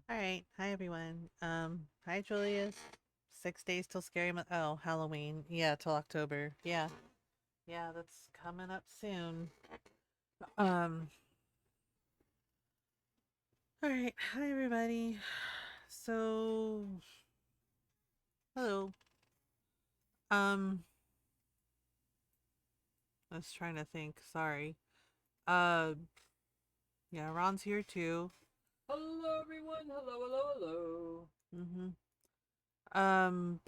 All right. Hi, everyone. Hi, Julius. 6 days till oh, Halloween. Yeah, till October. Yeah. Yeah, that's coming up soon. Um, all right. Hi, everybody. So, hello. Um, I was trying to think. Sorry. Uh, yeah, Ron's here too. Hello, everyone. Hello, hello, hello. Mm-hmm. Um,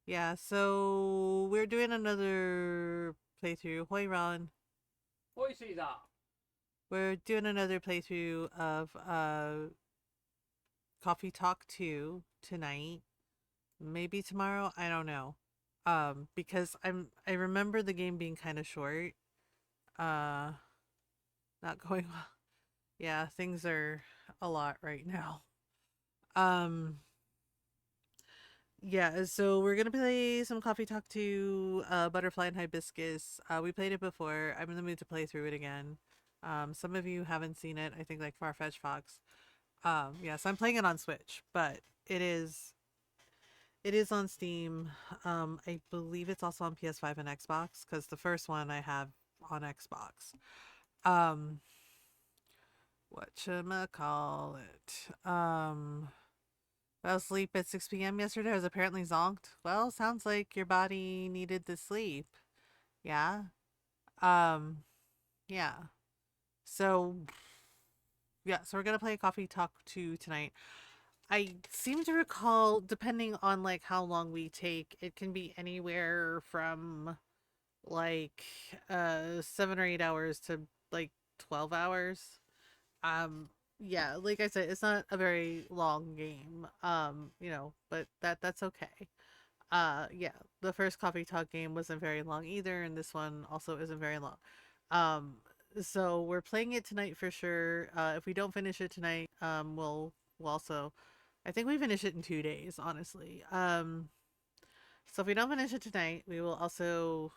yeah, so we're doing another playthrough. Hoi, Ron. Oi, Caesar. We're doing another playthrough of Coffee Talk 2 tonight. Maybe tomorrow, I don't know. Because I remember the game being kind of short. Uh Not going well. Yeah, things are a lot right now. Um yeah, so we're gonna play some Coffee Talk 2, Butterfly and Hibiscus. We played it before. I'm in the mood to play through it again. Some of you haven't seen it, I think like Farfetch Fox. Yes, I'm playing it on Switch, but it is on Steam. I believe it's also on PS5 and Xbox because the first one I have on Xbox. Um, call it? Fell asleep at 6 p.m. yesterday. I was apparently zonked. Well, sounds like your body needed the sleep. Yeah. Um, yeah. So yeah, so we're gonna play Coffee Talk 2 tonight. I seem to recall, depending on like how long we take, it can be anywhere from like 7 or 8 hours to like 12 hours. Um yeah, like I said, it's not a very long game. But that's okay. Yeah, the first Coffee Talk game wasn't very long either, and this one also isn't very long. Um so we're playing it tonight for sure. If we don't finish it tonight, we'll also, I think we finish it in 2 days, honestly. So if we don't finish it tonight, we will also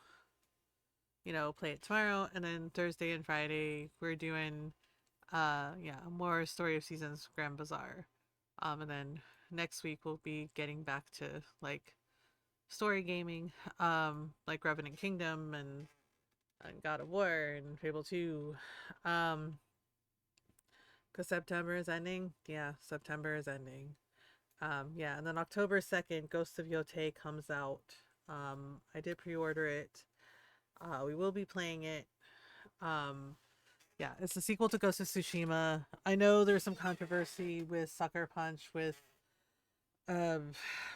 play it tomorrow, and then Thursday and Friday we're doing more Story of Seasons Grand Bazaar. And then next week we'll be getting back to like story gaming, like Revenant Kingdom and God of War and Fable 2. Um, because September is ending. Yeah, September is ending. Yeah, and then October 2nd, Ghost of Yotei comes out. I did pre-order it. We will be playing it. Um, Yeah, it's the sequel to Ghost of Tsushima. I know there's some controversy with Sucker Punch with um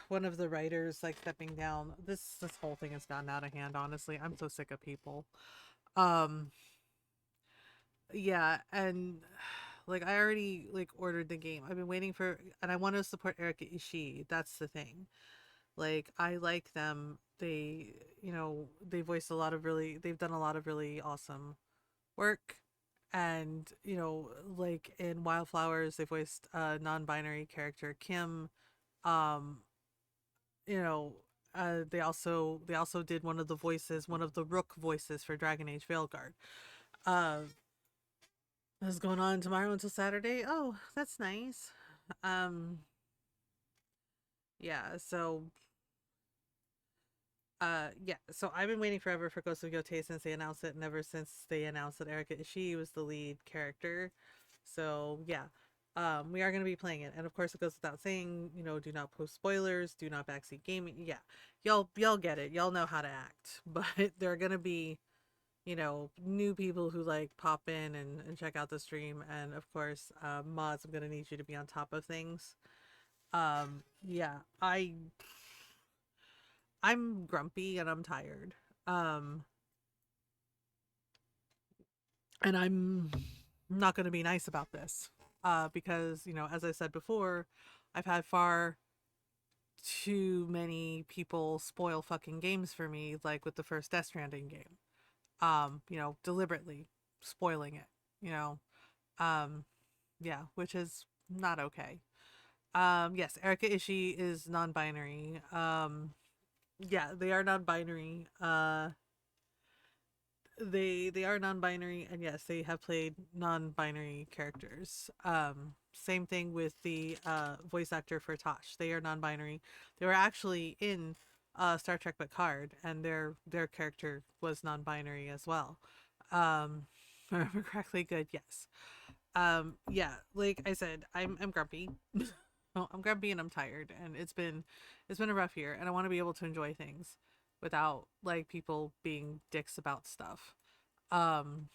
one of the writers like stepping down. This whole thing has gotten out of hand, honestly. I'm so sick of people. Um yeah, and like I already like ordered the game. I've been waiting for, and I want to support Erika Ishii. That's the thing. Like I like them. They voiced a lot of really they've done a lot of really awesome work. And like in Wildflowers, they voiced a non-binary character, Kim. um you know they also did one of the Rook voices for Dragon Age Veilguard. uh what's going on tomorrow until Saturday? Oh, that's nice. um yeah, so I've been waiting forever for Ghost of Yotei since they announced it, and ever since they announced that Erika Ishii was the lead character. So yeah, we are going to be playing it, and of course it goes without saying, do not post spoilers, do not backseat gaming. Yeah, y'all get it, y'all know how to act. But there are going to be new people who like pop in and check out the stream, and of course, mods, I'm going to need you to be on top of things. Yeah, I'm grumpy and I'm tired. Um, and I'm not going to be nice about this. Because, as I said before, I've had far too many people spoil fucking games for me, like with the first Death Stranding game. Deliberately spoiling it, you know. Um, yeah, which is not okay. Yes, Erika Ishii is non-binary. Yeah, they are non-binary. they are non-binary, and yes, they have played non-binary characters. Same thing with the voice actor for Tosh. They are non-binary. They were actually in Star Trek Picard, and their character was non-binary as well. If I remember correctly, good, yes. Yeah, like I said, I'm grumpy. Oh, I'm grumpy and I'm tired, and it's been a rough year, and I want to be able to enjoy things without like people being dicks about stuff. Um,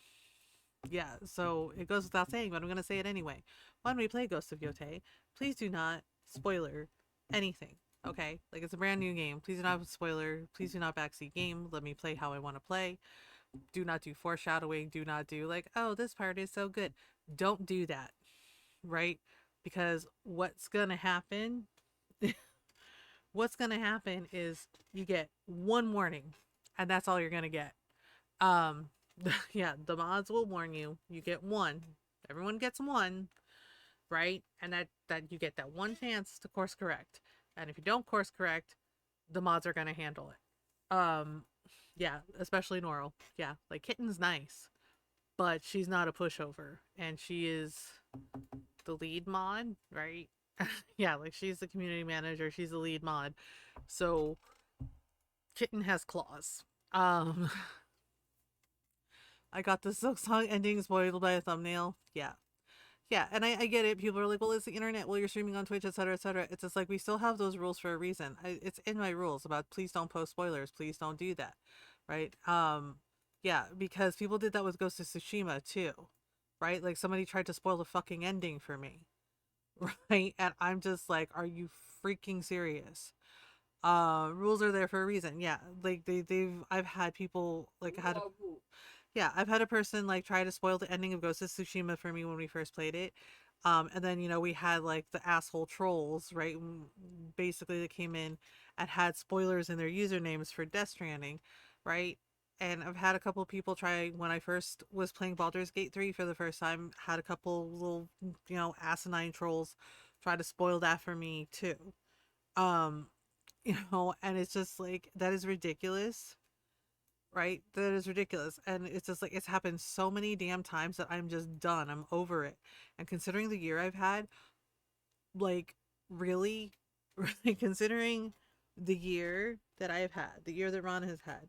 yeah, so it goes without saying, but I'm gonna say it anyway. When we play Ghost of Yotei, please do not spoiler anything. Okay, like it's a brand new game. Please do not spoiler. Please do not backseat game. Let me play how I want to play. Do not do foreshadowing. Do not do like, oh, this part is so good. Don't do that, right? Because what's gonna happen is you get one warning, and that's all you're gonna get. Um, yeah, the mods will warn you. You get one. Everyone gets one, right? And that you get that one chance to course correct. And if you don't course correct, the mods are gonna handle it. Yeah, especially Norl. Yeah, like Kitten's nice, but she's not a pushover, and she is the lead mod, right? Yeah, like she's the community manager. She's the lead mod, so Kitten has claws. Um, I got the Silk Song ending spoiled by a thumbnail. Yeah. Yeah, and I get it. People are like, well, it's the internet. Well, you're streaming on Twitch, etc., etc. It's just like, we still have those rules for a reason. It's in my rules about please don't post spoilers. Please don't do that. Right? Yeah, because people did that with Ghost of Tsushima too. Right? Like somebody tried to spoil the fucking ending for me. Right? And I'm just like, are you freaking serious? Rules are there for a reason. Yeah. Like I've had people like Rules had are rules. yeah, I've had a person like try to spoil the ending of Ghost of Tsushima for me when we first played it. And then, we had like the asshole trolls, right? Basically, that came in and had spoilers in their usernames for Death Stranding, right? And I've had a couple people try when I first was playing Baldur's Gate 3 for the first time, had a couple little, asinine trolls try to spoil that for me too. Um, and it's just like, that is ridiculous, right? That is ridiculous. And it's just like, it's happened so many damn times that I'm just done. I'm over it. And considering the year I've had, like, really, really considering the year that I've had, the year that Ron has had,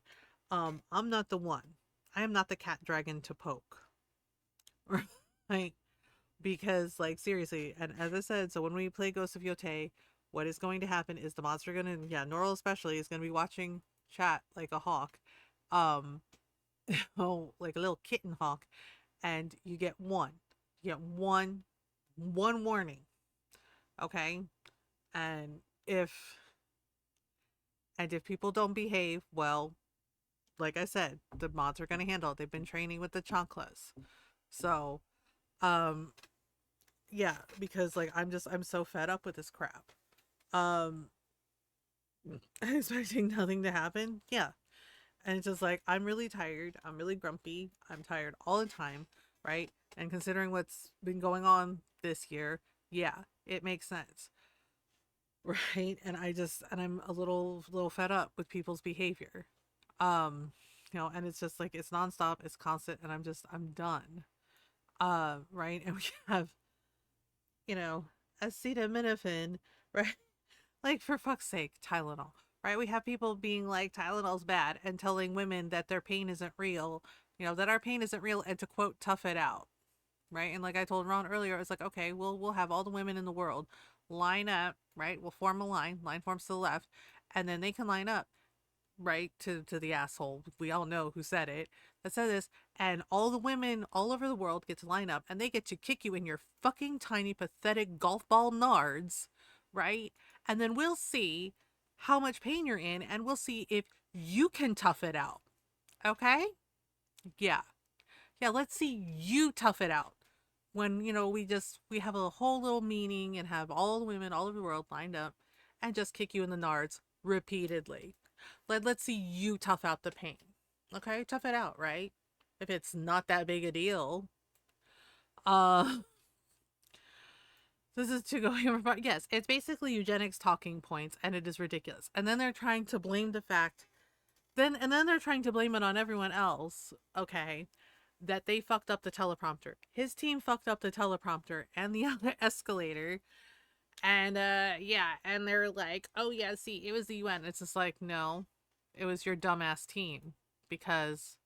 I'm not the one. I am not the cat dragon to poke. Right? Because, like, seriously, and as I said, so when we play Ghost of Yotei, what is going to happen is the monster gonna, yeah, Norl especially is gonna be watching chat like a hawk. Um, oh, like a little kitten hawk, and you get one. You get one warning, okay? And if people don't behave, well, like I said, the mods are gonna handle it. They've been training with the chanclas. So, um, yeah, because like I'm so fed up with this crap. Um, expecting nothing to happen. Yeah. And it's just like, I'm really tired. I'm really grumpy. I'm tired all the time, right? And considering what's been going on this year, yeah, it makes sense. Right? And I'm a little fed up with people's behavior. Um, and it's just like, it's nonstop, it's constant, and I'm done. Right? And we have, you know, acetaminophen, right? Like, for fuck's sake, Tylenol, right? We have people being like, Tylenol's bad, and telling women that their pain isn't real, that our pain isn't real, and to quote, tough it out, right? And like I told Ron earlier, it's like, okay, we'll have all the women in the world line up, right? We'll form a line forms to the left, and then they can line up, right, to the asshole. We all know who said it. That said this, and all the women all over the world get to line up, and they get to kick you in your fucking tiny, pathetic golf ball nards, right? And then we'll see how much pain you're in, and we'll see if you can tough it out. Okay? Yeah. Yeah, let's see you tough it out. When, we have a whole little meeting and have all the women all over the world lined up and just kick you in the nards repeatedly. Let's see you tough out the pain. Okay? Tough it out, right? If it's not that big a deal. Uh this is to go over. Yes, it's basically eugenics talking points, and it is ridiculous. And then they're trying to blame the fact then they're trying to blame it on everyone else. Okay, that they fucked up the teleprompter. His team fucked up the teleprompter and the other escalator. And yeah, and they're like, "Oh yeah, see, it was the UN." It's just like, "No, it was your dumbass team because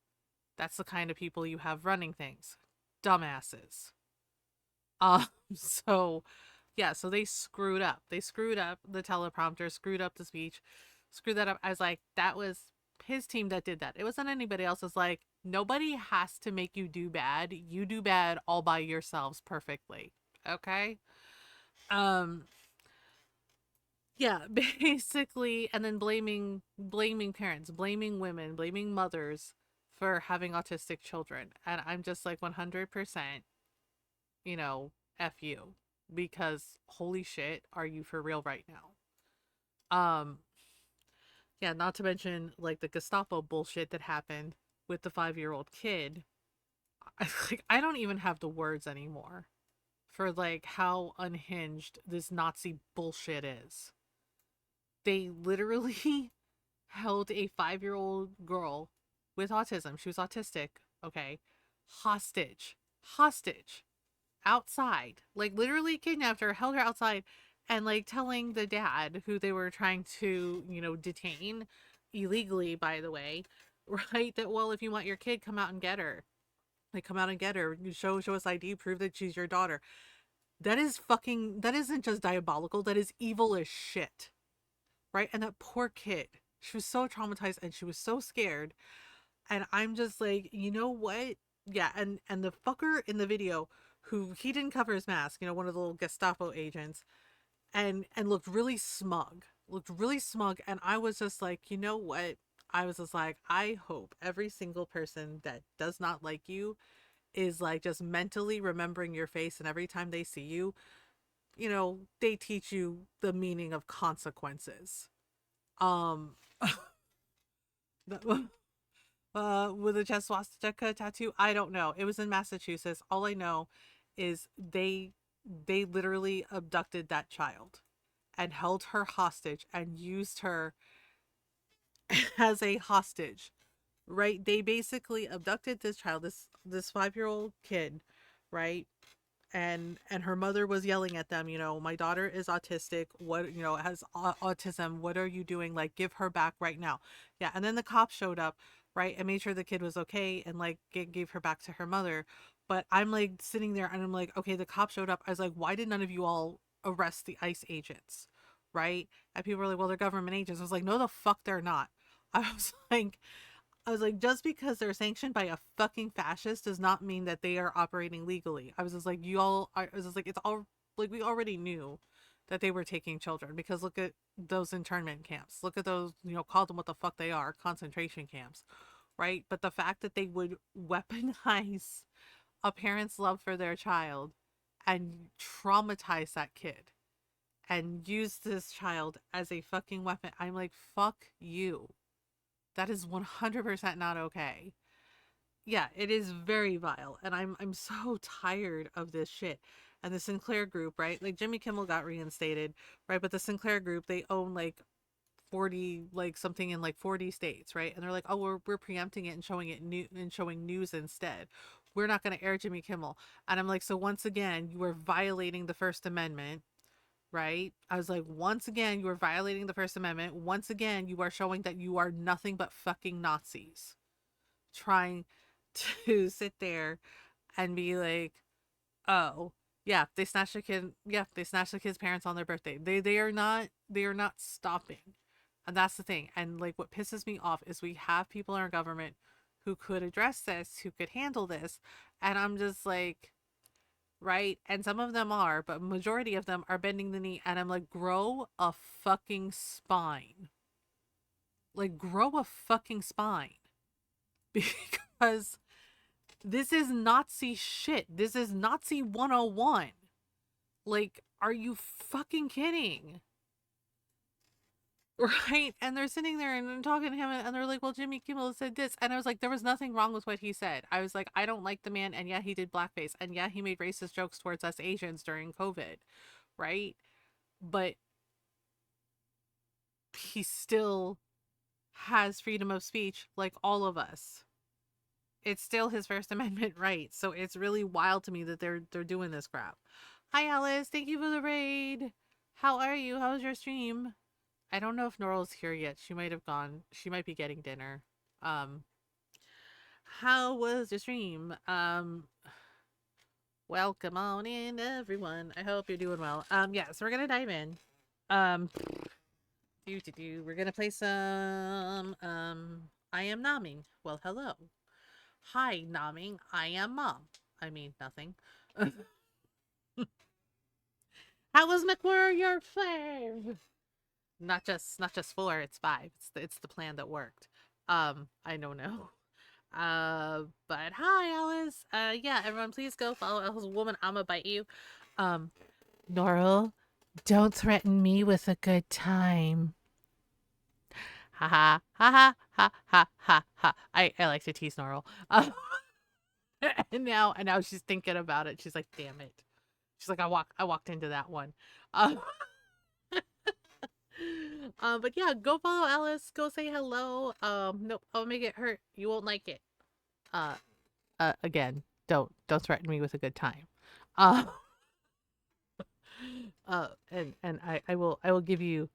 that's the kind of people you have running things. Dumbasses." So yeah, so they screwed up. They screwed up the teleprompter, screwed up the speech, screwed that up. I was like, that was his team that did that. It wasn't anybody else. It's like, nobody has to make you do bad. You do bad all by yourselves perfectly. Okay? Um yeah, basically, and then blaming parents, blaming women, blaming mothers for having autistic children. And I'm just like 100%, you know, F you, because holy shit, are you for real right now? Yeah, not to mention like the Gestapo bullshit that happened with the 5-year-old kid. I don't even have the words anymore for like how unhinged this Nazi bullshit is. They literally held a 5-year-old girl with autism. She was autistic, okay, hostage, hostage, outside, like literally kidnapped her, held her outside, and like telling the dad who they were trying to, detain illegally, by the way, right? That, well, if you want your kid, come out and get her. Like, come out and get her. Show us ID, prove that she's your daughter. That is fucking. That isn't just diabolical. That is evil as shit, right? And that poor kid. She was so traumatized and she was so scared. And I'm just like, you know what? Yeah, and the fucker in the video who he didn't cover his mask, one of the little Gestapo agents, and looked really smug. Looked really smug, and I was just like, you know what? I was just like, I hope every single person that does not like you is like just mentally remembering your face, and every time they see you, they teach you the meaning of consequences. Um with a chest swastika tattoo, I don't know. It was in Massachusetts. All I know is they literally abducted that child and held her hostage and used her as a hostage, right? They basically abducted this child, this 5-year-old kid, right? And her mother was yelling at them, my daughter is autistic, what, has autism, what are you doing, like, give her back right now. Yeah, and then the cops showed up, right, and made sure the kid was okay, and like gave her back to her mother. But I'm like sitting there and I'm like, okay, the cops showed up. I was like, why did none of you all arrest the ICE agents, right? And people were like, well, they're government agents. I was like, no, the fuck they're not. I was like, just because they're sanctioned by a fucking fascist does not mean that they are operating legally. I was just like, I was just like, it's all, like, we already knew that they were taking children, because look at those internment camps. Look at those, call them what the fuck they are, concentration camps, right? But the fact that they would weaponize a parent's love for their child and traumatize that kid and use this child as a fucking weapon, I'm like, fuck you. That is 100% not okay. Yeah, it is very vile, and I'm so tired of this shit. And the Sinclair group, right? Like, Jimmy Kimmel got reinstated, right? But the Sinclair group, they own like 40, like something in like 40 states, right? And they're like, "Oh, we're preempting it and showing it new and showing news instead. We're not going to air Jimmy Kimmel." And I'm like, "So once again, you are violating the First Amendment." Right? I was like, once again, you are violating the First Amendment. Once again, you are showing that you are nothing but fucking Nazis trying to sit there and be like, oh, yeah, they snatched a kid. Yeah, they snatched the kid's parents on their birthday. They are not stopping. And that's the thing. And like, what pisses me off is we have people in our government who could address this, who could handle this. And I'm just like, right? And some of them are, but majority of them are bending the knee. And I'm like, grow a fucking spine. Like, grow a fucking spine. Because this is Nazi shit. This is Nazi 101. Like, are you fucking kidding? Right? And they're sitting there and talking to him, and they're like, well, Jimmy Kimmel said this. And I was like, there was nothing wrong with what he said. I was like, I don't like the man. And yeah, he did blackface. And yeah, he made racist jokes towards us Asians during COVID. Right? But he still has freedom of speech like all of us. It's still his First Amendment right. So it's really wild to me that they're doing this crap. Hi Alice, thank you for the raid. How are you? How was your stream? I don't know if Noral's here yet. She might have gone. She might be getting dinner. Um, how was your stream? Welcome on in, everyone. I hope you're doing well. Yeah, so we're gonna dive in. Um, We're gonna play some. I am Naming. Well, hello. Hi, Naming. I am Mom. I mean nothing. How was McWarrior 5? Not just 4. It's 5. It's the plan that worked. I don't know. But hi, Alice. Yeah, everyone, please go follow Alice Woman. I'ma bite you. Um, Norl, don't threaten me with a good time. Ha ha ha ha ha ha ha. I like to tease Norl. And now she's thinking about it. She's like, damn it. She's like, I walked into that one. Um, but yeah, go follow Alice. Go say hello. Nope, I'll make it hurt. You won't like it. Uh, again, don't threaten me with a good time. Uh, and I will give you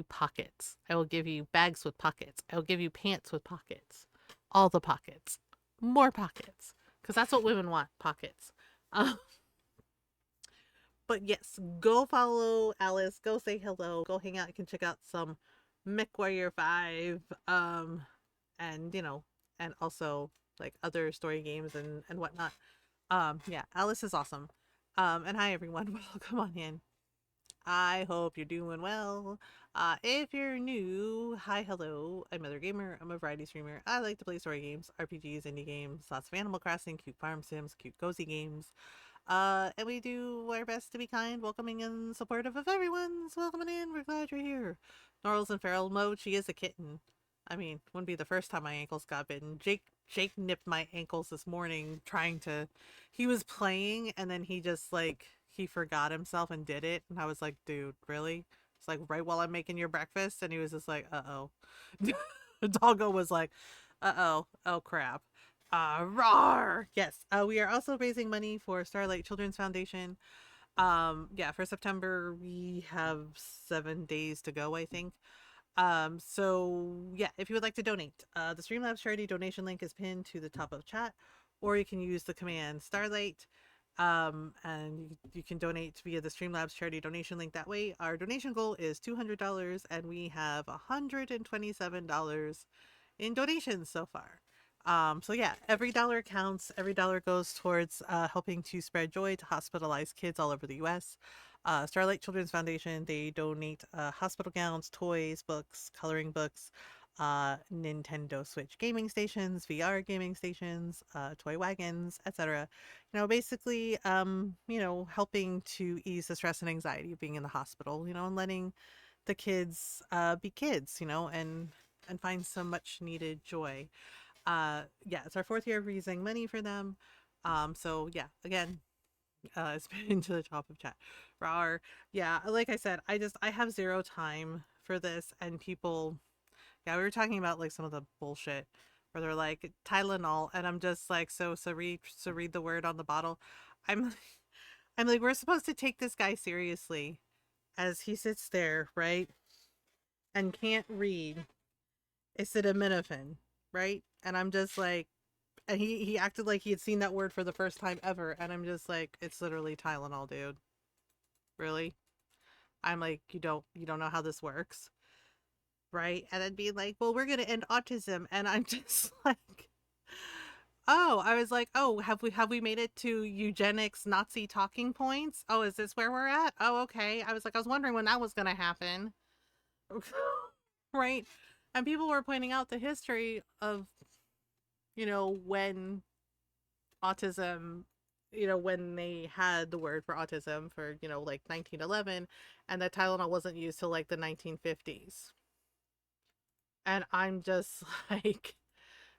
pockets. I will give you bags with pockets. I will give you pants with pockets. All the pockets. More pockets. Because that's what women want, pockets. Uh, but yes, go follow Alice. Go say hello. Go hang out. You can check out some MechWarrior 5. And and also like other story games and whatnot. Yeah, Alice is awesome. And hi everyone. Welcome on in. I hope you're doing well. If you're new, hi, hello. I'm Mothergamer. I'm a variety streamer. I like to play story games, RPGs, indie games, lots of Animal Crossing, cute farm sims, cute cozy games. And we do our best to be kind, welcoming, and supportive of everyone's welcoming in. We're glad you're here. Norrel's in feral mode. She is a kitten. I mean, wouldn't be the first time my ankles got bitten. Jake nipped my ankles this morning trying to. He was playing and then he just like he forgot himself and did it, and I was like, dude, really? It's like right while I'm making your breakfast, and he was just like, uh oh. Doggo was like, uh oh, oh crap. Roar! Yes. We are also raising money for Starlight Children's Foundation. Yeah, for September we have 7 days to go, I think. So yeah, if you would like to donate, the Streamlabs charity donation link is pinned to the top of chat, or you can use the command Starlight. And you can donate via the Streamlabs charity donation link that way. Our donation goal is $200, and we have $127 in donations so far. So yeah, every dollar counts. Every dollar goes towards helping to spread joy to hospitalized kids all over the U.S. Starlight Children's Foundation, they donate hospital gowns, toys, books, coloring books, Nintendo Switch gaming stations, VR gaming stations, toy wagons, etc. Basically, helping to ease the stress and anxiety of being in the hospital, and letting the kids be kids, and find some much needed joy. Yeah, it's our fourth year of raising money for them. So yeah, again, it's been to the top of chat. Rawr. Yeah, like I said, I have zero time for this, and people. Yeah, we were talking about like some of the bullshit where they're like Tylenol, and I'm just like, so read the word on the bottle. I'm I'm like, we're supposed to take this guy seriously as he sits there, right, and can't read acetaminophen, right? And I'm just like, and he acted like he had seen that word for the first time ever, and I'm just like, it's literally Tylenol, dude. Really? I'm like, you don't know how this works, right? And then being like, well, we're gonna end autism, and I'm just like, oh, I was like, oh, have we made it to eugenics Nazi talking points? Oh, is this where we're at? Oh, okay. I was wondering when that was gonna happen. Right? And people were pointing out the history of, when autism, when they had the word for autism for, like 1911, and that Tylenol wasn't used till like the 1950s. And I'm just like,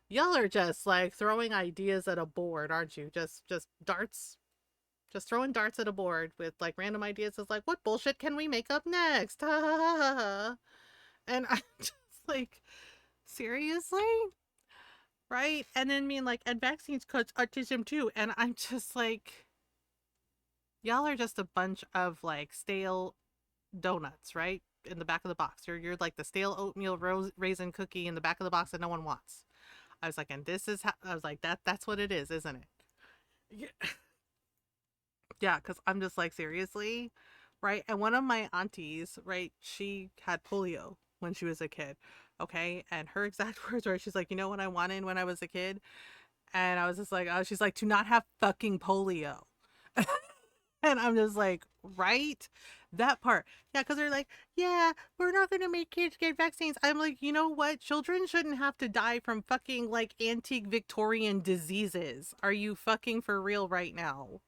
y'all are just like throwing ideas at a board, aren't you? Just darts, just throwing darts at a board with like random ideas. It's like, what bullshit can we make up next? And I'm just like, Seriously? Right? And then mean like, and vaccines cause autism too. And I'm just like, y'all are just a bunch of like stale donuts, right? In the back of the box. You're like the stale oatmeal raisin cookie in the back of the box that no one wants. I was like, and this is how I was like, that's what it is, isn't it? Yeah, yeah, because I'm just like, seriously? Right? And one of my aunties, right, she had polio when she was a kid. Okay. And her exact words were, she's like, you know what I wanted when I was a kid? And I was just like, oh, she's like, to not have fucking polio. And I'm just like, right? That part. Yeah, because they're like, yeah, we're not going to make kids get vaccines. I'm like, you know what? Children shouldn't have to die from fucking like antique Victorian diseases. Are you fucking for real right now?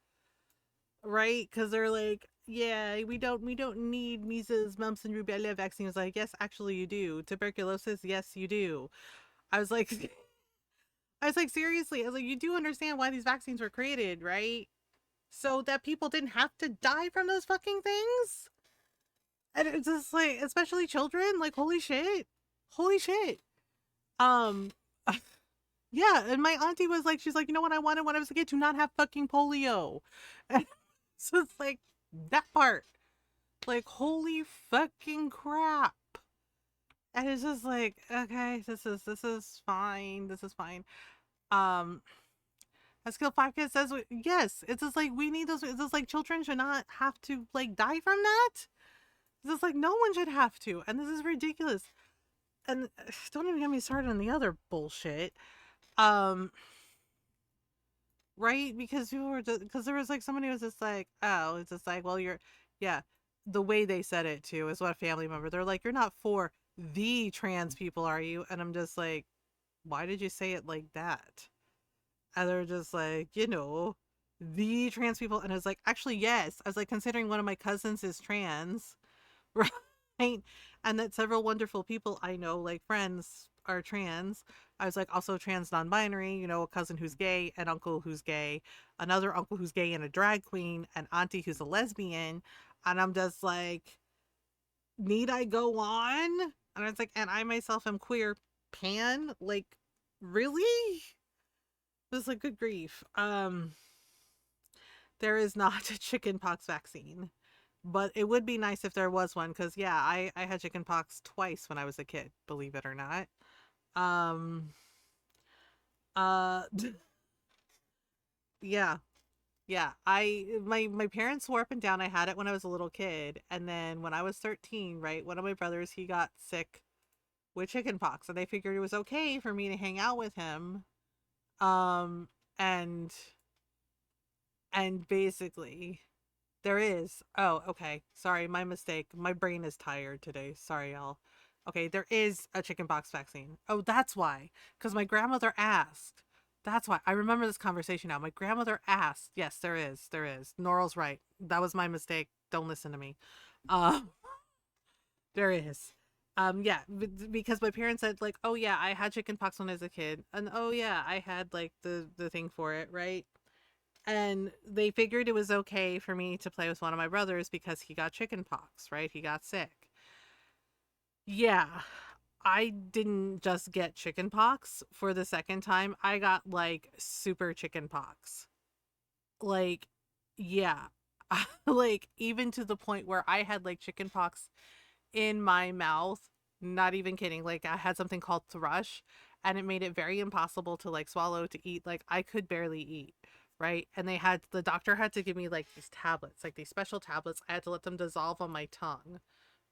Right? Because they're like, yeah, we don't need measles, mumps, and rubella vaccines. Like, yes, actually, you do. Tuberculosis, yes, you do. I was like, I was like, seriously, I was like, you do understand why these vaccines were created, right? So that people didn't have to die from those fucking things. And it's just like, especially children, like holy shit. Holy shit. Um yeah, and my auntie was like, she's like, you know what I wanted when I was a kid? To not have fucking polio. And so it's like that part. Like, holy fucking crap. And it's just like, okay, this is fine. This is fine. Um as Skill 5 Kid says, yes, it's just like we need those. It's just like children should not have to like die from that. It's just like no one should have to, and this is ridiculous. And don't even get me started on the other bullshit. Um, right? Because people were just because there was like somebody was just like, oh, it's just like, well, you're, yeah. The way they said it too is what a family member. They're like, you're not for the trans people, are you? And I'm just like, why did you say it like that? And they're just like, the trans people. And I was like, actually, yes. I was like, considering one of my cousins is trans, right? And that several wonderful people I know, like friends, are trans. I was like, also trans non binary, a cousin who's gay, an uncle who's gay, another uncle who's gay and a drag queen, an auntie who's a lesbian. And I'm just like, need I go on? And I was like, and I myself am queer pan. Like, really? Just like, good grief. There is not a chickenpox vaccine, but it would be nice if there was one because yeah, I had chickenpox twice when I was a kid, believe it or not. Um, uh, yeah, yeah. My parents swore up and down I had it when I was a little kid, and then when I was 13, right, one of my brothers he got sick with chickenpox, and they figured it was okay for me to hang out with him. Um, and and basically there is. Oh, okay. Sorry, my mistake. My brain is tired today. Sorry, y'all. Okay, there is a chickenpox vaccine. Oh, that's why. Because my grandmother asked. That's why. I remember this conversation now. My grandmother asked. Yes, there is. There is. Noral's right. That was my mistake. Don't listen to me. Um, there is. Yeah, because my parents said like, oh yeah, I had chickenpox when I was a kid, and oh yeah, I had like the thing for it, right? And they figured it was okay for me to play with one of my brothers because he got chicken pox, right? He got sick. Yeah. I didn't just get chicken pox for the second time. I got like super chicken pox. Like, yeah. Like, even to the point where I had like chicken pox in my mouth. Not even kidding. Like, I had something called thrush, and it made it very impossible to like swallow, to eat. Like, I could barely eat. Right. And the doctor had to give me like these tablets, like these special tablets. I had to let them dissolve on my tongue.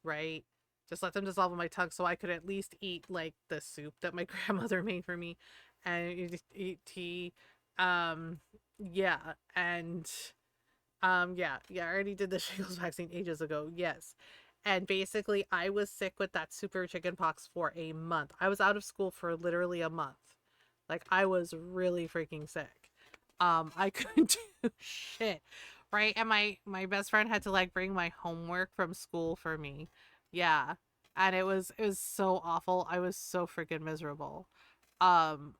Right. Just let them dissolve on my tongue so I could at least eat like the soup that my grandmother made for me and eat tea. Um, yeah. And yeah, I already did the shingles vaccine ages ago. Yes. And basically, I was sick with that super chicken pox for a month. I was out of school for literally a month. Like, I was really freaking sick. I couldn't do shit. Right? And my best friend had to like bring my homework from school for me. Yeah. And it was so awful. I was so freaking miserable. Um,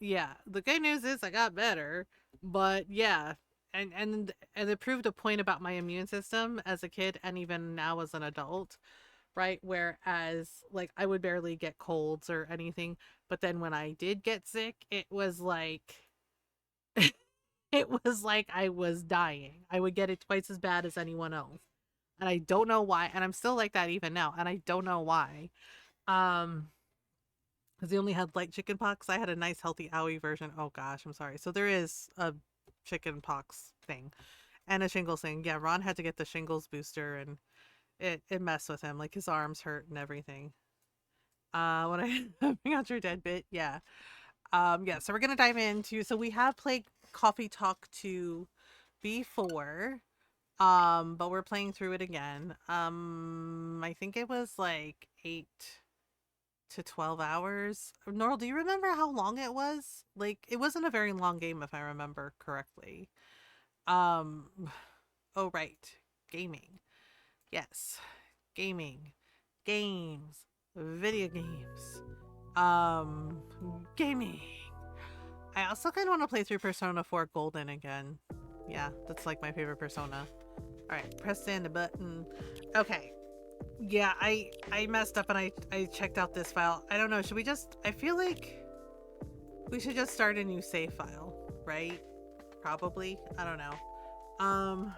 yeah, the good news is I got better, but yeah, and it proved a point about my immune system as a kid and even now as an adult, right? Whereas like I would barely get colds or anything, but then when I did get sick, it was like it was like I was dying. I would get it twice as bad as anyone else. And I don't know why, and I'm still like that even now, and I don't know why. Um because they only had like chicken pox. I had a nice healthy owie version. Oh gosh, I'm sorry. So there is a chicken pox thing and a shingles thing. Yeah, Ron had to get the shingles booster, and it messed with him. Like his arms hurt and everything. When I having out your dead bit, yeah. Yeah, so we're gonna dive into, so we have played Coffee Talk 2 before. But we're playing through it again. I think it was like 8 to 12 hours. Norl, do you remember how long it was? Like, it wasn't a very long game if I remember correctly. Um, oh right, gaming. Yes, gaming, games, video games. Um, gaming. I also kind of want to play through Persona 4 Golden again. Yeah, that's like my favorite Persona. All right, press in the button. Okay. Yeah, I messed up and I checked out this file. I don't know. Should we just? I feel like we should just start a new save file, right? Probably. I don't know. Um.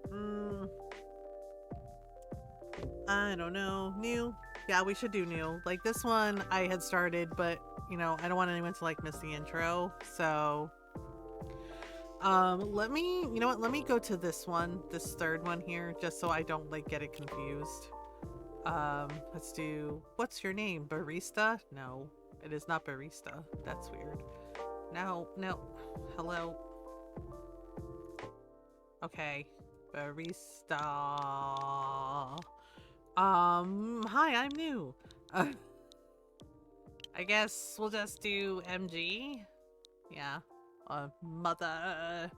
Mm, I don't know. New. Yeah, we should do new. Like this one, I had started, but I don't want anyone to like miss the intro. So let me, you know what? Let me go to this one, this third one here, just so I don't like get it confused. Let's do, what's your name? Barista? No, it is not barista. That's weird. No, no. Hello. Okay. Barista. Hi, I'm new. I guess we'll just do MG. Yeah. Mother.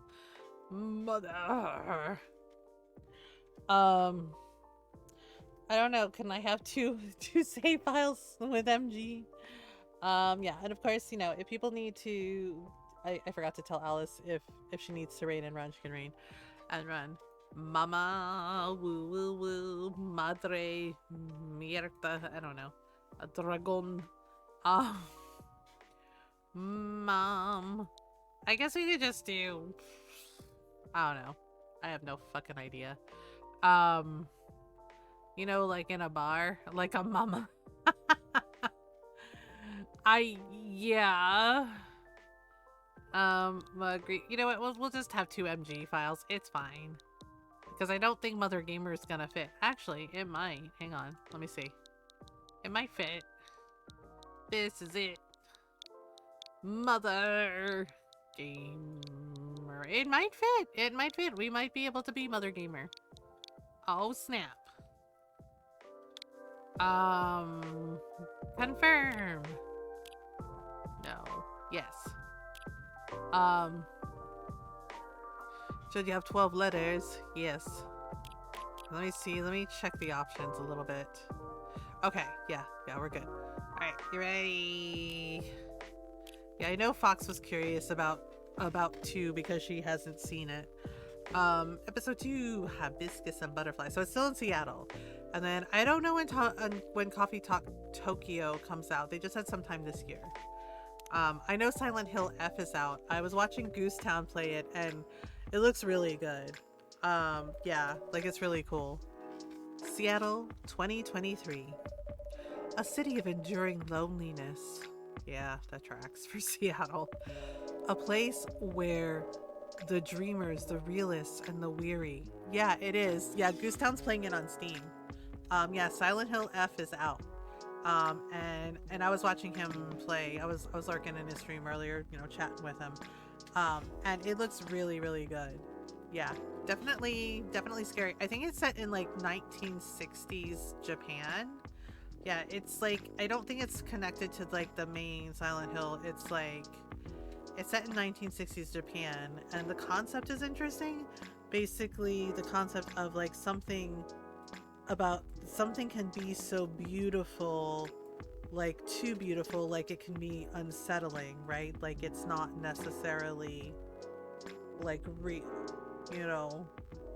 Mother. Um, I don't know. Can I have two save files with MG? Yeah, and of course, if people need to, I forgot to tell Alice if she needs to rain and run, she can rain and run. Mama, woo woo woo, madre, mierda, I don't know, a dragon. Um, mom. I guess we could just do. I don't know. I have no fucking idea. Um, like in a bar, like a mama. Yeah. Agree. You know what? We'll just have two MG files. It's fine. Because I don't think Mothergamer is gonna fit. Actually, it might. Hang on. Let me see. It might fit. This is it. Mother Gamer. It might fit. It might fit. We might be able to be Mothergamer. Oh, snap. Um, confirm. No. Yes. Um, should you have 12 letters? Yes. Let me see. Let me check the options a little bit. Okay. Yeah. Yeah, we're good. All right. You ready? Yeah, I know Fox was curious about 2 because she hasn't seen it. Episode 2, Hibiscus and Butterfly. So it's still in Seattle. And then I don't know when Coffee Talk Tokyo comes out. They just had some time this year. I know Silent Hill F is out. I was watching Goosetown play it, and it looks really good. Yeah, like it's really cool. Seattle, 2023. A city of enduring loneliness. Yeah, that tracks for Seattle. A place where the dreamers, the realists, and the weary. Yeah, it is. Yeah, Goosetown's playing it on Steam. Yeah, Silent Hill F is out. And I was watching him play. I was lurking in his stream earlier, chatting with him. And it looks really, really good. Yeah, definitely scary. I think it's set in like 1960s Japan. Yeah, it's like, I don't think it's connected to like the main Silent Hill. It's like, it's set in 1960s Japan, and the concept is interesting. Basically, the concept of like something can be so beautiful, like too beautiful, like it can be unsettling, right? Like it's not necessarily like real, you know.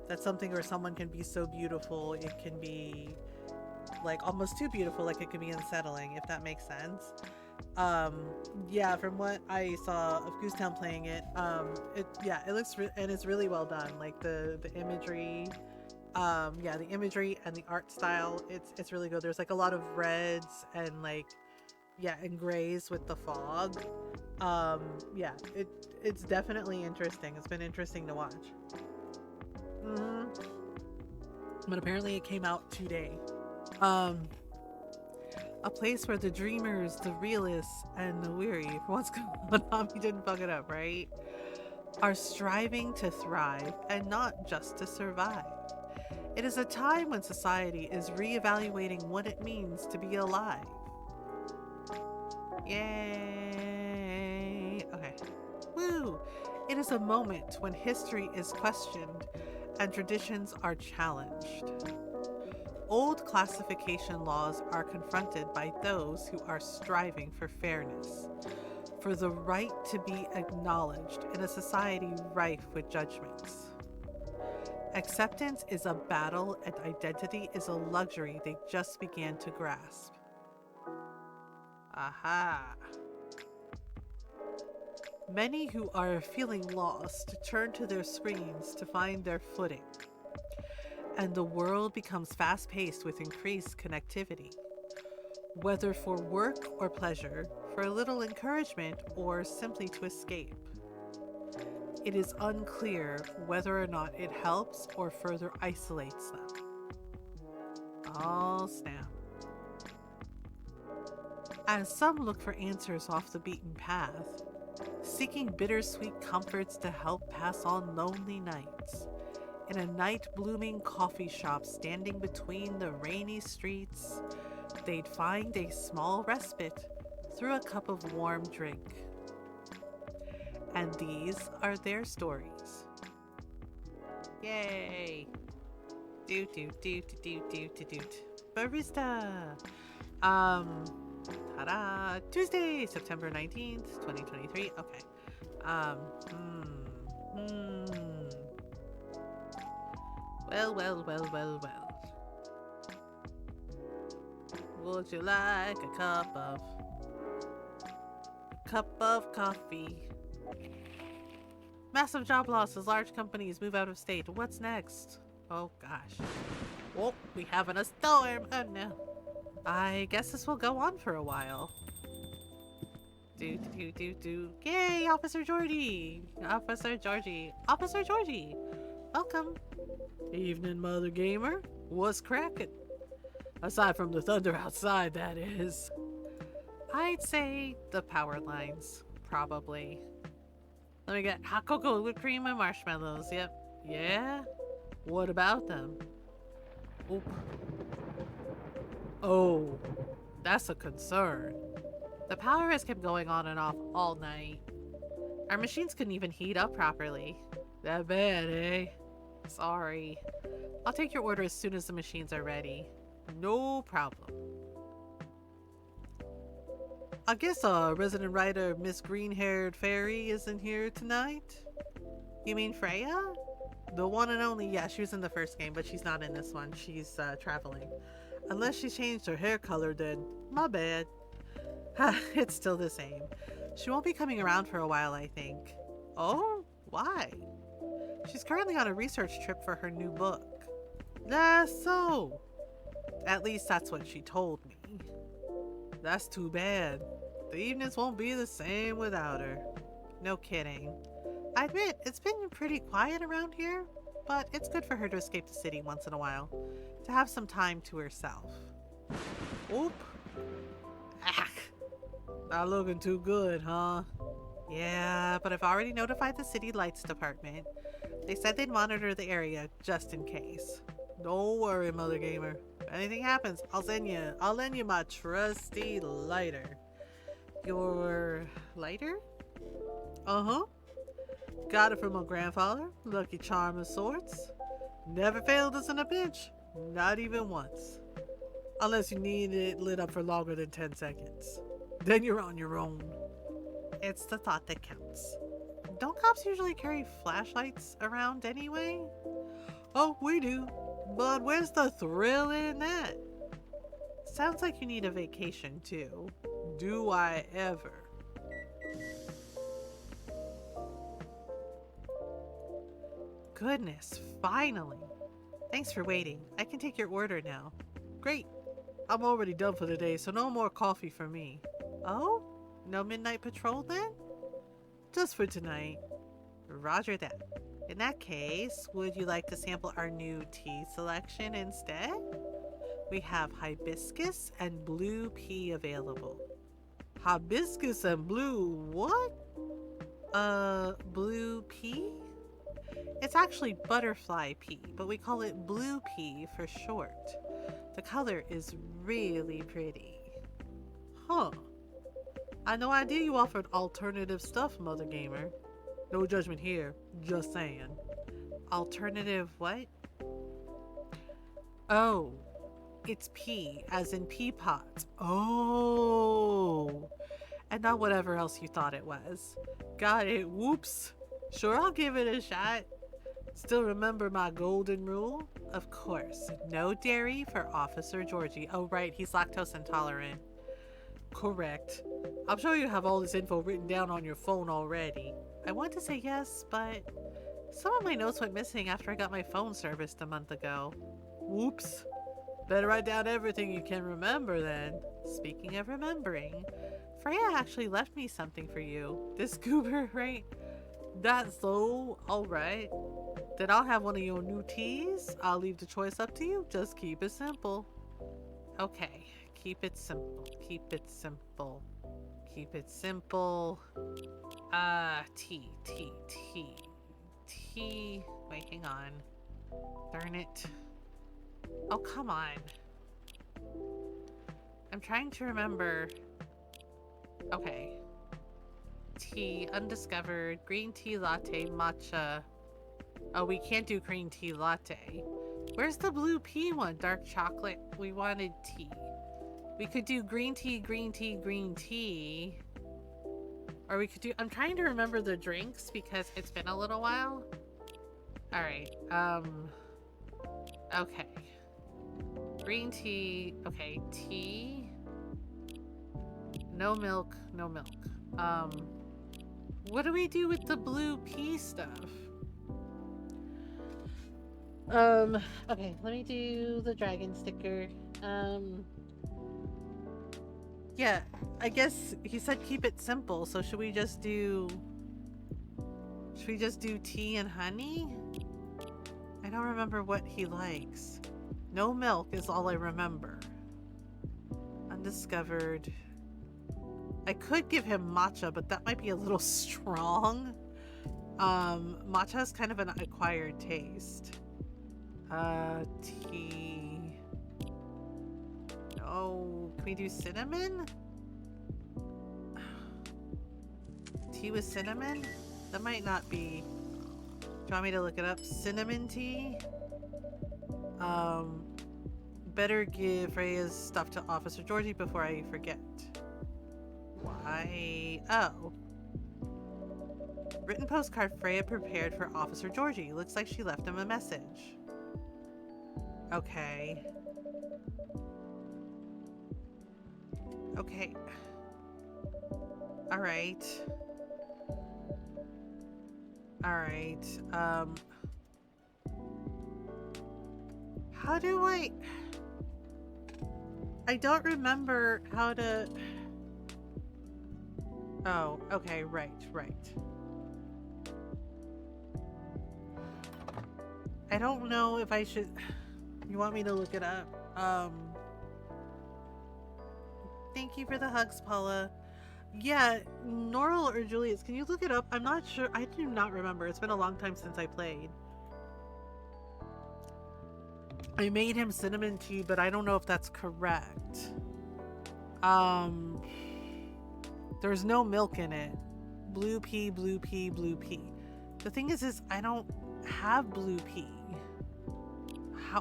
That's something where someone can be so beautiful, it can be like almost too beautiful, like it can be unsettling, if that makes sense. Um, yeah, from what I saw of Goosetown playing it, it looks and it's really well done. Like the imagery, yeah, the imagery and the art style, it's really good. There's like a lot of reds and like yeah, and grays with the fog. Um, yeah, it's definitely interesting. It's been interesting to watch. Hmm. But apparently it came out today. Um, a place where the dreamers, the realists, and the weary, for once Konami didn't fuck it up, right? Are striving to thrive and not just to survive. It is a time when society is reevaluating what it means to be alive. Yay! Okay. Woo! It is a moment when history is questioned and traditions are challenged. Old classification laws are confronted by those who are striving for fairness, for the right to be acknowledged in a society rife with judgments. Acceptance is a battle, and identity is a luxury they just began to grasp. Aha! Many who are feeling lost turn to their screens to find their footing, and the world becomes fast paced with increased connectivity. Whether for work or pleasure, for a little encouragement, or simply to escape. It is unclear whether or not it helps or further isolates them. Oh, snap. As some look for answers off the beaten path, seeking bittersweet comforts to help pass on lonely nights, in a night blooming coffee shop standing between the rainy streets, they'd find a small respite through a cup of warm drink. And these are their stories. Yay! Doot doot doot doot doot doot doot. Barista! Um, ta-da! Tuesday, September 19th, 2023. Okay. Um, hmm. Well. Would you like a cup of coffee? Massive job losses, large companies move out of state. What's next? Oh gosh. Oh, we having a storm. Oh no. I guess this will go on for a while. Do. Yay, Officer Georgie! Officer Georgie. Officer Georgie! Welcome. Evening, Mothergamer. What's cracking? Aside from the thunder outside, that is. I'd say the power lines, probably. Let me get hot cocoa, whipped cream, and marshmallows. Yep. Yeah? What about them? Oop. Oh, that's a concern. The power has kept going on and off all night. Our machines couldn't even heat up properly. That bad, eh? Sorry. I'll take your order as soon as the machines are ready. No problem. I guess our resident writer, Miss Green-Haired Fairy, isn't here tonight? You mean Freya? The one and only, yeah, she was in the first game, but she's not in this one. She's traveling. Unless she changed her hair color, then my bad. It's still the same. She won't be coming around for a while, I think. Oh? Why? She's currently on a research trip for her new book. That's so. At least that's what she told me. That's too bad. The evenings won't be the same without her. No kidding. I admit, it's been pretty quiet around here, but it's good for her to escape the city once in a while, to have some time to herself. Oop. Ah. Not looking too good, huh? Yeah, but I've already notified the city lights department. They said they'd monitor the area just in case. Don't worry, Mothergamer. If anything happens, I'll lend you my trusty lighter. Your lighter? Uh-huh. Got it from my grandfather. Lucky charm of sorts. Never failed us in a pinch. Not even once. Unless you need it lit up for longer than 10 seconds. Then you're on your own. It's the thought that counts. Don't cops usually carry flashlights around anyway? Oh, we do. But where's the thrill in that? Sounds like you need a vacation too. Do I ever? Goodness, finally. Thanks for waiting. I can take your order now. Great. I'm already done for the day, so no more coffee for me. Oh? No midnight patrol then? Just for tonight. Roger that. In that case, would you like to sample our new tea selection instead? We have hibiscus and blue pea available. Hibiscus and blue what? Blue pea? It's actually butterfly pea, but we call it blue pea for short. The color is really pretty. Huh. I had no idea you offered alternative stuff, Mothergamer. No judgment here, just saying. Alternative what? Oh, it's pea, as in pea pods. Oh, and not whatever else you thought it was. Got it, whoops. Sure, I'll give it a shot. Still remember my golden rule? Of course, no dairy for Officer Georgie. Oh right, he's lactose intolerant. Correct. I'm sure you have all this info written down on your phone already. I want to say yes, but some of my notes went missing after I got my phone serviced a month ago. Whoops. Better write down everything you can remember then. Speaking of remembering, Freya actually left me something for you. This goober, right? That's so alright. Then I'll have one of your new teas. I'll leave the choice up to you. Just keep it simple. Okay, keep it simple. Keep it simple. Keep it simple. Tea. Wait, hang on. Darn it. Oh, come on. I'm trying to remember. Okay. Tea, undiscovered, green tea latte, matcha. Oh, we can't do green tea latte. Where's the blue pea one? Dark chocolate? We wanted tea. We could do green tea, green tea, green tea. Or we could do... I'm trying to remember the drinks because it's been a little while. Alright, okay. Green tea... Okay, tea... No milk, no milk. What do we do with the blue pea stuff? Okay, let me do the dragon sticker. Yeah, I guess he said keep it simple, so should we just do tea and honey? I don't remember what he likes. No milk is all I remember. Undiscovered. I could give him matcha, but that might be a little strong. Matcha has kind of an acquired taste. Tea. Oh, can we do cinnamon? Tea with cinnamon? That might not be... Do you want me to look it up? Cinnamon tea? Better give Freya's stuff to Officer Georgie before I forget. Why? Oh. Written postcard Freya prepared for Officer Georgie. Looks like she left him a message. Okay. Okay. Alright. Alright. How do I don't remember how to... Oh, okay, right. I don't know if I should... You want me to look it up? Thank you for the hugs, Paula. Yeah, Norl or Julius, can you look it up? I'm not sure. I do not remember. It's been a long time since I played. I made him cinnamon tea, but I don't know if that's correct. There's no milk in it. Blue pea. The thing is I don't have blue pea.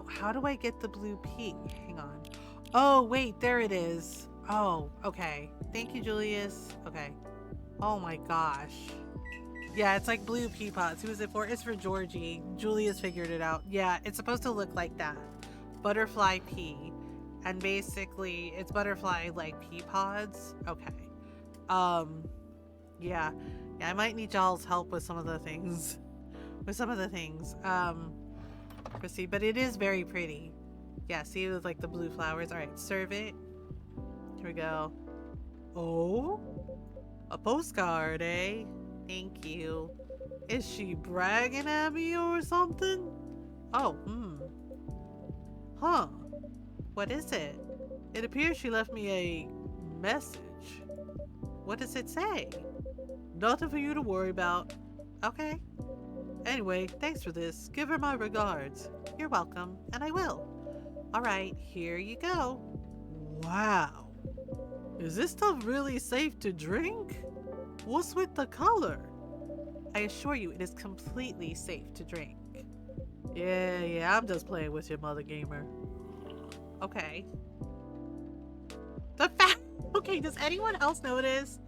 How do I get the blue pea? Hang on. Oh, wait, there it is. Oh, okay. Thank you, Julius. Okay. Oh my gosh. Yeah, it's like blue pea pods. Who is it for? It's for Georgie. Julia's figured it out. Yeah, it's supposed to look like that. Butterfly pea. And basically, it's butterfly like pea pods. Okay. Um, yeah. Yeah, I might need y'all's help with some of the things. With some of the things. Proceed. But it is very pretty. Yeah, see with like the blue flowers. Alright, serve it. Here we go. Oh? A postcard, eh? Thank you. Is she bragging at me or something? Oh, Huh. What is it? It appears she left me a message. What does it say? Nothing for you to worry about. Okay. Anyway, thanks for this. Give her my regards. You're welcome, and I will. Alright, here you go. Wow. Is this stuff really safe to drink? What's with the color? I assure you it is completely safe to drink. Yeah, I'm just playing with your Mothergamer. Okay. The fact. Okay, does anyone else notice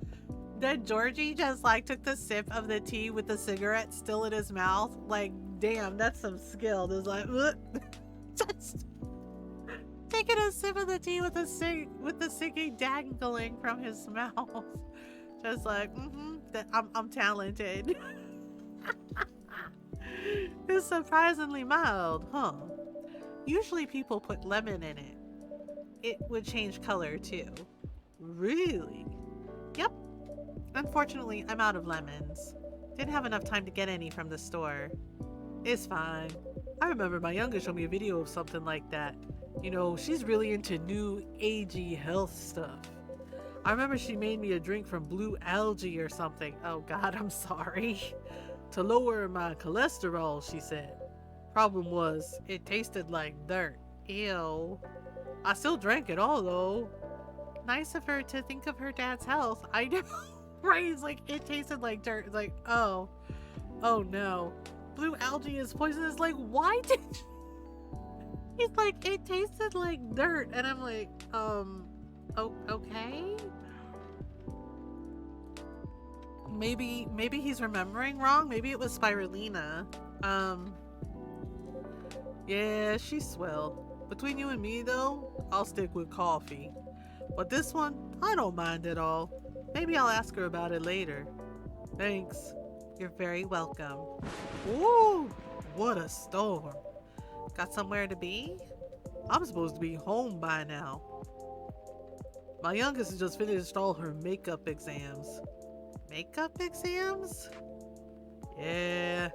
that Georgie just like took the sip of the tea with the cigarette still in his mouth? Like, damn, that's some skill. There's like, just taking a sip of the tea with the ciggy dangling from his mouth. Just like, I'm talented. It's surprisingly mild, huh? Usually people put lemon in it. It would change color too. Really? Yep. Unfortunately, I'm out of lemons. Didn't have enough time to get any from the store. It's fine. I remember my youngest showed me a video of something like that. You know, she's really into new agey health stuff. I remember she made me a drink from blue algae or something. Oh god, I'm sorry. To lower my cholesterol, she said. Problem was, it tasted like dirt. Ew. I still drank it all though. Nice of her to think of her dad's health. I know. Right? It's like, it tasted like dirt. It's like, oh no. Blue algae is poisonous. Like, why did He's like, it tasted like dirt. And I'm like, okay. Maybe he's remembering wrong. Maybe it was spirulina. Yeah, she's swell. Between you and me though, I'll stick with coffee. But this one, I don't mind at all. Maybe I'll ask her about it later. Thanks. You're very welcome. Ooh, what a storm. Got somewhere to be? I'm supposed to be home by now. My youngest has just finished all her makeup exams. Makeup exams? Yeah.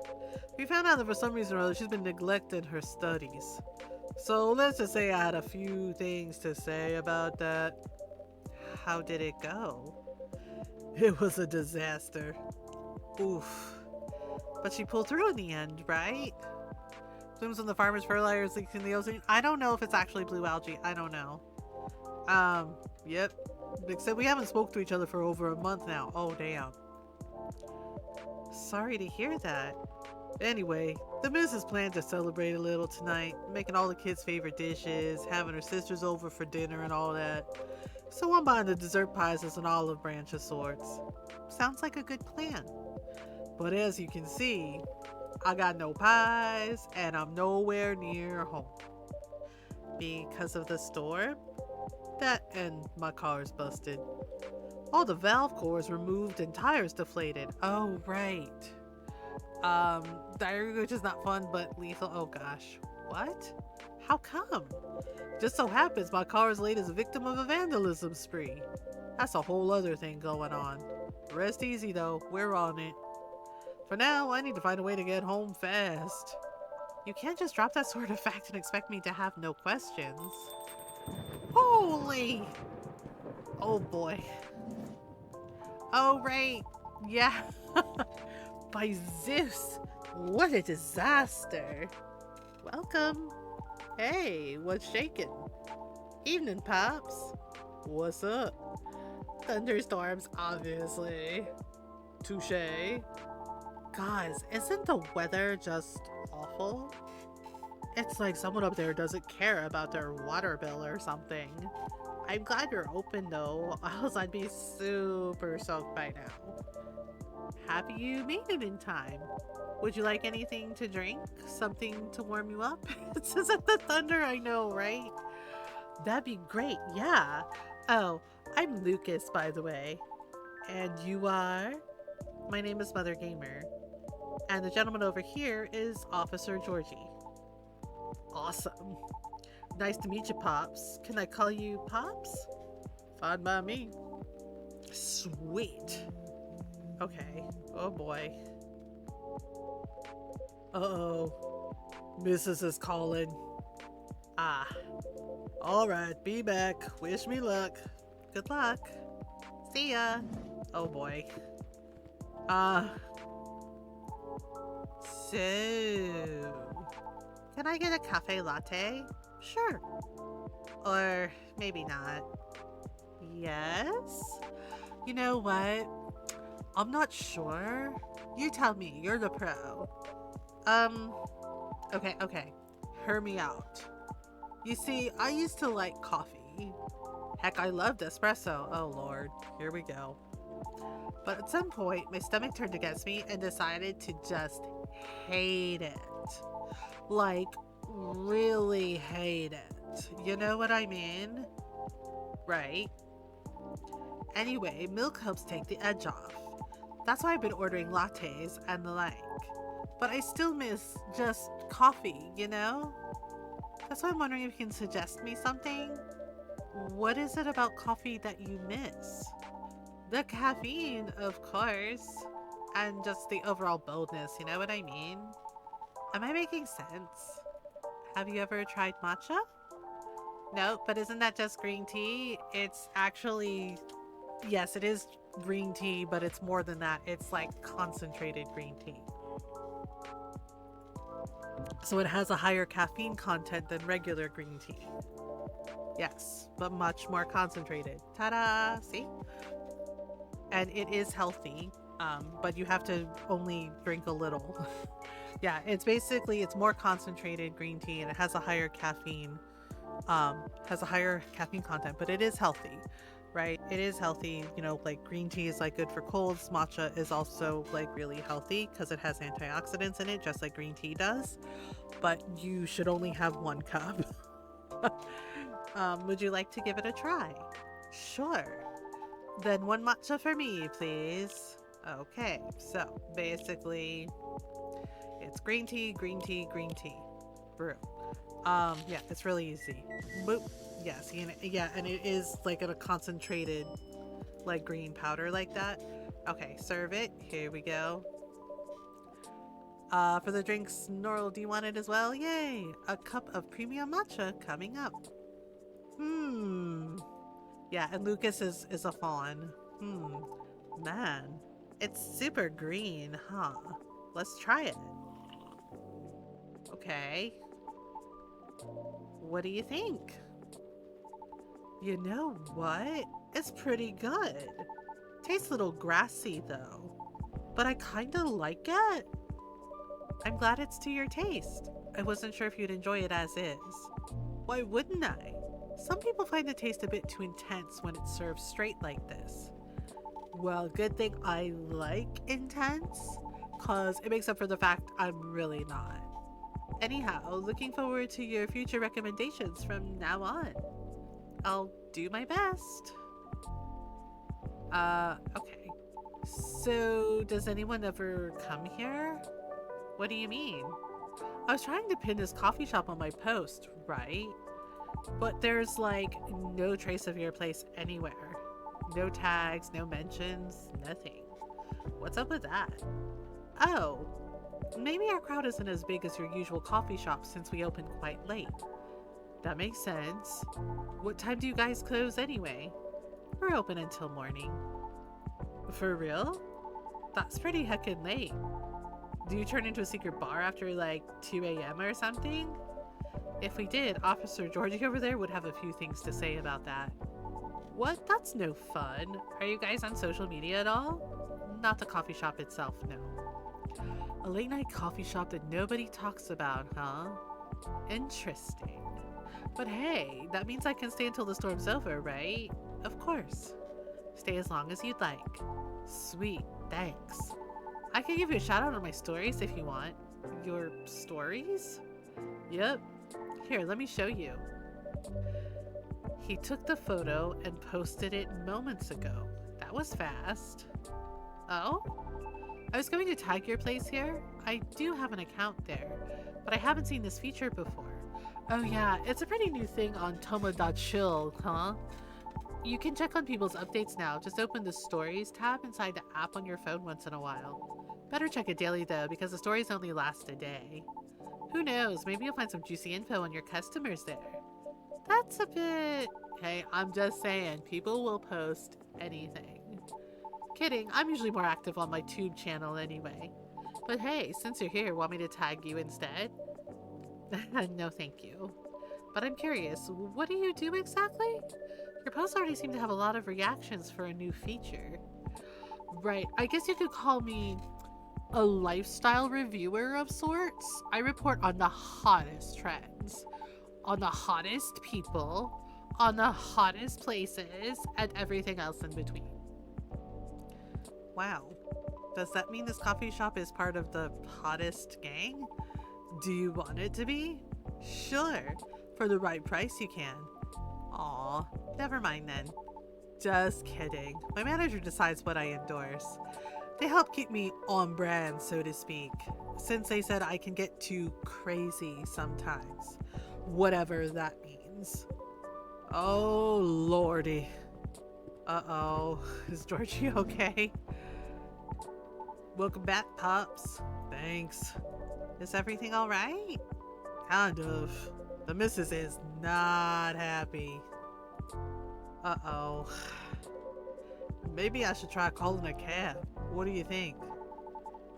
We found out that for some reason or other she's been neglecting her studies. So let's just say I had a few things to say about that. How did it go? It was a disaster. Oof. But she pulled through in the end, right? Blooms on the farmer's fertilizer leaks in the ocean. I don't know if it's actually blue algae. I don't know. Yep. Except we haven't spoke to each other for over a month now. Oh, damn. Sorry to hear that. Anyway, the missus planned to celebrate a little tonight, making all the kids' favorite dishes, having her sisters over for dinner and all that. So I'm buying the dessert pies as an olive branch of sorts. Sounds like a good plan. But as you can see, I got no pies and I'm nowhere near home. Because of the storm? That and my car's busted. All the valve cores removed and tires deflated. Oh, right. Diary which is not fun but lethal. Oh gosh. What? How come? Just so happens my car is laid as a victim of a vandalism spree. That's a whole other thing going on. Rest easy though, we're on it. For now, I need to find a way to get home fast. You can't just drop that sort of fact and expect me to have no questions. Holy! Oh boy. Oh right, yeah. By Zeus, what a disaster. Welcome. Hey, what's shaking? Evening, Pops. What's up? Thunderstorms, obviously. Touche. Guys, isn't the weather just awful? It's like someone up there doesn't care about their water bill or something. I'm glad you're open though, else I'd be super soaked by now. Have you made it in time? Would you like anything to drink? Something to warm you up? It says at the thunder, I know, right? That'd be great, yeah. Oh, I'm Lucas, by the way. And you are? My name is Mothergamer. And the gentleman over here is Officer Georgie. Awesome. Nice to meet you, Pops. Can I call you Pops? Fine by me. Sweet. Okay. Oh boy. Uh-oh. Mrs. is calling. Ah. Alright, be back. Wish me luck. Good luck. See ya. Oh boy. Uh. So. Can I get a cafe latte? Sure. Or maybe not. Yes? You know what? I'm not sure. You tell me. You're the pro. Um. Okay. Hear me out. You see, I used to like coffee. Heck, I loved espresso. Oh lord, here we go. But at some point, my stomach turned against me and decided to just hate it. Like, really hate it. You know what I mean? Right? Anyway, milk helps take the edge off. That's why I've been ordering lattes and the like. But I still miss just coffee, you know? That's why I'm wondering if you can suggest me something. What is it about coffee that you miss? The caffeine, of course. And just the overall boldness, you know what I mean? Am I making sense? Have you ever tried matcha? No, but isn't that just green tea? It's actually, yes, it is green tea, but it's more than that. It's like concentrated green tea. So it has a higher caffeine content than regular green tea. Yes, but much more concentrated. Ta-da! See? And it is healthy, but you have to only drink a little. Yeah, it's more concentrated green tea, and it has a higher caffeine content, but it is healthy, right? It is healthy. You know, like green tea is like good for colds. Matcha is also like really healthy because it has antioxidants in it, just like green tea does. But you should only have 1 cup. Would you like to give it a try? Sure. Then 1 matcha for me, please. Okay, so basically, it's green tea, brew. Yeah, it's really easy. Boop. Yes, yeah, and it is like in a concentrated, like green powder like that. Okay, serve it. Here we go. For the drinks, Norl, do you want it as well? Yay! A cup of premium matcha coming up. Yeah, and Lucas is a fawn. Man. It's super green, huh? Let's try it. Okay. What do you think? You know what? It's pretty good. Tastes a little grassy though. But I kinda like it. I'm glad it's to your taste. I wasn't sure if you'd enjoy it as is. Why wouldn't I? Some people find the taste a bit too intense when it's served straight like this. Well, good thing I like intense, cause it makes up for the fact I'm really not. Anyhow, looking forward to your future recommendations from now on. I'll do my best. Okay. So, does anyone ever come here? What do you mean? I was trying to pin this coffee shop on my post, right? But there's like no trace of your place anywhere. No tags, no mentions, nothing. What's up with that? Oh, maybe our crowd isn't as big as your usual coffee shop since we opened quite late. That makes sense. What time do you guys close anyway? We're open until morning. For real? That's pretty heckin' late. Do you turn into a secret bar after like 2 a.m. or something? If we did, Officer Georgie over there would have a few things to say about that. What? That's no fun. Are you guys on social media at all? Not the coffee shop itself, no. A late night coffee shop that nobody talks about, huh? Interesting. But hey, that means I can stay until the storm's over, right? Of course. Stay as long as you'd like. Sweet, thanks. I can give you a shout out on my stories if you want. Your stories? Yep. Here, let me show you. He took the photo and posted it moments ago. That was fast. Oh? I was going to tag your place here. I do have an account there, but I haven't seen this feature before. Oh yeah, it's a pretty new thing on Tomo.chill, huh? You can check on people's updates now. Just open the Stories tab inside the app on your phone once in a while. Better check it daily though, because the stories only last a day. Who knows, maybe you'll find some juicy info on your customers there. That's a bit... Hey, I'm just saying, people will post anything. Kidding, I'm usually more active on my tube channel anyway. But hey, since you're here, want me to tag you instead? No thank you. But I'm curious, what do you do exactly? Your posts already seem to have a lot of reactions for a new feature. Right, I guess you could call me a lifestyle reviewer of sorts. I report on the hottest trends, on the hottest people, on the hottest places, and everything else in between. Wow. Does that mean this coffee shop is part of the hottest gang? Do you want it to be? Sure. For the right price you can. Aw, never mind then. Just kidding. My manager decides what I endorse. They help keep me on brand, so to speak, since they said I can get too crazy sometimes. Whatever that means. Oh, lordy. Uh-oh. Is Georgie okay? Welcome back, Pops. Thanks. Is everything alright? Kind of. The missus is not happy. Uh-oh. Maybe I should try calling a cab. What do you think?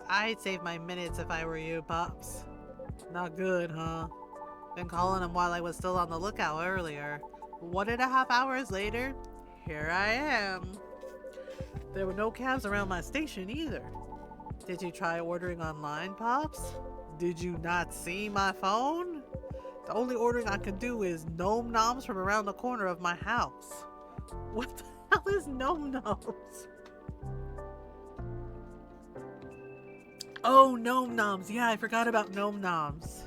I'd save my minutes if I were you, Pops. Not good, huh? Been calling him while I was still on the lookout earlier. 1.5 hours later, here I am. There were no cabs around my station either. Did you try ordering online, Pops? Did you not see my phone? The only ordering I can do is gnome noms from around the corner of my house. What the hell is gnome noms? Oh, gnome noms. Yeah, I forgot about gnome noms.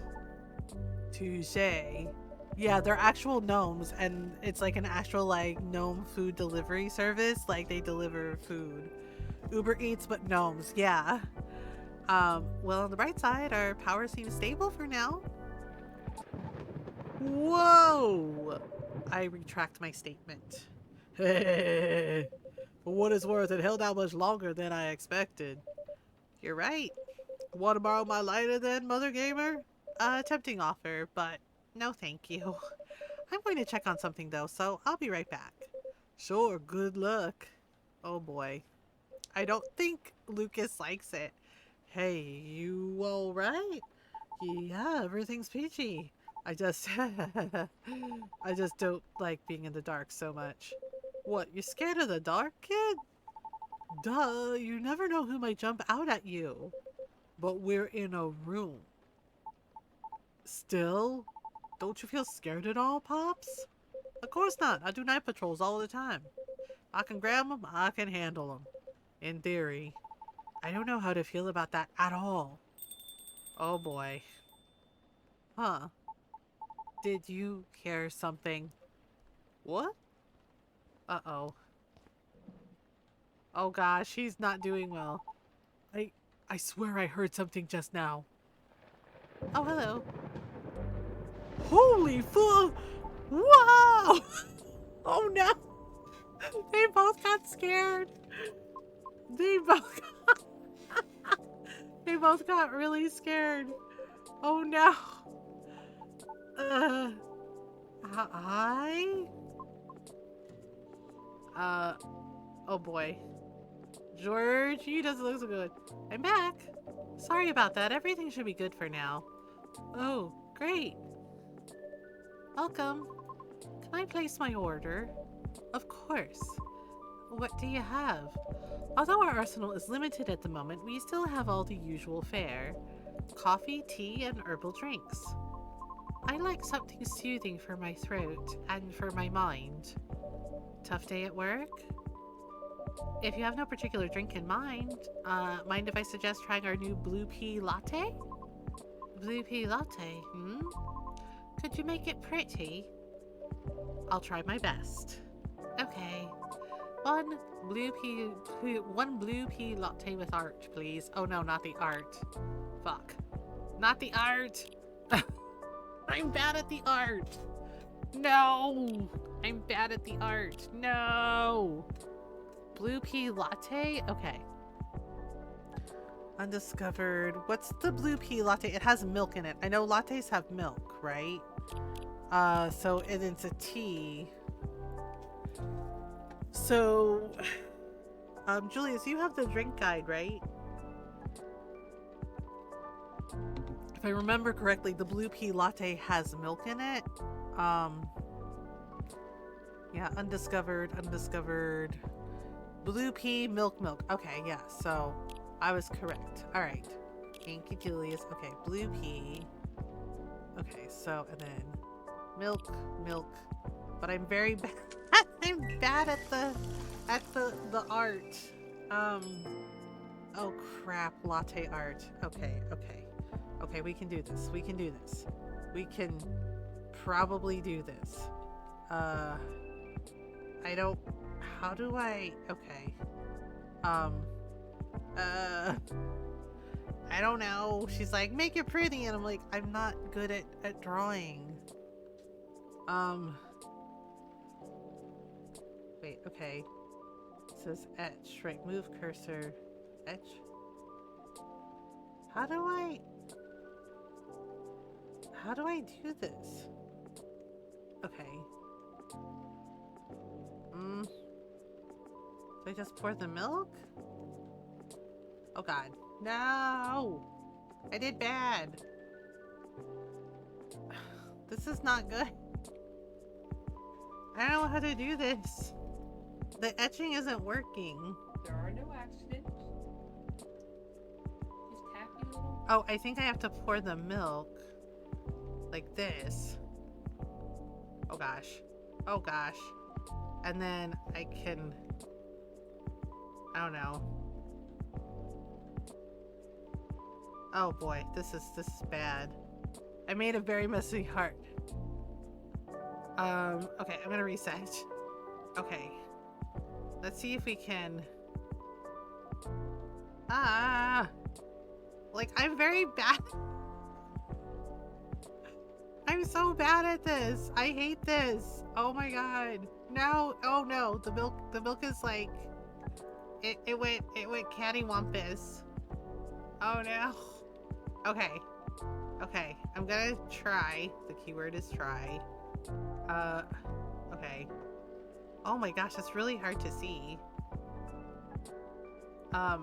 Touché. Yeah, they're actual gnomes, and it's like an actual like gnome food delivery service. Like they deliver food. Uber Eats, but gnomes. Yeah. Well, on the bright side, our power seems stable for now. Whoa! I retract my statement. For what it's worth, it held out much longer than I expected. You're right. Want to borrow my lighter then, Mothergamer? Tempting offer, but no thank you. I'm going to check on something though, so I'll be right back. Sure, good luck. Oh boy. I don't think Lucas likes it. Hey, you alright? Yeah, everything's peachy. I just don't like being in the dark so much. What, you're scared of the dark, kid? Duh, you never know who might jump out at you. But we're in a room. Still? Don't you feel scared at all, Pops? Of course not. I do night patrols all the time. I can grab them, I can handle them. In theory. I don't know how to feel about that at all. Oh boy. Huh. Did you hear something? What? Uh-oh. Oh gosh, he's not doing well. I swear I heard something just now. Oh, hello. Holy fuck! Wow! Oh no! They both got scared. They both they both got really scared. Oh no. Hi? Oh boy. George, he doesn't look so good. I'm back. Sorry about that. Everything should be good for now. Oh, great. Welcome. Can I place my order? Of course. What do you have? Although our arsenal is limited at the moment, we still have all the usual fare. Coffee, tea, and herbal drinks. I like something soothing for my throat and for my mind. Tough day at work? If you have no particular drink in mind, mind if I suggest trying our new blue pea latte? Blue pea latte, hmm? Could you make it pretty? I'll try my best. Okay. One blue pea latte with art, please. Oh no, not the art. Fuck. Not the art! I'm bad at the art! No! I'm bad at the art. No! Blue pea latte? Okay. Undiscovered. What's the blue pea latte? It has milk in it. I know lattes have milk, right? So it's a tea. So, Julius, you have the drink guide, right? If I remember correctly, the blue pea latte has milk in it. Yeah, undiscovered. Blue pea milk. Okay, yeah, so I was correct. All right. Thank you, Julius. Okay, blue pea. Okay, so, and then milk. But I'm very bad. I'm bad at the art. Oh crap, latte art. Okay, we can do this. We can probably do this. I don't, how do I, okay. I don't know. She's like, make it pretty, and I'm like, I'm not good at drawing. Wait, okay. It says etch, right? Move cursor. Etch? How do I do this? Okay. Do I just pour the milk? Oh god. No! I did bad. This is not good. I don't know how to do this. The etching isn't working. There are no accidents. Just happy little. Oh, I think I have to pour the milk like this. Oh gosh. And then I can, I don't know. Oh boy, this is bad. I made a very messy heart. Okay, I'm gonna reset. Okay. Let's see if we can... Like, I'm very bad. I'm so bad at this. I hate this. Oh my god. No. Oh no. The milk is like... It went cattywampus. Oh no. Okay. I'm gonna try. The keyword is try. Okay. Oh my gosh, it's really hard to see. I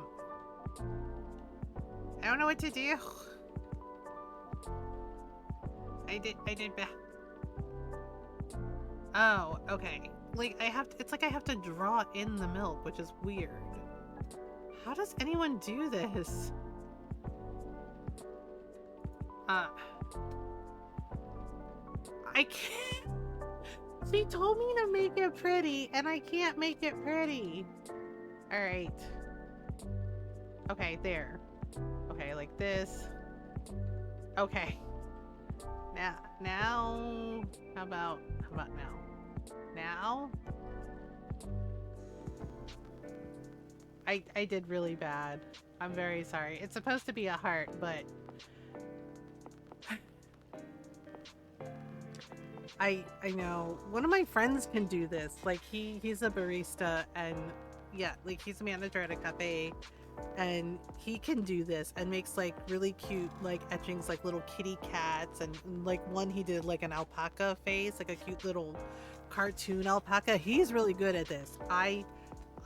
don't know what to do. I did bad. Oh, okay. Like it's like I have to draw in the milk, which is weird. How does anyone do this? I can't. She told me to make it pretty, and I can't make it pretty. Alright. Okay, there. Okay, like this. Okay. Now, how about now? Now? I did really bad. I'm very sorry. It's supposed to be a heart, but... I know. One of my friends can do this. Like, he's a barista, and yeah, like, he's a manager at a cafe, and he can do this and makes like really cute like etchings, like little kitty cats, and like one he did like an alpaca face, like a cute little cartoon alpaca. He's really good at this. I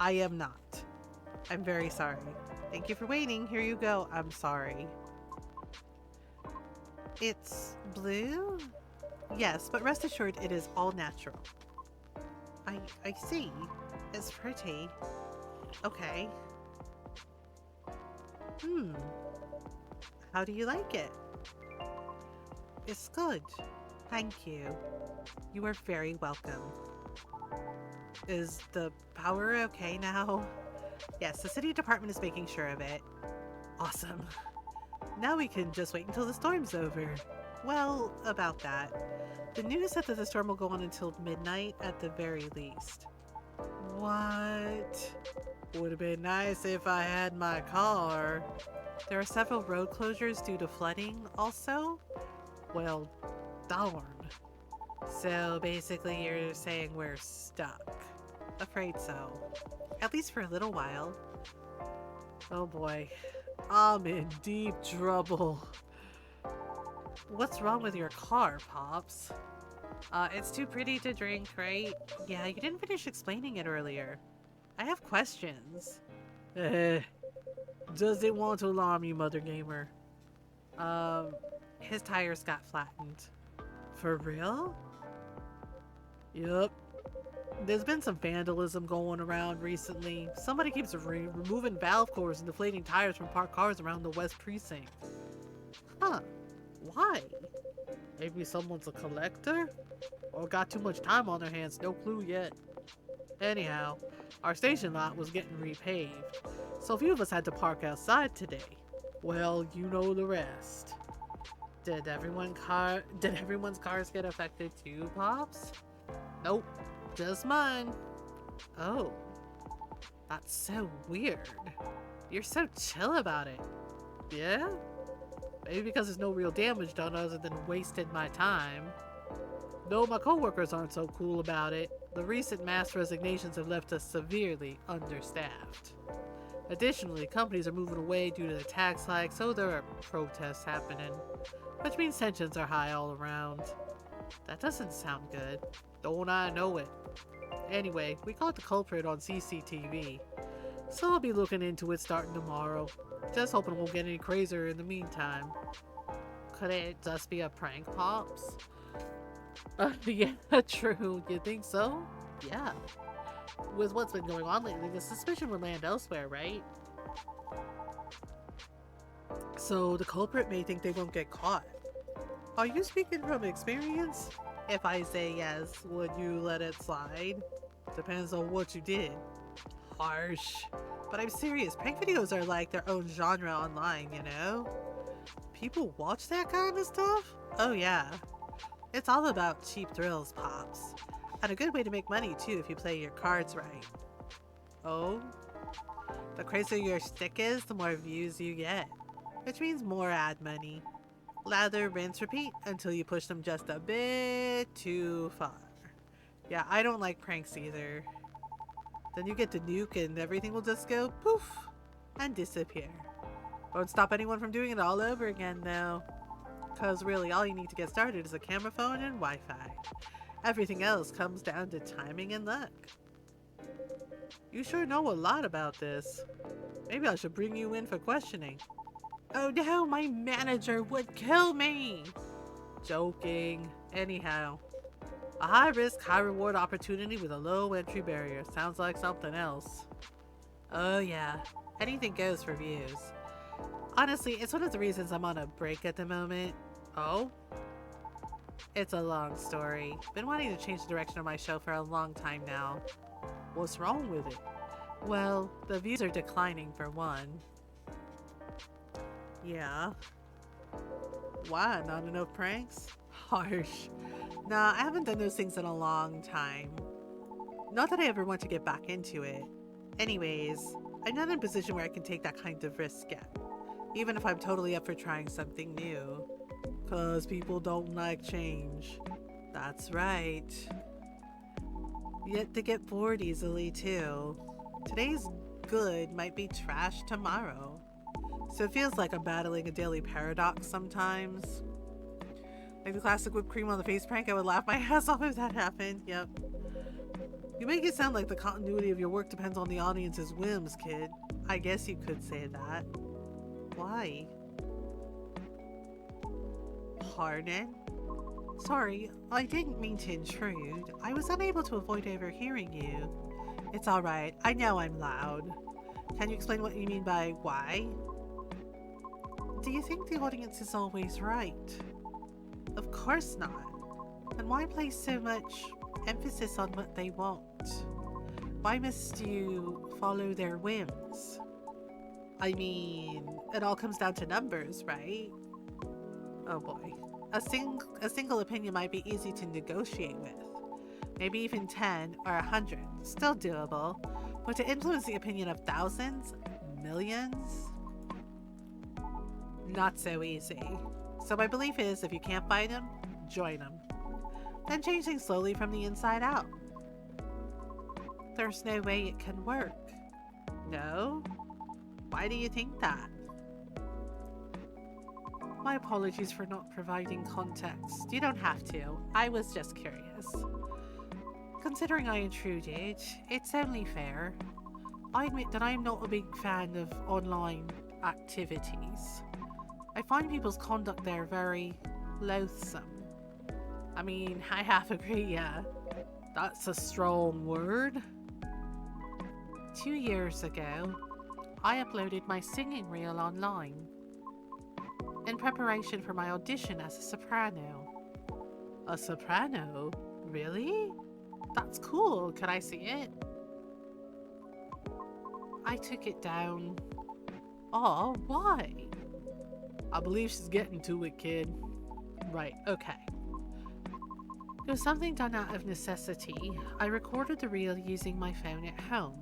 am not. I'm very sorry. Thank you for waiting. Here you go. I'm sorry. It's blue? Yes, but rest assured it is all natural. I see. It's pretty. Okay. How do you like it? It's good. Thank you. You are very welcome. Is the power okay now? Yes, the city department is making sure of it. Awesome. Now we can just wait until the storm's over. Well, about that. The news said that the storm will go on until midnight at the very least. What? Would have been nice if I had my car. There are several road closures due to flooding also. Well, darn. So basically you're saying we're stuck. Afraid so. At least for a little while. Oh boy. I'm in deep trouble. What's wrong with your car, Pops? It's too pretty to drink, right? Yeah, you didn't finish explaining it earlier. I have questions. Does it want to alarm you, Mothergamer? His tires got flattened. For real? Yup. There's been some vandalism going around recently. Somebody keeps removing valve cores and deflating tires from parked cars around the West Precinct. Huh. Why? Maybe someone's a collector? Or got too much time on their hands, no clue yet. Anyhow, our station lot was getting repaved, so a few of us had to park outside today. Well, you know the rest. Did everyone's cars get affected too, Pops? Nope, just mine. Oh, that's so weird. You're so chill about it. Yeah? Maybe because there's no real damage done other than wasted my time. Though my coworkers aren't so cool about it, the recent mass resignations have left us severely understaffed. Additionally, companies are moving away due to the tax hike, so there are protests happening, which means tensions are high all around. That doesn't sound good. Don't I know it? Anyway, we caught the culprit on CCTV, so I'll be looking into it starting tomorrow. Just hoping it won't get any crazier in the meantime. Could it just be a prank, Pops? Yeah, true. You think so? Yeah. With what's been going on lately, the suspicion would land elsewhere, right? So the culprit may think they won't get caught. Are you speaking from experience? If I say yes, would you let it slide? Depends on what you did. Harsh. But I'm serious, prank videos are like their own genre online, you know? People watch that kind of stuff? Oh yeah. It's all about cheap thrills, Pops. And a good way to make money too if you play your cards right. Oh? The crazier your stick is, the more views you get. Which means more ad money. Lather, rinse, repeat until you push them just a bit too far. Yeah, I don't like pranks either. Then you get to nuke and everything will just go poof and disappear. Won't stop anyone from doing it all over again though. Cause really all you need to get started is a camera phone and Wi-Fi. Everything else comes down to timing and luck. You sure know a lot about this. Maybe I should bring you in for questioning. Oh no, my manager would kill me! Joking. Anyhow. A high-risk, high-reward opportunity with a low entry barrier. Sounds like something else. Oh yeah. Anything goes for views. Honestly, it's one of the reasons I'm on a break at the moment. Oh? It's a long story. Been wanting to change the direction of my show for a long time now. What's wrong with it? Well, the views are declining for one. Yeah. Why? Not enough pranks? Harsh. Nah, I haven't done those things in a long time. Not that I ever want to get back into it. Anyways, I'm not in a position where I can take that kind of risk yet. Even if I'm totally up for trying something new. Cause people don't like change. That's right. Yet they get bored easily too. Today's good might be trash tomorrow. So it feels like I'm battling a daily paradox sometimes. Like the classic whipped cream on the face prank, I would laugh my ass off if that happened. Yep. You make it sound like the continuity of your work depends on the audience's whims, kid. I guess you could say that. Why? Pardon? Sorry, I didn't mean to intrude. I was unable to avoid overhearing you. It's alright, I know I'm loud. Can you explain what you mean by why? Do you think the audience is always right? Of course not. And why place so much emphasis on what they want? Why must you follow their whims? I mean, it all comes down to numbers, right? Oh boy. A single opinion might be easy to negotiate with. Maybe even 10 or 100. Still doable. But to influence the opinion of thousands, millions, not so easy. So my belief is if you can't fight them, join them. Then change things slowly from the inside out. There's no way it can work. No? Why do you think that? My apologies for not providing context. You don't have to. I was just curious. Considering I intruded, it's only fair. I admit that I am not a big fan of online activities. I find people's conduct there very loathsome. I mean, I half agree, yeah. That's a strong word. 2 years ago, I uploaded my singing reel online in preparation for my audition as a soprano. A soprano? Really? That's cool. Could I see it? I took it down. Oh, why? I believe she's getting to it, kid. Right, okay. It was something done out of necessity. I recorded the reel using my phone at home.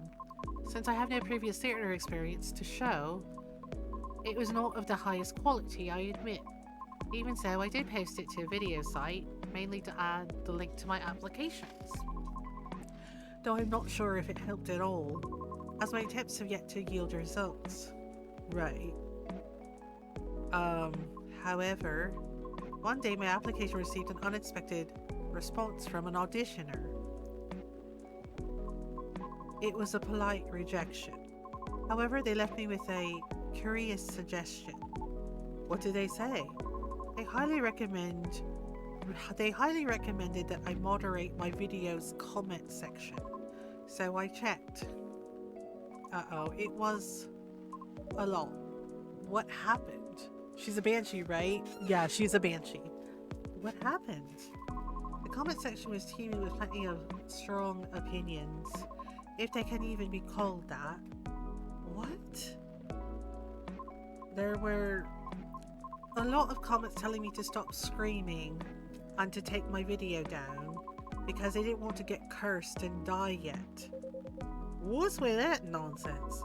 Since I have no previous theatre experience to show, it was not of the highest quality, I admit. Even so, I did post it to a video site, mainly to add the link to my applications. Though I'm not sure if it helped at all, as my attempts have yet to yield results. Right. However, one day my application received an unexpected response from an auditioner. It was a polite rejection. However, they left me with a curious suggestion. What did they say? They highly recommended that I moderate my video's comment section. So I checked. Uh-oh, it was a lot. What happened? She's a banshee, right? Yeah, she's a banshee. What happened? The comment section was teeming with plenty of strong opinions, if they can even be called that. What? There were a lot of comments telling me to stop screaming and to take my video down because they didn't want to get cursed and die yet. What's with that nonsense?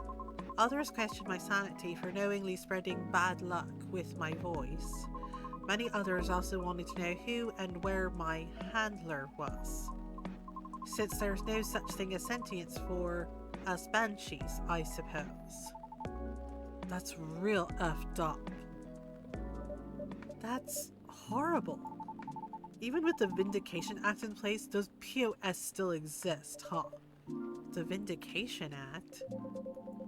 Others questioned my sanity for knowingly spreading bad luck with my voice. Many others also wanted to know who and where my handler was, since there's no such thing as sentience for us banshees, I suppose. That's real effed up. That's horrible. Even with the Vindication Act in place, those POS still exist, huh? The Vindication Act?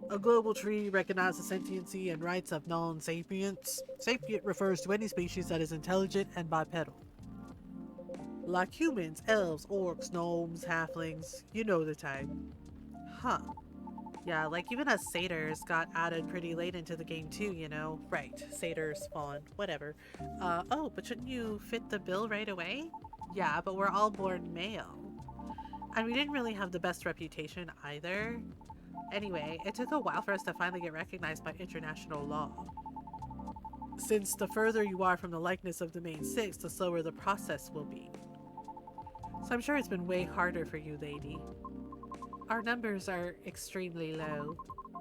A global treaty recognizes the sentiency and rights of non-sapients. Sapient refers to any species that is intelligent and bipedal. Like humans, elves, orcs, gnomes, halflings, you know the type. Huh. Yeah, like even as satyrs got added pretty late into the game too, you know? Right, satyrs, fawn, whatever. Oh, but shouldn't you fit the bill right away? Yeah, but we're all born male. And we didn't really have the best reputation either. Anyway, it took a while for us to finally get recognized by international law. Since the further you are from the likeness of the main six, the slower the process will be. So I'm sure it's been way harder for you, lady. Our numbers are extremely low.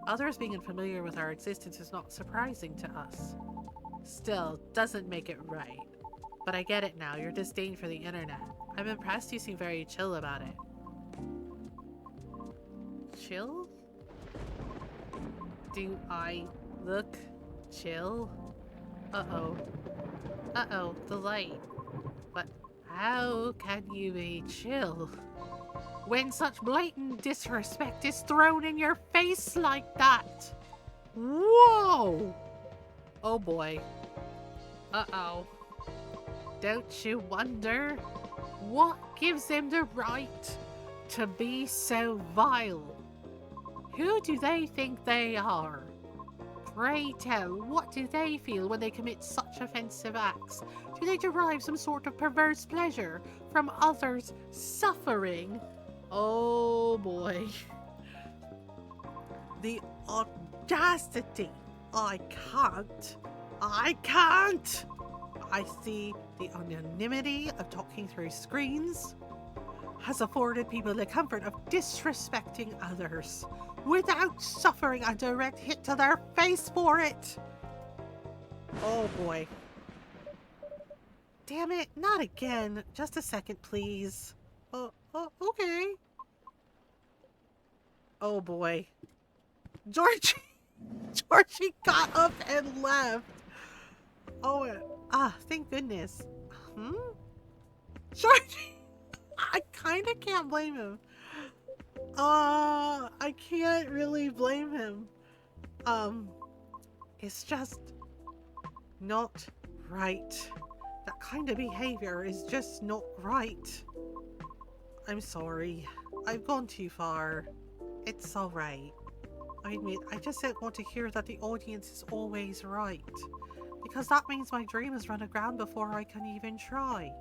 Others being unfamiliar with our existence is not surprising to us. Still, doesn't make it right. But I get it now, your disdain for the internet. I'm impressed you seem very chill about it. Chill? Do I look chill? Uh-oh. Uh-oh, the light. But how can you be chill when such blatant disrespect is thrown in your face like that? Whoa! Oh boy. Uh-oh. Don't you wonder what gives them the right to be so vile? Who do they think they are? Pray tell, what do they feel when they commit such offensive acts? Do they derive some sort of perverse pleasure from others' suffering? Oh boy. The audacity! I can't. I can't! I see the anonymity of talking through screens has afforded people the comfort of disrespecting others without suffering a direct hit to their face for it. Oh boy. Damn it, not again. Just a second, please. Okay. Oh boy. Georgie! Georgie got up and left. Oh, thank goodness. Hmm? Georgie! I kinda can't blame him. I can't really blame him. It's just not right. That kind of behavior is just not right. I'm sorry. I've gone too far. It's alright. I admit, I just don't want to hear that the audience is always right. Because that means my dream has run aground before I can even try.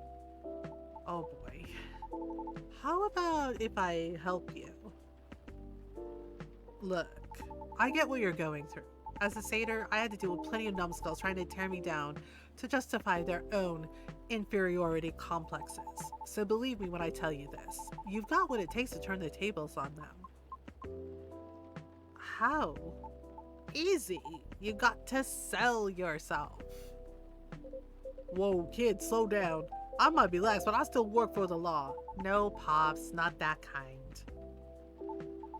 Oh boy. How about if I help you? Look, I get what you're going through. As a satyr, I had to deal with plenty of numbskulls trying to tear me down to justify their own inferiority complexes. So believe me when I tell you this. You've got what it takes to turn the tables on them. How? Easy. You got to sell yourself. Whoa, kid, slow down. I might be lax, but I still work for the law. No, Pops, not that kind.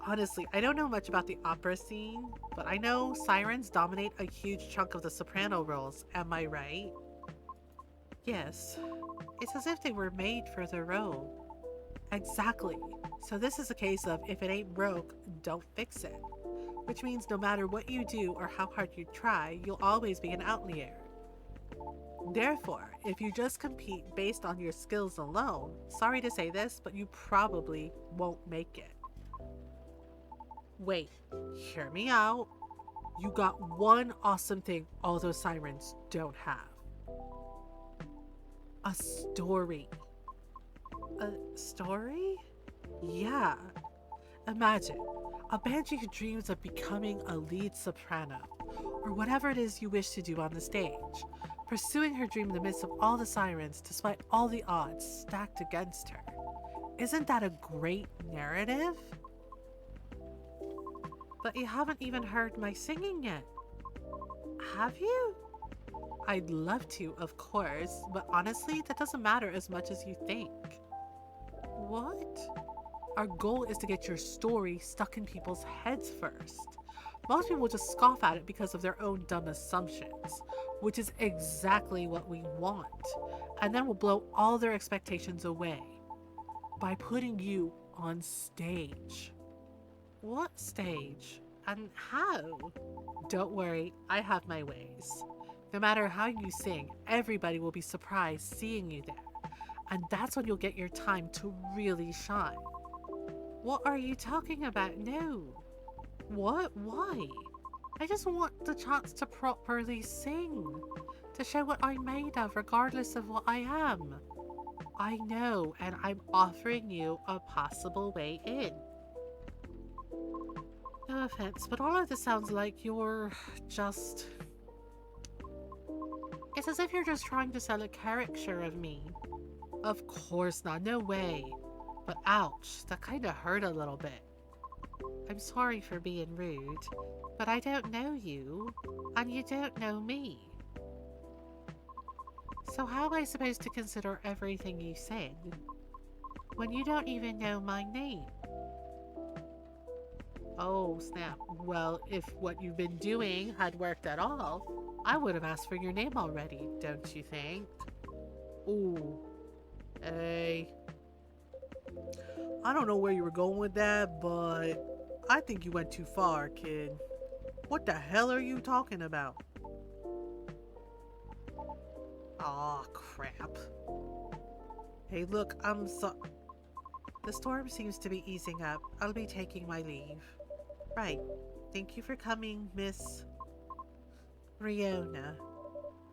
Honestly, I don't know much about the opera scene, but I know sirens dominate a huge chunk of the soprano roles, am I right? Yes. It's as if they were made for the role. Exactly. So this is a case of if it ain't broke, don't fix it. Which means no matter what you do or how hard you try, you'll always be an outlier. Therefore, if you just compete based on your skills alone, sorry to say this, but you probably won't make it. Wait, hear me out. You got one awesome thing all those sirens don't have. A story. A story? Yeah. Imagine a banshee who dreams of becoming a lead soprano, or whatever it is you wish to do on the stage, pursuing her dream in the midst of all the sirens despite all the odds stacked against her. Isn't that a great narrative? But you haven't even heard my singing yet. Have you? I'd love to, of course, but honestly, that doesn't matter as much as you think. What? Our goal is to get your story stuck in people's heads first. Most people just scoff at it because of their own dumb assumptions, which is exactly what we want, and then we'll blow all their expectations away by putting you on stage. What stage? And how? Don't worry, I have my ways. No matter how you sing, everybody will be surprised seeing you there, and that's when you'll get your time to really shine. What are you talking about now? What? Why? I just want the chance to properly sing, to show what I'm made of regardless of what I am. I know, and I'm offering you a possible way in. No offense, but all of this sounds like you're just... It's as if you're just trying to sell a caricature of me. Of course not, no way. But ouch, that kinda hurt a little bit. I'm sorry for being rude, but I don't know you, and you don't know me. So how am I supposed to consider everything you said when you don't even know my name? Oh, snap. Well, if what you've been doing had worked at all, I would have asked for your name already, don't you think? Ooh. Hey. I don't know where you were going with that, but I think you went too far, kid. What the hell are you talking about? Aw, crap. Hey, look, the storm seems to be easing up. I'll be taking my leave. Right. Thank you for coming, Miss Riona.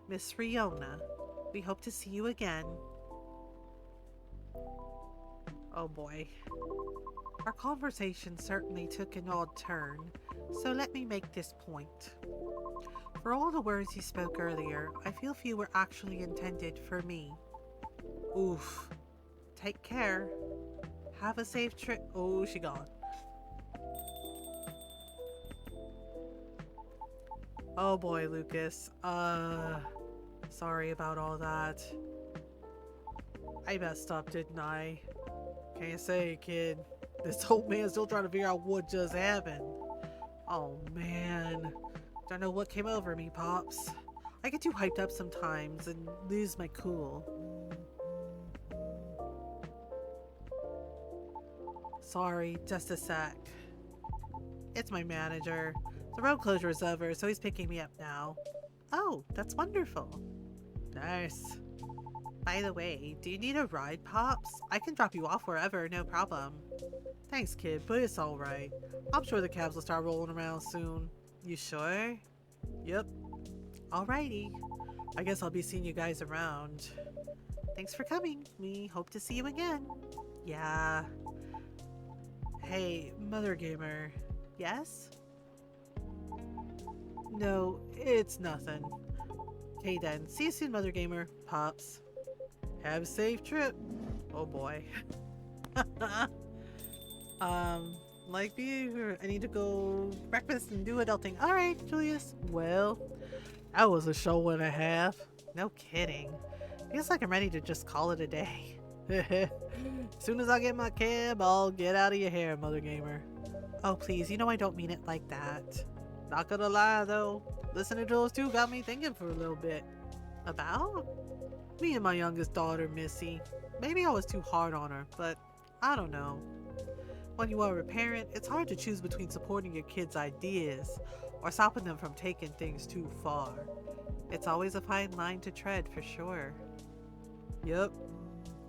Miss Riona. We hope to see you again. Oh boy. Our conversation certainly took an odd turn, So let me make this point. For all the words you spoke earlier, I feel few were actually intended for me. Oof. Take care. Have a safe trip. Oh, she gone. Oh boy, Lucas. Sorry about all that. I messed up, didn't I? Can't say, kid. This old man's still trying to figure out what just happened. Oh man. Don't know what came over me, Pops. I get too hyped up sometimes and lose my cool. Sorry, just a sec. It's my manager. The road closure is over, so he's picking me up now. Oh, that's wonderful. Nice. By the way, do you need a ride, Pops? I can drop you off wherever, no problem. Thanks, kid, but it's alright. I'm sure the cabs will start rolling around soon. You sure? Yep. Alrighty. I guess I'll be seeing you guys around. Thanks for coming. We hope to see you again. Yeah. Hey, Mothergamer. Yes? No, it's nothing. Okay then, see you soon, Mothergamer. Pops. Have a safe trip. Oh boy. Like behavior. I need to go breakfast and do adulting. Alright, Julius. Well, that was a show and a half. No kidding. Feels like I'm ready to just call it a day. As soon as I get my cab, I'll get out of your hair, Mothergamer. Oh, please, you know I don't mean it like that. Not gonna lie, though. Listening to those two got me thinking for a little bit. About? Me and my youngest daughter, Missy. Maybe I was too hard on her, but I don't know. When you are a parent, it's hard to choose between supporting your kids' ideas or stopping them from taking things too far. It's always a fine line to tread, for sure. Yep.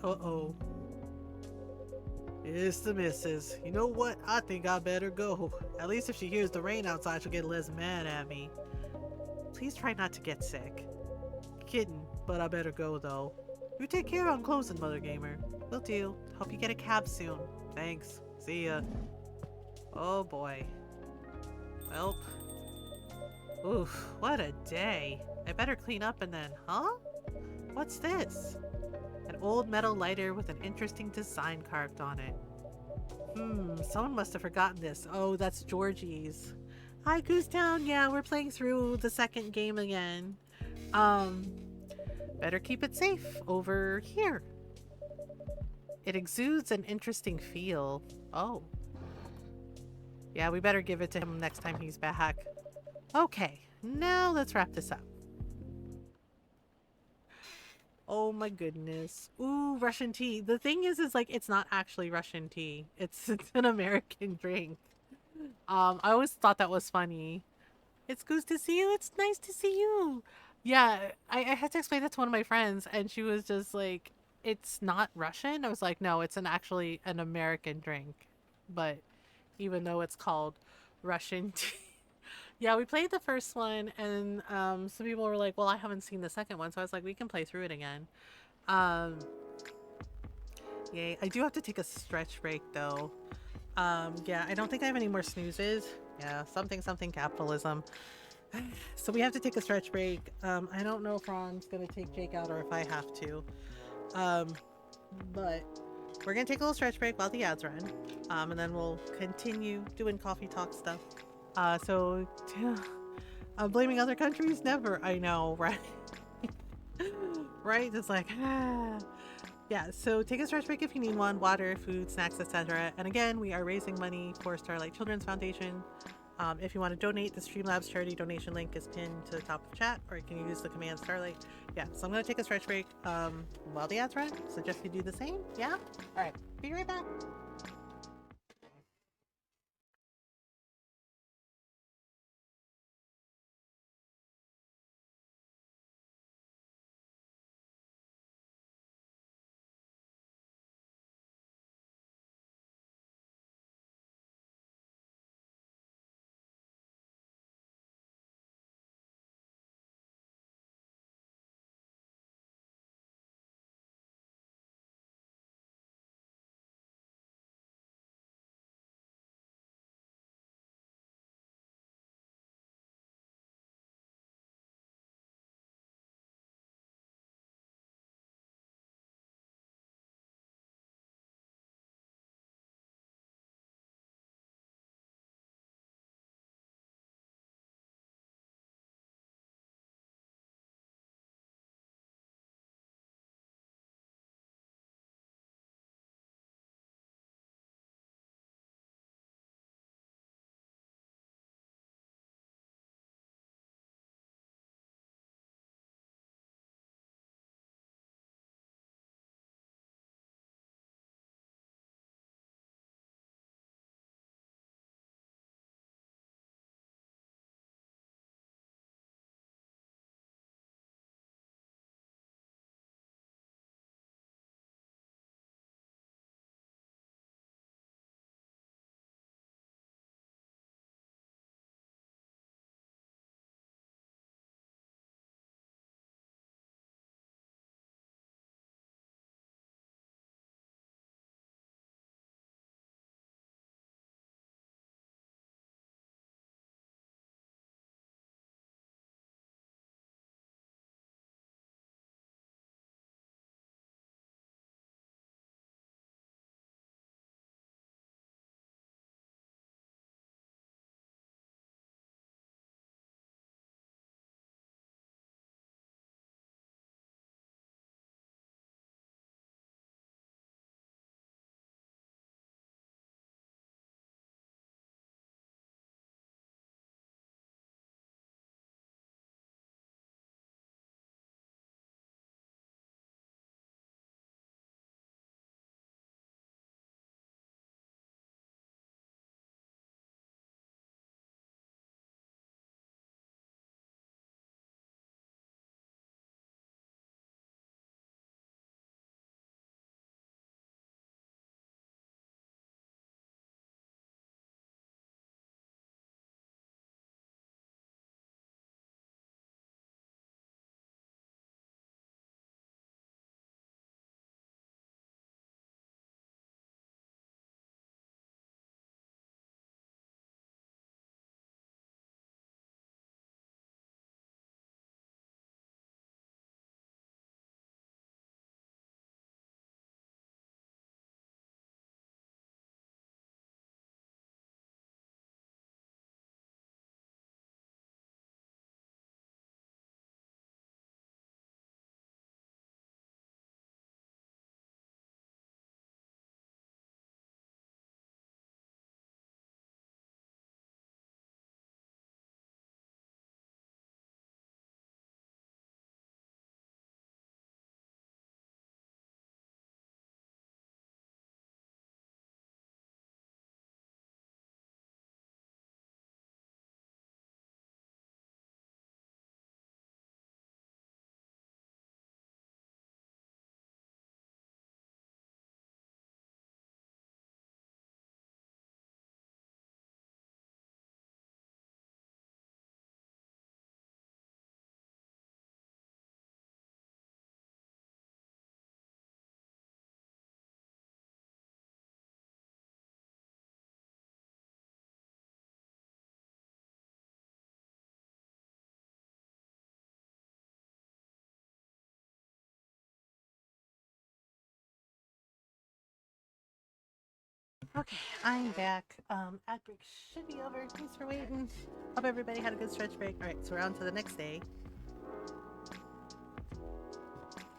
Uh-oh. It's the missus. You know what? I think I better go. At least if she hears the rain outside, she'll get less mad at me. Please try not to get sick. Kidding, but I better go though. You take care on closing, Mothergamer. Will do. Hope you get a cab soon. Thanks. See ya. Oh boy. Welp. Oof, what a day. I better clean up and then, huh? What's this? An old metal lighter with an interesting design carved on it. Someone must have forgotten this. Oh, that's Georgie's. Hi, Goosetown. Yeah, we're playing through the second game again. Um, Better keep it safe over here. It exudes an interesting feel. Oh. Yeah, we better give it to him next time he's back. Okay, now let's wrap this up. Oh my goodness. Ooh, Russian tea. The thing is like it's not actually Russian tea. It's an American drink. I always thought that was funny. It's good to see you. It's nice to see you. Yeah, I had to explain that to one of my friends, and she was just like, "It's not Russian." I was like, "No, it's actually an American drink." But even though it's called Russian tea. Yeah, we played the first one, and some people were like, "Well, I haven't seen the second one," so I was like, "We can play through it again." Um, Yay! I do have to take a stretch break though. Yeah, I don't think I have any more snoozes. Yeah, something capitalism. So we have to take a stretch break. I don't know if Ron's gonna take Jake out or if I have to. Um, but we're gonna take a little stretch break while the ads run. And then we'll continue doing coffee talk stuff. So blaming other countries? Never. I know, right? Right? It's like, yeah, so take a stretch break if you need one, water, food, snacks, etc. And again, we are raising money for Starlight Children's Foundation. If you want to donate, the Streamlabs charity donation link is pinned to the top of the chat, or you can use the command Starlight. Yeah, so I'm going to take a stretch break while the ads run. Suggest you do the same. Yeah? All right, be right back. Okay, I'm back. Ad break should be over. Thanks for waiting. Hope everybody had a good stretch break. All right, so we're on to the next day.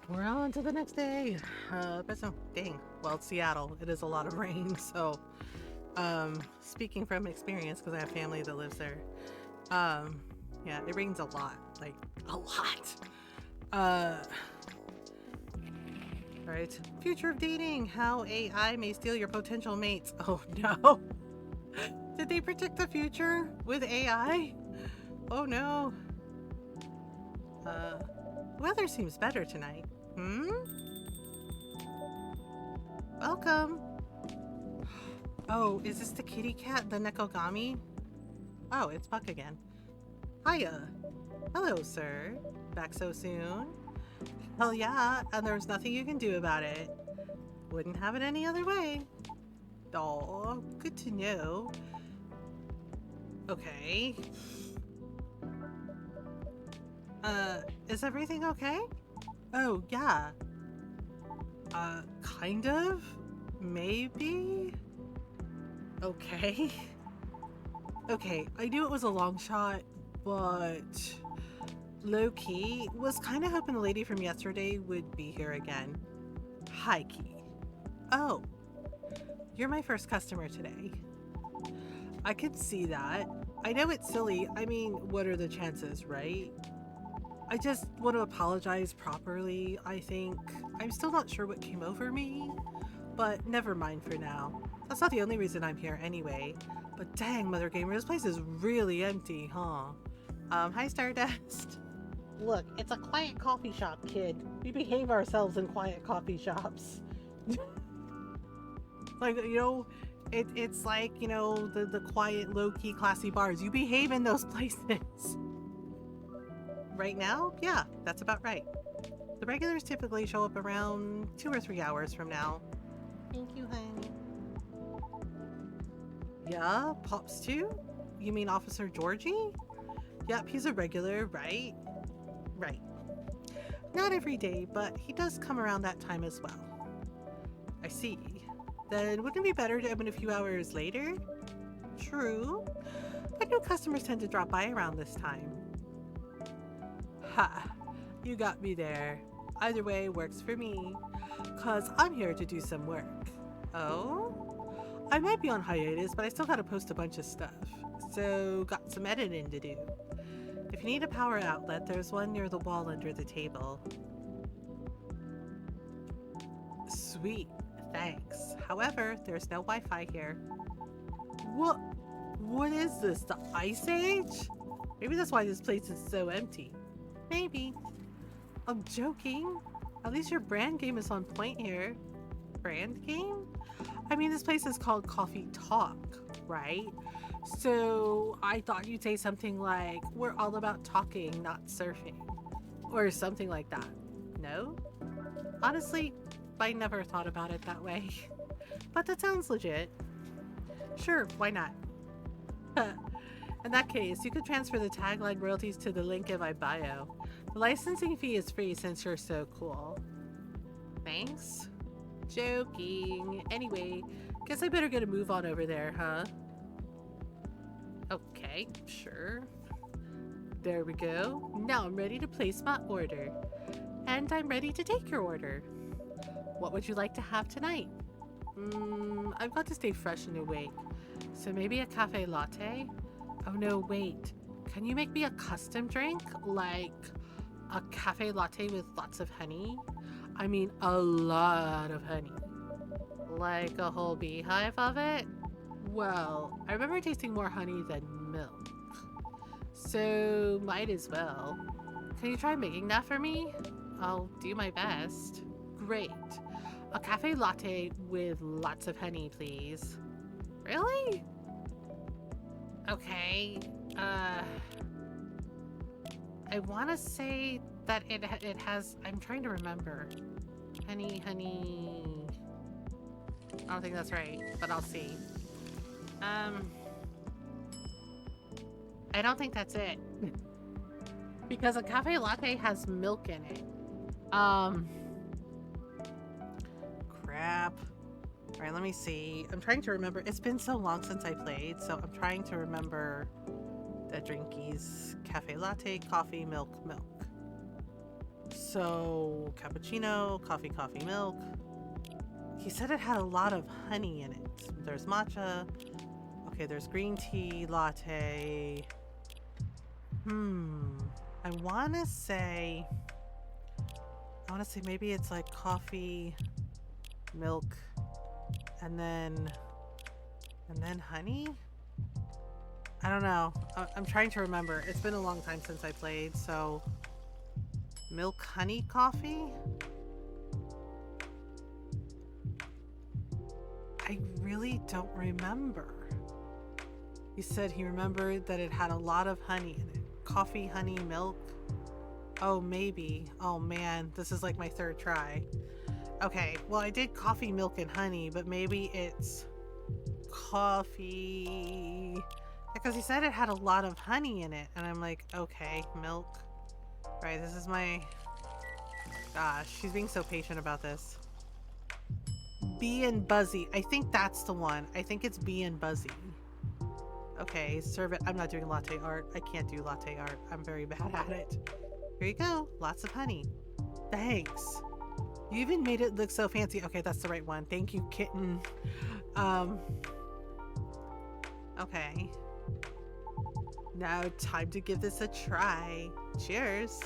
We're on to the next day. But so, dang. Well, it's Seattle. It is a lot of rain. So, speaking from experience, because I have family that lives there. Um, yeah, it rains a lot. Like a lot. Uh, right. Future of dating: how AI may steal your potential mates. Oh no. Did they predict the future with AI? Oh no. Uh, weather seems better tonight. Hmm? Welcome. Oh, is this the kitty cat, the Nekogami? Oh, it's Buck again. Hiya. Hello, sir. Back so soon? Hell yeah, and there's nothing you can do about it. Wouldn't have it any other way. Oh, good to know. Okay. Is everything okay? Oh, yeah. Kind of? Maybe? Okay. Okay, I knew it was a long shot, but low key was kind of hoping the lady from yesterday would be here again. High key. Oh, you're my first customer today. I can see that. I know it's silly. I mean, what are the chances, right? I just want to apologize properly, I think. I'm still not sure what came over me, but never mind for now. That's not the only reason I'm here anyway. But dang, Mothergamer, this place is really empty, huh? Hi Stardust. Look, it's a quiet coffee shop, kid. We behave ourselves in quiet coffee shops. Like, it's like, the quiet, low-key, classy bars. You behave in those places. Right now? Yeah, that's about right. The regulars typically show up around 2 or 3 hours from now. Thank you, honey. Yeah, Pops too? You mean Officer Georgie? Yep, he's a regular, right? Right. Not every day, but he does come around that time as well. I see. Then wouldn't it be better to open a few hours later? True. But new customers tend to drop by around this time. Ha! You got me there. Either way works for me. Cause I'm here to do some work. Oh? I might be on hiatus, but I still gotta post a bunch of stuff. So, got some editing to do. If you need a power outlet, there's one near the wall under the table. Sweet, thanks. However, there's no Wi-Fi here. What? What is this, the Ice Age? Maybe that's why this place is so empty. Maybe. I'm joking. At least your brand game is on point here. Brand game? I mean, this place is called Coffee Talk, right? So I thought you'd say something like, we're all about talking, not surfing. Or something like that. No? Honestly, I never thought about it that way. But that sounds legit. Sure, why not? In that case, you could transfer the tagline royalties to the link in my bio. The licensing fee is free since you're so cool. Thanks. Joking. Anyway, guess I better get a move on over there, huh? Okay, sure. There we go. Now I'm ready to place my order. And I'm ready to take your order. What would you like to have tonight? I've got to stay fresh and awake. So maybe a cafe latte? Oh no, wait. Can you make me a custom drink? Like a cafe latte with lots of honey? I mean, a lot of honey. Like a whole beehive of it? Well, I remember tasting more honey than milk. So, might as well. Can you try making that for me? I'll do my best. Great. A cafe latte with lots of honey, please. Really? Okay. I want to say that it has. I'm trying to remember. Honey. I don't think that's right, but I'll see. I don't think that's it. Because a cafe latte has milk in it. Crap. All right, let me see. I'm trying to remember. It's been so long since I played, so I'm trying to remember the drinkies. Cafe latte, coffee, milk, milk. So, cappuccino, coffee, coffee, milk. He said it had a lot of honey in it. There's matcha. Okay, there's green tea, latte. I want to say maybe it's like coffee, milk, and then honey? I don't know. I'm trying to remember. It's been a long time since I played, so milk, honey, coffee? I really don't remember. He said he remembered that it had a lot of honey in it. Coffee, honey, milk. Oh, maybe. Oh man, this is like my third try. Okay, well I did coffee, milk, and honey, but maybe it's coffee. Because he said it had a lot of honey in it, and I'm like, okay, milk. Right, this is my... Gosh, she's being so patient about this. Bee and Buzzy. I think that's the one. I think it's Bee and Buzzy. Okay, serve it. I'm not doing latte art. I can't do latte art. I'm very bad at it. Here you go. Lots of honey. Thanks. You even made it look so fancy. Okay, that's the right one. Thank you, kitten. Okay. Now, time to give this a try. Cheers.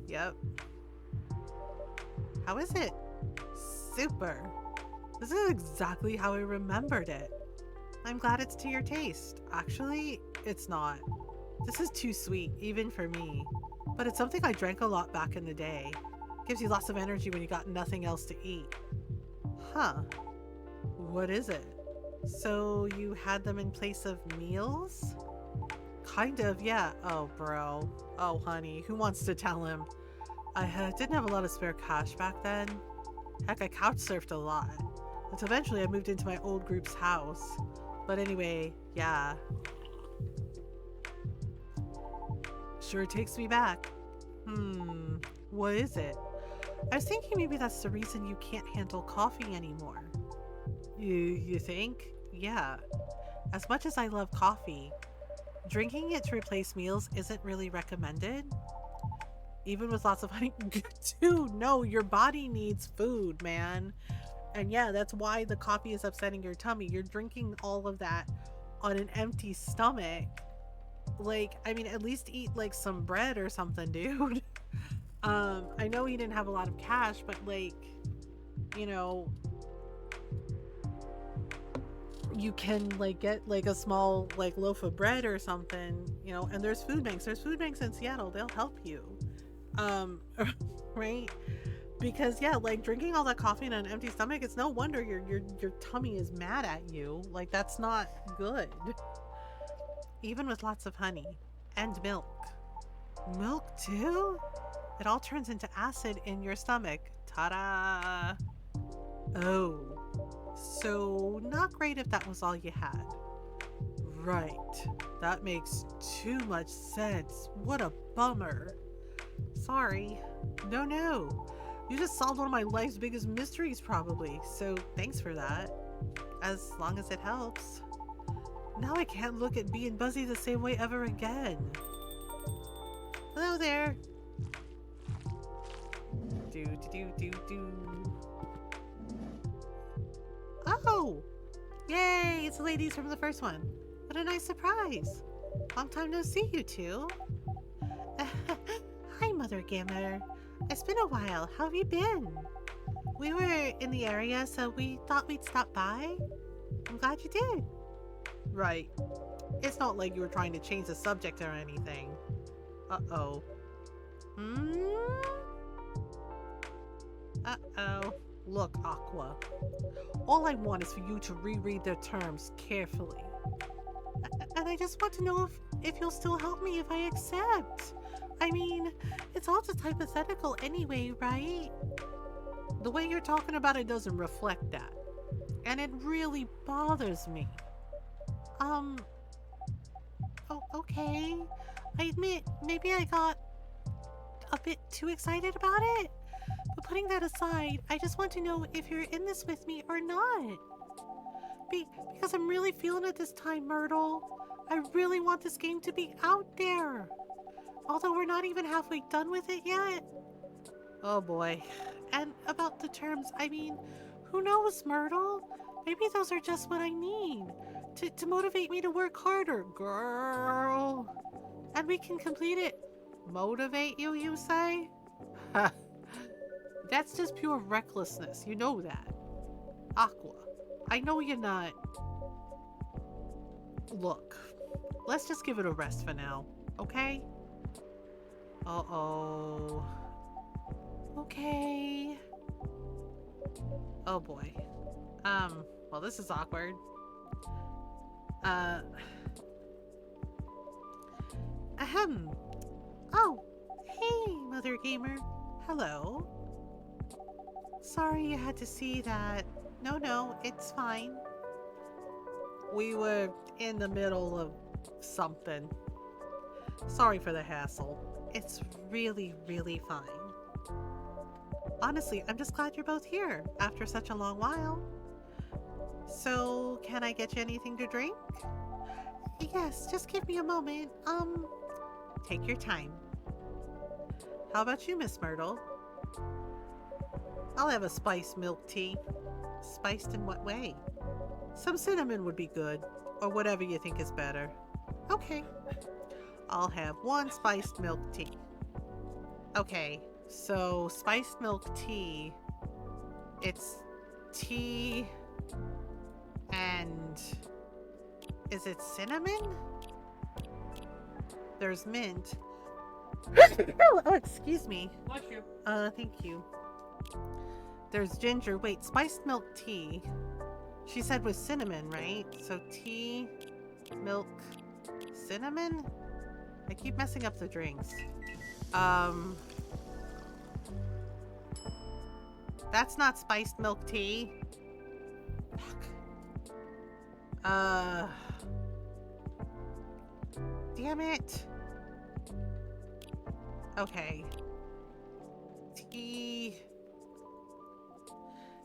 Yep. How is it? Super. This is exactly how I remembered it. I'm glad it's to your taste. Actually, it's not. This is too sweet, even for me. But it's something I drank a lot back in the day. Gives you lots of energy when you got nothing else to eat. Huh. What is it? So you had them in place of meals? Kind of, yeah. Oh, bro. Oh, honey. Who wants to tell him? I didn't have a lot of spare cash back then. Heck, I couch surfed a lot. Until eventually I moved into my old group's house. But anyway, yeah. Sure takes me back. What is it? I was thinking maybe that's the reason you can't handle coffee anymore. You think? Yeah. As much as I love coffee, drinking it to replace meals isn't really recommended. Even with lots of honey. Dude, no, your body needs food, man. And yeah, that's why the coffee is upsetting your tummy. You're drinking all of that on an empty stomach. Like, I mean, at least eat like some bread or something, dude. I know you didn't have a lot of cash, but like, you know, you can like get like a small like loaf of bread or something, you know, and there's food banks. There's food banks in Seattle. They'll help you. Right? Because yeah, like drinking all that coffee on an empty stomach, it's no wonder your tummy is mad at you. Like that's not good. Even with lots of honey and milk. Milk too? It all turns into acid in your stomach. Ta-da! Oh. So not great if that was all you had. Right. That makes too much sense. What a bummer. Sorry. No. You just solved one of my life's biggest mysteries probably, so thanks for that. As long as it helps. Now I can't look at Bee and Buzzy the same way ever again. Hello there. Do. Oh! Yay! It's the ladies from the first one. What a nice surprise. Long time no see, you two. Hi, Mothergamer. It's been a while. How have you been? We were in the area, so we thought we'd stop by. I'm glad you did. Right. It's not like you were trying to change the subject or anything. Uh-oh. Uh-oh. Look, Aqua. All I want is for you to reread their terms carefully. And I just want to know if you'll still help me if I accept. I mean, it's all just hypothetical anyway, right? The way you're talking about it doesn't reflect that. And it really bothers me. Oh, okay. I admit, maybe I got a bit too excited about it. But putting that aside, I just want to know if you're in this with me or not. Because I'm really feeling it this time, Myrtle. I really want this game to be out there. Although we're not even halfway done with it yet. Oh boy. And about the terms, I mean, who knows, Myrtle? Maybe those are just what I need to motivate me to work harder, girl. And we can complete it. Motivate you, you say? That's just pure recklessness. You know that. Aqua, I know you're not. Look, let's just give it a rest for now, okay? Uh-oh. Okay. Oh boy. Well, this is awkward. Ahem. Oh, hey, Mothergamer. Hello. Sorry you had to see that. No, it's fine. We were in the middle of something. Sorry for the hassle. It's really, really fine. Honestly, I'm just glad you're both here after such a long while. So, can I get you anything to drink? Yes, just give me a moment. Take your time. How about you, Miss Myrtle? I'll have a spiced milk tea. Spiced in what way? Some cinnamon would be good, or whatever you think is better. Okay. I'll have one spiced milk tea. Okay, so spiced milk tea, it's tea and is it cinnamon? There's mint. Oh, excuse me. Bless you. Thank you. There's ginger. Wait, spiced milk tea. She said with cinnamon, right? So tea, milk, cinnamon? I keep messing up the drinks. That's not spiced milk tea. Fuck. Damn it. Okay. Tea.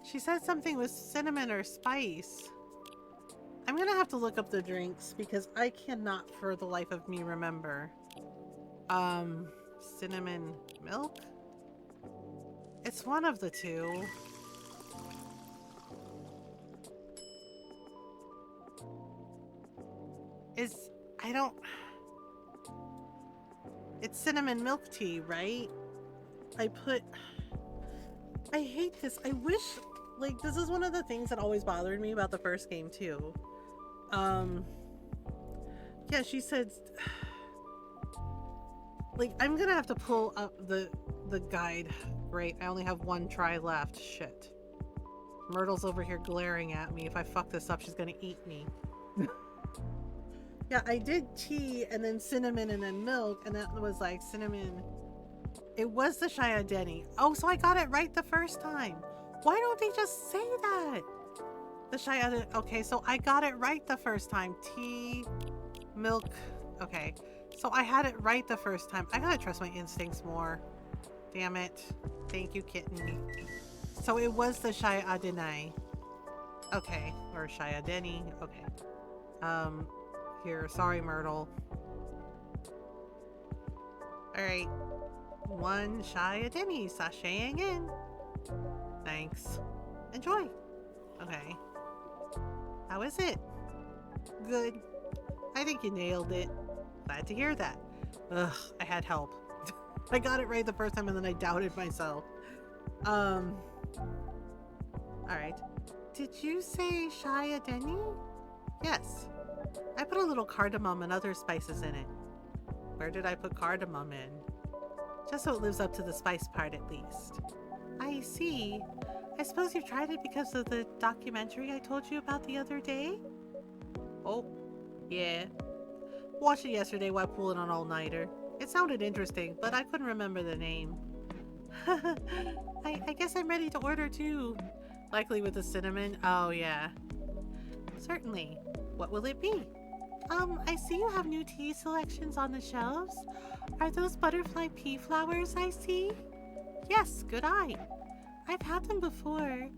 She said something with cinnamon or spice. I'm gonna have to look up the drinks because I cannot for the life of me remember. Cinnamon milk? It's one of the two. It's cinnamon milk tea, right? I hate this. I wish, like, this is one of the things that always bothered me about the first game, too. Yeah, she said, like, I'm gonna have to pull up the guide. Great, I only have one try left. Shit. Myrtle's over here glaring at me. If I fuck this up, she's gonna eat me. Yeah, I did tea and then cinnamon and then milk, and that was like cinnamon. It was the Shia Denny. Oh, so I got it right the first time. Why don't they just say that? The Shia. Okay, so I got it right the first time. Tea, milk. Okay, so I had it right the first time. I gotta trust my instincts more. Damn it. Thank you, kitten. So it was the Shia Denny. Okay, or Shia Denny. Okay. Here, sorry, Myrtle. Alright. One Shia Denny sashaying in. Thanks. Enjoy. Okay. How is it? Good. I think you nailed it. Glad to hear that. Ugh, I had help. I got it right the first time and then I doubted myself. Alright. Did you say Shia Denny? Yes. I put a little cardamom and other spices in it. Where did I put cardamom in? Just so it lives up to the spice part at least. I see. I suppose you tried it because of the documentary I told you about the other day? Oh, yeah. Watched it yesterday while pulling an all-nighter. It sounded interesting, but I couldn't remember the name. I guess I'm ready to order too. Likely with the cinnamon? Oh, yeah. Certainly. What will it be? I see you have new tea selections on the shelves. Are those butterfly pea flowers I see? Yes, good eye. I've had them before.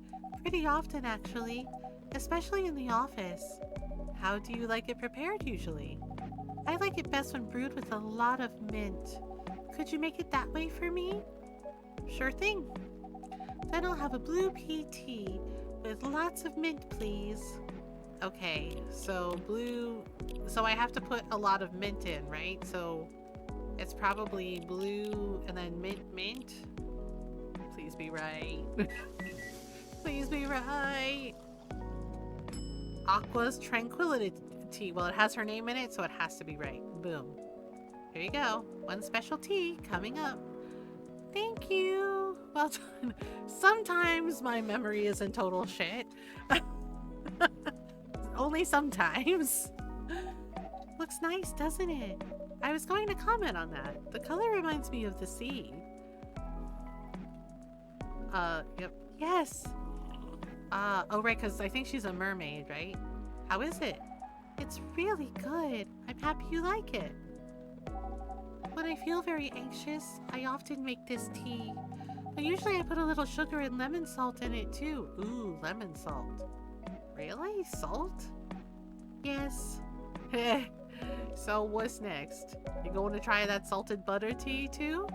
Pretty often, actually. Especially in the office. How do you like it prepared usually? I like it best when brewed with a lot of mint. Could you make it that way for me? Sure thing. Then I'll have a blue pea tea with lots of mint, please. Okay, so blue. So I have to put a lot of mint in, right? So it's probably blue and then mint. Please be right. Please be right. Aqua's Tranquility Tea. Well, it has her name in it, so it has to be right. Boom. Here you go. One special tea coming up. Thank you. Well done. Sometimes my memory is in total shit. Only sometimes. Looks nice, doesn't it? I was going to comment on that. The color reminds me of the sea. Yep. Yes. Oh right, because I think she's a mermaid, right? How is it? It's really good. I'm happy you like it. When I feel very anxious, I often make this tea. But usually I put a little sugar and lemon salt in it too. Ooh, lemon salt. Really? Salt? Yes. So what's next? You going to try that salted butter tea too?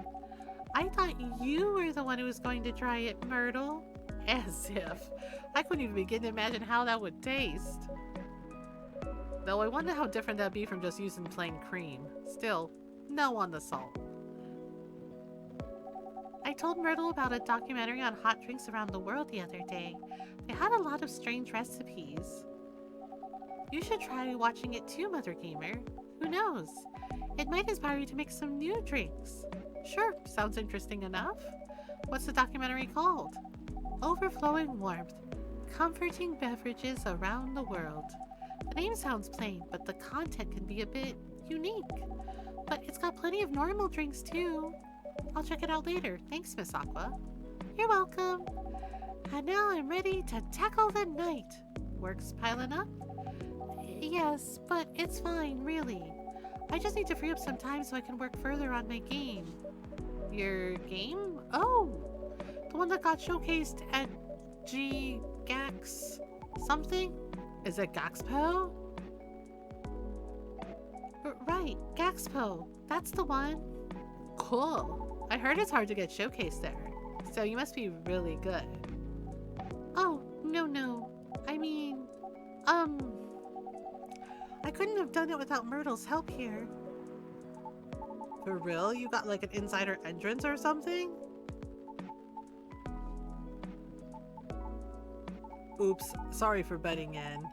I thought you were the one who was going to try it, Myrtle. As if. I couldn't even begin to imagine how that would taste. Though I wonder how different that'd be from just using plain cream. Still, no on the salt. I told Myrtle about a documentary on hot drinks around the world the other day. They had a lot of strange recipes. You should try watching it too, Mothergamer. Who knows? It might inspire you to make some new drinks. Sure, sounds interesting enough. What's the documentary called? Overflowing Warmth. Comforting Beverages Around the World. The name sounds plain, but the content can be a bit unique. But it's got plenty of normal drinks too. I'll check it out later. Thanks, Miss Aqua. You're welcome. And now I'm ready to tackle the night. Work's piling up? Yes, but it's fine, really. I just need to free up some time so I can work further on my game. Your game? Oh, the one that got showcased at GAX something? Is it Gaxpo? Right, Gaxpo. That's the one. Cool. I heard it's hard to get showcased there. So you must be really good. Oh, no. I mean, I couldn't have done it without Myrtle's help here. For real? You got like an insider entrance or something? Oops, sorry for butting in.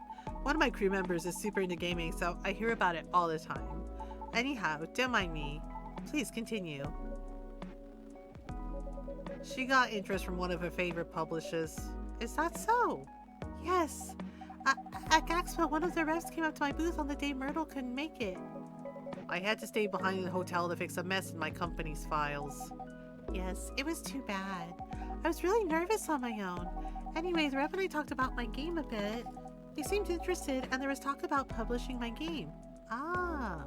One of my crew members is super into gaming, so I hear about it all the time. Anyhow, don't mind me. Please continue. She got interest from one of her favorite publishers. Is that so? Yes. At Gaxpo, one of the reps came up to my booth on the day Myrtle couldn't make it. I had to stay behind in the hotel to fix a mess in my company's files. Yes, it was too bad. I was really nervous on my own. Anyway, the rep and I talked about my game a bit. They seemed interested, and there was talk about publishing my game. Ah.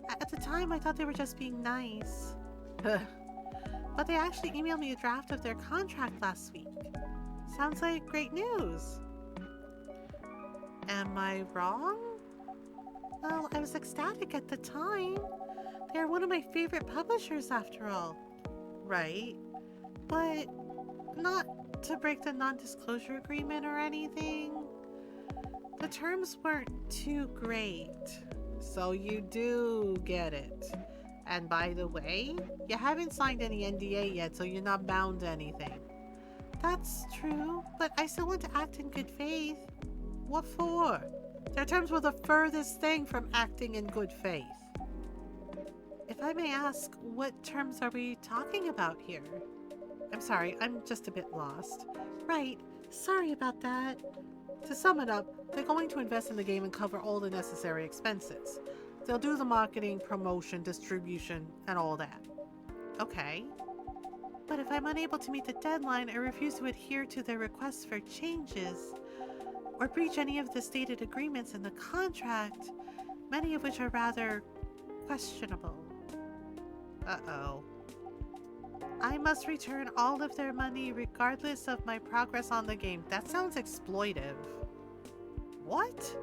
At the time, I thought they were just being nice. But they actually emailed me a draft of their contract last week. Sounds like great news. Am I wrong? Well, I was ecstatic at the time. They are one of my favorite publishers after all. Right. But not to break the non-disclosure agreement or anything. The terms weren't too great. So you do get it. And by the way, you haven't signed any NDA yet, so you're not bound to anything. That's true, but I still want to act in good faith. What for? Their terms were the furthest thing from acting in good faith. If I may ask, what terms are we talking about here? I'm sorry, I'm just a bit lost. Right, sorry about that. To sum it up, they're going to invest in the game and cover all the necessary expenses. They'll do the marketing, promotion, distribution, and all that. Okay. But if I'm unable to meet the deadline or refuse to adhere to their requests for changes, or breach any of the stated agreements in the contract, many of which are rather questionable. Uh-oh. I must return all of their money regardless of my progress on the game. That sounds exploitive. What?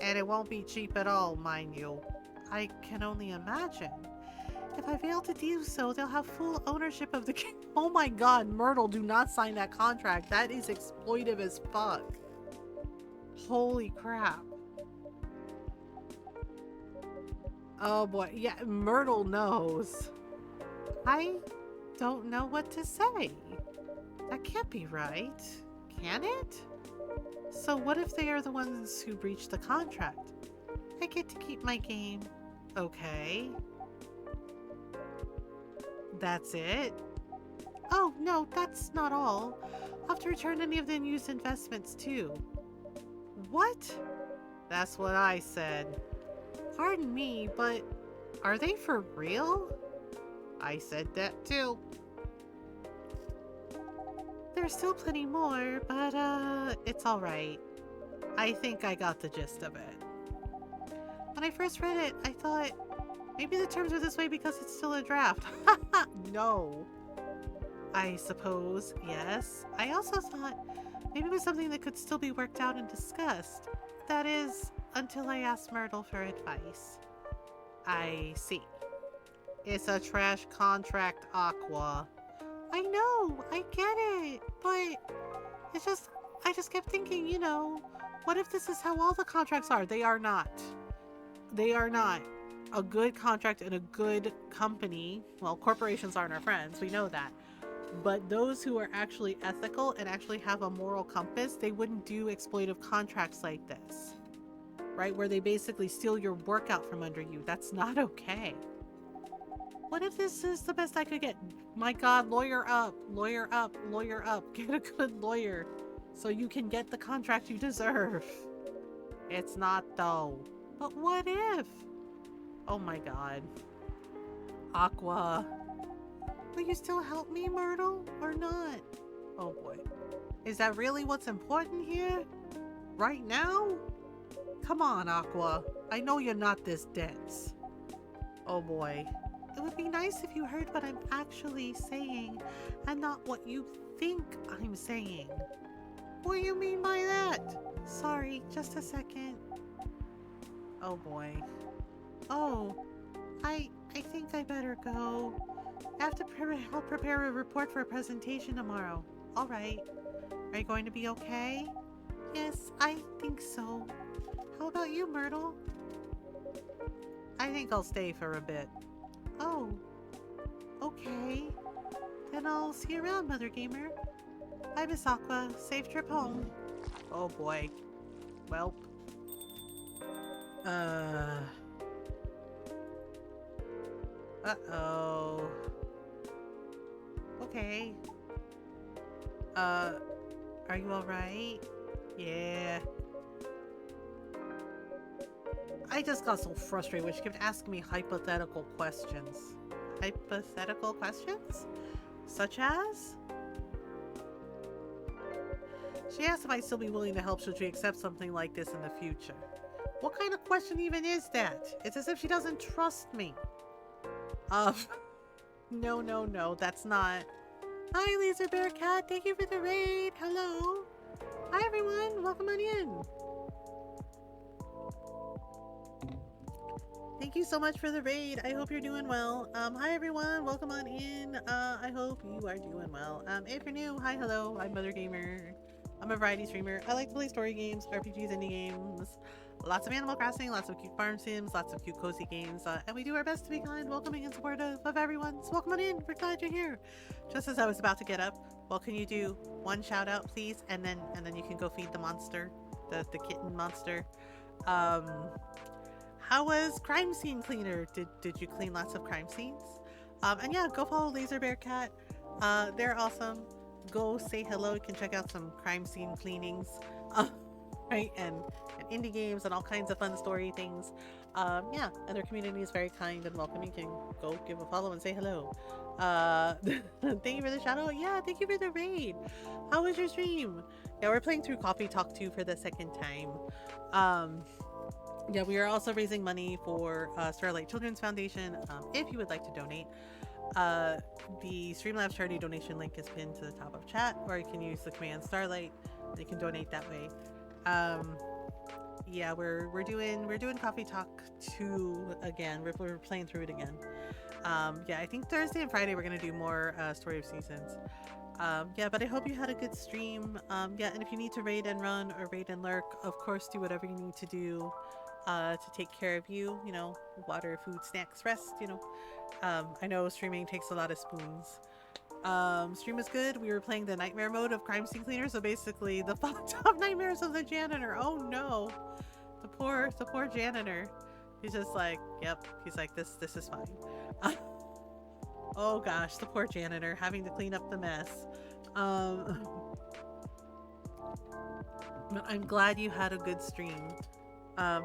And it won't be cheap at all, mind you. I can only imagine. If I fail to do so, they'll have full ownership of the game. Oh my god, Myrtle, do not sign that contract. That is exploitive as fuck. Holy crap. Oh boy, yeah, Myrtle knows. I don't know what to say. That can't be right, can it? So what if they are the ones who breached the contract? I get to keep my game. Okay. That's it? Oh, no, that's not all. I'll have to return any of the unused investments too. What? That's what I said. Pardon me, but are they for real? I said that too. There's still plenty more, but it's alright. I think I got the gist of it. When I first read it, I thought maybe the terms are this way because it's still a draft. No. I suppose, yes. I also thought maybe it was something that could still be worked out and discussed. That is, until I asked Myrtle for advice. I see. It's a trash contract, Aqua. I know, I get it, but it's just, I just kept thinking, what if this is how all the contracts are? They are not. They are not. A good contract in a good company, well, corporations aren't our friends, we know that. But those who are actually ethical and actually have a moral compass, they wouldn't do exploitive contracts like this. Right? Where they basically steal your work out from under you. That's not okay. What if this is the best I could get? My god, lawyer up, lawyer up, lawyer up. Get a good lawyer so you can get the contract you deserve. It's not though. But what if? Oh my god. Aqua. Will you still help me, Myrtle, or not? Oh boy. Is that really what's important here? Right now? Come on, Aqua. I know you're not this dense. Oh boy. It would be nice if you heard what I'm actually saying and not what you think I'm saying. What do you mean by that? Sorry, just a second. Oh boy. Oh, I think I better go. I have to help prepare a report for a presentation tomorrow. All right. Are you going to be okay? Yes, I think so. How about you, Myrtle? I think I'll stay for a bit. Oh, okay. Then I'll see you around, Mothergamer. Bye, Miss Aqua. Safe trip home. Oh boy. Welp. Uh-oh. Okay. Are you alright? Yeah. I just got so frustrated when she kept asking me hypothetical questions. Hypothetical questions? Such as? She asked if I'd still be willing to help should she accept something like this in the future. What kind of question even is that? It's as if she doesn't trust me. No, that's not. Hi, Laser Bear Cat. Thank you for the raid. Hello. Hi, everyone. Welcome on in. Thank you so much for the raid. I hope you're doing well. Hi, everyone. Welcome on in. I hope you are doing well. If you're new, hi, hello. I'm Mothergamer. I'm a variety streamer. I like to play story games, RPGs, indie games, lots of Animal Crossing, lots of cute farm sims, lots of cute cozy games, and we do our best to be kind, welcoming, and supportive of everyone. So welcome on in. We're glad you're here. Just as I was about to get up, well, can you do one shout out, please, and then you can go feed the monster, the kitten monster. How was Crime Scene Cleaner? Did you clean lots of crime scenes? And yeah, go follow Laser Bear Cat. They're awesome. Go say hello. You can check out some crime scene cleanings, right? And indie games and all kinds of fun story things. Yeah, and their community is very kind and welcoming. You can go give a follow and say hello. Thank you for the shout out. Yeah, thank you for the raid. How was your stream? Yeah, we're playing through Coffee Talk 2 for the second time. Yeah, we are also raising money for Starlight Children's Foundation. If you would like to donate, Uh, the Streamlabs charity donation link is pinned to the top of chat, or you can use the command starlight. You can donate that way. Um, yeah, we're doing Coffee Talk 2 again. We're playing through it again. Yeah, I think Thursday and Friday we're gonna do more Story of Seasons. Yeah, but I hope you had a good stream. Yeah, and if you need to raid and run or raid and lurk, of course, do whatever you need to do to take care of you. You know, water, food, snacks, rest. You know, I know streaming takes a lot of spoons. Stream was good. We were playing the nightmare mode of crime scene cleaner, so basically the fucked up nightmares of the janitor. Oh no, the poor janitor. He's just like, yep. He's like, this is fine. Oh gosh, the poor janitor having to clean up the mess. Um, but I'm glad you had a good stream.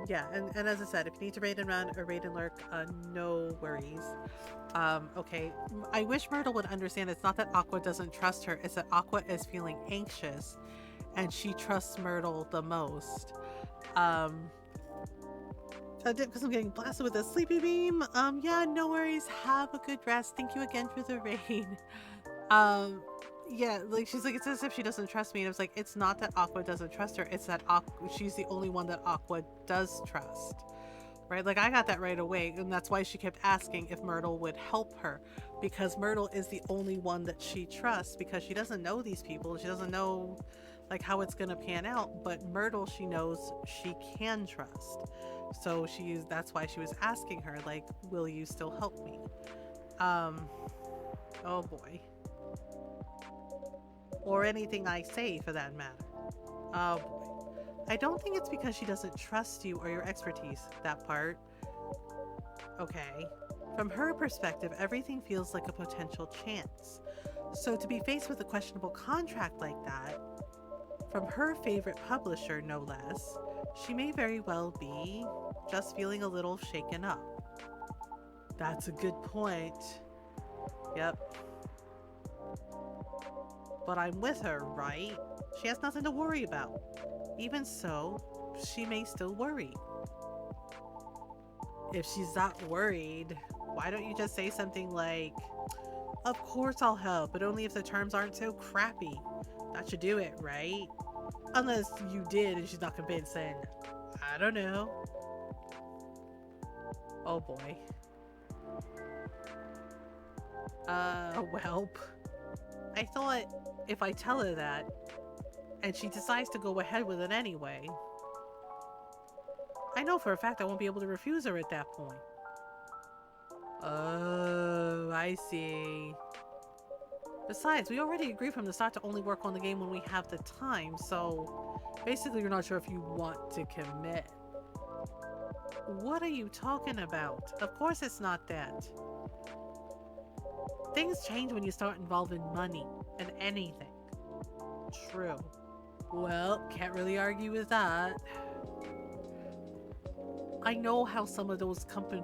Yeah, and as I said, if you need to raid and run or raid and lurk, no worries. Okay. I wish Myrtle would understand it's not that Aqua doesn't trust her, it's that Aqua is feeling anxious and she trusts Myrtle the most. Um, because I'm getting blasted with a sleepy beam. Yeah, no worries. Have a good rest. Thank you again for the raid. Um, yeah, like she's like, it's as if she doesn't trust me. And I was like, it's not that Aqua doesn't trust her. It's that she's the only one that Aqua does trust. Right? Like I got that right away, and that's why she kept asking if Myrtle would help her, because Myrtle is the only one that she trusts, because she doesn't know these people. She doesn't know like how it's gonna pan out, but Myrtle she knows she can trust. So that's why she was asking her, like, will you still help me? Oh boy. Or anything I say for that matter. Oh boy. I don't think it's because she doesn't trust you or your expertise, that part. Okay. From her perspective, everything feels like a potential chance. So to be faced with a questionable contract like that, from her favorite publisher no less, she may very well be just feeling a little shaken up. That's a good point. Yep. But I'm with her, right? She has nothing to worry about. Even so, she may still worry. If she's not worried, why don't you just say something like, of course I'll help, but only if the terms aren't so crappy. That should do it, right? Unless you did and she's not convinced, then I don't know. Oh boy. Welp. I thought if I tell her that, and she decides to go ahead with it anyway, I know for a fact I won't be able to refuse her at that point. Oh, I see. Besides, we already agreed from the start to only work on the game when we have the time, so basically you're not sure if you want to commit. What are you talking about? Of course it's not that. Things change when you start involving money and anything. True. Well, can't really argue with that. I know how some of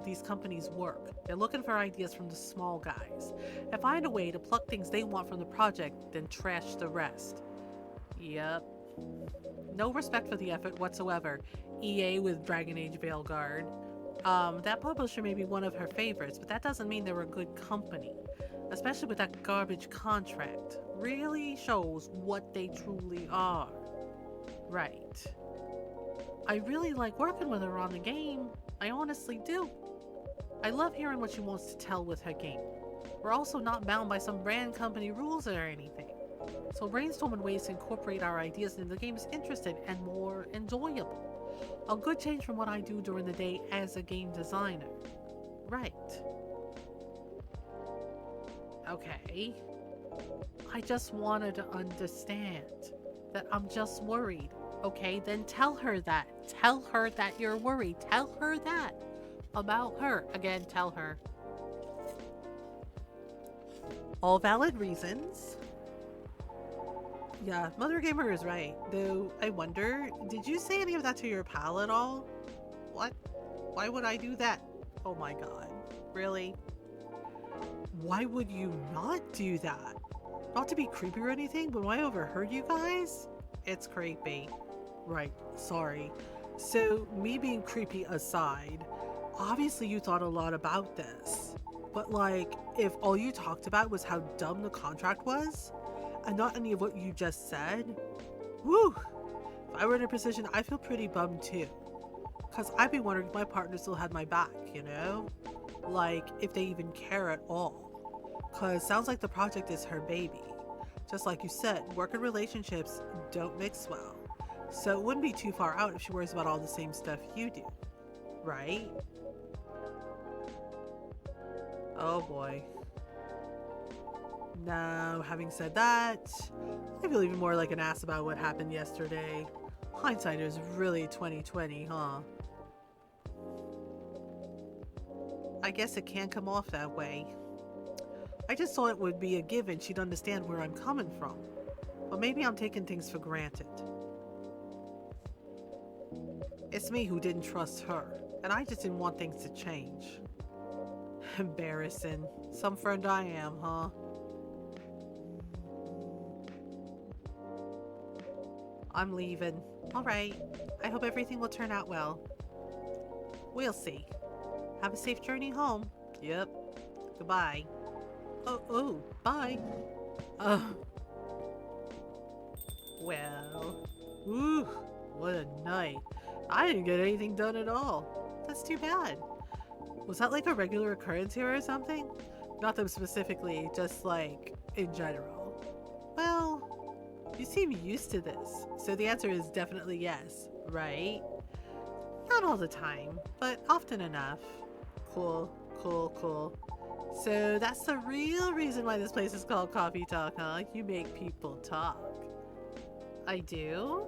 these companies work. They're looking for ideas from the small guys and find a way to pluck things they want from the project, then trash the rest. Yep. No respect for the effort whatsoever. EA with Dragon Age Veilguard. That publisher may be one of her favorites, but that doesn't mean they're a good company. Especially with that garbage contract. Really shows what they truly are. Right. I really like working with her on the game. I honestly do. I love hearing what she wants to tell with her game. We're also not bound by some brand company rules or anything. So brainstorming ways to incorporate our ideas into the game is interesting and more enjoyable. A good change from what I do during the day as a game designer. Right. Okay. I just wanted to understand that I'm just worried. Okay, then tell her that. Tell her that you're worried. Tell her that. About her. Again, tell her. All valid reasons. Yeah, Mothergamer is right. Though, I wonder, did you say any of that to your pal at all? What? Why would I do that? Oh my god. Really? Why would you not do that? Not to be creepy or anything, but when I overheard you guys, it's creepy. Right, sorry. So, me being creepy aside, obviously you thought a lot about this. But like, if all you talked about was how dumb the contract was, and not any of what you just said, whew, if I were in a position, I feel pretty bummed too. Because I'd be wondering if my partner still had my back, you know? Like, if they even care at all. Because sounds like the project is her baby. Just like you said, work and relationships don't mix well. So it wouldn't be too far out if she worries about all the same stuff you do, right? Oh boy. Now, having said that, I feel even more like an ass about what happened yesterday. Hindsight is really 2020, huh? I guess it can come off that way. I just thought it would be a given she'd understand where I'm coming from. But maybe I'm taking things for granted. It's me who didn't trust her, and I just didn't want things to change. Embarrassing. Some friend I am, huh? I'm leaving. Alright. I hope everything will turn out well. We'll see. Have a safe journey home. Yep. Goodbye. Oh, bye. Uh, well. Woo, what a night. I didn't get anything done at all. That's too bad. Was that like a regular occurrence here or something? Not them specifically, just like in general. Well, you seem used to this, so the answer is definitely yes, right? Not all the time, but often enough. Cool. So that's the real reason why this place is called Coffee Talk, huh? You make people talk. I do?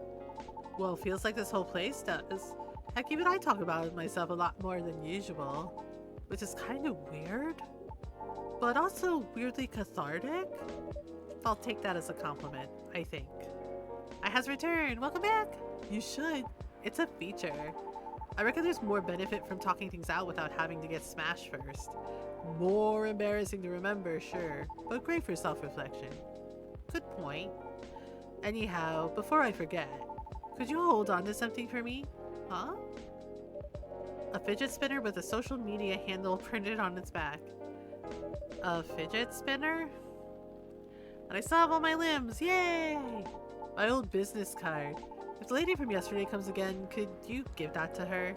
Well, feels like this whole place does. Heck, even I talk about myself a lot more than usual, which is kind of weird, but also weirdly cathartic. I'll take that as a compliment, I think. I has returned. Welcome back. You should. It's a feature. I reckon there's more benefit from talking things out without having to get smashed first. More embarrassing to remember, sure, but great for self-reflection. Good point. Anyhow, before I forget, could you hold on to something for me? Huh? A fidget spinner with a social media handle printed on its back. A fidget spinner? And I still have all my limbs, yay! My old business card. If the lady from yesterday comes again, could you give that to her?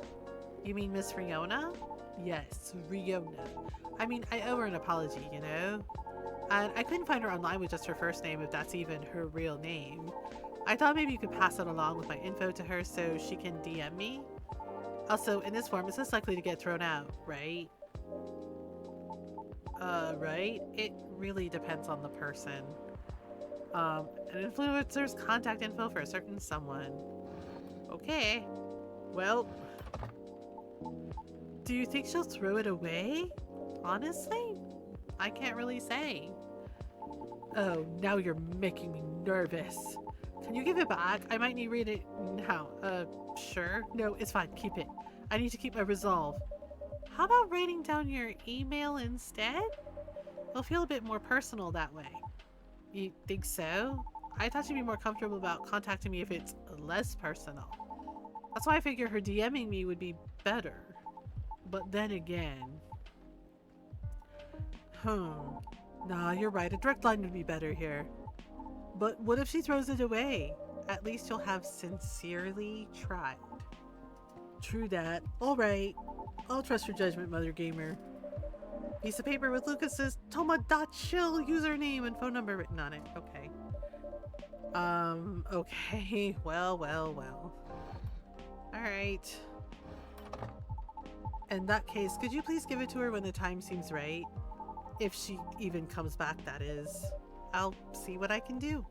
You mean Miss Riona? Yes, Riona. I mean, I owe her an apology, you know? And I couldn't find her online with just her first name, if that's even her real name. I thought maybe you could pass it along with my info to her so she can DM me. Also, in this form, it's less likely to get thrown out, right? Right? It really depends on the person. An influencer's contact info for a certain someone. Okay. Well, do you think she'll throw it away? Honestly? I can't really say. Oh, now you're making me nervous. Can you give it back? I might need to read it now. Sure. No, it's fine. Keep it. I need to keep my resolve. How about writing down your email instead? It'll feel a bit more personal that way. You think so? I thought you'd be more comfortable about contacting me if it's less personal. That's why I figure her DMing me would be better. But then again... Nah, you're right. A direct line would be better here. But what if she throws it away? At least you'll have sincerely tried. True that. Alright. I'll trust your judgment, Mothergamer. Piece of paper with Lucas's Toma.chill username and phone number written on it. Okay. Okay. Well. Alright. In that case, could you please give it to her when the time seems right? If she even comes back, that is. I'll see what I can do.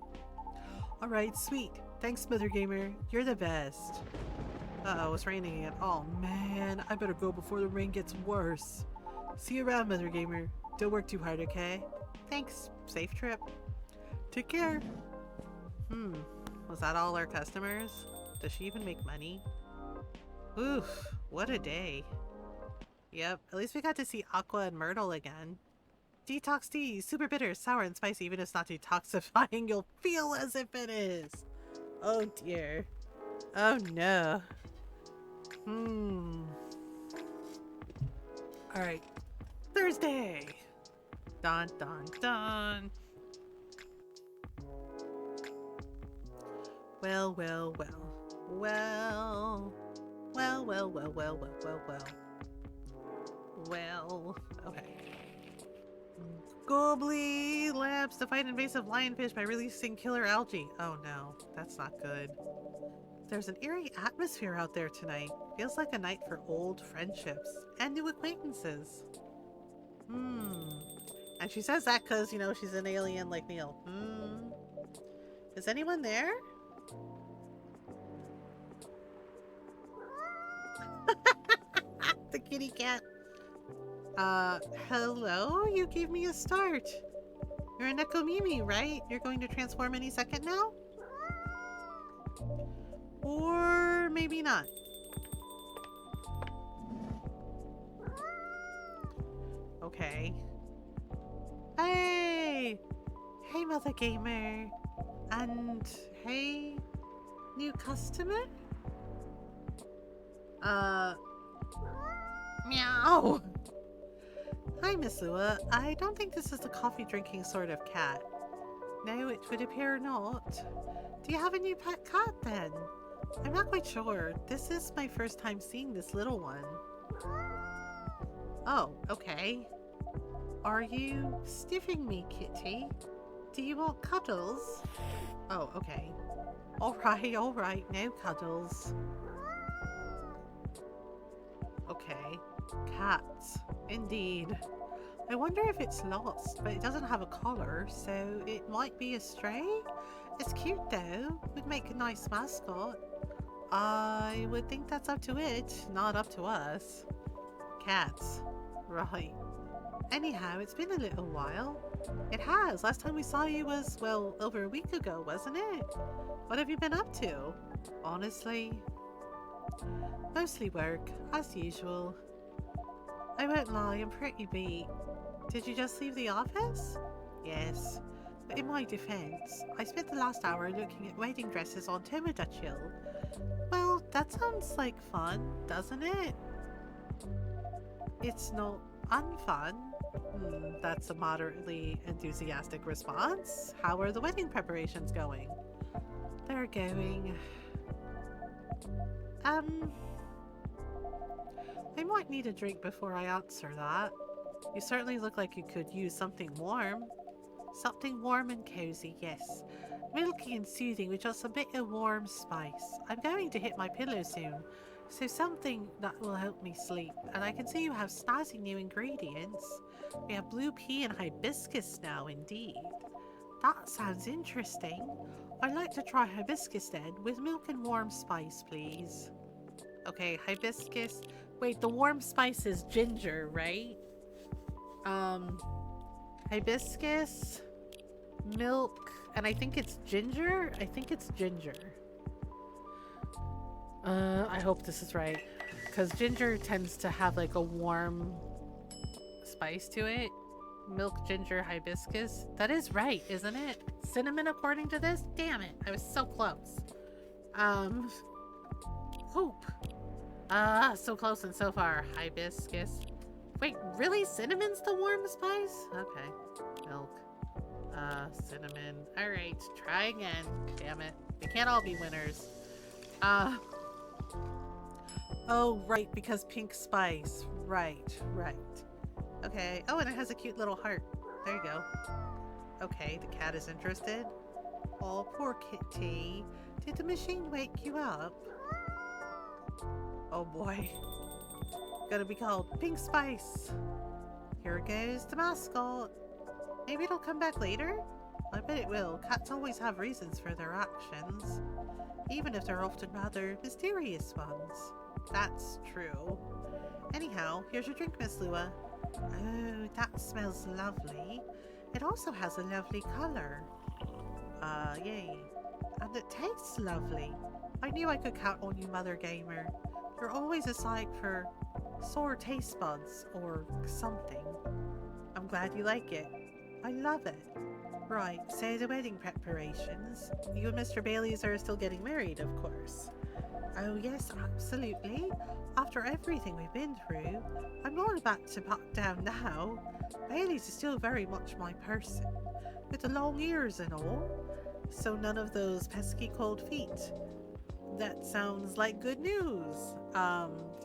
Alright, sweet. Thanks, Mothergamer. You're the best. Uh-oh, it's raining again. Oh man, I better go before the rain gets worse. See you around, Mothergamer. Don't work too hard, okay? Thanks. Safe trip. Take care. Was that all our customers? Does she even make money? Oof, what a day. Yep, at least we got to see Aqua and Myrtle again. Detox tea, super bitter, sour and spicy. Even if it's not detoxifying, you'll feel as if it is. Oh dear. Oh no. Alright. Thursday! Dun dun dun. Well, well, well. Well. Well, well, well, well, well, well, well. Well. Okay. Gobbly labs to fight invasive lionfish by releasing killer algae. Oh no, that's not good. There's an eerie atmosphere out there tonight. Feels like a night for old friendships and new acquaintances. And she says that because, you know, she's an alien like Neil. Is anyone there? The kitty cat. Hello? You gave me a start. You're a Nekomimi, right? You're going to transform any second now? Or maybe not. Okay. Hey! Hey, Mothergamer. And hey, new customer? Meow! Hi, Miss Lua. I don't think this is the coffee-drinking sort of cat. No, it would appear not. Do you have a new pet cat, then? I'm not quite sure. This is my first time seeing this little one. Oh, okay. Are you sniffing me, kitty? Do you want cuddles? Oh, okay. Alright, no cuddles. Okay. Cats. Indeed. I wonder if it's lost, but it doesn't have a collar, so it might be a stray? It's cute though. Would make a nice mascot. I would think that's up to it, not up to us. Cats. Right. Anyhow, it's been a little while. It has. Last time we saw you was, well, over a week ago, wasn't it? What have you been up to? Honestly? Mostly work, as usual. I won't lie, I'm pretty beat. Did you just leave the office? Yes. But in my defense, I spent the last hour looking at wedding dresses on Tomodachi. Well, that sounds like fun, doesn't it? It's not unfun. That's a moderately enthusiastic response. How are the wedding preparations going? They're going... I might need a drink before I answer that. You certainly look like you could use something warm. Something warm and cozy, yes. Milky and soothing with just a bit of warm spice. I'm going to hit my pillow soon, so something that will help me sleep. And I can see you have snazzy new ingredients. We have blue pea and hibiscus now, indeed. That sounds interesting. I'd like to try hibiscus then, with milk and warm spice, please. Okay, hibiscus. Wait, the warm spice is ginger, right? Hibiscus, milk, and I think it's ginger? I think it's ginger. I hope this is right. Because ginger tends to have like a warm spice to it. Milk, ginger, hibiscus. That is right, isn't it? Cinnamon according to this? Damn it, I was so close. Hope. So close and so far. Hibiscus. Wait, really? Cinnamon's the warm spice? Okay. Milk. Cinnamon. Alright, try again. Damn it. We can't all be winners. Oh, right, because pink spice. Right. Okay. Oh, and it has a cute little heart. There you go. Okay, the cat is interested. Oh, poor kitty. Did the machine wake you up? Oh boy. Gonna be called Pink Spice. Here goes the mascot. Maybe it'll come back later? I bet it will. Cats always have reasons for their actions. Even if they're often rather mysterious ones. That's true. Anyhow, here's your drink, Miss Lua. Oh, that smells lovely. It also has a lovely colour. Yay. And it tastes lovely. I knew I could count on you, Mothergamer. You're always a sight for sore taste buds or something. I'm glad you like it. I love it. Right, so the wedding preparations. You and Mr. Bailey's are still getting married, of course. Oh, yes, absolutely. After everything we've been through, I'm not about to back down now. Bailey's is still very much my person, with the long ears and all, so none of those pesky cold feet. That sounds like good news.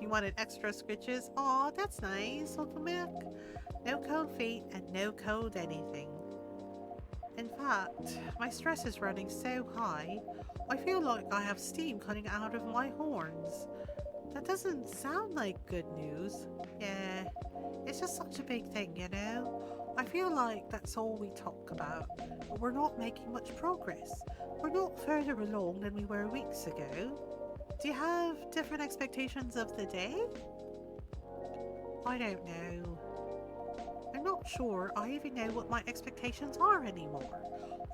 You wanted extra scritches? Aw, that's nice. Welcome back. No cold feet and no cold anything. In fact, my stress is running so high, I feel like I have steam coming out of my horns. That doesn't sound like good news. Yeah, it's just such a big thing, you know? I feel like that's all we talk about, but we're not making much progress. We're not further along than we were weeks ago. Do you have different expectations of the day? I don't know. I'm not sure I even know what my expectations are anymore.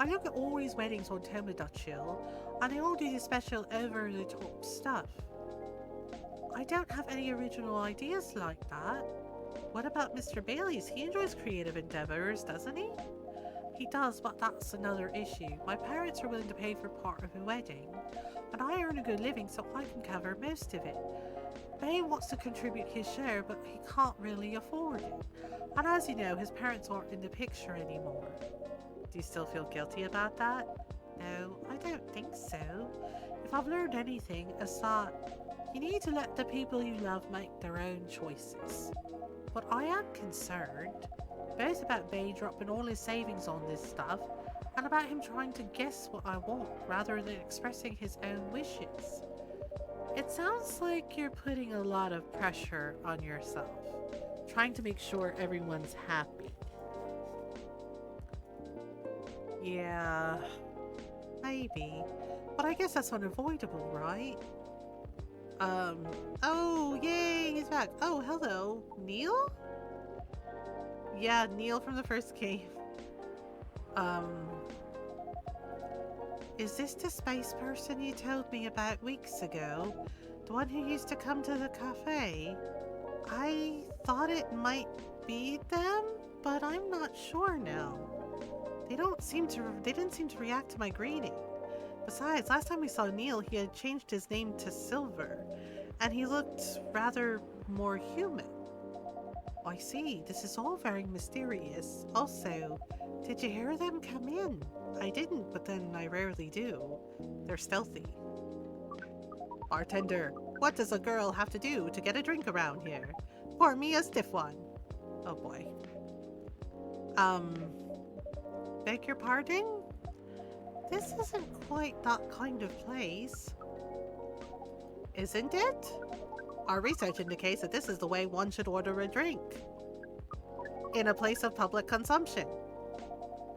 I look at all these weddings on Tomodachi, and they all do this special over the top stuff. I don't have any original ideas like that. What about Mr. Bailey's? He enjoys creative endeavors, doesn't he? He does, but that's another issue. My parents are willing to pay for part of the wedding, and I earn a good living so I can cover most of it. Bay wants to contribute his share, but he can't really afford it. And as you know, his parents aren't in the picture anymore. Do you still feel guilty about that? No, I don't think so. If I've learned anything, it's that you need to let the people you love make their own choices. But I am concerned, both about Bay dropping all his savings on this stuff, and about him trying to guess what I want rather than expressing his own wishes. It sounds like you're putting a lot of pressure on yourself, trying to make sure everyone's happy. Yeah, maybe. But I guess that's unavoidable, right? Um, oh, yay, he's back. Oh, hello. Neil? Yeah, Neil from the first game. Um, is this the space person you told me about weeks ago? The one who used to come to the cafe? I thought it might be them, but I'm not sure now. They didn't seem to react to my greeting. Besides, last time we saw Neil, he had changed his name to Silver, and he looked rather more human. I see, this is all very mysterious. Also, did you hear them come in? I didn't, but then I rarely do. They're stealthy. Bartender, what does a girl have to do to get a drink around here? Pour me a stiff one. Oh boy. Um, beg your pardon? This isn't quite that kind of place. Isn't it? Our research indicates that this is the way one should order a drink. In a place of public consumption.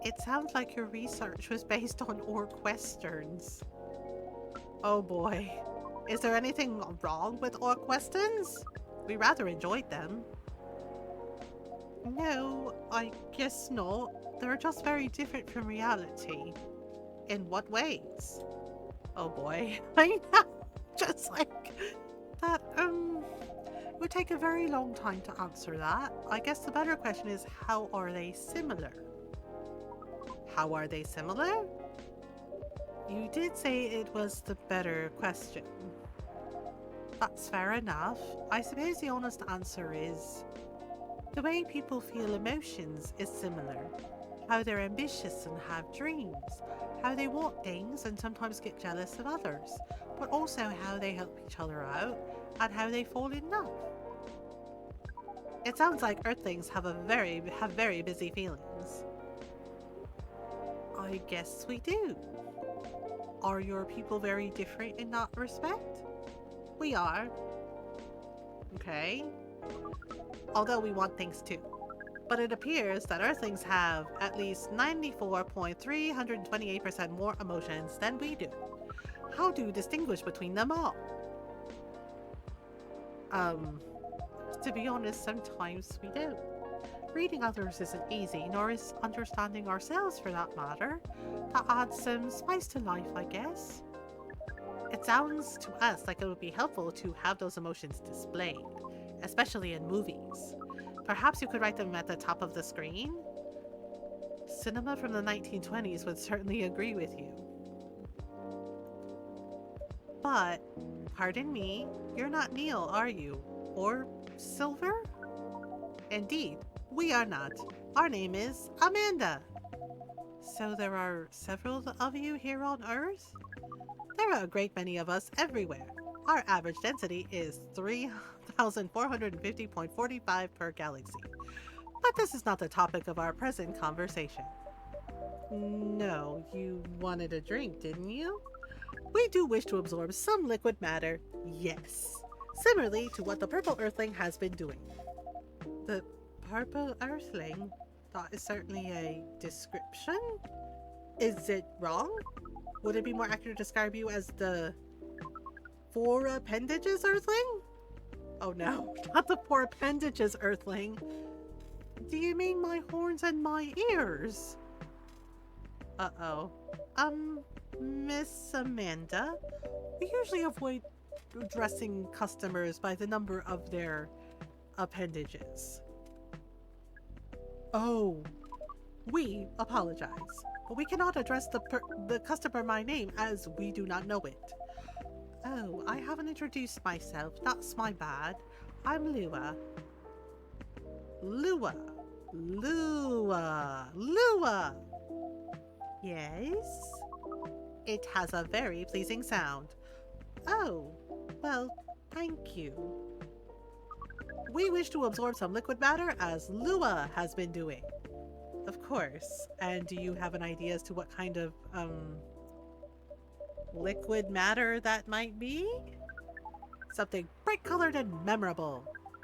It sounds like your research was based on orc westerns. Oh boy. Is there anything wrong with orc westerns? We rather enjoyed them. No, I guess not. They're just very different from reality. In what ways? Oh boy. I know. Just like that, it would take a very long time to answer that. I guess the better question is, how are they similar? How are they similar? You did say it was the better question. That's fair enough. I suppose the honest answer is the way people feel emotions is similar. How they're ambitious and have dreams. How they want things and sometimes get jealous of others. But also how they help each other out and how they fall in love. It sounds like Earthlings have very busy feelings. I guess we do. Are your people very different in that respect? We are. Okay. Although we want things too. But it appears that Earthlings have at least 94.328% more emotions than we do. How do you distinguish between them all? To be honest, sometimes we don't. Reading others isn't easy, nor is understanding ourselves for that matter. That adds some spice to life, I guess. It sounds to us like it would be helpful to have those emotions displayed, especially in movies. Perhaps you could write them at the top of the screen? Cinema from the 1920s would certainly agree with you. But Pardon me, you're not Neil, are you? Or Silver? Indeed, we are not. Our name is Amanda. So there are several of you here on Earth? There are a great many of us everywhere. Our average density is 3,450.45 per galaxy. But this is not the topic of our present conversation. No, you wanted a drink, didn't you? We do wish to absorb some liquid matter, yes. Similarly to what the purple earthling has been doing. The purple earthling? That is certainly a description? Is it wrong? Would it be more accurate to describe you as the four appendages earthling? Oh no, not the four appendages earthling. Do you mean my horns and my ears? Uh-oh. Miss Amanda, we usually avoid addressing customers by the number of their appendages. Oh, we apologize, but we cannot address the customer by name as we do not know it. Oh, I haven't introduced myself. That's my bad. I'm Lua. Lua. Lua. Lua. Yes? It has a very pleasing sound. Oh, well, thank you. We wish to absorb some liquid matter as Lua has been doing. Of course. And do you have an idea as to what kind of, liquid matter that might be? Something bright-colored and memorable.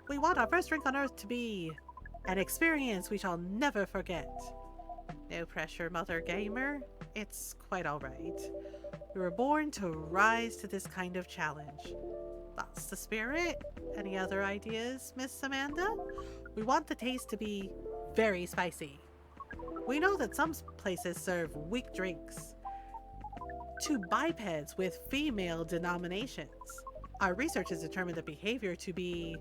We want our first drink on Earth to be an experience we shall never forget. No pressure, Mothergamer. It's quite alright. We were born to rise to this kind of challenge. That's the spirit. Any other ideas, Miss Amanda? We want the taste to be very spicy. We know that some places serve weak drinks to bipeds with female denominations. Our research has determined the behavior to be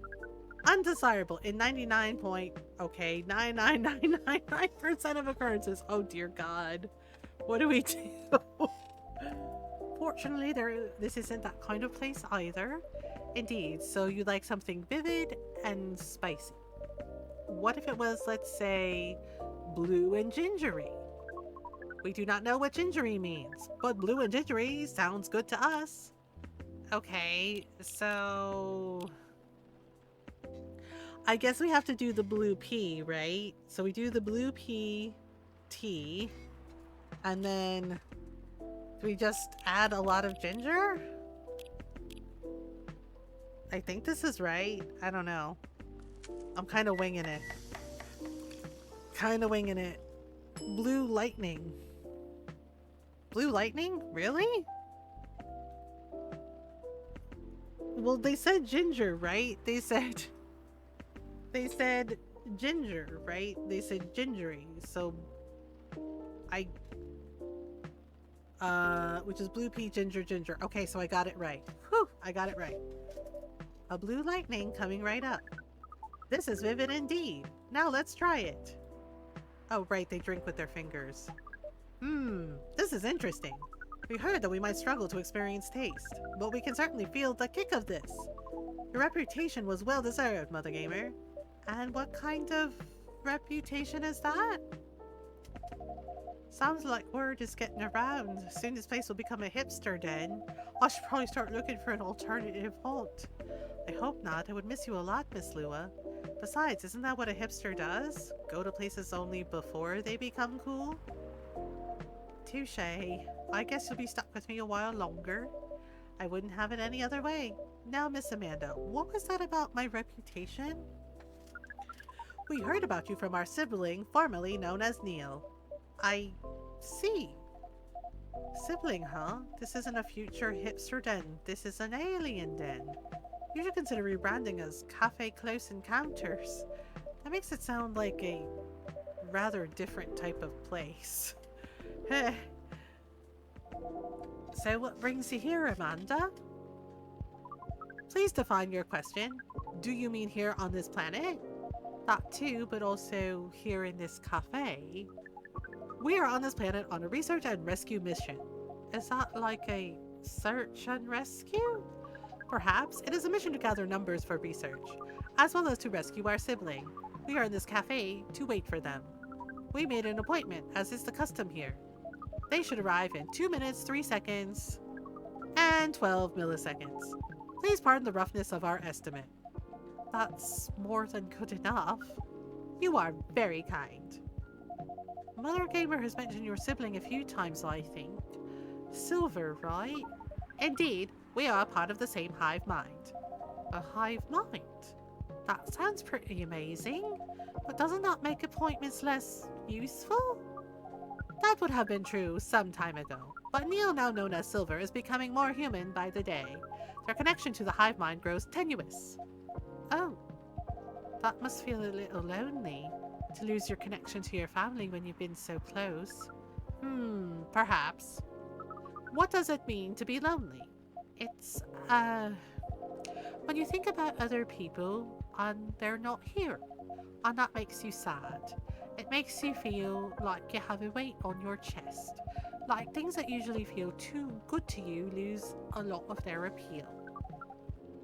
undesirable in 99.99999% of occurrences. Oh dear God. What do we do? Fortunately, this isn't that kind of place either. Indeed, so you like something vivid and spicy. What if it was, let's say, blue and gingery? We do not know what gingery means, but blue and gingery sounds good to us. Okay, so I guess we have to do the blue pea, right? So we do the blue pea tea, and then we just add a lot of ginger? I think this is right. I don't know. I'm kind of winging it. Blue lightning. Blue lightning? Really? Well, they said ginger, right? They said ginger, right? They said gingery. So which is blue pea, ginger. Okay, so I got it right. Whew, I got it right. A blue lightning coming right up. This is vivid indeed. Now let's try it. Oh, right, they drink with their fingers. This is interesting. We heard that we might struggle to experience taste, but we can certainly feel the kick of this. Your reputation was well deserved, Mothergamer. And what kind of reputation is that? Sounds like word is getting around. Soon this place will become a hipster den. I should probably start looking for an alternative haunt. I hope not. I would miss you a lot, Miss Lua. Besides, isn't that what a hipster does? Go to places only before they become cool? Touché. I guess you'll be stuck with me a while longer. I wouldn't have it any other way. Now, Miss Amanda, what was that about my reputation? We heard about you from our sibling, formerly known as Neil. I see. Sibling, huh? This isn't a future hipster den. This is an alien den. You should consider rebranding as Cafe Close Encounters. That makes it sound like a rather different type of place. So what brings you here, Amanda? Please define your question. Do you mean here on this planet? That too, but also here in this cafe. We are on this planet on a research and rescue mission. Is that like a search and rescue? Perhaps it is a mission to gather numbers for research, as well as to rescue our sibling. We are in this cafe to wait for them. We made an appointment, as is the custom here. They should arrive in 2 minutes, 3 seconds, and 12 milliseconds. Please pardon the roughness of our estimate. That's more than good enough. You are very kind. Mothergamer has mentioned your sibling a few times, I think. Silver, right? Indeed, we are part of the same hive mind. A hive mind? That sounds pretty amazing, but doesn't that make appointments less useful? That would have been true some time ago, but Neil, now known as Silver, is becoming more human by the day. Their connection to the hive mind grows tenuous. Oh, that must feel a little lonely, to lose your connection to your family when you've been so close. Perhaps. What does it mean to be lonely? It's, when you think about other people and they're not here, and that makes you sad. It makes you feel like you have a weight on your chest. Like things that usually feel too good to you lose a lot of their appeal.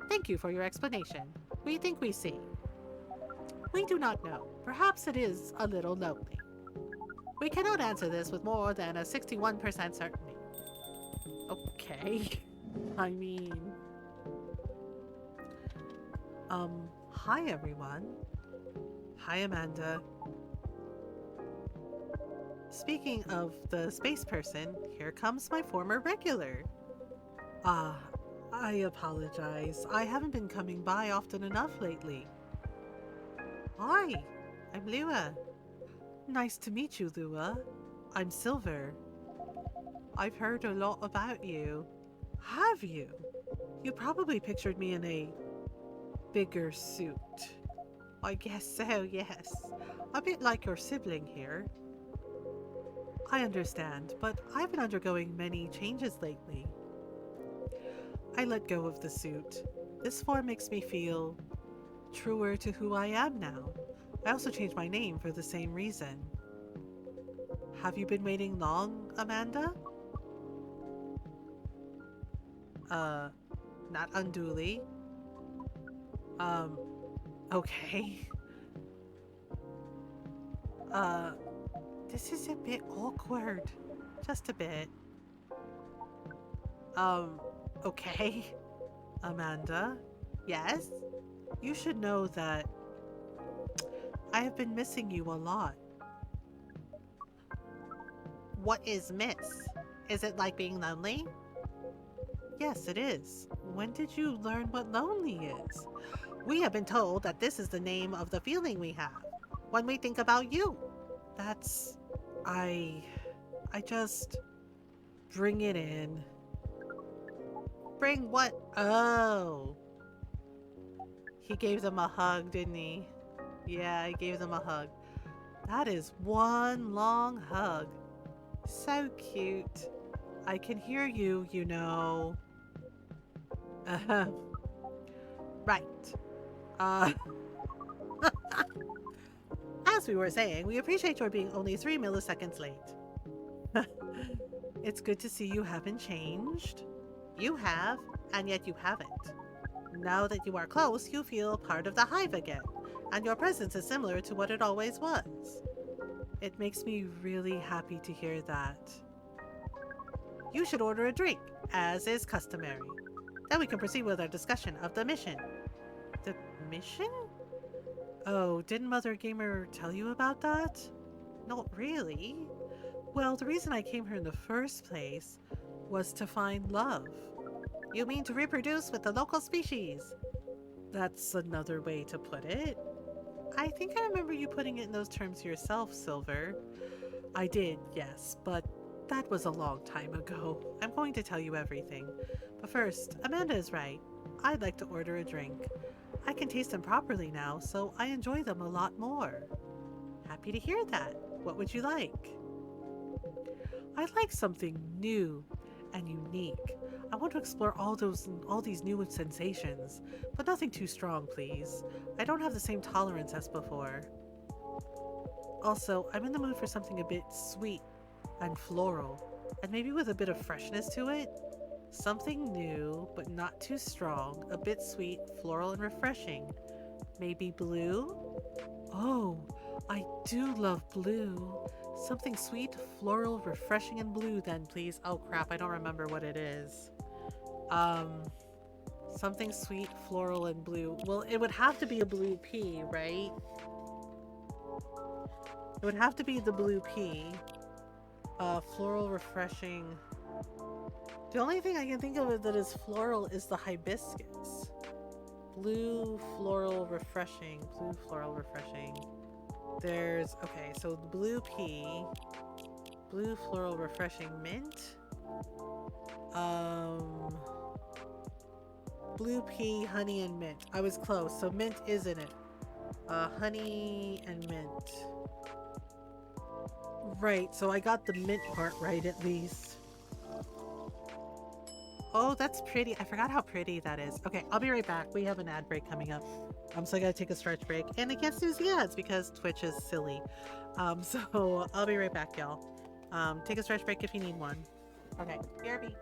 Thank you for your explanation. We think we see. We do not know. Perhaps it is a little lonely. We cannot answer this with more than a 61% certainty. Okay. I mean... hi everyone. Hi Amanda. Speaking of the space person, here comes my former regular. I apologize. I haven't been coming by often enough lately. Hi, I'm Lua. Nice to meet you, Lua. I'm Silver. I've heard a lot about you. Have you? You probably pictured me in a bigger suit. I guess so, yes. A bit like your sibling here. I understand, but I've been undergoing many changes lately. I let go of the suit. This form makes me feel truer to who I am now. I also changed my name for the same reason. Have you been waiting long, Amanda? Not unduly. Okay. This is a bit awkward. Just a bit. Okay. Amanda? Yes? You should know that I have been missing you a lot. What is miss? Is it like being lonely? Yes, it is. When did you learn what lonely is? We have been told that this is the name of the feeling we have when we think about you. That's... I just... bring it in. Bring what? Oh. He gave them a hug, didn't he? Yeah, he gave them a hug. That is one long hug. So cute. I can hear you, you know. Right. As we were saying, we appreciate your being only 3 milliseconds late. It's good to see you haven't changed. You have, and yet you haven't. Now that you are close, you feel part of the hive again, and your presence is similar to what it always was. It makes me really happy to hear that. You should order a drink, as is customary. Then we can proceed with our discussion of the mission. The mission? Oh, didn't Mothergamer tell you about that? Not really. Well, the reason I came here in the first place was to find love. You mean to reproduce with the local species? That's another way to put it. I think I remember you putting it in those terms yourself, Silver. I did, yes, but that was a long time ago. I'm going to tell you everything. But first, Amanda is right. I'd like to order a drink. I can taste them properly now, so I enjoy them a lot more. Happy to hear that. What would you like? I'd like something new and unique. I want to explore all these new sensations, but nothing too strong, please. I don't have the same tolerance as before. Also, I'm in the mood for something a bit sweet and floral, and maybe with a bit of freshness to it. Something new, but not too strong, a bit sweet, floral, and refreshing. Maybe blue? Oh, I do love blue. Something sweet, floral, refreshing, and blue, then, please. Oh crap, I don't remember what it is. Um, Something sweet, floral, and blue. Well, it would have to be a blue pea, right? It would have to be the blue pea. Floral, refreshing. The only thing I can think of that is floral is the hibiscus. Blue, floral, refreshing. Blue, floral, refreshing. There's, okay, so the blue pea. Blue, floral, refreshing, mint. Um, Blue pea, honey, and mint. I was close, so mint is in it. Honey and mint. Right, so I got the mint part right at least. Oh, that's pretty. I forgot how pretty that is. Okay, I'll be right back. We have an ad break coming up. So I gotta take a stretch break. And I can't snooze the ads because Twitch is silly. So I'll be right back, y'all. Take a stretch break if you need one. Okay, BRB.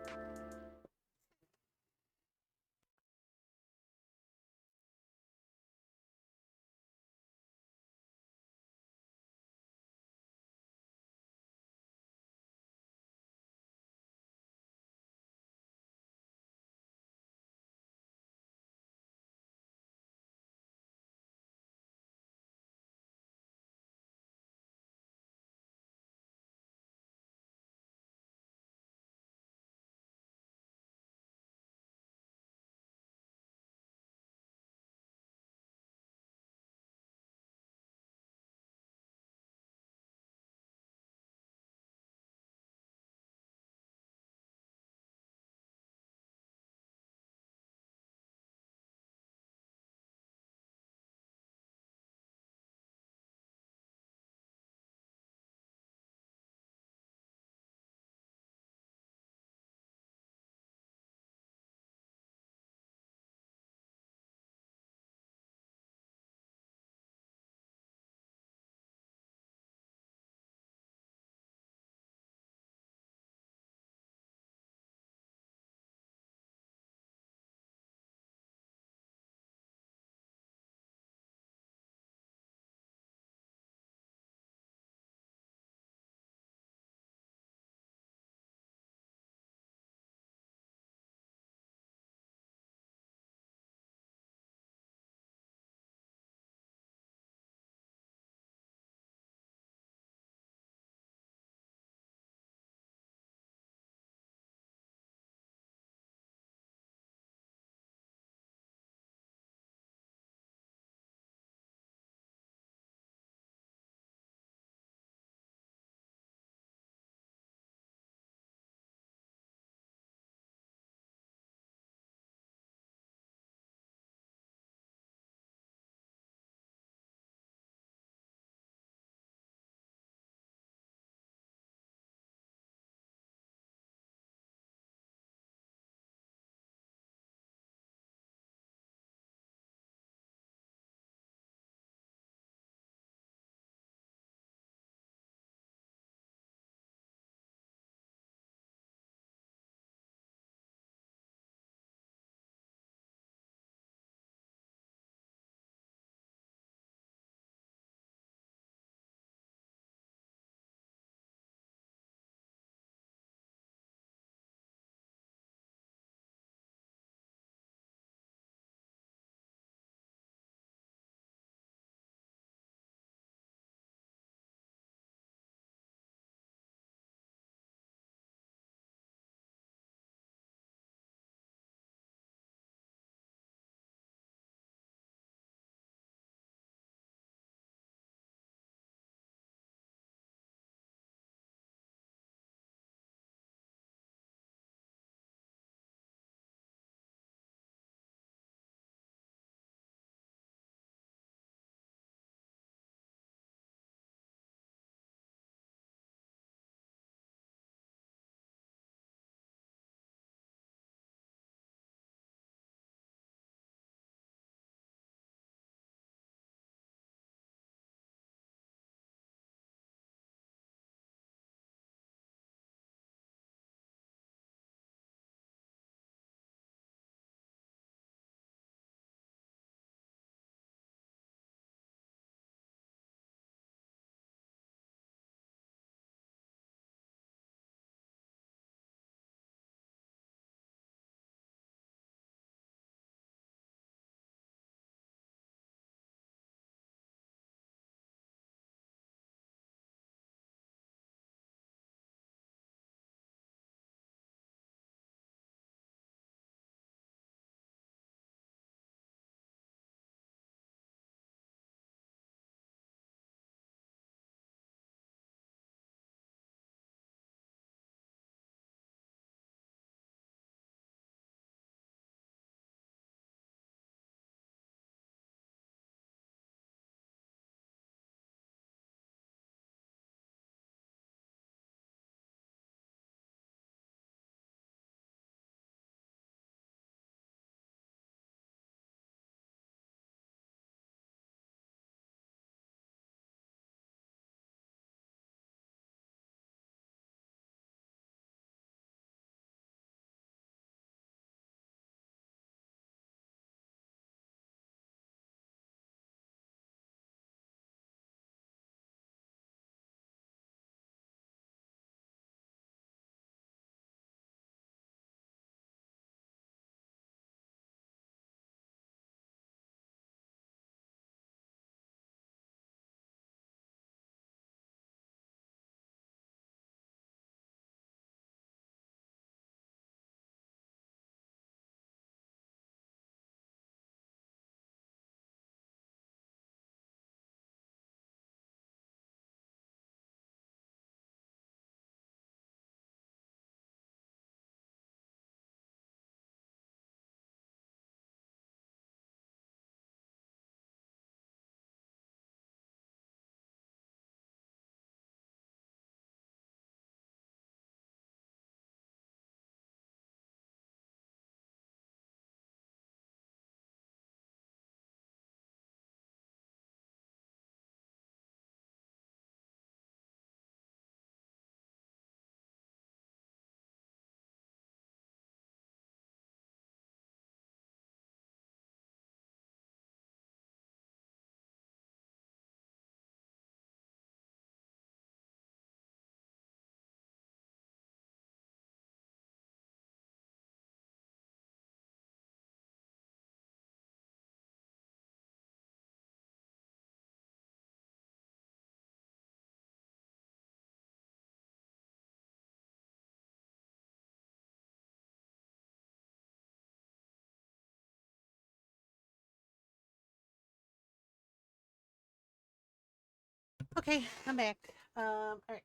Okay, I'm back. Alright,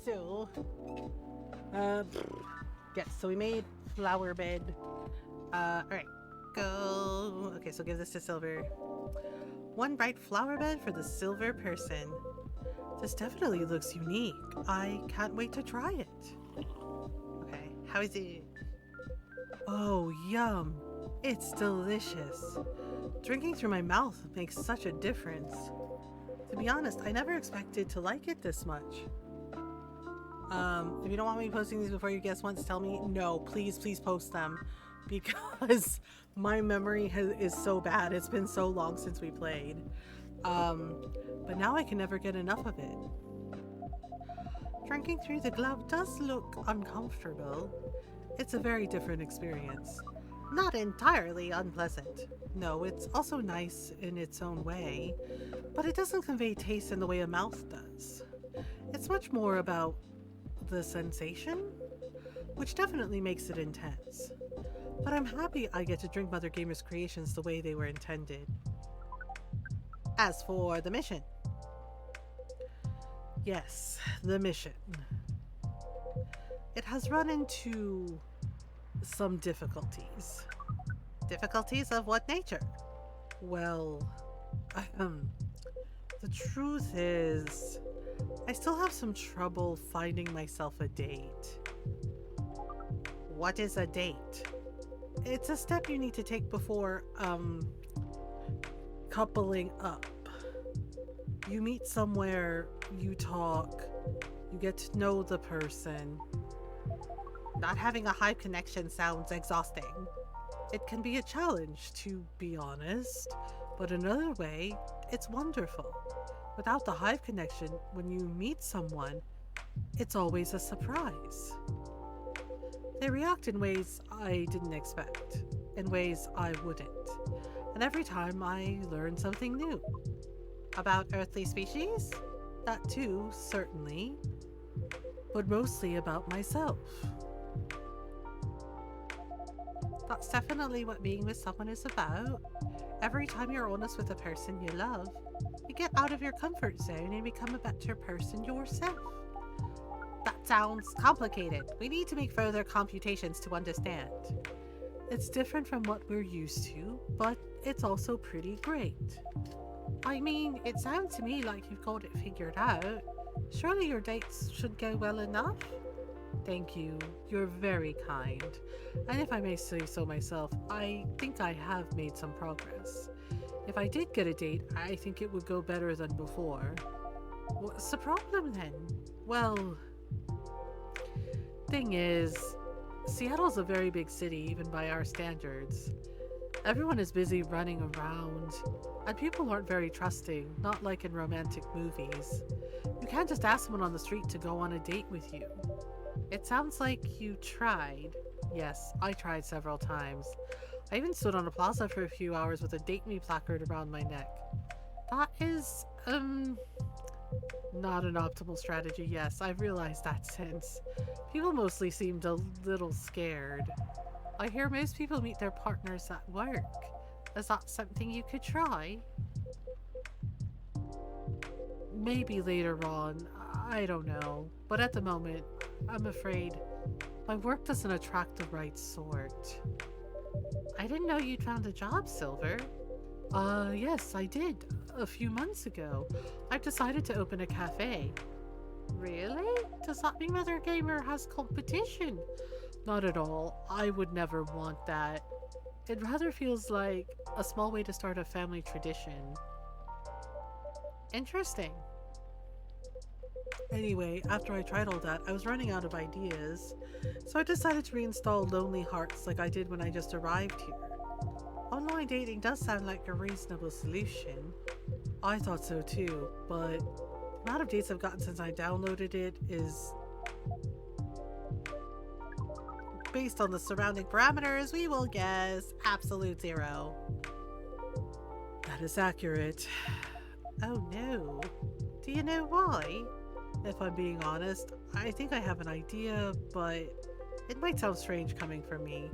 so, uh, yes, so we made flower bed. Alright, go. Okay, so give this to Silver. One bright flower bed for the silver person. This definitely looks unique. I can't wait to try it. Okay, how is it? Oh, yum. It's delicious. Drinking through my mouth makes such a difference. To be honest, I never expected to like it this much. If you don't want me posting these before you guess once, tell me. No, please, please post them. Because my memory is so bad. It's been so long since we played. But now I can never get enough of it. Drinking through the glove does look uncomfortable. It's a very different experience. Not entirely unpleasant. No, it's also nice in its own way, but it doesn't convey taste in the way a mouth does. It's much more about the sensation, which definitely makes it intense. But I'm happy I get to drink Mothergamer's creations the way they were intended. As for the mission. Yes, the mission. It has run into some difficulties. Difficulties of what nature? Well, the truth is, I still have some trouble finding myself a date. What is a date? It's a step you need to take before, coupling up. You meet somewhere, you talk, you get to know the person. Not having a hive connection sounds exhausting. It can be a challenge, to be honest, but another way, it's wonderful. Without the hive connection, when you meet someone, it's always a surprise. They react in ways I didn't expect, in ways I wouldn't, and every time I learn something new. About earthly species? That too, certainly, but mostly about myself. That's definitely what being with someone is about. Every time you're honest with a person you love, you get out of your comfort zone and become a better person yourself. That sounds complicated. We need to make further computations to understand. It's different from what we're used to, but it's also pretty great. I mean, it sounds to me like you've got it figured out. Surely your dates should go well enough? Thank you. You're very kind. And if I may say so myself, I think I have made some progress. If I did get a date, I think it would go better than before. What's the problem then? Well, thing is, Seattle's a very big city, even by our standards. Everyone is busy running around, and people aren't very trusting, not like in romantic movies. You can't just ask someone on the street to go on a date with you. It sounds like you tried. Yes, I tried several times. I even stood on a plaza for a few hours with a date me placard around my neck. That is, not an optimal strategy, yes, I've realized that since. People mostly seemed a little scared. I hear most people meet their partners at work. Is that something you could try? Maybe later on, I don't know. But at the moment, I'm afraid my work doesn't attract the right sort. I didn't know you'd found a job, Silver. Yes, I did. A few months ago. I've decided to open a cafe. Really? Does that mean Mothergamer has competition? Not at all. I would never want that. It rather feels like a small way to start a family tradition. Interesting. Anyway, after I tried all that, I was running out of ideas, so I decided to reinstall Lonely Hearts like I did when I just arrived here. Online dating does sound like a reasonable solution. I thought so too, but the amount of dates I've gotten since I downloaded it is... based on the surrounding parameters, we will guess absolute 0. That is accurate. Oh no. Do you know why? If I'm being honest, I think I have an idea, but it might sound strange coming from me.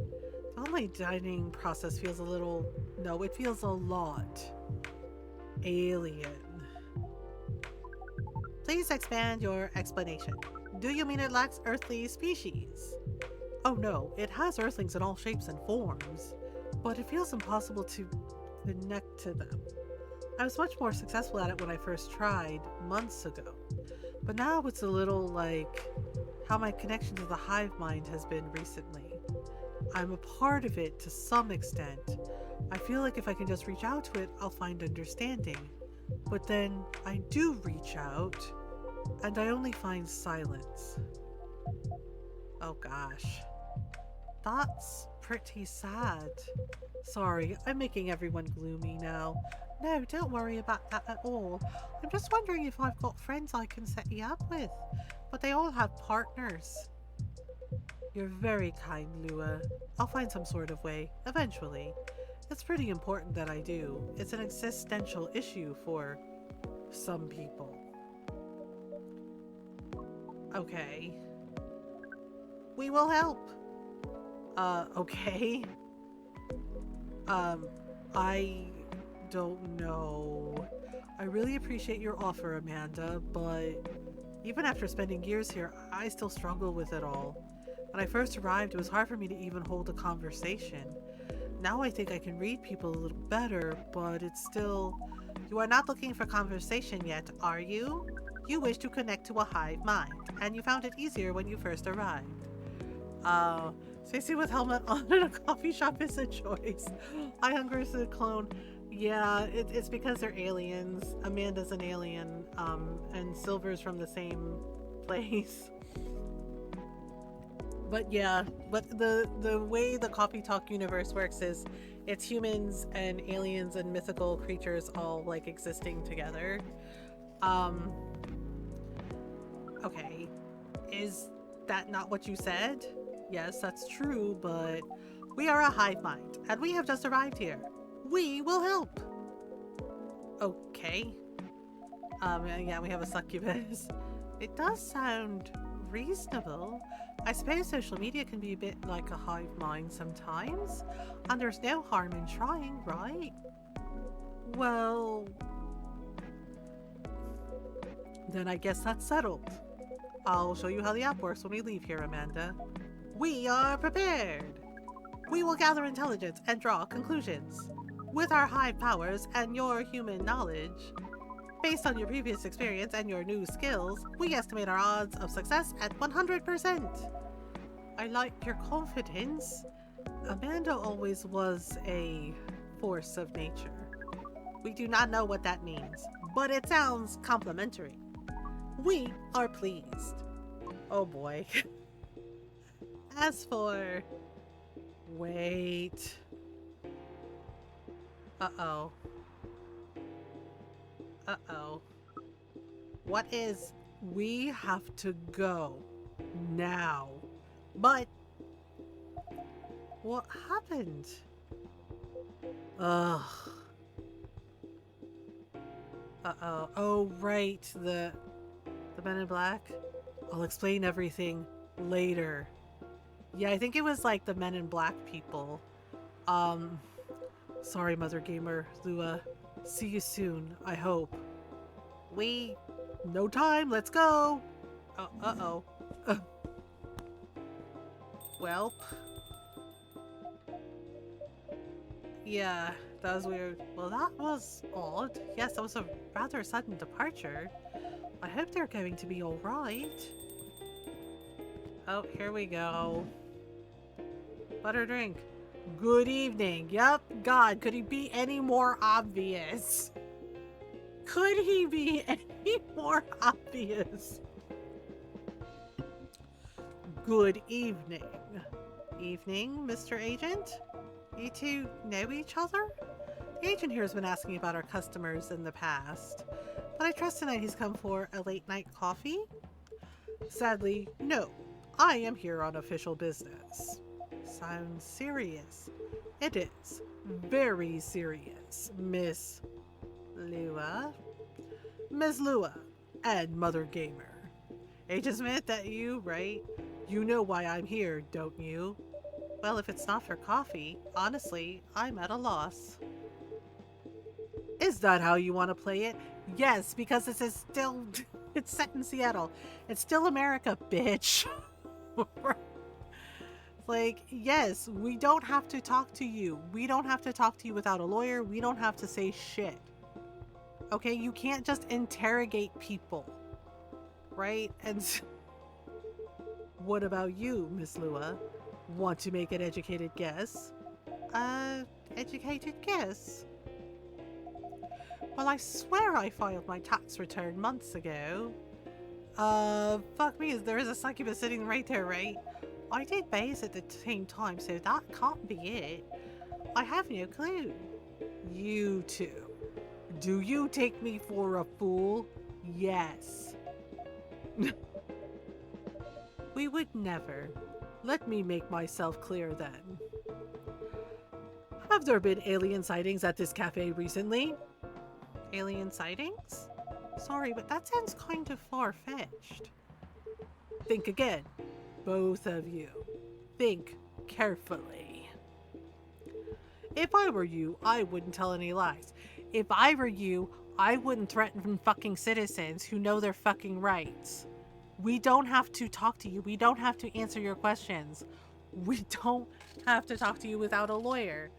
The online dining process feels a little... no, it feels a lot alien. Please expand your explanation. Do you mean it lacks earthly species? Oh no, it has earthlings in all shapes and forms, but it feels impossible to connect to them. I was much more successful at it when I first tried, months ago. But now it's a little like how my connection to the hive mind has been recently. I'm a part of it to some extent. I feel like if I can just reach out to it, I'll find understanding. But then I do reach out, and I only find silence. Oh gosh. That's pretty sad. Sorry, I'm making everyone gloomy now. No, don't worry about that at all. I'm just wondering if I've got friends I can set you up with. But they all have partners. You're very kind, Lua. I'll find some sort of way, eventually. It's pretty important that I do. It's an existential issue for some people. Okay. We will help. Okay. I don't know. I really appreciate your offer, Amanda, but even after spending years here, I still struggle with it all. When I first arrived, it was hard for me to even hold a conversation. Now I think I can read people a little better, but it's still... You are not looking for conversation yet, are you? You wish to connect to a hive mind, and you found it easier when you first arrived. Spacey with helmet on in a coffee shop is a choice. I hunger is a clone. Yeah, it's because they're aliens. Amanda's an alien, and Silver's from the same place. But yeah, but the way the Coffee Talk universe works is it's humans and aliens and mythical creatures all like existing together. Okay. Is that not what you said? Yes, that's true, but we are a hive mind, and we have just arrived here. We will help. Okay. Yeah, we have a succubus. It does sound reasonable. I suppose social media can be a bit like a hive mind sometimes, and there's no harm in trying, right? Well, then I guess that's settled. I'll show you how the app works when we leave here, Amanda. We are prepared! We will gather intelligence and draw conclusions. With our hive powers and your human knowledge, based on your previous experience and your new skills, we estimate our odds of success at 100%. I like your confidence. Amanda always was a force of nature. We do not know what that means, but it sounds complimentary. We are pleased. Oh boy. As for... Wait. Uh-oh. Uh-oh. What is... We have to go. Now. But... What happened? Ugh. Uh-oh. Oh, right. The Men in Black? I'll explain everything later. Yeah, I think it was like the Men in Black people. Sorry, Mothergamer, Lua. See you soon, I hope. No time, let's go! Uh-oh. Welp. Yeah, that was weird. Well, that was odd. Yes, that was a rather sudden departure. I hope they're going to be alright. Oh, here we go. Butter drink. Good evening. Yep, God, could he be any more obvious? Could he be any more obvious? Good evening. Evening, Mr. Agent? You two know each other? The agent here has been asking about our customers in the past, but I trust tonight he's come for a late night coffee? Sadly, no. I am here on official business. Sounds serious. It is. Very serious, Miss Lua. Miss Lua and Mothergamer. Agent Smith, that you, right? You know why I'm here, don't you? Well, if it's not for coffee, honestly, I'm at a loss. Is that how you want to play it? Yes, because this is still... It's set in Seattle. It's still America, bitch. Like, yes, we don't have to talk to you. We don't have to talk to you without a lawyer. We don't have to say shit. Okay, you can't just interrogate people, right? And what about you, Miss Lua? Want to make an educated guess? Educated guess? Well, I swear I filed my tax return months ago. Fuck me, there is a succubus sitting right there, right? I did base at the same time, so that can't be it. I have no clue. You two. Do you take me for a fool? Yes. We would never. Let me make myself clear then. Have there been alien sightings at this cafe recently? Alien sightings? Sorry, but that sounds kind of far-fetched. Think again. Both of you. Think carefully. If I were you, I wouldn't tell any lies. If I were you, I wouldn't threaten fucking citizens who know their fucking rights. We don't have to talk to you. We don't have to answer your questions. We don't have to talk to you without a lawyer.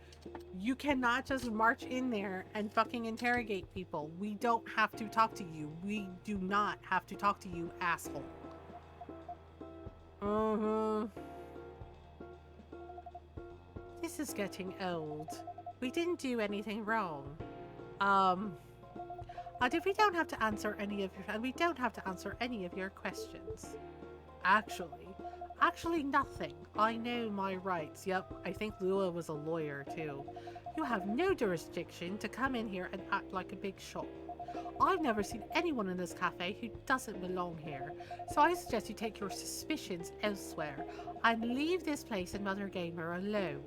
You cannot just march in there and fucking interrogate people. We don't have to talk to you. We do not have to talk to you, asshole. This is getting old. We didn't do anything wrong. And we don't have to answer any of your questions. Actually nothing. I know my rights. Yep, I think Lua was a lawyer too. You have no jurisdiction to come in here and act like a big shot. I've never seen anyone in this cafe who doesn't belong here, so I suggest you take your suspicions elsewhere and leave this place and Mothergamer alone.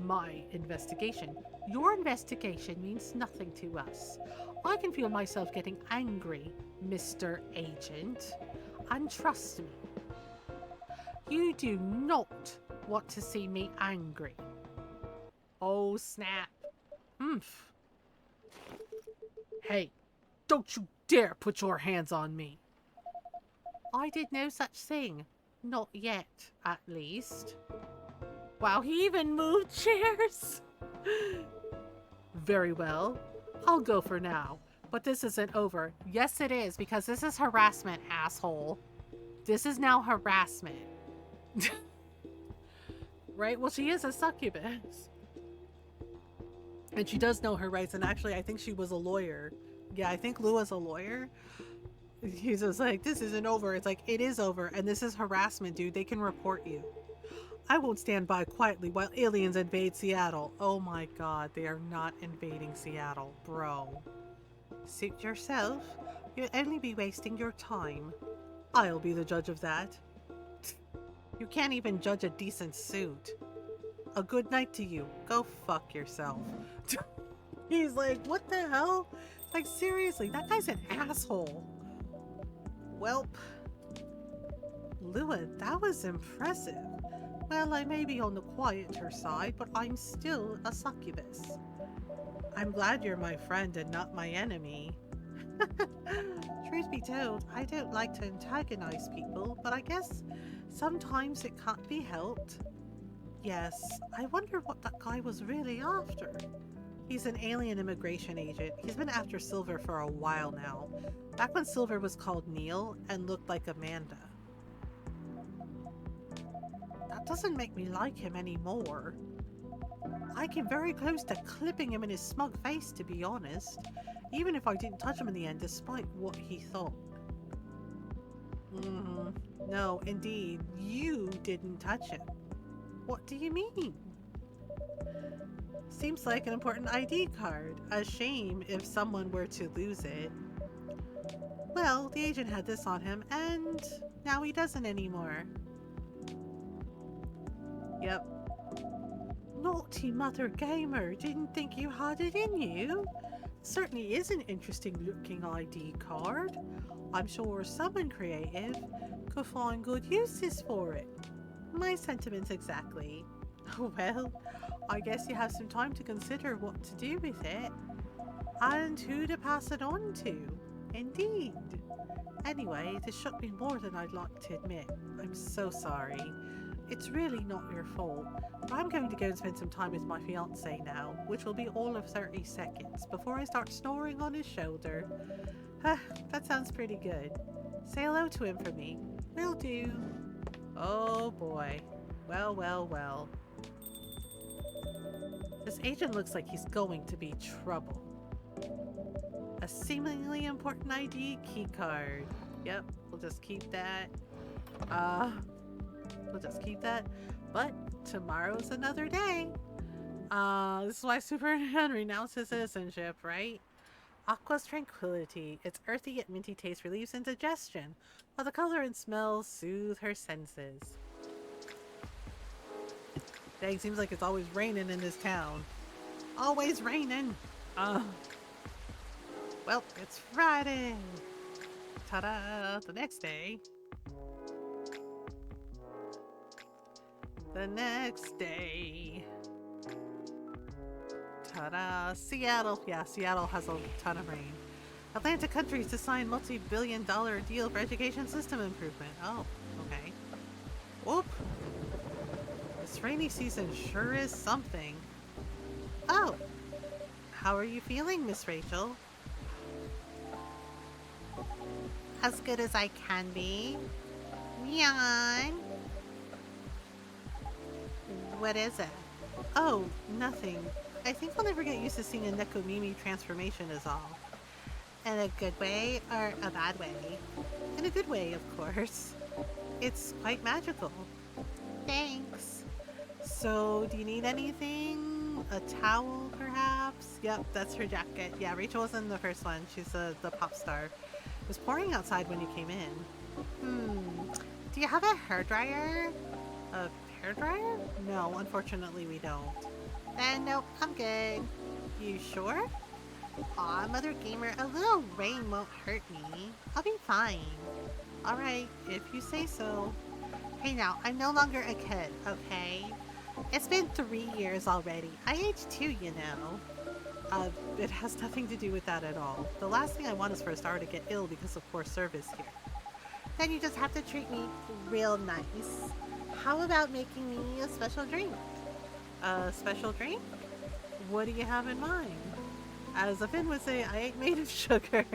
My investigation. Your investigation means nothing to us. I can feel myself getting angry, Mr. Agent. And trust me, you do not want to see me angry. Oh, snap. Oomph. Hey, don't you dare put your hands on me. I did no such thing. Not yet, at least. Wow, he even moved chairs. Very well. I'll go for now. But this isn't over. Yes, it is, because this is harassment, asshole. This is now harassment. Right? Well, she is a succubus. And she does know her rights. And actually, I think she was a lawyer. Yeah, I think Lua's a lawyer. He's just like, this isn't over. It's like, it is over. And this is harassment, dude. They can report you. I won't stand by quietly while aliens invade Seattle. Oh my god, they are not invading Seattle, bro. Suit yourself. You'll only be wasting your time. I'll be the judge of that. You can't even judge a decent suit. A good night to you. Go fuck yourself. He's like, what the hell? Like, seriously, that guy's an asshole. Welp. Lua, that was impressive. Well, I may be on the quieter side, but I'm still a succubus. I'm glad you're my friend and not my enemy. Truth be told, I don't like to antagonize people, but I guess sometimes it can't be helped. Yes, I wonder what that guy was really after. He's an alien immigration agent. He's been after Silver for a while now. Back when Silver was called Neil and looked like Amanda. That doesn't make me like him anymore. I came very close to clipping him in his smug face, to be honest. Even if I didn't touch him in the end, despite what he thought. No, indeed, you didn't touch him. What do you mean? Seems like an important ID card. A shame if someone were to lose it. Well, the agent had this on him, and now he doesn't anymore. Yep. Naughty Mothergamer, didn't think you had it in you. Certainly is an interesting looking ID card. I'm sure someone creative could find good uses for it. My sentiments exactly. Well, I guess you have some time to consider what to do with it. And who to pass it on to. Indeed. Anyway, this shook me more than I'd like to admit. I'm so sorry. It's really not your fault. But I'm going to go and spend some time with my fiance now, which will be all of 30 seconds, before I start snoring on his shoulder. That sounds pretty good. Say hello to him for me. Will do. Oh boy. Well, well, well. This agent looks like he's going to be trouble. A seemingly important ID key card. Yep, we'll just keep that. We'll just keep that. But tomorrow's another day. This is why Superman renounced his citizenship, right? Aqua's tranquility, its earthy yet minty taste relieves indigestion, while the color and smell soothe her senses. Dang, seems like it's always raining in this town. Always raining! Well, it's Friday! Ta-da! The next day. The next day. Ta-da! Seattle. Yeah, Seattle has a ton of rain. Atlantic countries to sign multi-billion-dollar deal for education system improvement. Oh, okay. Whoop! This rainy season sure is something. Oh! How are you feeling, Miss Rachel? As good as I can be. Yawn. What is it? Oh, nothing. I think I'll never get used to seeing a Nekomimi transformation is all. In a good way or a bad way? In a good way, of course. It's quite magical. Thanks. So, do you need anything? A towel, perhaps? Yep, that's her jacket. Yeah, Rachel was in the first one. She's the pop star. It was pouring outside when you came in. Do you have a hairdryer? A hairdryer? No, unfortunately we don't. Then nope, I'm good. You sure? Aw, Mothergamer, a little rain won't hurt me. I'll be fine. Alright, if you say so. Hey now, I'm no longer a kid, okay? It's been 3 years already. I aged too, you know. It has nothing to do with that at all. The last thing I want is for a star to get ill because of poor service here. Then you just have to treat me real nice. How about making me a special drink? A special drink? What do you have in mind? As a Finn would say, I ain't made of sugar.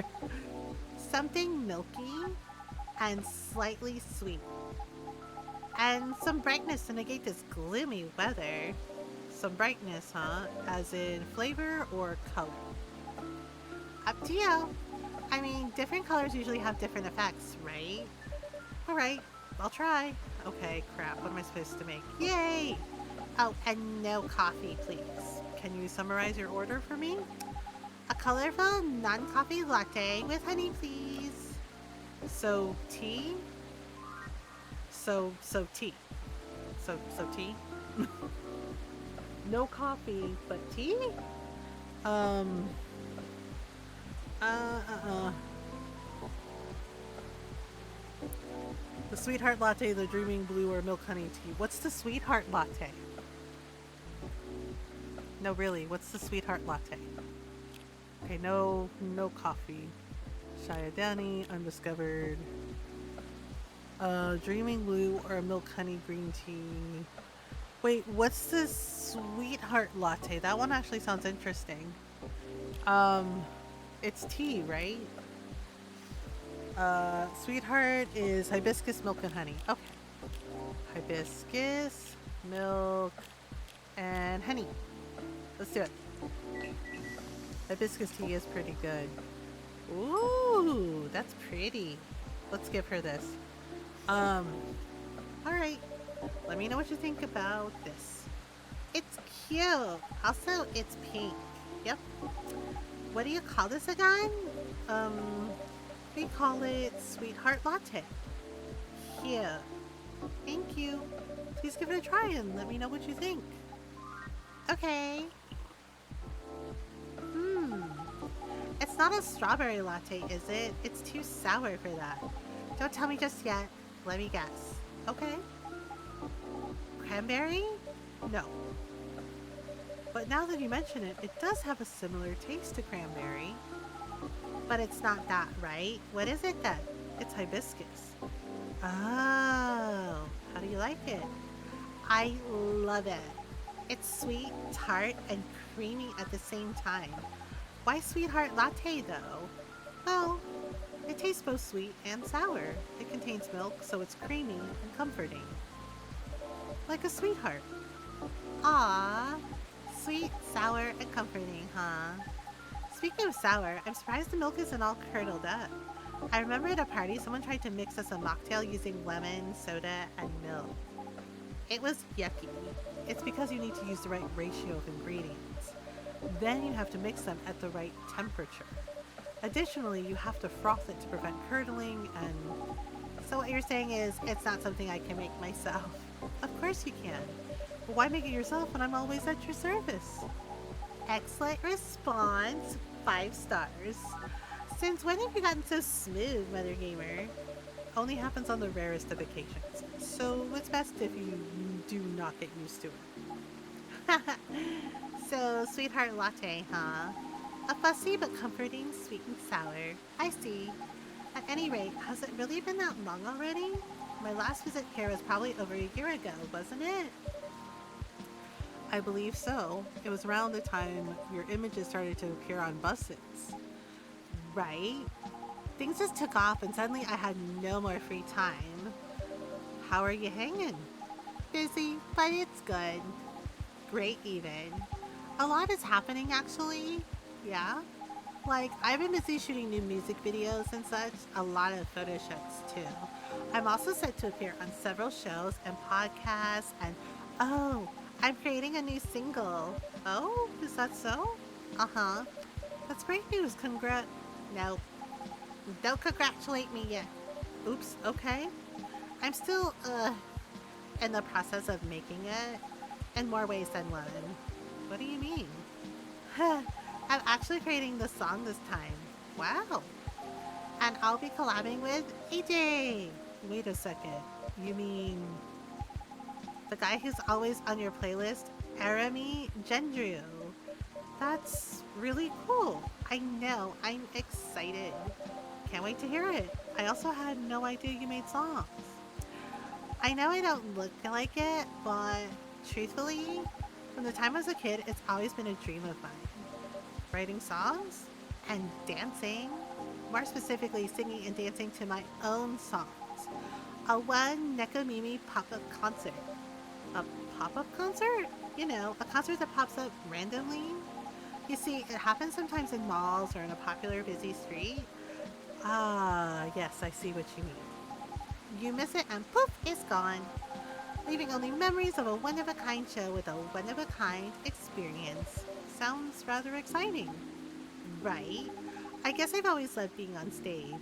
Something milky and slightly sweet. And some brightness to negate this gloomy weather. Some brightness, huh? As in flavor or color? Up to you. I mean, different colors usually have different effects, right? Alright, I'll try. Okay, crap, what am I supposed to make? Yay! Oh, and no coffee, please. Can you summarize your order for me? A colorful non-coffee latte with honey, please. So, tea? So tea. So tea? No coffee, but tea? The sweetheart latte, the dreaming blue, or milk honey tea. What's the sweetheart latte? No, really, what's the sweetheart latte? Okay, no coffee. Shayadani, undiscovered. Dreaming blue or milk honey green tea. Wait, what's this sweetheart latte? That one actually sounds interesting. It's tea, right? Sweetheart is hibiscus, milk, and honey. Okay. Hibiscus, milk, and honey. Let's do it. Hibiscus tea is pretty good. Ooh, that's pretty. Let's give her this. Alright. Let me know what you think about this. It's cute. Also, it's pink. Yep. What do you call this again? We call it Sweetheart Latte. Cute. Thank you. Please give it a try and let me know what you think. Okay. It's not a strawberry latte, is it? It's too sour for that. Don't tell me just yet. Let me guess. Okay. Cranberry? No. But now that you mention it, it does have a similar taste to cranberry. But it's not that, right? What is it then? It's hibiscus. Oh, how do you like it? I love it. It's sweet, tart, and creamy at the same time. Why sweetheart latte though? Well, it tastes both sweet and sour. It contains milk, so it's creamy and comforting. Like a sweetheart. Ah, sweet, sour, and comforting, huh? Speaking of sour, I'm surprised the milk isn't all curdled up. I remember at a party someone tried to mix us a mocktail using lemon, soda, and milk. It was yucky. It's because you need to use the right ratio of ingredients. Then you have to mix them at the right temperature. Additionally, you have to froth it to prevent curdling and so what you're saying is it's not something I can make myself. Of course you can. But why make it yourself when I'm always at your service? Excellent response. 5 stars. Since when have you gotten so smooth, Mothergamer? Only happens on the rarest of occasions. So it's best if you do not get used to it. So, sweetheart latte, huh? A fussy but comforting sweet and sour. I see. At any rate, has it really been that long already? My last visit here was probably over a year ago, wasn't it? I believe so. It was around the time your images started to appear on buses. Right? Things just took off and suddenly I had no more free time. How are you hanging? Busy, but it's good. Great, even. A lot is happening, actually. Yeah? Like, I've been busy shooting new music videos and such, a lot of photo shoots too. I'm also set to appear on several shows and podcasts, and oh, I'm creating a new single. Oh, is that so? Uh huh. That's great news. No, don't congratulate me yet. Oops, okay. I'm still, in the process of making it in more ways than one. What do you mean? I'm actually creating the song this time. Wow. And I'll be collabing with AJ. Wait a second. You mean the guy who's always on your playlist, Arami Gendru? That's really cool. I know. I'm excited. Can't wait to hear it. I also had no idea you made songs. I know I don't look like it, but truthfully, from the time I was a kid, it's always been a dream of mine. Writing songs and dancing, more specifically singing and dancing to my own songs. A one Nekomimi pop-up concert. A pop-up concert? You know, a concert that pops up randomly. You see, it happens sometimes in malls or in a popular busy street. Ah, yes, I see what you mean. You miss it and poof, it's gone. Leaving only memories of a one-of-a-kind show with a one-of-a-kind experience. Sounds rather exciting. Right? I guess I've always loved being on stage,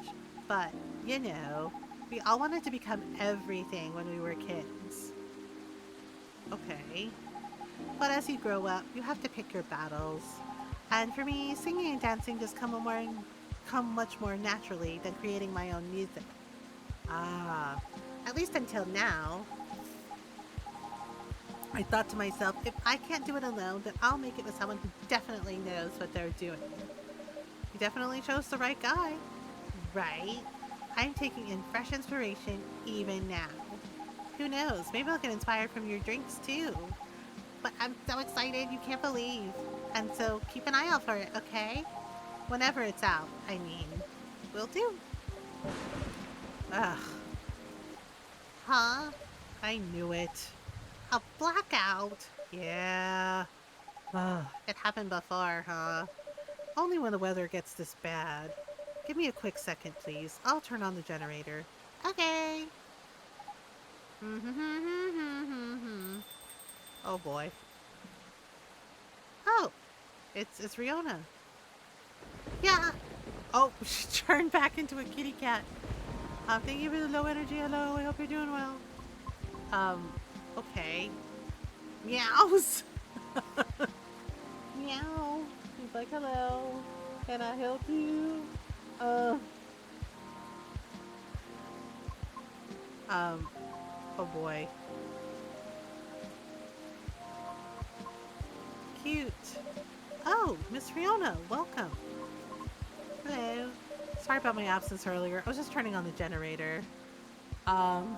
but, you know, we all wanted to become everything when we were kids. Okay. But as you grow up, you have to pick your battles. And for me, singing and dancing just come much more naturally than creating my own music. Ah, at least until now. I thought to myself, if I can't do it alone, then I'll make it with someone who definitely knows what they're doing. You definitely chose the right guy. Right? I'm taking in fresh inspiration even now. Who knows? Maybe I'll get inspired from your drinks too. But I'm so excited you can't believe. And so keep an eye out for it, okay? Whenever it's out, I mean. Will do. Ugh. Huh? I knew it. A blackout? Yeah. Ugh. It happened before, huh? Only when the weather gets this bad. Give me a quick second, please. I'll turn on the generator. Okay. Oh boy. Oh, it's Riona. Yeah. Oh, she turned back into a kitty cat. Thank you for the low energy. Hello. I hope you're doing well. Um. Okay. Meows. Meow. He's like, hello. Can I help you? Uh. Um. Oh boy. Cute. Oh, Miss Riona, welcome. Hello. Sorry about my absence earlier. I was just turning on the generator. Um,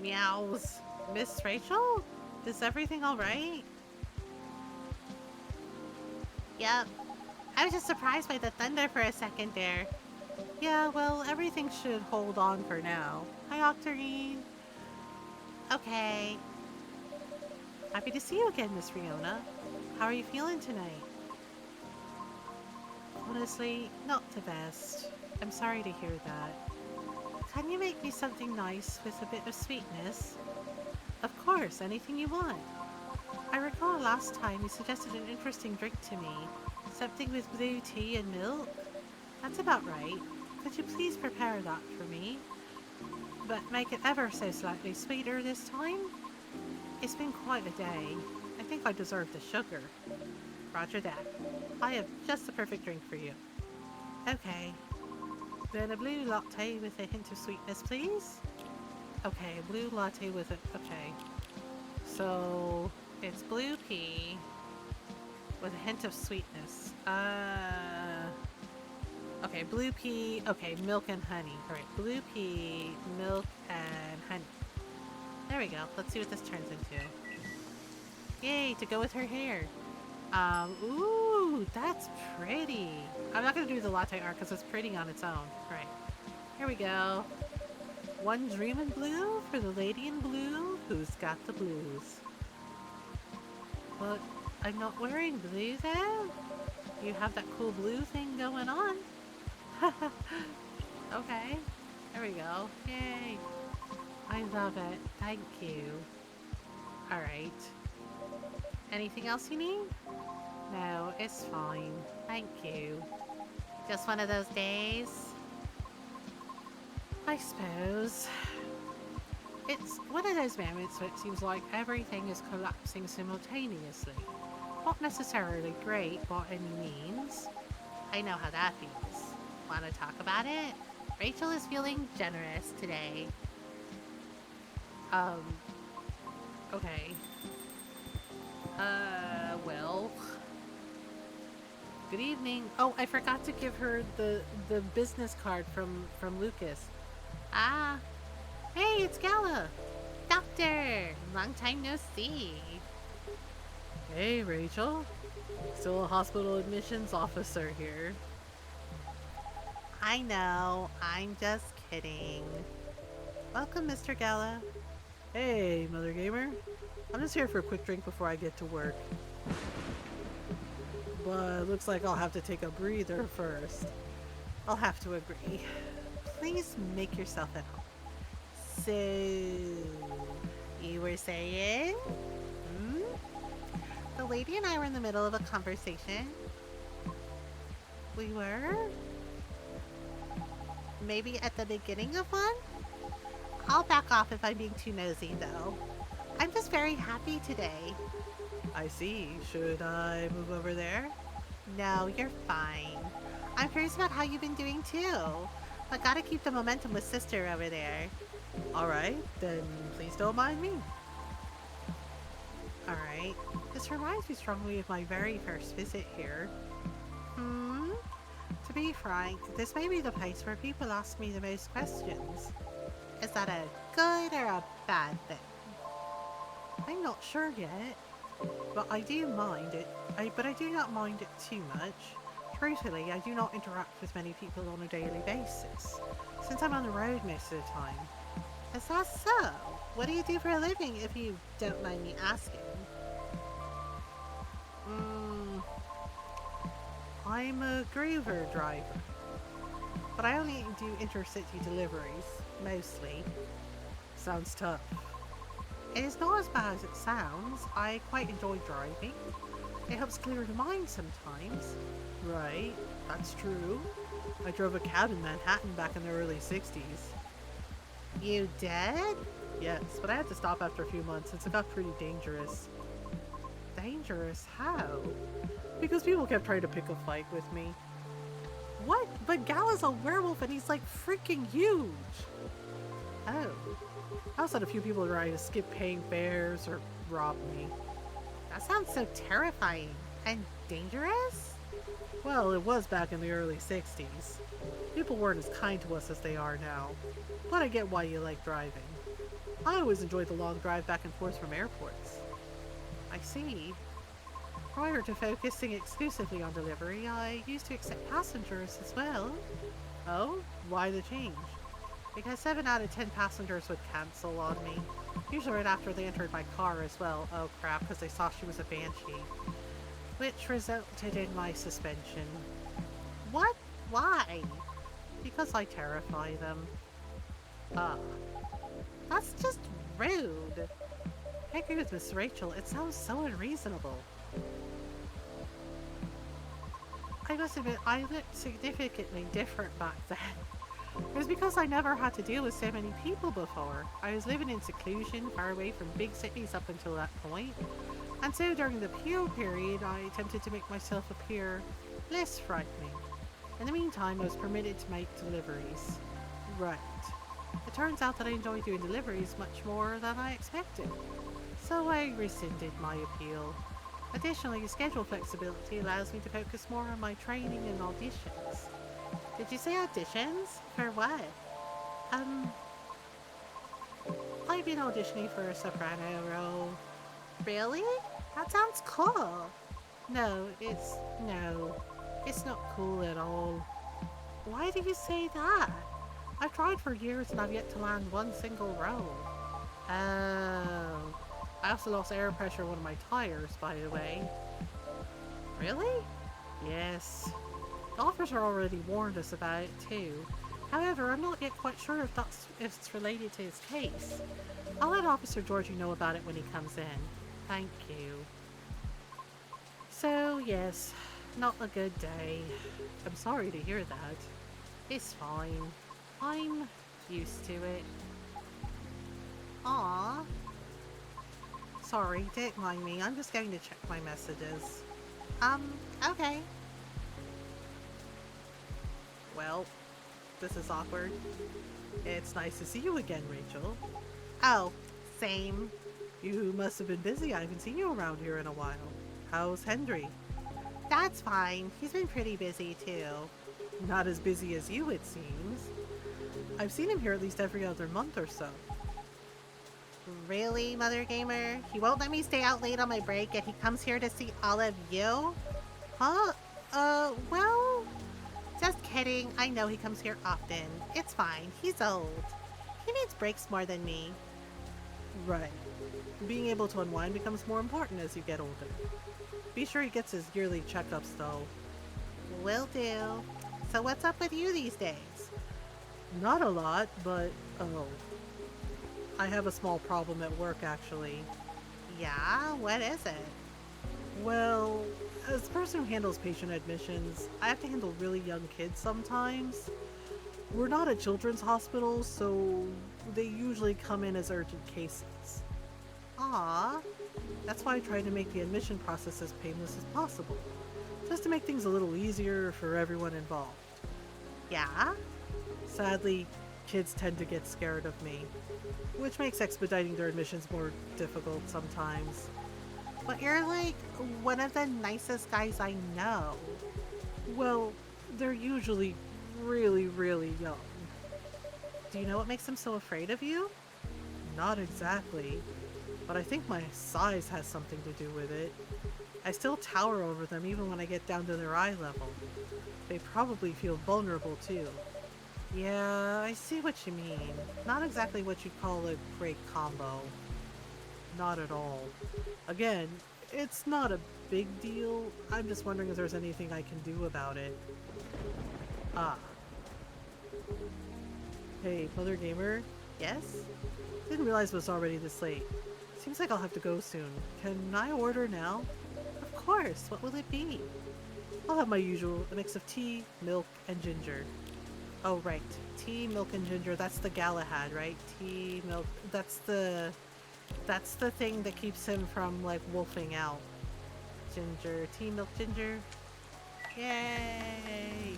meows. Miss Rachel? Is everything alright? Yep. I was just surprised by the thunder for a second there. Yeah, well, everything should hold on for now. Hi, Octarine. Okay. Happy to see you again, Miss Fiona. How are you feeling tonight? Honestly, not the best. I'm sorry to hear that. Can you make me something nice with a bit of sweetness? Of course, anything you want. I recall last time you suggested an interesting drink to me. Something with blue tea and milk? That's about right. Could you please prepare that for me? But make it ever so slightly sweeter this time? It's been quite a day. I think I deserve the sugar. Roger that. I have just the perfect drink for you. Okay. Then a blue latte with a hint of sweetness, please? Okay, a blue latte with it. Okay. So, it's blue pea with a hint of sweetness. Okay, blue pea. Okay, milk and honey. Alright, blue pea, milk, and honey. There we go. Let's see what this turns into. Yay, to go with her hair. Ooh, that's pretty. I'm not gonna do the latte art because it's pretty on its own. Right. Here we go. One dream in blue for the lady in blue who's got the blues. But I'm not wearing blue though. You have that cool blue thing going on. Okay. There we go. Yay. I love it. Thank you. Alright. Anything else you need? No, it's fine. Thank you. Just one of those days? I suppose. It's one of those moments where it seems like everything is collapsing simultaneously. Not necessarily great by any means. I know how that feels. Want to talk about it? Rachel is feeling generous today. Okay. Well. Good evening. Oh, I forgot to give her the business card from Lucas. Ah. Hey, it's Gala. Doctor. Long time no see. Hey, Rachel. Still a hospital admissions officer here. I know. I'm just kidding. Welcome, Mr. Gala. Hey, Mothergamer. I'm just here for a quick drink before I get to work. But looks like I'll have to take a breather first. I'll have to agree. Please make yourself at home. So, you were saying? Hmm? The lady and I were in the middle of a conversation. We were? Maybe at the beginning of one? I'll back off if I'm being too nosy, though. I'm just very happy today. I see. Should I move over there? No, you're fine. I'm curious about how you've been doing, too. But gotta keep the momentum with sister over there. Alright, then please don't mind me. Alright. This reminds me strongly of my very first visit here. To be frank, this may be the place where people ask me the most questions. Is that a good or a bad thing? I'm not sure yet, but I do mind it. But I do not mind it too much. Truthfully, I do not interact with many people on a daily basis, since I'm on the road most of the time. Is that so? What do you do for a living, if you don't mind me asking? I'm a groover driver, but I only do intercity deliveries, mostly. Sounds tough. It is not as bad as it sounds. I quite enjoy driving. It helps clear the mind sometimes. Right, that's true. I drove a cab in Manhattan back in the early 60s. You did? Yes, but I had to stop after a few months since it got pretty dangerous. Dangerous? How? Because people kept trying to pick a fight with me. What? But Gala's a werewolf and he's like freaking huge! Oh. I also had a few people trying to skip paying fares or rob me. That sounds so terrifying. And dangerous? Well, it was back in the early 60s. People weren't as kind to us as they are now. But I get why you like driving. I always enjoyed the long drive back and forth from airports. I see. Prior to focusing exclusively on delivery, I used to accept passengers as well. Oh? Why the change? Because 7 out of 10 passengers would cancel on me. Usually right after they entered my car as well. Oh crap, because they saw she was a banshee. Which resulted in my suspension. What? Why? Because I terrify them. Ah, that's just rude. I agree with Miss Rachel, it sounds so unreasonable. I must admit, I looked significantly different back then. It was because I never had to deal with so many people before. I was living in seclusion, far away from big cities up until that point. And so during the PO period, I attempted to make myself appear less frightening. In the meantime, I was permitted to make deliveries. Right. It turns out that I enjoy doing deliveries much more than I expected. So I rescinded my appeal. Additionally, schedule flexibility allows me to focus more on my training and auditions. Did you say auditions? For what? Um, I've been auditioning for a soprano role. Really? That sounds cool. No, it's not cool at all. Why do you say that? I've tried for years and I've yet to land one single role. Oh. I also lost air pressure in one of my tires, by the way. Really? Yes. The officer already warned us about it too. However, I'm not yet quite sure if it's related to his case. I'll let Officer Georgie know about it when he comes in. Thank you. So, yes, not a good day. I'm sorry to hear that. It's fine. I'm used to it. Aww. Sorry, don't mind me. I'm just going to check my messages. Okay. Well, this is awkward. It's nice to see you again, Rachel. Oh, same. You must have been busy. I haven't seen you around here in a while. How's Henry? That's fine. He's been pretty busy too. Not as busy as you, it seems. I've seen him here at least every other month or so. Really, Mothergamer? He won't let me stay out late on my break and he comes here to see all of you? Huh? Well... Just kidding. I know he comes here often. It's fine. He's old. He needs breaks more than me. Right. Being able to unwind becomes more important as you get older. Be sure he gets his yearly checkups though. Will do. So what's up with you these days? Not a lot, but... oh. I have a small problem at work actually. Yeah? What is it? Well, as the person who handles patient admissions, I have to handle really young kids sometimes. We're not a children's hospital, so they usually come in as urgent cases. Aww. That's why I try to make the admission process as painless as possible, just to make things a little easier for everyone involved. Yeah? Sadly, kids tend to get scared of me, which makes expediting their admissions more difficult sometimes. But you're like one of the nicest guys I know. Well, they're usually really, really young. Do you know what makes them so afraid of you? Not exactly, but I think my size has something to do with it. I still tower over them even when I get down to their eye level. They probably feel vulnerable too. Yeah, I see what you mean. Not exactly what you'd call a great combo. Not at all. Again, it's not a big deal. I'm just wondering if there's anything I can do about it. Ah. Hey, Mothergamer? Yes? Didn't realize it was already this late. Seems like I'll have to go soon. Can I order now? Of course. What will it be? I'll have my usual, a mix of tea, milk, and ginger. Oh, right. Tea, milk, and ginger. That's the Galahad, right? Tea, milk. That's the thing that keeps him from, like, wolfing out. Ginger. Tea, milk, ginger. Yay!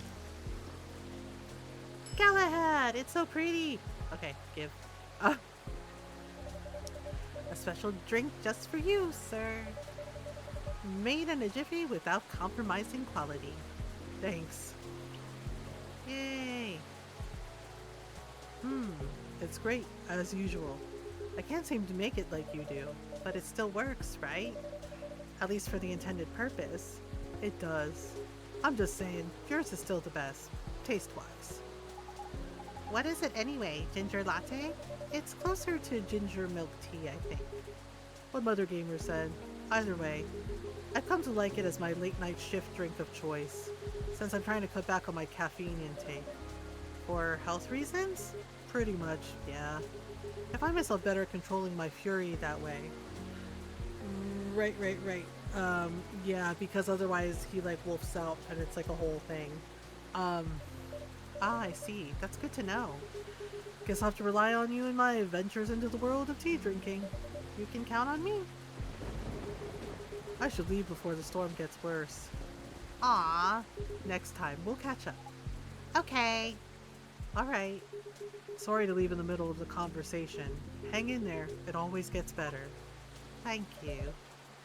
Galahad! It's so pretty! Okay, give. A special drink just for you, sir. Made in a jiffy without compromising quality. Thanks. Yay! Hmm, it's great, as usual. I can't seem to make it like you do, but it still works, right? At least for the intended purpose. It does. I'm just saying, yours is still the best, taste-wise. What is it anyway? Ginger latte? It's closer to ginger milk tea, I think. What Mothergamer said. Either way, I've come to like it as my late night shift drink of choice, since I'm trying to cut back on my caffeine intake. For health reasons? Pretty much, yeah. I find myself better controlling my fury that way. Right. Yeah, because otherwise he like wolfs out and it's like a whole thing. Um, I see. That's good to know. Guess I'll have to rely on you in my adventures into the world of tea drinking. You can count on me. I should leave before the storm gets worse. Ah, next time we'll catch up. Okay. Alright. Sorry to leave in the middle of the conversation. Hang in there, it always gets better. Thank you.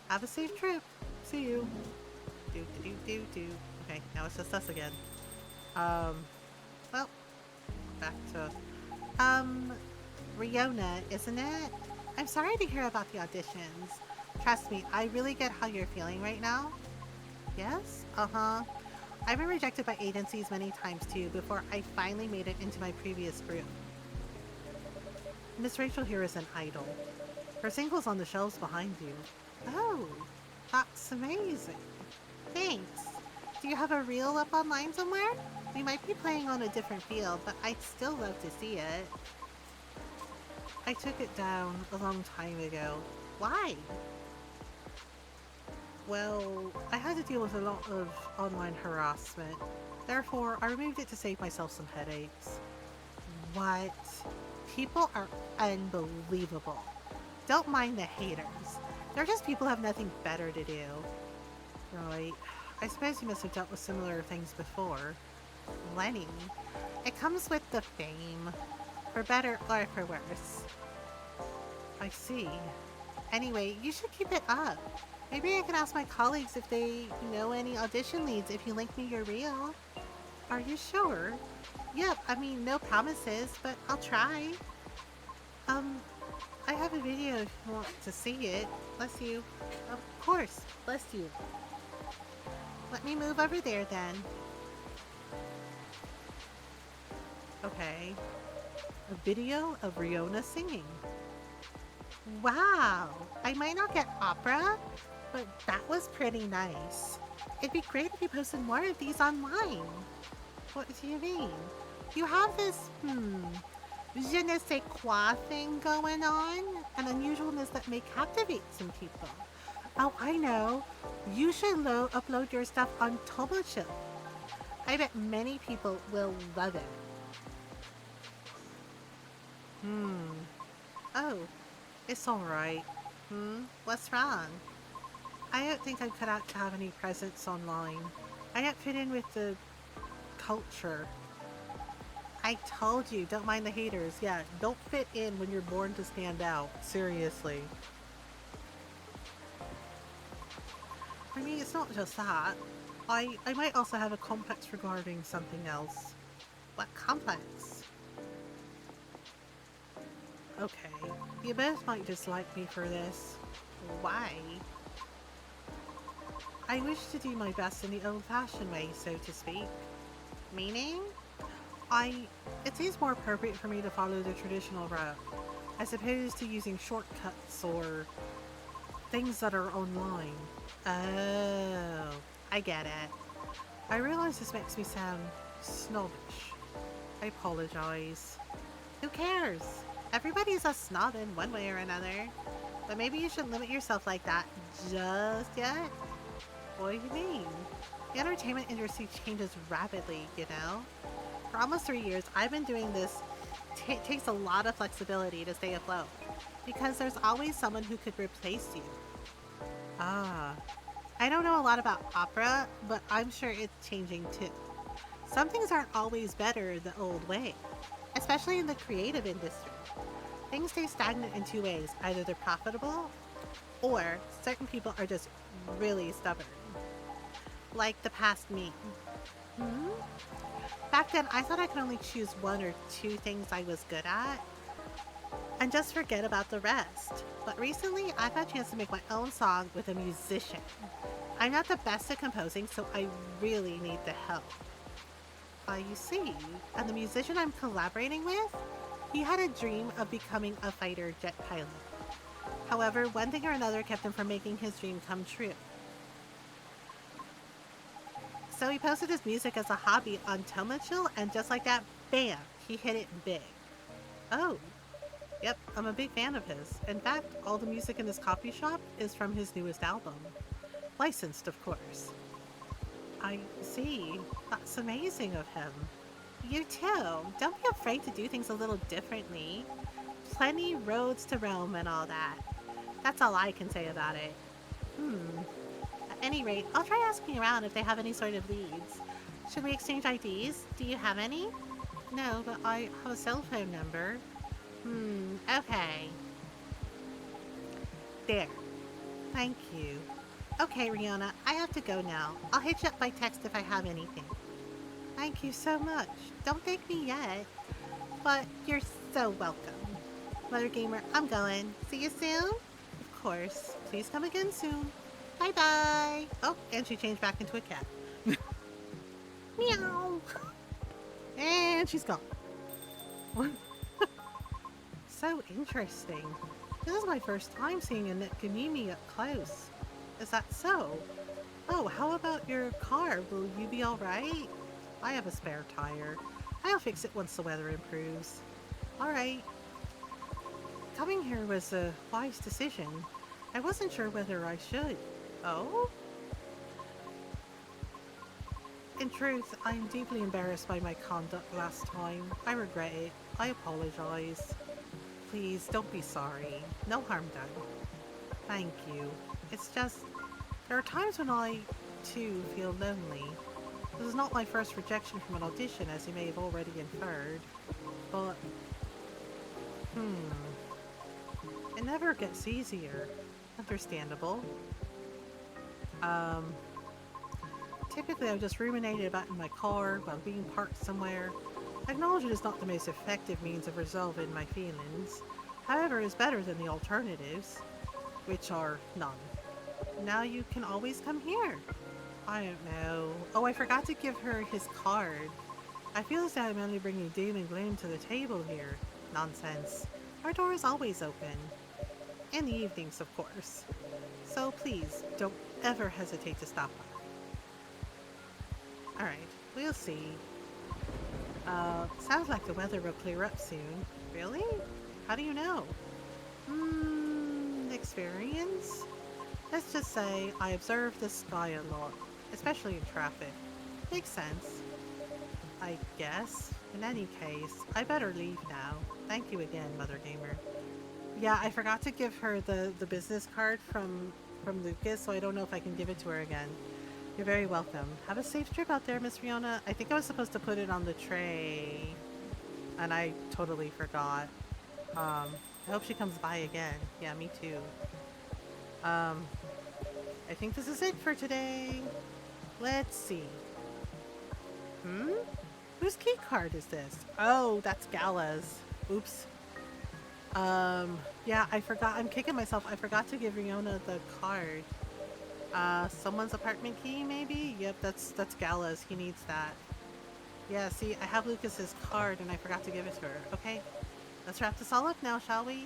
Have a safe trip. See you. Do. Okay, now it's just us again. Well, back to... Riona, isn't it? I'm sorry to hear about the auditions. Trust me, I really get how you're feeling right now. Yes? Uh-huh. I've been rejected by agencies many times too before I finally made it into my previous group. Miss Rachel here is an idol. Her single's on the shelves behind you. Oh, that's amazing. Thanks. Do you have a reel up online somewhere? We might be playing on a different field, but I'd still love to see it. I took it down a long time ago. Why? Well, I had to deal with a lot of online harassment. Therefore, I removed it to save myself some headaches. What? People are unbelievable. Don't mind the haters. They're just people who have nothing better to do. Right. I suppose you must have dealt with similar things before. Lenny. It comes with the fame. For better or for worse. I see. Anyway, you should keep it up. Maybe I could ask my colleagues if they know any audition leads if you link me your reel. Are you sure? Yep, I mean, no promises, but I'll try. I have a video if you want to see it. Bless you. Of course, bless you. Let me move over there then. Okay. A video of Riona singing. Wow! I might not get opera, but that was pretty nice. It'd be great if you posted more of these online. What do you mean? You have this, je ne sais quoi thing going on, an unusualness that may captivate some people. Oh, I know. You should upload your stuff on Tomochill. I bet many people will love it. Oh, it's alright. What's wrong? I don't think I'm cut out to have any presence online. I don't fit in with the culture. I told you, don't mind the haters. Yeah, don't fit in when you're born to stand out. Seriously. I mean, it's not just that. I might also have a complex regarding something else. What complex? Okay, you both might dislike me for this. Why? I wish to do my best in the old-fashioned way, so to speak. Meaning? It seems more appropriate for me to follow the traditional route, as opposed to using shortcuts or things that are online. Oh, I get it. I realize this makes me sound snobbish. I apologize. Who cares? Everybody's a snob in one way or another. But maybe you shouldn't limit yourself like that just yet. What do you mean? The entertainment industry changes rapidly, you know? For almost 3 years, I've been doing this. It takes a lot of flexibility to stay afloat. Because there's always someone who could replace you. Ah. I don't know a lot about opera, but I'm sure it's changing too. Some things aren't always better the old way. Especially in the creative industry. Things stay stagnant in two ways. Either they're profitable, or certain people are just really stubborn. Like the past me. Hmm? Back then, I thought I could only choose one or two things I was good at and just forget about the rest. But recently, I've had a chance to make my own song with a musician. I'm not the best at composing, so I really need the help. You see, and the musician I'm collaborating with, he had a dream of becoming a fighter jet pilot. However, one thing or another kept him from making his dream come true. So he posted his music as a hobby on Tomachill, and just like that, bam, he hit it big. Oh, yep, I'm a big fan of his. In fact, all the music in his coffee shop is from his newest album. Licensed, of course. I see. That's amazing of him. You too. Don't be afraid to do things a little differently. Plenty roads to roam and all that. That's all I can say about it. Hmm. At any rate, I'll try asking around if they have any sort of leads. Should we exchange IDs? Do you have any? No, but I have a cell phone number. Okay. There. Thank you. Okay, Rihanna, I have to go now. I'll hit you up by text if I have anything. Thank you so much. Don't thank me yet, but you're so welcome. Mother Gamer, I'm going. See you soon? Of course. Please come again soon. Bye bye. Oh, and she changed back into a cat. Meow. And she's gone. So interesting. This is my first time seeing a Netganimi up close. Is that so? Oh, how about your car? Will you be alright? I have a spare tire. I'll fix it once the weather improves. Alright. Coming here was a wise decision. I wasn't sure whether I should. Oh? In truth, I'm deeply embarrassed by my conduct last time. I regret it. I apologize. Please, don't be sorry. No harm done. Thank you. It's just, there are times when I, too, feel lonely. This is not my first rejection from an audition, as you may have already inferred. But, it never gets easier. Understandable. Um, Typically I've just ruminated about in my car while being parked somewhere. I acknowledge it is not the most effective means of resolving my feelings. However, it's better than the alternatives, which are none. Now you can always come here. I don't know. Oh, I forgot to give her his card. I feel as though I'm only bringing doom and gloom to the table here. Nonsense. Our door is always open. In the evenings, of course. So please, don't ever hesitate to stop by. Alright, we'll see. Sounds like the weather will clear up soon. Really? How do you know? Experience? Let's just say I observe the sky a lot, especially in traffic. Makes sense. I guess. In any case, I better leave now. Thank you again, Mother Gamer. Yeah, I forgot to give her the business card from Lucas, so I don't know if I can give it to her again. You're very welcome. Have a safe trip out there, Miss Riona. I think I was supposed to put it on the tray, and I totally forgot. I hope she comes by again. Yeah, me too. I think this is it for today. Let's see. Whose key card is this? Oh, that's Gala's. Oops. Yeah, I forgot. I'm kicking myself. I forgot to give Riona the card. Someone's apartment key, maybe? Yep, that's Gala's. He needs that. Yeah, see, I have Lucas's card and I forgot to give it to her. Okay, let's wrap this all up now, shall we?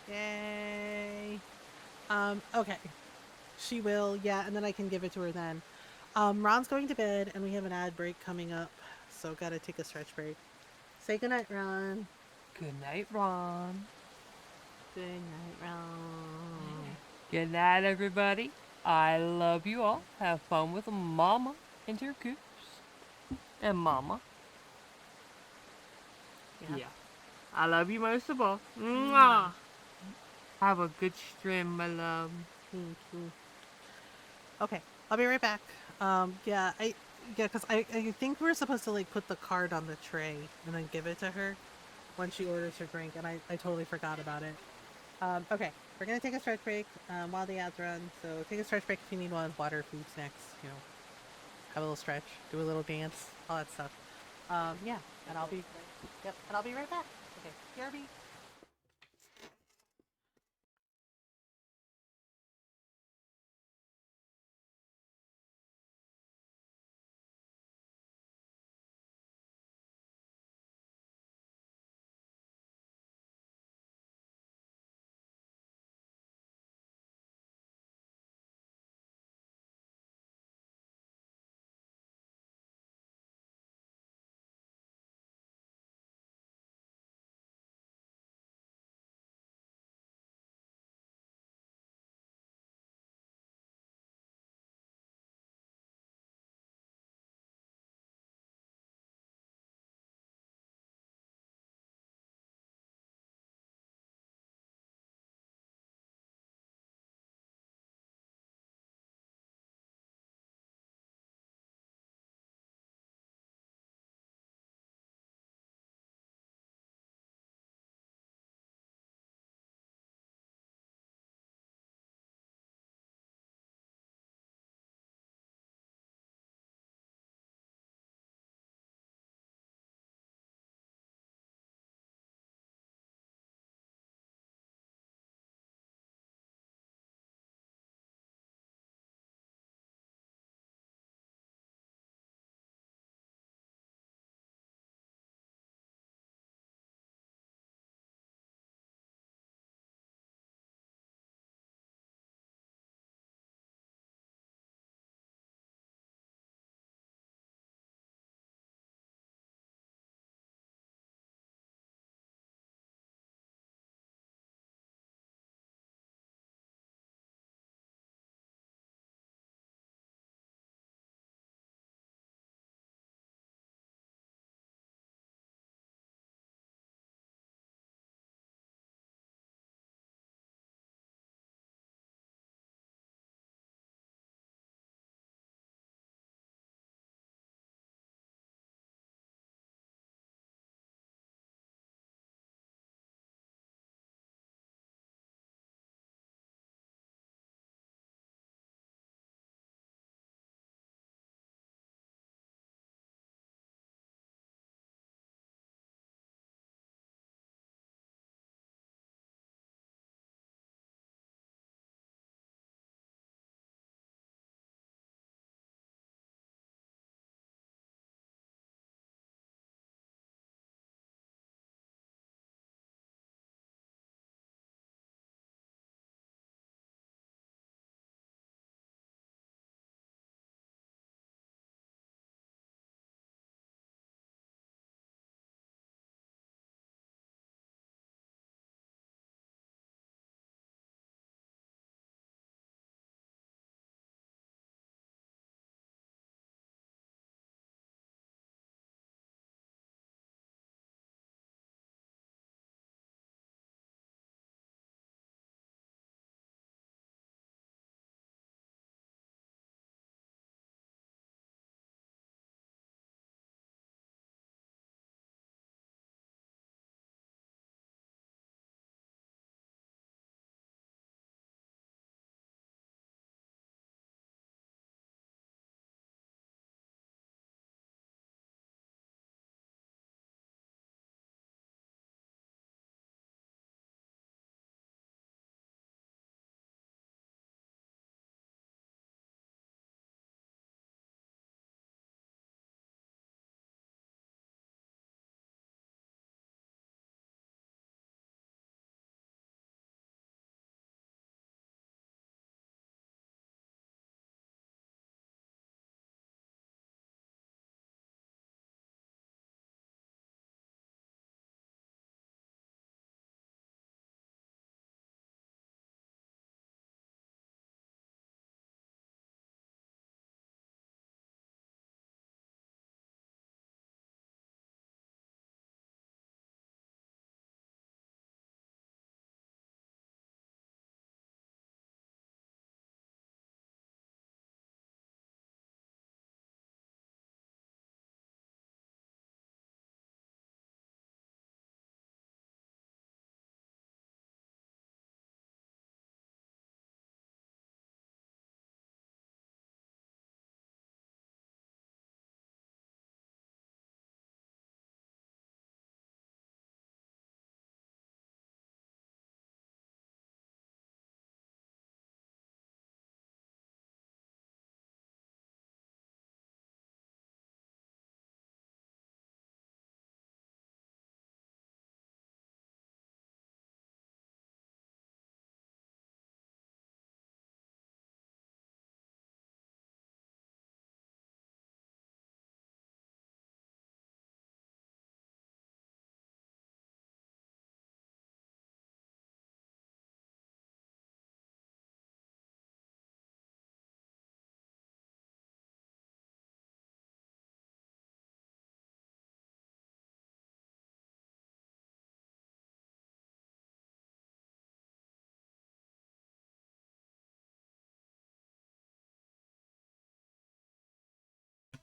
Yay. Okay. She will, yeah, and then I can give it to her then. Ron's going to bed and we have an ad break coming up, so gotta take a stretch break. Say goodnight, Ron. Good night, Ron. Good night, Ron. Good night, everybody. I love you all. Have fun with Mama and your goose. And Mama. Yeah. I love you most of all. Mwah. Have a good stream, my love. Thank you. Okay, I'll be right back. Yeah, because I think we're supposed to like put the card on the tray and then give it to her when she orders her drink, and I totally forgot about it. Okay, we're gonna take a stretch break while the ads run. So take a stretch break if you need one. Water, food, snacks. Have a little stretch, do a little dance, all that stuff. Yeah, and I'll be. Yep, and I'll be right back. Okay, BRB.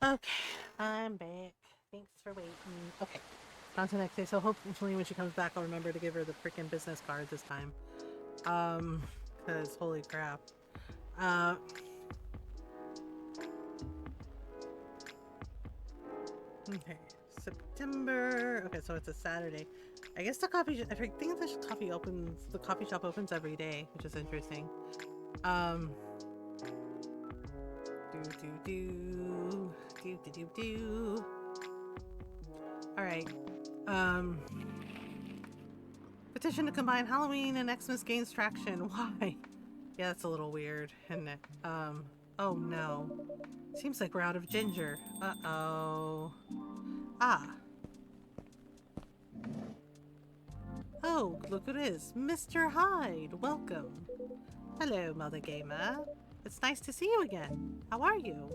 Okay, I'm back. Thanks for waiting. Okay, on to the next day. So hopefully when she comes back, I'll remember to give her the freaking business card this time. Cause holy crap. Uh, okay, September. Okay, so it's a Saturday. I guess the coffee. I think the coffee opens. The coffee shop opens every day, which is interesting. Um, do. All right. Um, petition to combine Halloween and Xmas gains traction. Why? Yeah, that's a little weird, isn't it? Oh no. Seems like we're out of ginger. Uh-oh. Ah. Oh, look who it is. Mr. Hyde. Welcome. Hello, Mothergamer. It's nice to see you again. How are you?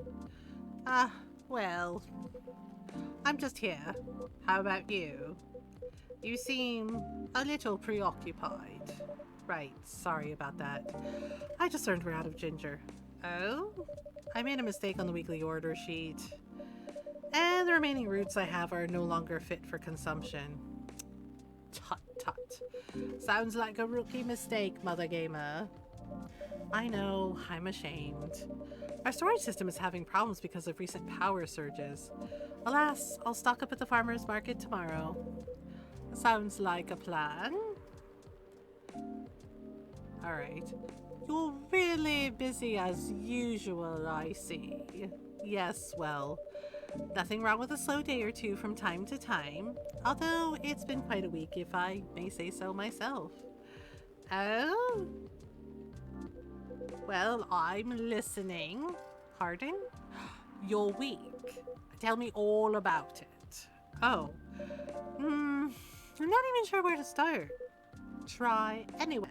Ah, well, I'm just here. How about you? You seem a little preoccupied. Right, sorry about that. I just learned we're out of ginger. Oh? I made a mistake on the weekly order sheet. And the remaining roots I have are no longer fit for consumption. Tut tut. Sounds like a rookie mistake, Mothergamer. I know, I'm ashamed. Our storage system is having problems because of recent power surges. Alas, I'll stock up at the farmer's market tomorrow. Sounds like a plan. Alright. You're really busy as usual, I see. Yes, well, nothing wrong with a slow day or two from time to time, although it's been quite a week, if I may say so myself. Oh? Well, I'm listening. Pardon? You're weak. Tell me all about it. Oh. I'm not even sure where to start. Try anywhere.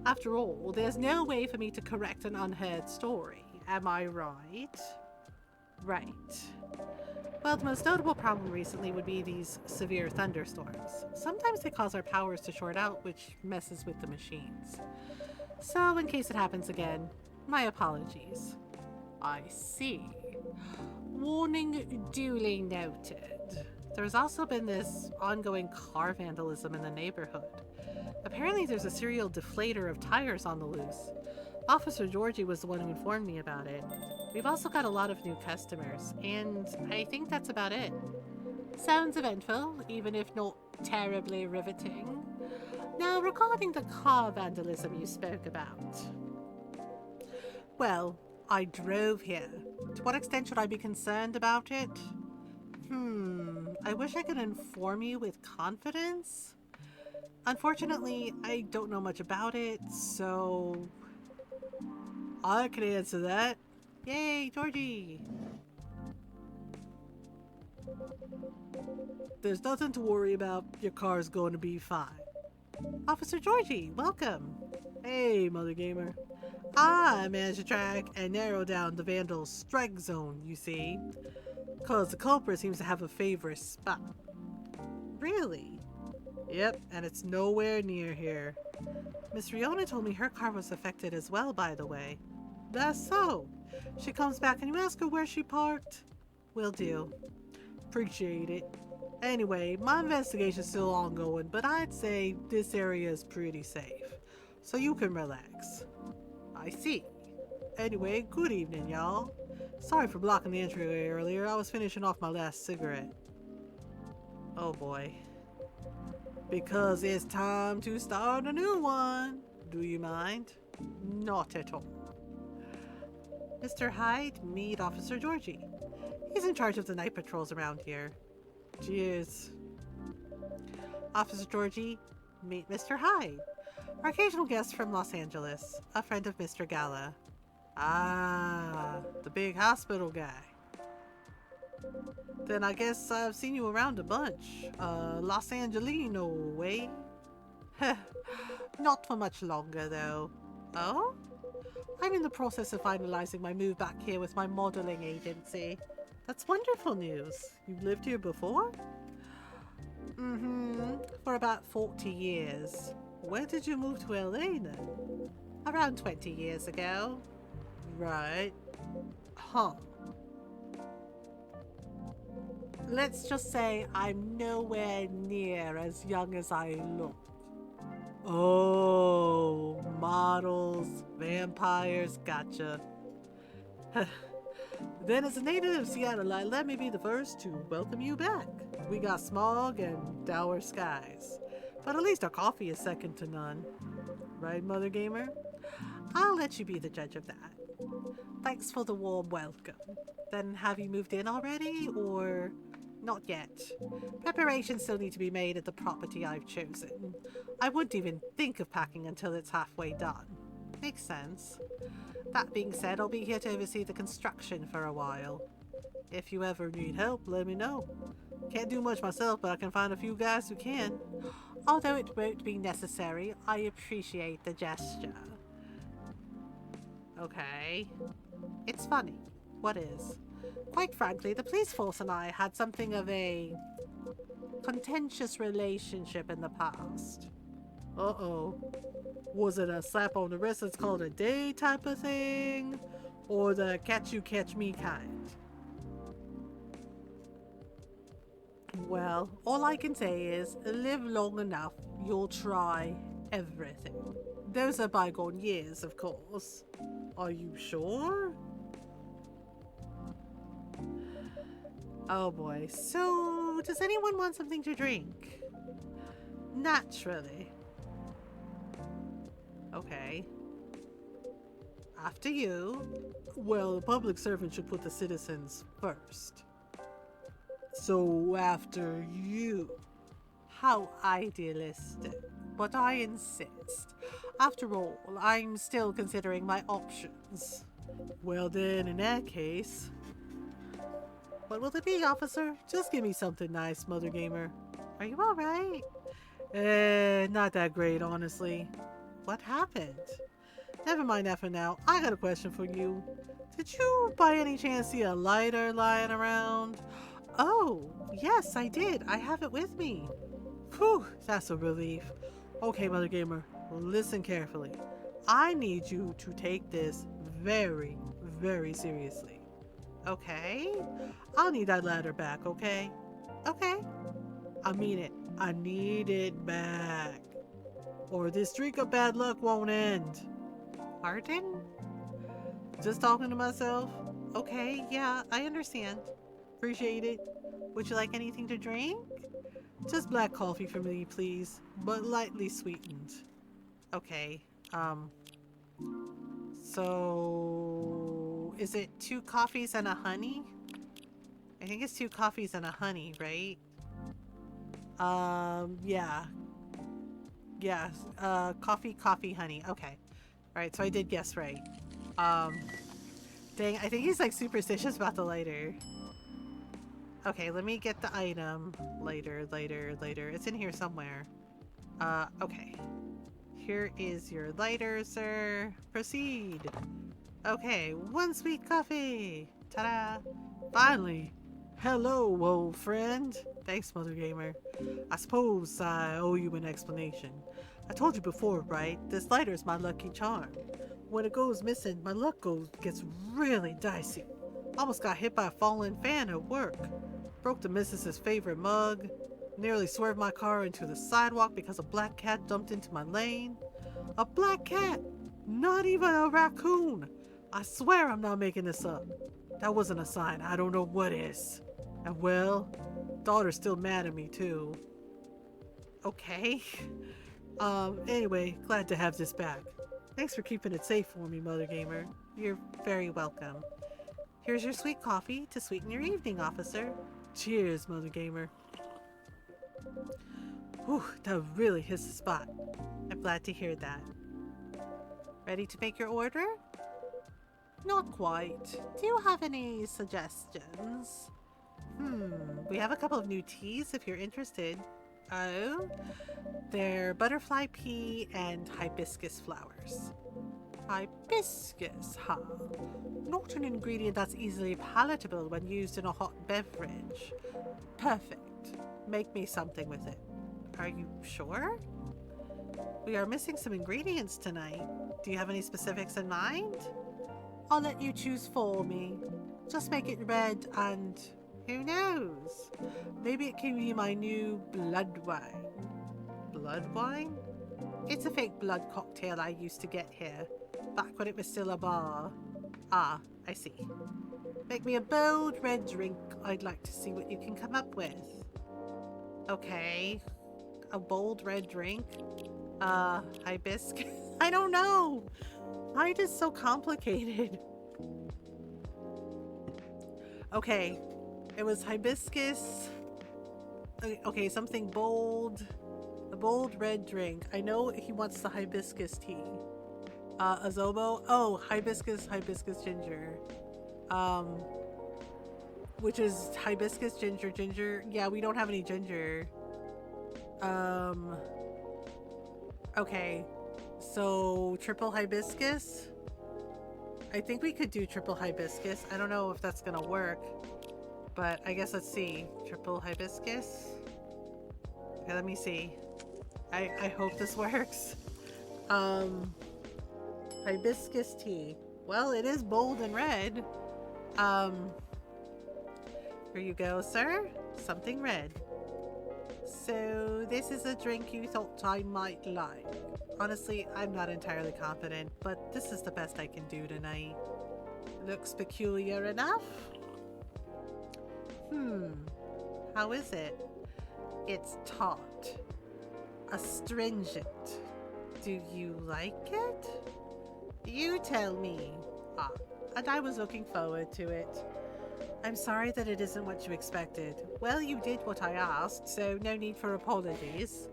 After all, there's no way for me to correct an unheard story. Am I right? Right. Well, the most notable problem recently would be these severe thunderstorms. Sometimes they cause our powers to short out, which messes with the machines. So, in case it happens again, my apologies. I see. Warning duly noted. There's also been this ongoing car vandalism in the neighborhood. Apparently, there's a serial deflator of tires on the loose. Officer Georgie was the one who informed me about it. We've also got a lot of new customers, and I think that's about it. Sounds eventful, even if not terribly riveting. Now, regarding the car vandalism you spoke about. Well, I drove here. To what extent should I be concerned about it? I wish I could inform you with confidence. Unfortunately, I don't know much about it, so I can answer that. Yay, Georgie! There's nothing to worry about. Your car's going to be fine. Officer Georgie, welcome. Hey, Mothergamer. I managed to track and narrow down the vandal's strike zone, you see. Cause the culprit seems to have a favorite spot. Really? Yep, and it's nowhere near here. Miss Riona told me her car was affected as well, by the way. That's so. She comes back and you ask her where she parked? Will do. Appreciate it. Anyway, my investigation's still ongoing, but I'd say this area is pretty safe. So you can relax. I see. Anyway, good evening, y'all. Sorry for blocking the entryway earlier. I was finishing off my last cigarette. Oh boy. Because it's time to start a new one. Do you mind? Not at all. Mr. Hyde, meet Officer Georgie. He's in charge of the night patrols around here. Cheers. Officer Georgie, meet Mr. Hyde. Our occasional guest from Los Angeles, a friend of Mr. Gala. Ah, the big hospital guy. Then I guess I've seen you around a bunch. Los Angelino way? Not for much longer, though. Oh? I'm in the process of finalizing my move back here with my modeling agency. That's wonderful news. You've lived here before? For about 40 years. When did you move to LA then? Around 20 years ago. Right. Huh. Let's just say I'm nowhere near as young as I look. Oh, models, vampires, gotcha. Then, as a native of Seattle, let me be the first to welcome you back. We got smog and dour skies, but at least our coffee is second to none. Right, Mother Gamer? I'll let you be the judge of that. Thanks for the warm welcome. Then have you moved in already, or not yet? Preparations still need to be made at the property I've chosen. I wouldn't even think of packing until it's halfway done. Makes sense. That being said, I'll be here to oversee the construction for a while. If you ever need help, let me know. Can't do much myself, but I can find a few guys who can. Although it won't be necessary, I appreciate the gesture. Okay. It's funny. What is? Quite frankly, the police force and I had something of a contentious relationship in the past. Uh-oh. Was it a slap on the wrist that's called a day type of thing? Or the catch you catch me kind? Well, all I can say is live long enough, you'll try everything. Those are bygone years, of course. Are you sure? Oh boy. So, does anyone want something to drink? Naturally. Okay. After you. Well, the public servant should put the citizens first. So after you. How idealistic. But I insist. After all, I'm still considering my options. Well then, in that case... What will it be, officer? Just give me something nice, Mother Gamer. Are you alright? Not that great, honestly. What happened? Never mind that for now. I got a question for you. Did you by any chance see a lighter lying around? Oh, yes, I did. I have it with me. Whew, that's a relief. Okay, Mother Gamer, listen carefully. I need you to take this very, very seriously. Okay? I'll need that ladder back, okay? Okay. I mean it. I need it back. Or this streak of bad luck won't end. Pardon? Just talking to myself? Okay, yeah, I understand. Appreciate it. Would you like anything to drink? Just black coffee for me, please, but lightly sweetened. Okay, so is it 2 coffees and a honey? I think it's 2 coffees and a honey, right? Yeah. Yeah, coffee, honey. Okay. Alright, so I did guess right. Dang, I think he's like superstitious about the lighter. Okay, let me get the item. Later. It's in here somewhere. Okay. Here is your lighter, sir. Proceed. Okay, 1 sweet coffee. Ta-da. Finally. Hello, old friend. Thanks, Mother Gamer. I suppose I owe you an explanation. I told you before, right? This lighter is my lucky charm. When it goes missing, my luck gets really dicey. Almost got hit by a falling fan at work. Broke the missus's favorite mug. Nearly swerved my car into the sidewalk because a black cat jumped into my lane. A black cat! Not even a raccoon! I swear I'm not making this up. That wasn't a sign. I don't know what is. And well, daughter's still mad at me too. Okay. Anyway, glad to have this back. Thanks for keeping it safe for me, Mother Gamer. You're very welcome. Here's your sweet coffee to sweeten your evening, officer. Cheers, Mother Gamer. Whew, that really hits the spot. I'm glad to hear that. Ready to make your order? Not quite. Do you have any suggestions? We have a couple of new teas if you're interested. Oh? They're butterfly pea and hibiscus flowers. Hibiscus, huh? Not an ingredient that's easily palatable when used in a hot beverage. Perfect. Make me something with it. Are you sure? We are missing some ingredients tonight. Do you have any specifics in mind? I'll let you choose for me. Just make it red and Who knows? Maybe it can be my new blood wine. Blood wine? It's a fake blood cocktail I used to get here, back when it was still a bar. Ah, I see. Make me a bold red drink. I'd like to see what you can come up with. Okay, a bold red drink? Hibiscus? I don't know. Why is so complicated? Okay, it was hibiscus. Okay, something bold. A bold red drink. I know he wants the hibiscus tea. Azobo. Oh, hibiscus ginger. Which is hibiscus, ginger. Yeah, we don't have any ginger. Okay. So, triple hibiscus? I think we could do triple hibiscus. I don't know if that's gonna work. But I guess let's see. Triple hibiscus? Okay, let me see. I hope this works. Hibiscus tea. Well, it is bold and red. Here you go, sir. Something red. So, this is a drink you thought I might like. Honestly, I'm not entirely confident, but this is the best I can do tonight. Looks peculiar enough. How is it? It's tart. Astringent. Do you like it? You tell me. Ah, and I was looking forward to it. I'm sorry that it isn't what you expected. Well, you did what I asked, so no need for apologies.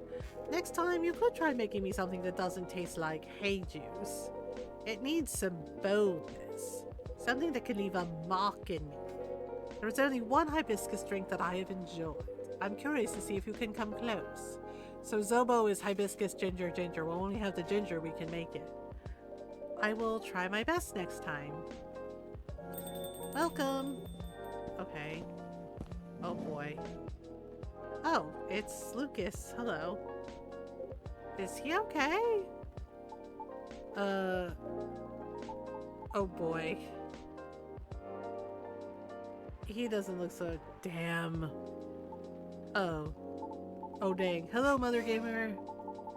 Next time, you could try making me something that doesn't taste like hay juice. It needs some boldness. Something that can leave a mark in me. There is only one hibiscus drink that I have enjoyed. I'm curious to see if you can come close. So Zobo is hibiscus ginger. We'll only have the ginger, we can make it. I will try my best next time. Welcome. Okay. Oh boy. Oh, it's Lucas. Hello. Is he okay? Oh boy. He doesn't look so damn. Oh. Oh dang. Hello, Mothergamer.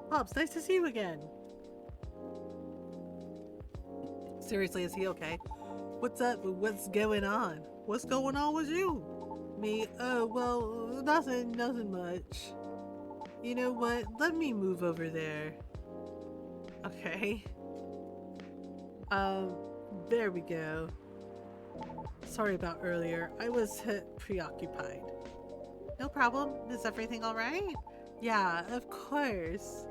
Pops, nice to see you again. Seriously, is he okay? What's up? What's going on? What's going on with you? Me? Oh, well, nothing much. You know what? Let me move over there. Okay. There we go. Sorry about earlier. I was preoccupied. No problem. Is everything alright? Yeah, of course.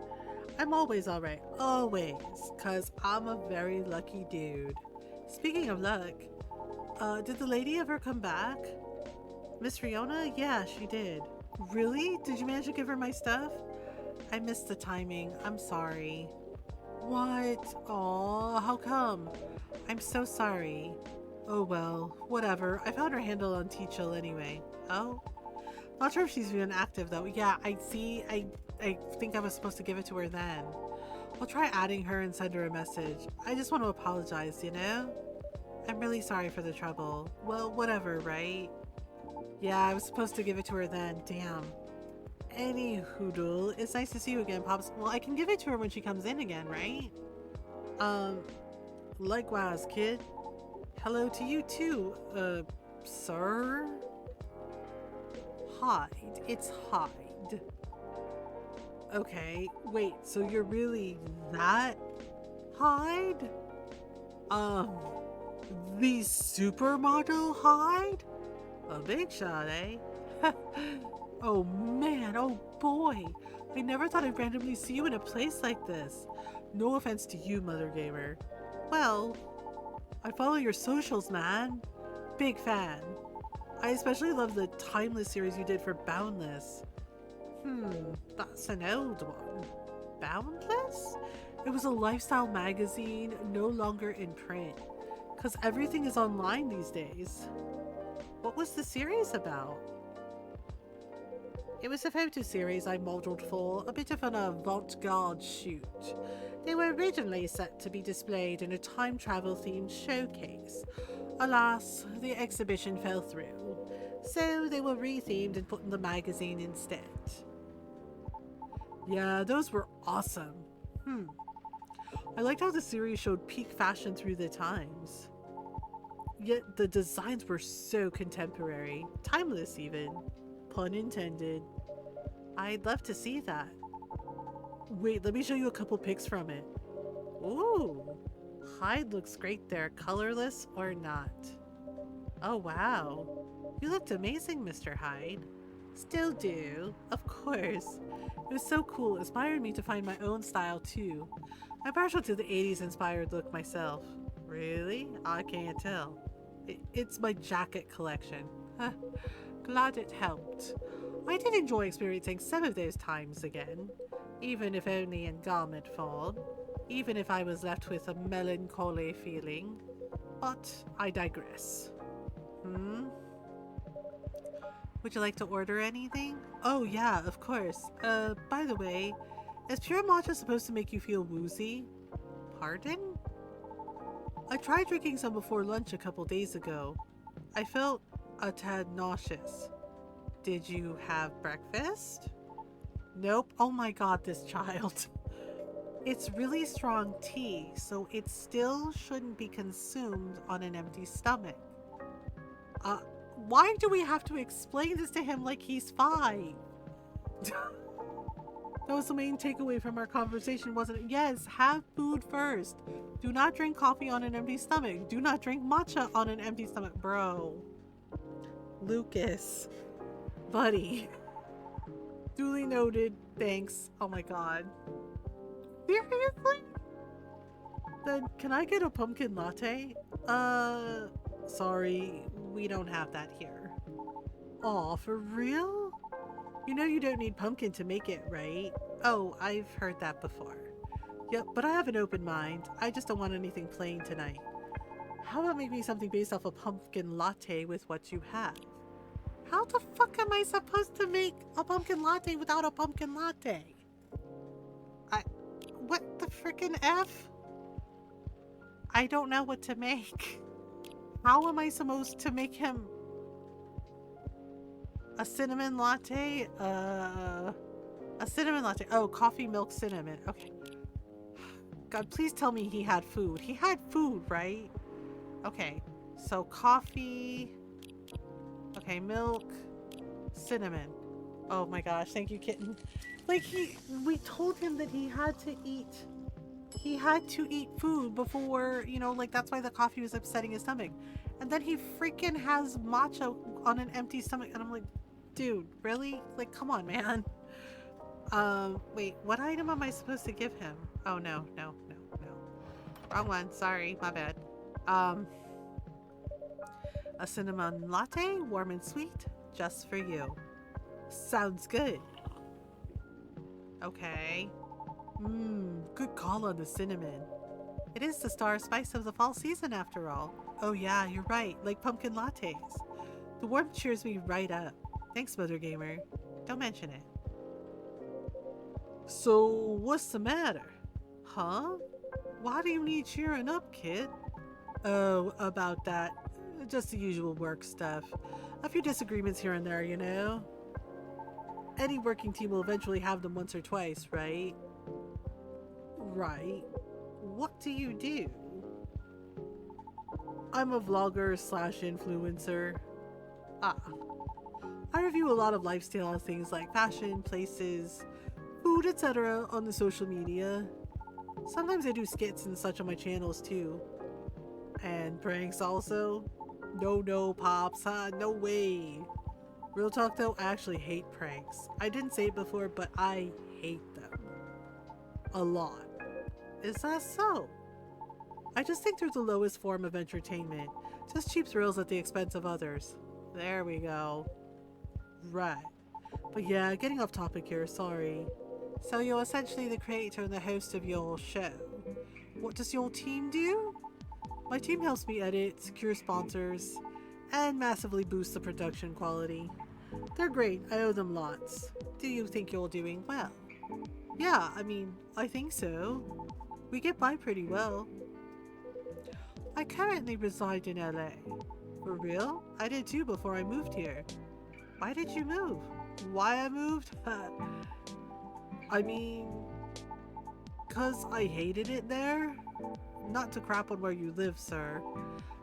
I'm always alright. Always. Cause I'm a very lucky dude. Speaking of luck, did the lady ever come back? Miss Riona? Yeah, she did. Really? Did you manage to give her my stuff? I missed the timing. I'm sorry. What? Aw, how come? I'm so sorry. Oh well, whatever. I found her handle on Teachel anyway. Oh? Not sure if she's even active though. Yeah, I see. I think I was supposed to give it to her then. I'll try adding her and send her a message. I just want to apologize, you know? I'm really sorry for the trouble. Well, whatever, right? Yeah, I was supposed to give it to her then. Damn. Any hoodle. It's nice to see you again, Pops. Well, I can give it to her when she comes in again, right? Likewise, kid. Hello to you too, sir? Hyde. It's Hyde. Okay, wait, so you're really that Hyde? The supermodel Hyde? A big shot, eh? Oh man, oh boy. I never thought I'd randomly see you in a place like this. No offense to you, Mothergamer. Well, I follow your socials, man. Big fan. I especially love the Timeless series you did for Boundless. That's an old one. Boundless? It was a lifestyle magazine, no longer in print. Cause everything is online these days. What was the series about? It was a photo series I modeled for, a bit of an avant-garde shoot. They were originally set to be displayed in a time travel themed showcase. Alas, the exhibition fell through. So they were rethemed and put in the magazine instead. Yeah, those were awesome. I liked how the series showed peak fashion through the times. Yet the designs were so contemporary, timeless even. Pun intended. I'd love to see that. Wait, let me show you a couple pics from it. Ooh, Hyde looks great there, colorless or not. Oh wow, you looked amazing, Mr. Hyde. Still do, of course. It was so cool, inspired me to find my own style too. I'm partial to the 80s inspired look myself. Really? I can't tell. It's my jacket collection. Glad it helped. I did enjoy experiencing some of those times again, even if only in garment form, even if I was left with a melancholy feeling. But I digress. Would you like to order anything? Oh yeah, of course. By the way, is pure matcha supposed to make you feel woozy? Pardon? I tried drinking some before lunch a couple days ago. I felt a tad nauseous. Did you have breakfast? Nope. Oh my god, this child. It's really strong tea, so it still shouldn't be consumed on an empty stomach. Why do we have to explain this to him like he's 5? That was the main takeaway from our conversation, wasn't it? Yes, have food first. Do not drink coffee on an empty stomach. Do not drink matcha on an empty stomach. Bro. Lucas. Buddy. Duly noted. Thanks. Oh my god. Seriously? Then can I get a pumpkin latte? Sorry. We don't have that here. Aw, for real? You know you don't need pumpkin to make it, right? Oh, I've heard that before. Yep, but I have an open mind. I just don't want anything plain tonight. How about make me something based off a pumpkin latte with what you have? How the fuck am I supposed to make a pumpkin latte without a pumpkin latte? What the frickin' F? I don't know what to make. How am I supposed to make him a cinnamon latte? A cinnamon latte. Oh, coffee, milk, cinnamon. Okay. God, please tell me he had food. He had food, right? Okay. So coffee. Okay, milk, cinnamon. Oh my gosh, thank you, kitten. Like we told him that he had to eat food before, like that's why the coffee was upsetting his stomach. And then he freaking has matcha on an empty stomach. And I'm like, dude, really? Like, come on, man. Wait, what item am I supposed to give him? Oh, no. Wrong one. Sorry, my bad. A cinnamon latte, warm and sweet, just for you. Sounds good. Okay. Good call on the cinnamon. It is the star spice of the fall season after all. Oh yeah, you're right, like pumpkin lattes. The warmth cheers me right up. Thanks, Mothergamer. Don't mention it. So, what's the matter? Huh? Why do you need cheering up, kid? Oh, about that. Just the usual work stuff. A few disagreements here and there, you know? Any working team will eventually have them once or twice, right? Right. What do you do? I'm a vlogger slash influencer. I review a lot of lifestyle things like fashion, places, food, etc. on the social media. Sometimes I do skits and such on my channels too. And pranks also. No, Pops, no way. Real talk though, I actually hate pranks. I didn't say it before, but I hate them. A lot. Is that so? I just think they're the lowest form of entertainment. Just cheap thrills at the expense of others. There we go. Right. But yeah, getting off topic here, sorry. So you're essentially the creator and the host of your show. What does your team do? My team helps me edit, secure sponsors, and massively boost the production quality. They're great, I owe them lots. Do you think you're doing well? Yeah, I think so. We get by pretty well. I currently reside in LA. For real? I did too before I moved here. Why did you move? Why I moved? I mean, 'cause I hated it there? Not to crap on where you live, sir.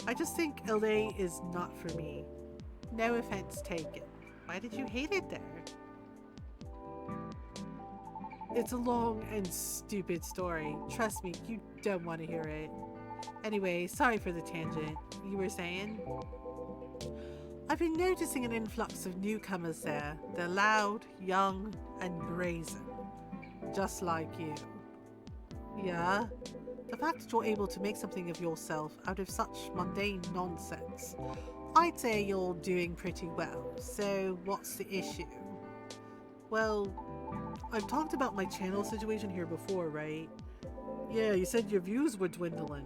I just think LA is not for me. No offense taken. Why did you hate it there? It's a long and stupid story. Trust me, you don't want to hear it. Anyway, sorry for the tangent. You were saying? I've been noticing an influx of newcomers there. They're loud, young, and brazen. Just like you. Yeah? The fact that you're able to make something of yourself out of such mundane nonsense, I'd say you're doing pretty well. So, what's the issue? Well, I've talked about my channel situation here before, right? Yeah, you said your views were dwindling.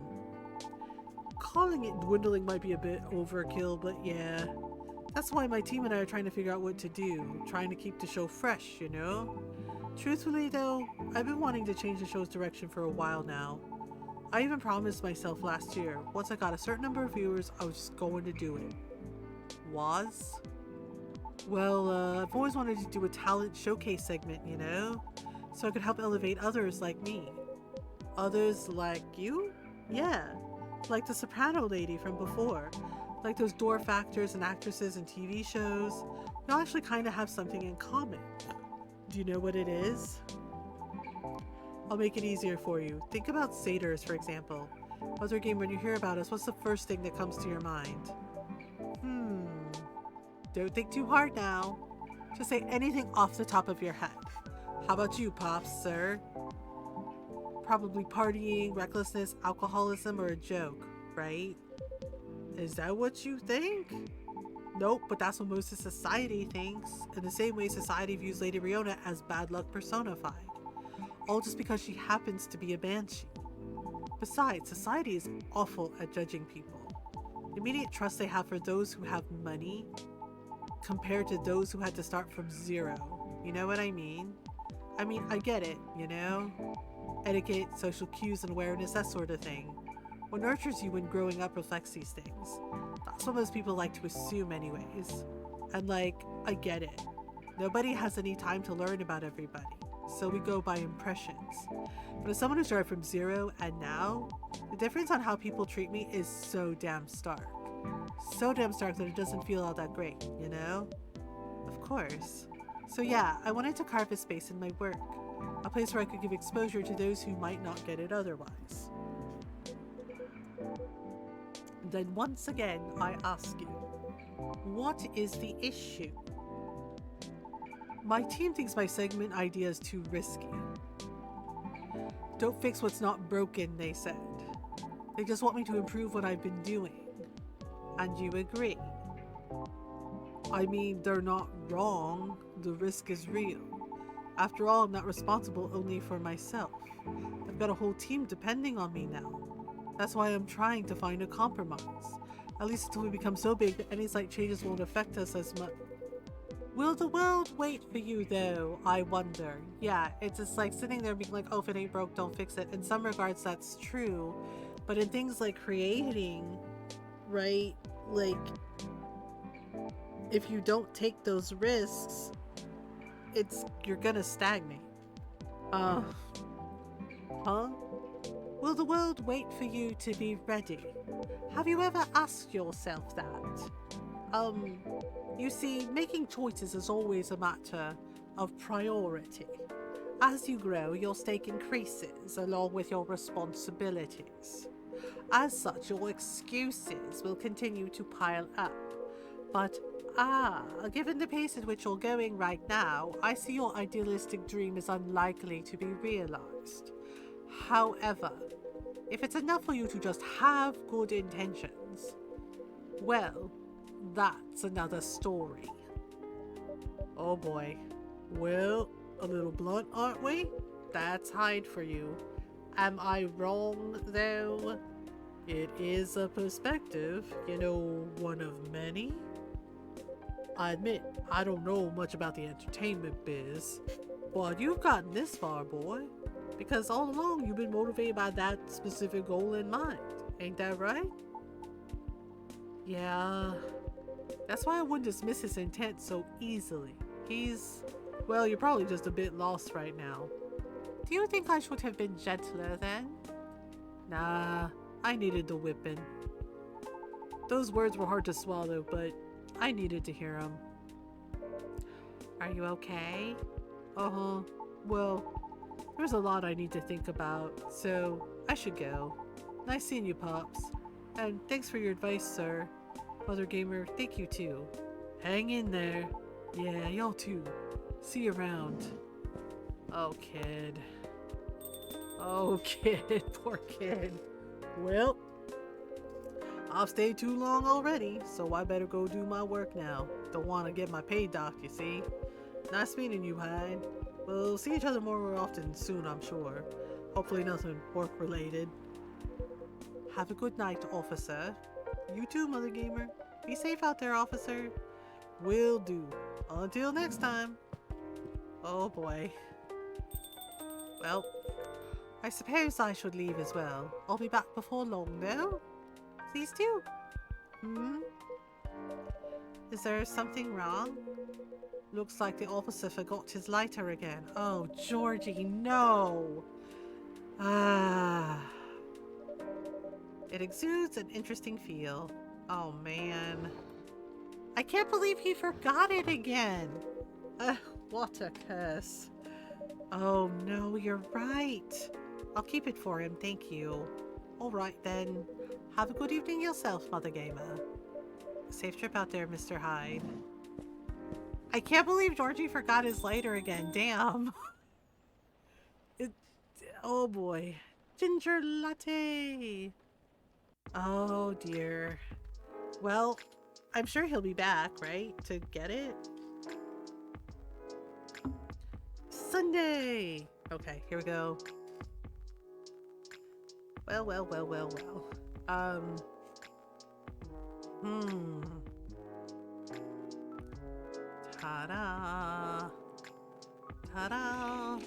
Calling it dwindling might be a bit overkill, but yeah. That's why my team and I are trying to figure out what to do, trying to keep the show fresh, you know? Truthfully though, I've been wanting to change the show's direction for a while now. I even promised myself last year, once I got a certain number of viewers, I was just going to do it. Was? Well, I've always wanted to do a talent showcase segment, you know? So I could help elevate others like me. Others like you? Yeah, like the soprano lady from before. Like those door factors and actresses in TV shows. We all actually kind of have something in common. Do you know what it is? I'll make it easier for you. Think about satyrs, for example. Mothergamer, when you hear about us, what's the first thing that comes to your mind? Don't think too hard now. Just say anything off the top of your head. How about you, Pops, sir? Probably partying, recklessness, alcoholism, or a joke, right? Is that what you think? Nope, but that's what most of society thinks. In the same way society views Lady Riona as bad luck personified. All just because she happens to be a banshee. Besides, society is awful at judging people. The immediate trust they have for those who have money compared to those who had to start from zero. You know what I mean? I get it, you know? Etiquette, social cues and awareness, that sort of thing. What nurtures you when growing up reflects these things. That's what most people like to assume anyways. And I get it. Nobody has any time to learn about everybody, so we go by impressions. But as someone who started from zero and now, the difference on how people treat me is so damn stark. So damn stark that it doesn't feel all that great, you know? Of course. So yeah, I wanted to carve a space in my work. A place where I could give exposure to those who might not get it otherwise. Then once again, I ask you, what is the issue? My team thinks my segment idea is too risky. Don't fix what's not broken, they said. They just want me to improve what I've been doing. And you agree. They're not wrong. The risk is real. After all, I'm not responsible only for myself. I've got a whole team depending on me now. That's why I'm trying to find a compromise. At least until we become so big that any slight changes won't affect us as much. Will the world wait for you though, I wonder? Yeah, it's just like sitting there being like, oh, if it ain't broke, don't fix it. In some regards, that's true. But in things like creating, right? If you don't take those risks, you're gonna stagnate. Huh? Will the world wait for you to be ready? Have you ever asked yourself that? You see, making choices is always a matter of priority. As you grow, your stake increases along with your responsibilities. As such, your excuses will continue to pile up. But given the pace at which you're going right now, I see your idealistic dream is unlikely to be realized. However, if it's enough for you to just have good intentions, well, that's another story. Oh boy. Well, a little blunt, aren't we? That's Hyde for you. Am I wrong, though? It is a perspective, one of many. I admit, I don't know much about the entertainment biz, but you've gotten this far, boy. Because all along, you've been motivated by that specific goal in mind. Ain't that right? Yeah, that's why I wouldn't dismiss his intent so easily. He's. Well, you're probably just a bit lost right now. Do you think I should have been gentler then? Nah, I needed the whipping. Those words were hard to swallow, but I needed to hear them. Are you okay? Uh huh. Well, there's a lot I need to think about, so I should go. Nice seeing you, Pops. And thanks for your advice, sir. Mothergamer, thank you too. Hang in there. Yeah, y'all too. See you around. Oh, kid. Oh, kid. Poor kid. Well, I've stayed too long already, so I better go do my work now. Don't want to get my pay dock, you see. Nice meeting you, Hyde. We'll see each other more often soon, I'm sure. Hopefully nothing work-related. Have a good night, officer. You too, Mother Gamer. Be safe out there, officer. Will do. Until next time. Oh boy. Well, I suppose I should leave as well. I'll be back before long, though. Please do. Hmm? Is there something wrong? Looks like the officer forgot his lighter again. Oh, Georgie, no! Ah. It exudes an interesting feel. Oh, man. I can't believe he forgot it again. What a curse. Oh, no, you're right. I'll keep it for him, thank you. All right, then. Have a good evening yourself, Mother Gamer. Safe trip out there, Mr. Hyde. I can't believe Georgie forgot his lighter again. Damn. It, oh boy. Ginger latte. Oh dear. Well, I'm sure he'll be back, right? To get it? Sunday. Okay, here we go. Well. Hmm. Ta-da. Ta-da.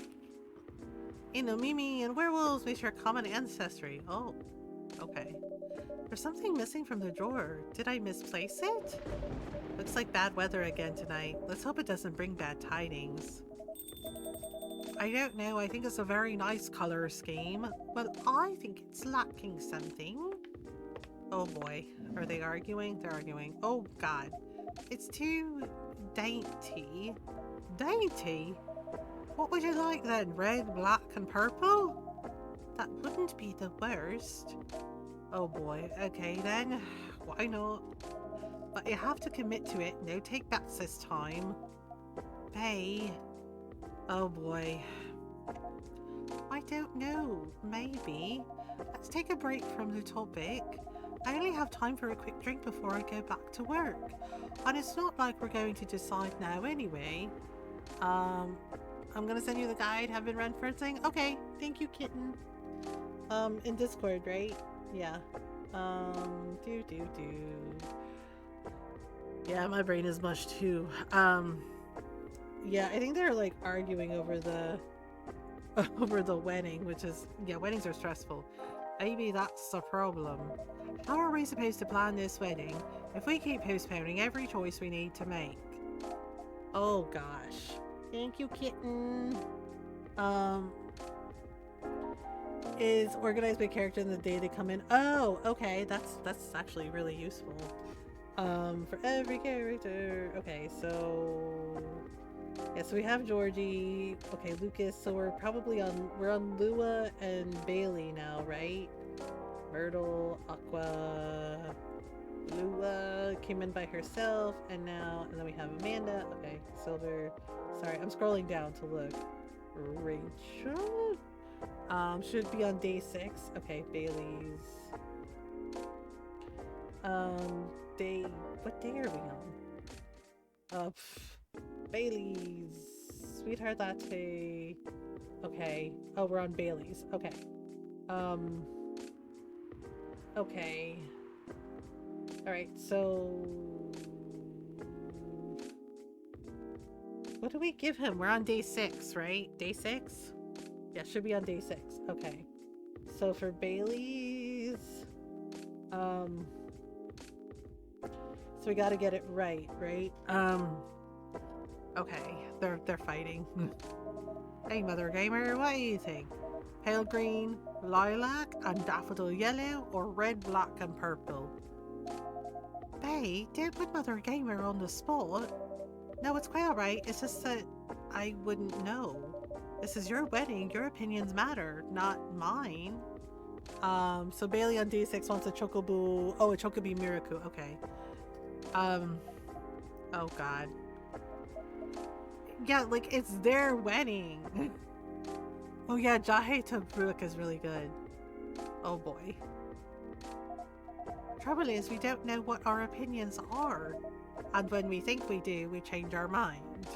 Inomimi and werewolves may share common ancestry. Oh, okay. There's something missing from the drawer. Did I misplace it? Looks like bad weather again tonight. Let's hope it doesn't bring bad tidings. I don't know. I think it's a very nice color scheme, but I think it's lacking something. Oh boy. Are they arguing? They're arguing. Oh god. It's too dainty. Dainty? What would you like then? Red, black, and purple? That wouldn't be the worst. Oh boy. Okay then. Why not? But you have to commit to it. No take backs this time. Pay. Oh boy. I don't know. Maybe. Let's take a break from the topic. I only have time for a quick drink before I go back to work. And it's not like we're going to decide now anyway. I'm gonna send you the guide. Have been referencing. Okay, thank you, kitten. In Discord, right? Yeah. Do. Yeah, my brain is mush too. Yeah, I think they're like arguing over the over the wedding, which is, yeah, weddings are stressful. Maybe that's the problem. How are we supposed to plan this wedding if we keep postponing every choice we need to make? Oh gosh. Thank you, kitten. Is organized by character in the day they come in. Oh, okay. That's actually really useful. For every character. Okay, so yeah, so we have Georgie. Okay, Lucas. So we're on Lua and Bailey now, right? Myrtle, Aqua, Lua came in by herself, and then we have Amanda. Okay, Silver. Sorry, I'm scrolling down to look. Rachel? Should be on day 6. Okay, Bailey's. What day are we on? Bailey's Sweetheart Latte. Okay. Oh, we're on Bailey's. Okay. Okay. Alright, so what do we give him? We're on day 6, right? Day 6? Yeah, should be on day 6. Okay. So for Bailey's, So we gotta get it right, right? Okay, they're fighting. Hey, Mother Gamer, what do you think? Pale green, lilac, and daffodil yellow, or red, black, and purple? Bay, don't put Mother Gamer on the spot. No, it's quite alright. It's just that I wouldn't know. This is your wedding. Your opinions matter, not mine. So Bailey on D6 wants a Chocobo. Oh, a Chocobo Miracle. Okay. Oh god. Yeah, like it's their wedding. Oh yeah, Jahe Tabruk is really good. Oh boy. Trouble is, we don't know what our opinions are. And when we think we do, we change our mind.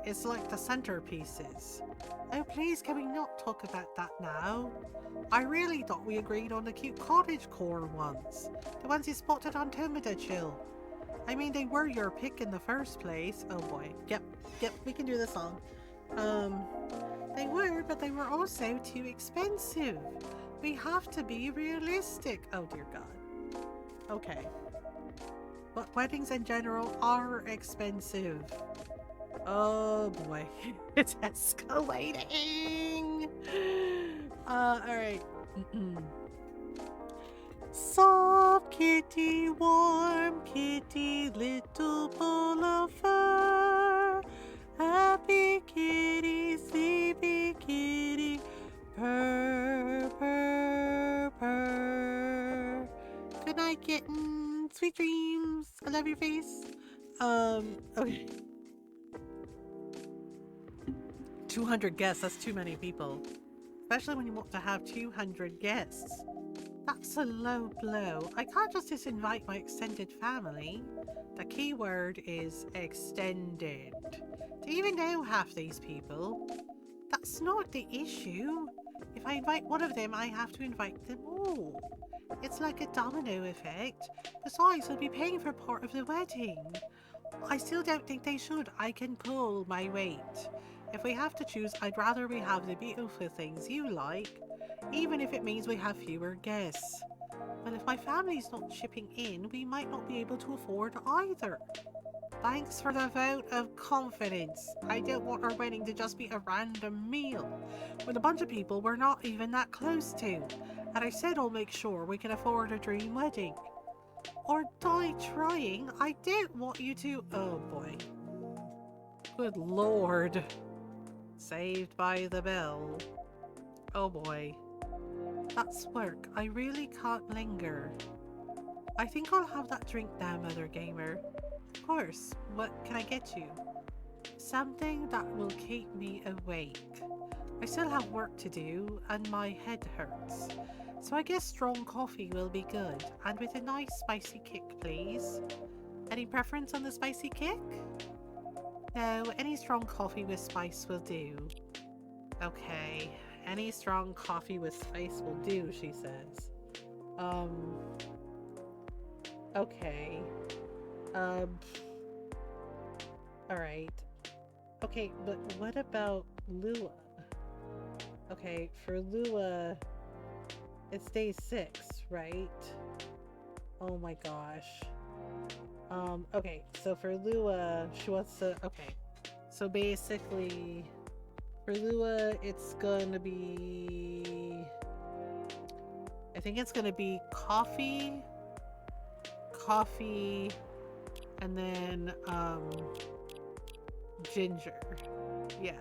It's like the centerpieces. Oh please, can we not talk about that now? I really thought we agreed on the cute cottage core ones. The ones you spotted on Tomada Chill. I mean, they were your pick in the first place. Oh boy. Yep, we can do the song. They were, but they were also too expensive. We have to be realistic. Oh dear God. Okay. But weddings in general are expensive. Oh boy. It's escalating. Alright. Soft kitty, warm kitty, little ball of fur. Happy kitty, sleepy kitty, purr, purr, purr. Good night, kitten. Sweet dreams. I love your face. Okay. 200 guests, that's too many people. Especially when you want to have 200 guests. That's a low blow. I can't just disinvite my extended family. The key word is extended. Do you even know half these people? That's not the issue. If I invite one of them, I have to invite them all. It's like a domino effect. Besides, I'll be paying for part of the wedding. I still don't think they should. I can pull my weight. If we have to choose, I'd rather we have the beautiful things you like, even if it means we have fewer guests. But if my family's not chipping in, we might not be able to afford either. Thanks for the vote of confidence. I don't want our wedding to just be a random meal with a bunch of people we're not even that close to. And I said I'll make sure we can afford a dream wedding. Or die trying. I don't want you to... Oh boy. Good lord. Saved by the bell. Oh boy. That's work. I really can't linger. I think I'll have that drink now, Mother Gamer. Of course. What can I get you? Something that will keep me awake. I still have work to do and my head hurts. So I guess strong coffee will be good. And with a nice spicy kick, please. Any preference on the spicy kick? No, any strong coffee with spice will do. Okay. Any strong coffee with spice will do, she says. Okay. Alright. Okay, but what about Lua? Okay, for Lua, it's day 6, right? Oh my gosh. Okay, so for Lua, she wants to... Okay, so basically, for Lua, it's gonna be... I think it's gonna be coffee, and then, ginger. Yeah.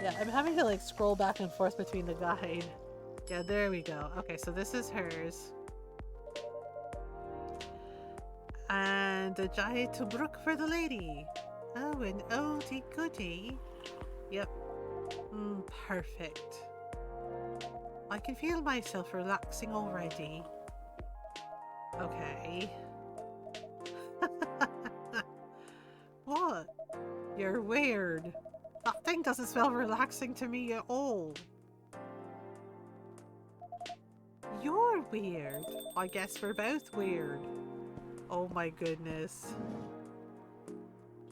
Yeah, I'm having to, like, scroll back and forth between the guide. Yeah, there we go. Okay, so this is hers. And a Jai Tobruk for the lady. Oh, an oldie goodie. Yep. Perfect. I can feel myself relaxing already. Okay. What? You're weird. That thing doesn't smell relaxing to me at all. You're weird. I guess we're both weird. Oh my goodness.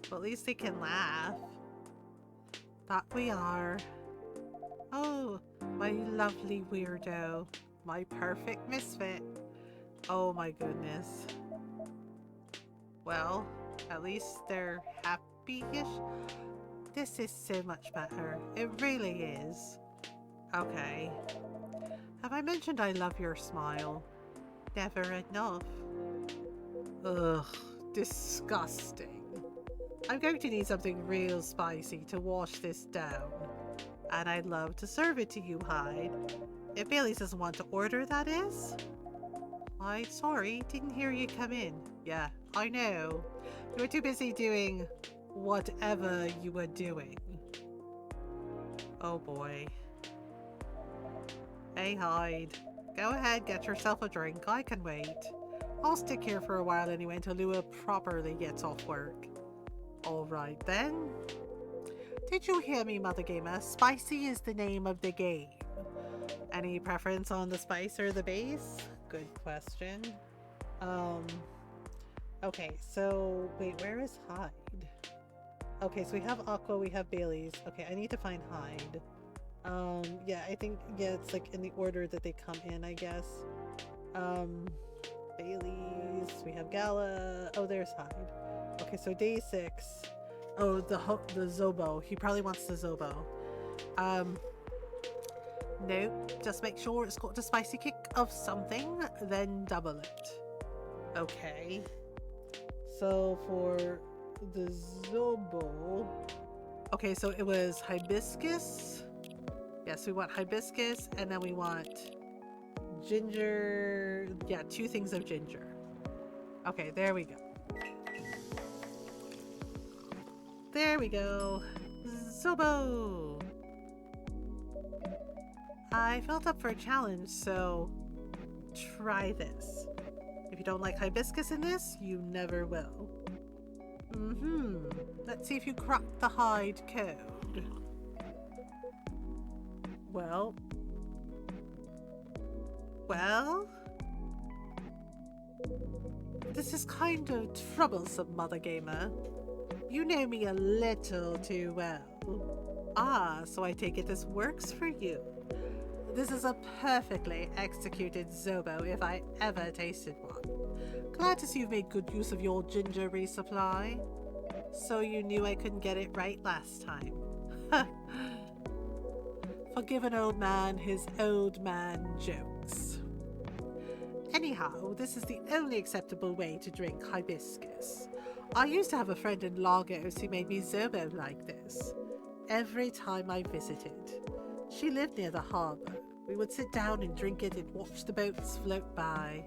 Well, at least they can laugh. That we are. Oh, my lovely weirdo. My perfect misfit. Oh my goodness. Well, at least they're happy-ish. This is so much better. It really is. Okay. Have I mentioned I love your smile? Never enough. Ugh, disgusting. I'm going to need something real spicy to wash this down. And I'd love to serve it to you, Hyde. If Bailey's doesn't want to order, that is. I'm sorry, didn't hear you come in. Yeah, I know. You were too busy doing whatever you were doing. Oh boy. Hey, Hyde. Go ahead, get yourself a drink. I can wait. I'll stick here for a while anyway until Lua properly gets off work. Alright then. Did you hear me, Mothergamer? Spicy is the name of the game. Any preference on the spice or the base? Good question. Okay, so wait, where is Hyde? Okay, so we have Aqua, we have Bailey's. Okay, I need to find Hyde. Yeah, I think, yeah, it's like in the order that they come in, I guess. Bailey's, we have Gala. Oh, there's Hyde. Okay, so day 6. Oh, the Zobo. He probably wants the Zobo. No, just make sure it's got a spicy kick of something, then double it. Okay. So for the Zobo... Okay, so it was hibiscus. Yes, we want hibiscus, and then we want ginger. Yeah, 2 things of ginger. Okay, there we go. There we go. Zobo! I felt up for a challenge, so try this. If you don't like hibiscus in this, you never will. Let's see if you crack the Hyde code. Well? This is kind of troublesome, Mothergamer. You know me a little too well. Ah, so I take it this works for you. This is a perfectly executed Zobo if I ever tasted one. Glad to see you've made good use of your ginger resupply. So you knew I couldn't get it right last time. Forgive an old man his old man jokes. Anyhow, this is the only acceptable way to drink hibiscus. I used to have a friend in Lagos who made me Zobo like this. Every time I visited. She lived near the harbour. We would sit down and drink it and watch the boats float by.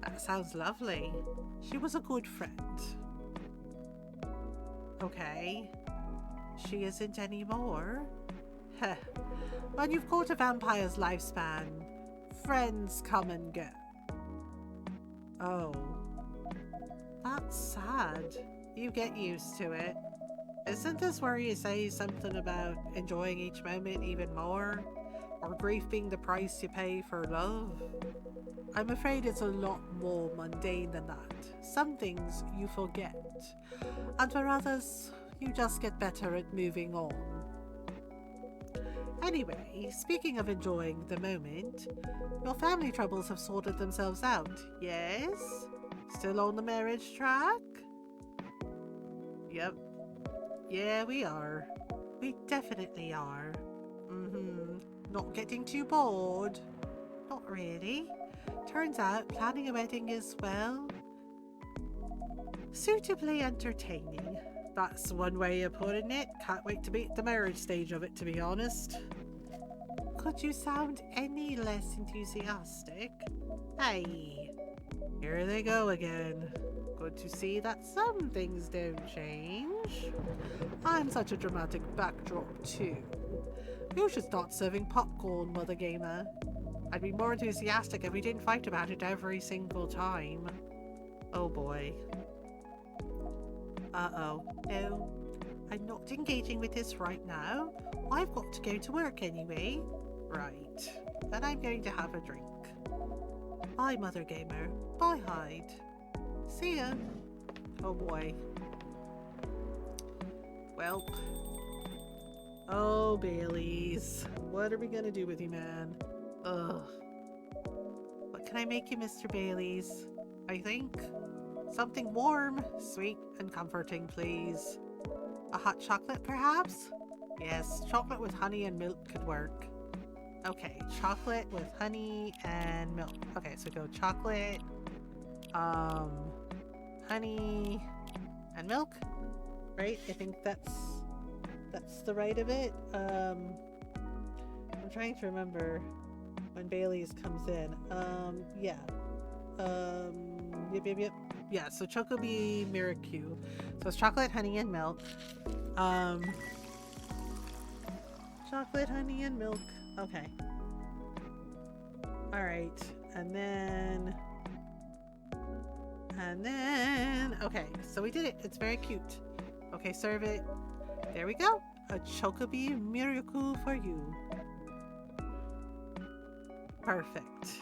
That sounds lovely. She was a good friend. Okay. She isn't anymore? Heh. When you've caught a vampire's lifespan, friends come and go. Oh. That's sad. You get used to it. Isn't this where you say something about enjoying each moment even more? Or grief being the price you pay for love? I'm afraid it's a lot more mundane than that. Some things you forget. And for others, you just get better at moving on. Anyway, speaking of enjoying the moment, your family troubles have sorted themselves out, yes? Still on the marriage track? Yep. Yeah, we are. We definitely are. Not getting too bored? Not really. Turns out planning a wedding is, well, suitably entertaining. That's one way of putting it. Can't wait to be at the marriage stage of it, to be honest. Could you sound any less enthusiastic? Hey, here they go again. Good to see that some things don't change. I'm such a dramatic backdrop too. You should start serving popcorn, Mothergamer. I'd be more enthusiastic if we didn't fight about it every single time. Oh boy. Uh-oh. No, I'm not engaging with this right now. I've got to go to work anyway. Right. Then I'm going to have a drink. Bye, Mothergamer. Bye, Hyde. See ya. Oh boy. Well. Oh, Bailey's. What are we gonna do with you, man? Ugh. What can I make you, Mr. Bailey's? I think. Something warm, sweet, and comforting, please. A hot chocolate, perhaps? Yes, chocolate with honey and milk could work. Okay, chocolate with honey and milk. Okay, so go chocolate, honey, and milk, right? I think that's the right of it. I'm trying to remember when Bailey's comes in. Yeah. Yep. Yeah, so Chocobi Miracle. So it's chocolate, honey, and milk. Um, chocolate, honey, and milk. Okay. Alright. And then, okay, so we did it. It's very cute. Okay, serve it. There we go. A Chocobi Miracle for you. Perfect.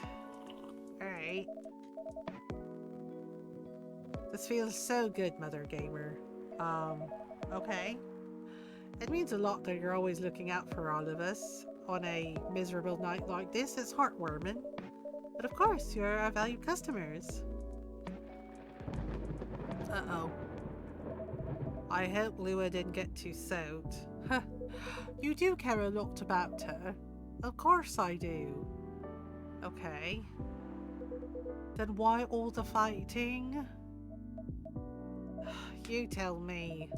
Alright. This feels so good, Mothergamer. Okay. It means a lot that you're always looking out for all of us on a miserable night like this. It's heartwarming. But of course, you're our valued customers. Uh-oh. I hope Lua didn't get too soaked. You do care a lot about her. Of course I do. Okay. Then why all the fighting? You tell me.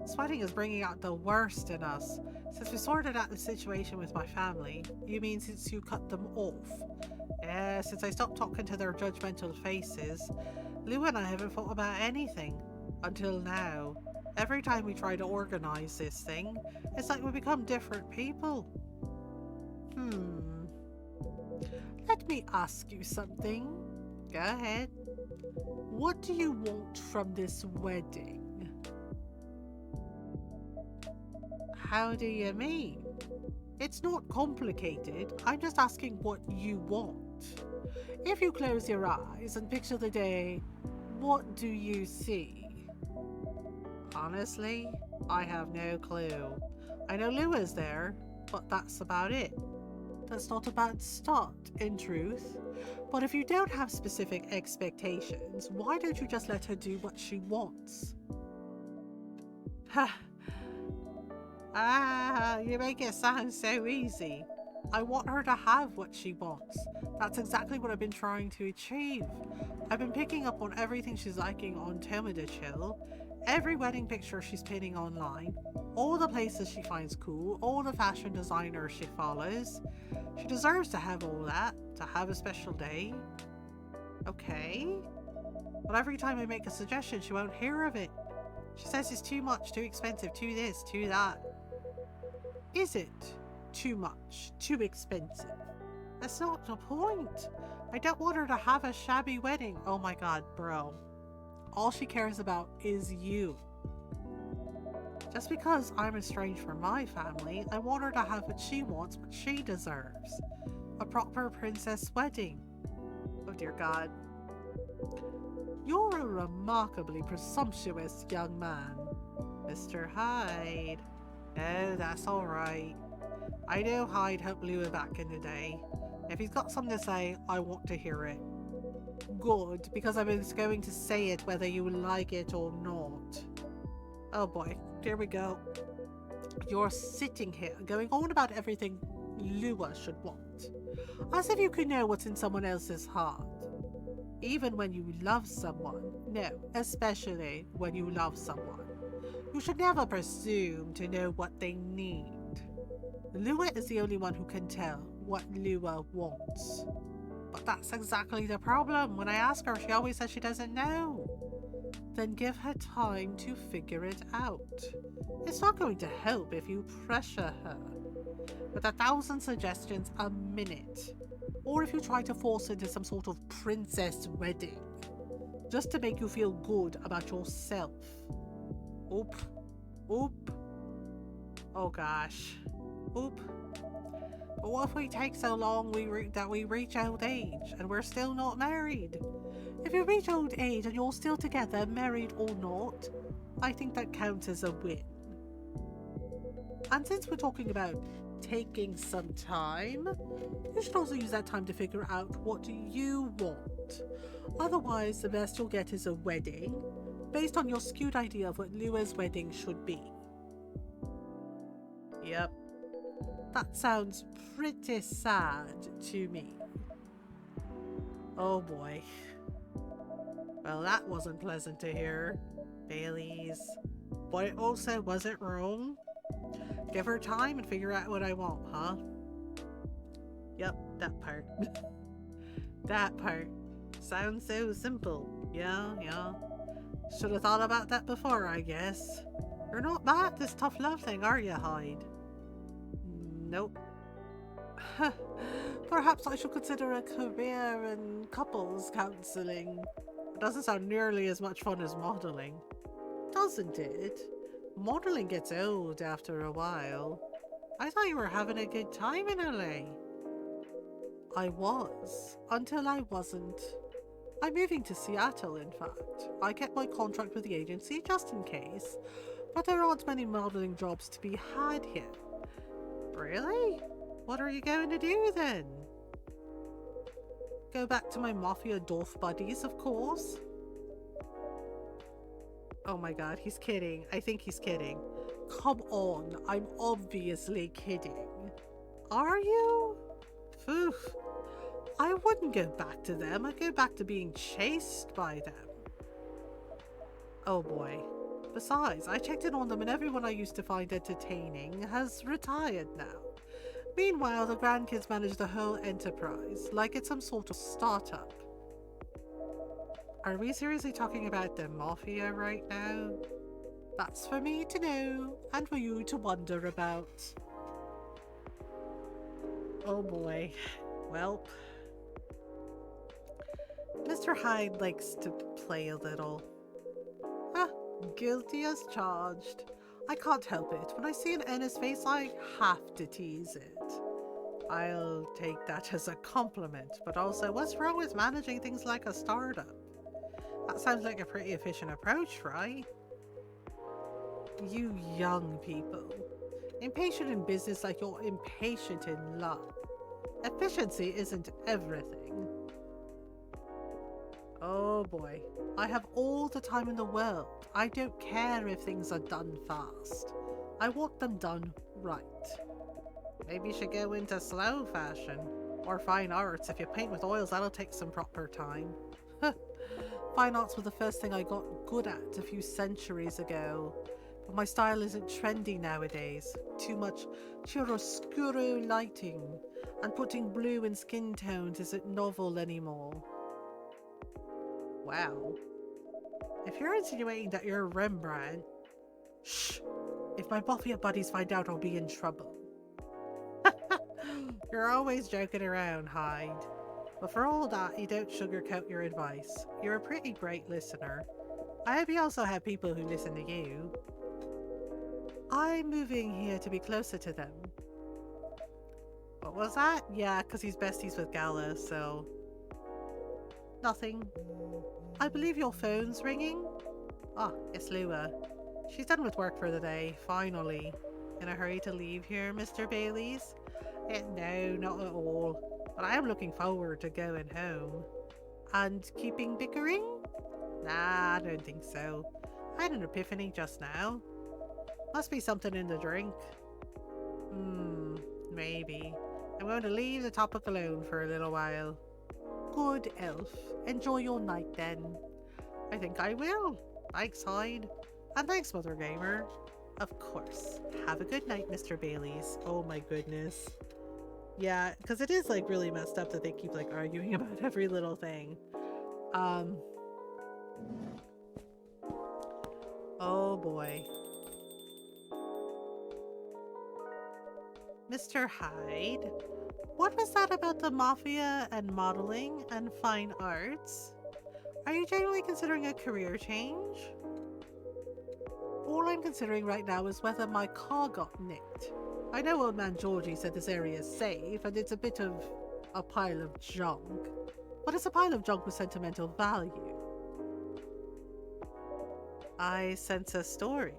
Sweating is bringing out the worst in us. Since we sorted out the situation with my family, you mean since you cut them off? Yeah, since I stopped talking to their judgmental faces, Lou and I haven't thought about anything. Until now. Every time we try to organize this thing, it's like we become different people. Let me ask you something. Go ahead. What do you want from this wedding? How do you mean? It's not complicated. I'm just asking what you want. If you close your eyes and picture the day, what do you see? Honestly, I have no clue. I know Lua's there, but that's about it. That's not a bad start, in truth. But if you don't have specific expectations, why don't you just let her do what she wants? You make it sound so easy. I want her to have what she wants. That's exactly what I've been trying to achieve. I've been picking up on everything she's liking on Tomada Chill, every wedding picture she's pinning online, all the places she finds cool, all the fashion designers she follows. She deserves to have all that, to have a special day. Okay. But every time I make a suggestion, she won't hear of it. She says it's too much, too expensive, too this, too that. Is it too much, too expensive? That's not the point. I don't want her to have a shabby wedding. Oh my god, bro. All she cares about is you. Just because I'm estranged from my family, I want her to have what she wants, what she deserves. A proper princess wedding. Oh dear god. You're a remarkably presumptuous young man, Mr. Hyde. Oh, that's alright. I know Hyde helped Lua back in the day. If he's got something to say, I want to hear it. Good, because I was going to say it whether you like it or not. Oh boy, here we go. You're sitting here going on about everything Lua should want. As if you could know what's in someone else's heart. Even when you love someone. No, especially when you love someone. You should never presume to know what they need. Lua is the only one who can tell what Lua wants. But that's exactly the problem. When I ask her, she always says she doesn't know. Then give her time to figure it out. It's not going to help if you pressure her with 1,000 suggestions a minute. Or if you try to force her into some sort of princess wedding. Just to make you feel good about yourself. Oop. Oh gosh. Oop. But what if we take so long that we reach old age and we're still not married? If you reach old age and you're still together, married or not, I think that counts as a win. And since we're talking about taking some time. You should also use that time to figure out what you want. Otherwise, the best you'll get is a wedding, based on your skewed idea of what Lua's wedding should be. Yep. That sounds pretty sad to me. Oh boy. Well, that wasn't pleasant to hear, Bailey's. But it also wasn't wrong. Give her time and figure out what I want, huh? Yep, that part. That part. Sounds so simple. Yeah. Should have thought about that before, I guess. You're not bad at this tough love thing, are you, Hyde? Nope. Perhaps I should consider a career in couples counselling. It doesn't sound nearly as much fun as modelling. Doesn't it? Modelling gets old after a while. I thought you were having a good time in LA. I was, until I wasn't. I'm moving to Seattle, in fact. I kept my contract with the agency just in case, but there aren't many modelling jobs to be had here. Really? What are you going to do then? Go back to my Mafia Dolph buddies, of course. Oh my god, he's kidding. I think he's kidding. Come on, I'm obviously kidding. Are you? Phew. I wouldn't go back to them. I'd go back to being chased by them. Oh boy. Besides, I checked in on them and everyone I used to find entertaining has retired now. Meanwhile, the grandkids manage the whole enterprise, like it's some sort of startup. Are we seriously talking about the Mafia right now? That's for me to know, and for you to wonder about. Oh boy. Well, Mr. Hyde likes to play a little. Ah, guilty as charged. I can't help it. When I see an N in his face, I have to tease it. I'll take that as a compliment, but also, what's wrong with managing things like a startup? That sounds like a pretty efficient approach, right? You young people. Impatient in business like you're impatient in love. Efficiency isn't everything. Oh boy. I have all the time in the world. I don't care if things are done fast. I want them done right. Maybe you should go into slow fashion. Or fine arts. If you paint with oils, that'll take some proper time. Fine arts were the first thing I got good at a few centuries ago. But my style isn't trendy nowadays. Too much chiaroscuro lighting. And putting blue in skin tones isn't novel anymore. Wow. If you're insinuating that you're Rembrandt... Shh! If my Mafia buddies find out, I'll be in trouble. You're always joking around, Hyde. But for all that, you don't sugarcoat your advice. You're a pretty great listener. I hope you also have people who listen to you. I'm moving here to be closer to them. What was that? Yeah, because he's besties with Gala, so... Nothing. I believe your phone's ringing? Ah, it's Lua. She's done with work for the day, finally. In a hurry to leave here, Mr. Bailey's? No, not at all. But I am looking forward to going home. And keeping bickering? Nah, I don't think so. I had an epiphany just now. Must be something in the drink. Maybe. I'm going to leave the topic alone for a little while. Good elf. Enjoy your night then. I think I will. Thanks, Hyde. And thanks, Mothergamer. Of course. Have a good night, Mr. Bailey's. Oh my goodness. Yeah, because it is like really messed up that they keep like arguing about every little thing. Oh boy. Mr. Hyde, what was that about the Mafia and modeling and fine arts? Are you genuinely considering a career change? All I'm considering right now is whether my car got nicked. I know old man Georgie said this area is safe and it's a bit of a pile of junk, but it's a pile of junk with sentimental value. I sense a story.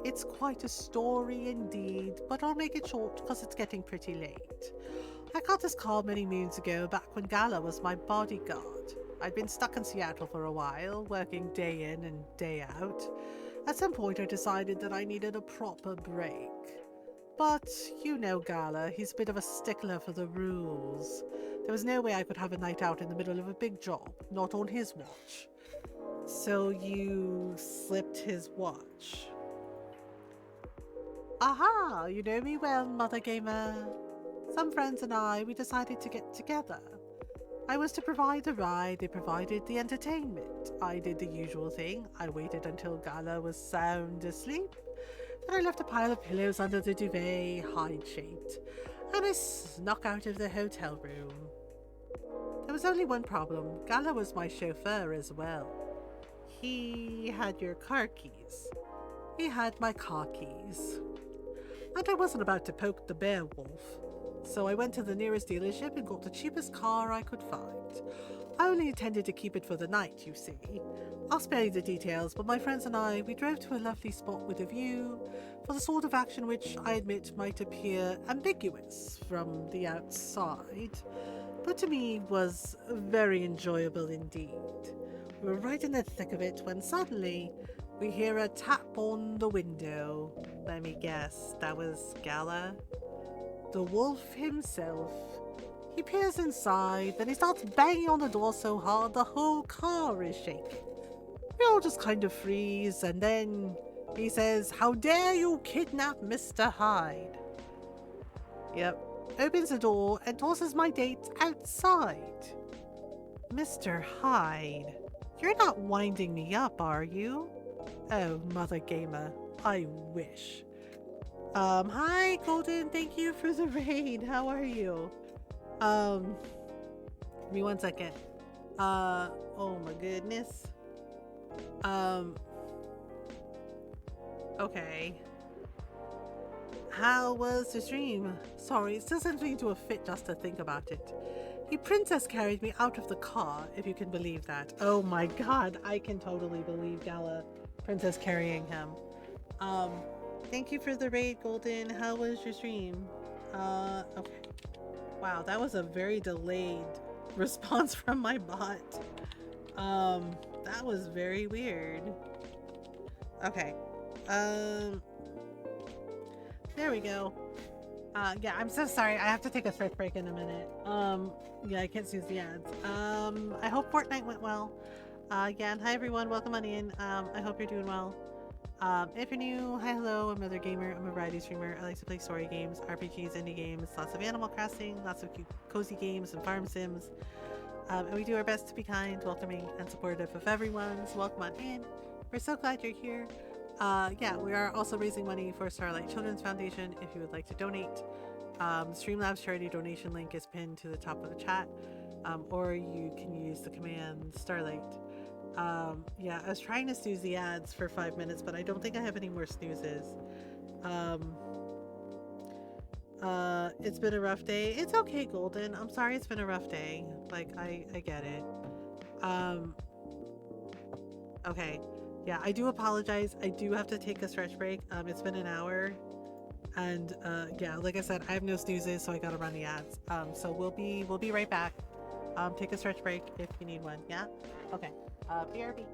It's quite a story indeed, but I'll make it short because it's getting pretty late. I got this call many moons ago, back when Gala was my bodyguard. I'd been stuck in Seattle for a while, working day in and day out. At some point, I decided that I needed a proper break. But you know Gala, he's a bit of a stickler for the rules. There was no way I could have a night out in the middle of a big job, not on his watch. So you slipped his watch. Aha! You know me well, Mothergamer. Some friends and I, we decided to get together. I was to provide the ride, they provided the entertainment. I did the usual thing. I waited until Gala was sound asleep. Then I left a pile of pillows under the duvet, hide-shaped, and I snuck out of the hotel room. There was only one problem. Gala was my chauffeur as well. He had your car keys. He had my car keys. And I wasn't about to poke the bear wolf. So I went to the nearest dealership and got the cheapest car I could find. I only intended to keep it for the night, you see. I'll spare you the details, but my friends and I, we drove to a lovely spot with a view for the sort of action which I admit might appear ambiguous from the outside, but to me was very enjoyable indeed. We were right in the thick of it when suddenly we hear a tap on the window. Let me guess, that was Gala? The wolf himself. He peers inside, then he starts banging on the door so hard the whole car is shaking. We all just kind of freeze, and then he says, "How dare you kidnap Mr. Hyde?" Yep, opens the door and tosses my date outside. Mr. Hyde, you're not winding me up, are you? Oh, Mothergamer, I wish. Hi, Golden, thank you for the raid. How are you? Give me 1 second. Oh my goodness. Um, okay. How was the stream? Sorry, it still sends me into a fit just to think about it. He princess carried me out of the car, if you can believe that. Oh my god, I can totally believe Gala princess carrying him. Thank you for the raid, Golden. How was your stream? Okay. Wow, that was a very delayed response from my bot. That was very weird. Okay. There we go. Yeah, I'm so sorry. I have to take a short break in a minute. Yeah, I can't snooze the ads. I hope Fortnite went well. Again, hi everyone, welcome on in. I hope you're doing well. If you're new, hi, hello, I'm Mothergamer. I'm a variety streamer. I like to play story games, RPGs, indie games, lots of Animal Crossing, lots of cute, cozy games and farm sims. And we do our best to be kind, welcoming, and supportive of everyone. So welcome on in. We're so glad you're here. Yeah, we are also raising money for Starlight Children's Foundation if you would like to donate. Streamlabs charity donation link is pinned to the top of the chat, or you can use the command Starlight. Yeah, I was trying to snooze the ads for 5 minutes, but I don't think I have any more snoozes. It's been a rough day. It's okay, Golden. I'm sorry it's been a rough day. Like, I get it. Okay. Yeah, I do apologize. I do have to take a stretch break. It's been an hour. And yeah, like I said, I have no snoozes, so I gotta run the ads. So we'll be right back. Take a stretch break if you need one, yeah? Okay. BRB.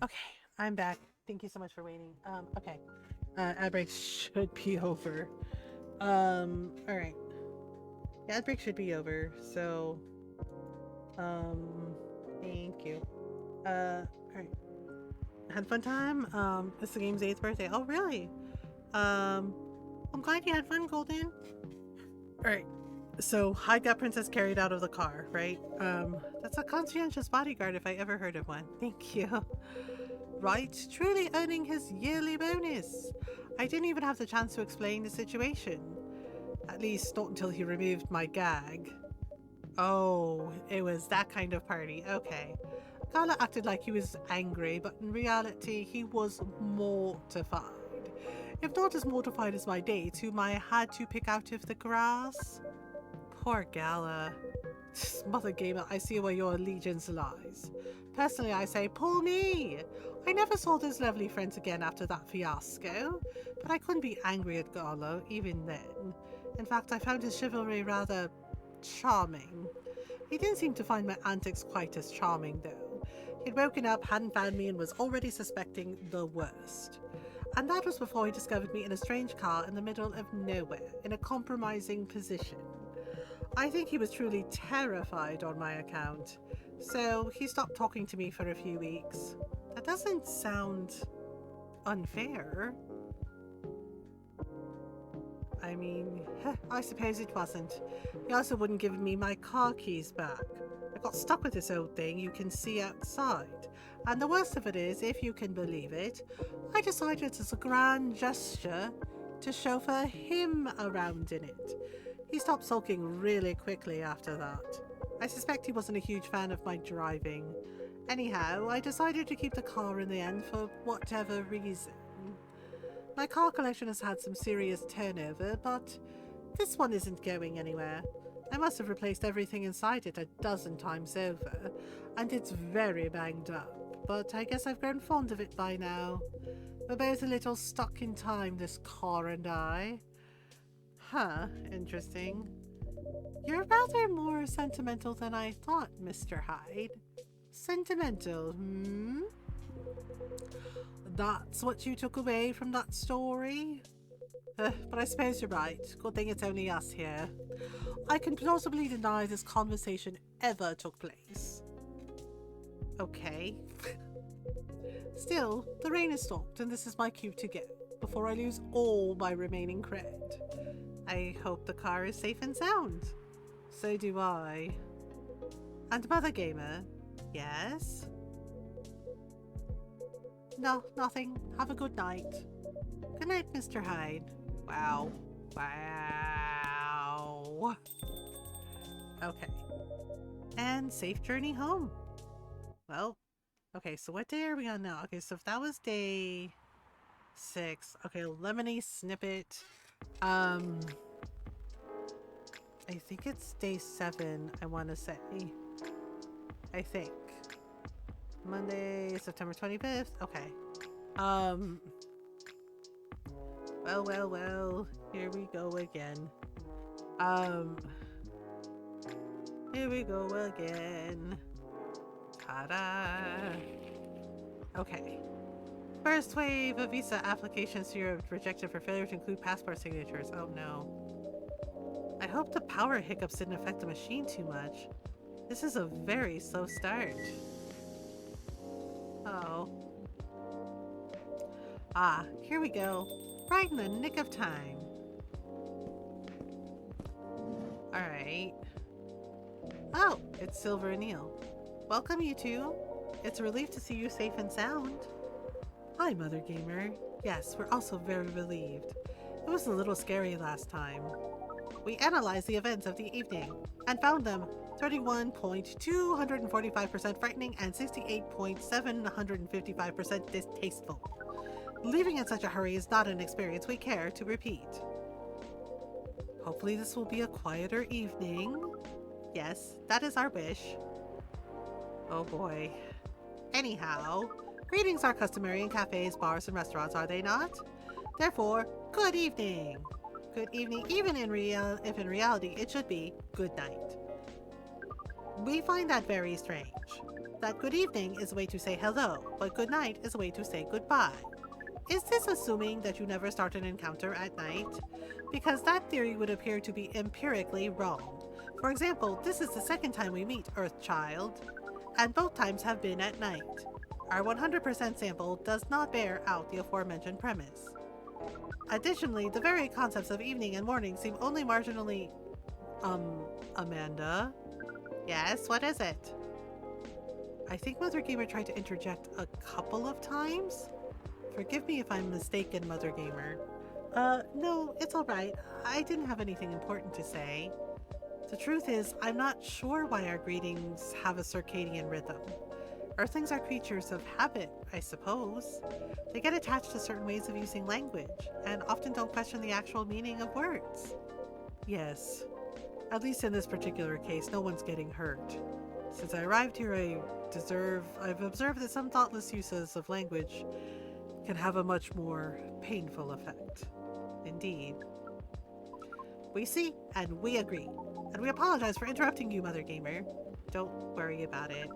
Okay, I'm back. Thank you so much for waiting. Okay. Ad break should be over. All right. The ad break should be over. So, um, thank you. All right. Had a fun time. It's the game's 8th birthday. Oh, really? Um, I'm glad you had fun, Golden. All right. So Hyde got Princess carried out of the car, right? That's a conscientious bodyguard if I ever heard of one. Thank you. Right, truly earning his yearly bonus. I didn't even have the chance to explain the situation. At least not until he removed my gag. Oh, it was that kind of party. Okay. Carla acted like he was angry, but in reality, he was mortified. If not as mortified as my date, whom I had to pick out of the grass. Poor Gala. Mothergamer, I see where your allegiance lies. Personally, I say, pull me! I never saw those lovely friends again after that fiasco, but I couldn't be angry at Garlo, even then. In fact, I found his chivalry rather charming. He didn't seem to find my antics quite as charming, though. He'd woken up, hadn't found me, and was already suspecting the worst. And that was before he discovered me in a strange car in the middle of nowhere, in a compromising position. I think he was truly terrified on my account, so he stopped talking to me for a few weeks. That doesn't sound unfair. I mean, I suppose it wasn't. He also wouldn't give me my car keys back. I got stuck with this old thing you can see outside. And the worst of it is, if you can believe it, I decided as a grand gesture to chauffeur him around in it. He stopped sulking really quickly after that. I suspect he wasn't a huge fan of my driving. Anyhow, I decided to keep the car in the end for whatever reason. My car collection has had some serious turnover, but this one isn't going anywhere. I must have replaced everything inside it a dozen times over, and it's very banged up, but I guess I've grown fond of it by now. We're both a little stuck in time, this car and I. Huh, interesting. You're rather more sentimental than I thought, Mr. Hyde. Sentimental, hmm? That's what you took away from that story? But I suppose you're right. Good thing it's only us here. I can plausibly deny this conversation ever took place. Okay. Still, the rain has stopped and this is my cue to go, before I lose all my remaining cred. I hope the car is safe and sound. So do I. And Mothergamer, yes? No, nothing. Have a good night. Good night, Mr. Hyde. Wow. Wow. Okay. And safe journey home. Well, okay, so what day are we on now? Okay, so if that was day 6. Okay, Lemony Snippet. I think it's day 7, I want to say. I think. Monday, September 25th. Okay. Well, here we go again. Here we go again. Ta-da! Okay. First wave of visa applications to Europe rejected for failure to include passport signatures. Oh no. I hope the power hiccups didn't affect the machine too much. This is a very slow start. Oh. Ah, here we go. Right in the nick of time. Alright. Oh, it's Silver and Neil. Welcome, you two. It's a relief to see you safe and sound. Hi, Mothergamer. Yes, we're also very relieved. It was a little scary last time. We analyzed the events of the evening and found them 31.245% frightening and 68.755% distasteful. Leaving in such a hurry is not an experience we care to repeat. Hopefully this will be a quieter evening. Yes, that is our wish. Oh boy. Anyhow, greetings are customary in cafes, bars, and restaurants, are they not? Therefore, good evening. Good evening, even if in reality it should be good night. We find that very strange. that good evening is a way to say hello, but good night is a way to say goodbye. Is this assuming that you never start an encounter at night? Because that theory would appear to be empirically wrong. For example, this is the second time we meet Earthchild, and both times have been at night. Our 100% sample does not bear out the aforementioned premise. Additionally, the very concepts of evening and morning seem only marginally. Amanda? Yes, what is it? I think Mothergamer tried to interject a couple of times. Forgive me if I'm mistaken, Mothergamer. No, it's alright. I didn't have anything important to say. The truth is, I'm not sure why our greetings have a circadian rhythm. Earthlings are creatures of habit, I suppose. They get attached to certain ways of using language, and often don't question the actual meaning of words. Yes, at least in this particular case, no one's getting hurt. Since I arrived here, I've observed that some thoughtless uses of language can have a much more painful effect. Indeed. We see, and we agree. And we apologize for interrupting you, Mothergamer. Don't worry about it.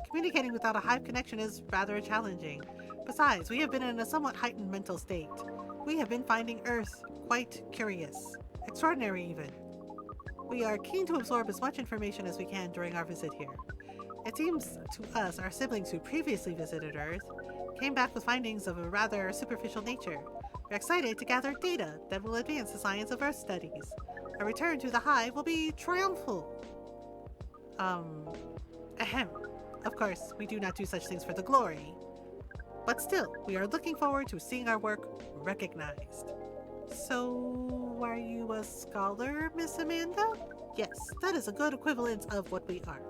Communicating without a hive connection is rather challenging. Besides, we have been in a somewhat heightened mental state. We have been finding Earth quite curious. Extraordinary, even. We are keen to absorb as much information as we can during our visit here. It seems to us our siblings who previously visited Earth came back with findings of a rather superficial nature. We're excited to gather data that will advance the science of Earth studies. A return to the hive will be triumphal. Ahem. Of course, we do not do such things for the glory. But still, we are looking forward to seeing our work recognized. So, are you a scholar, Miss Amanda? Yes, that is a good equivalence of what we are.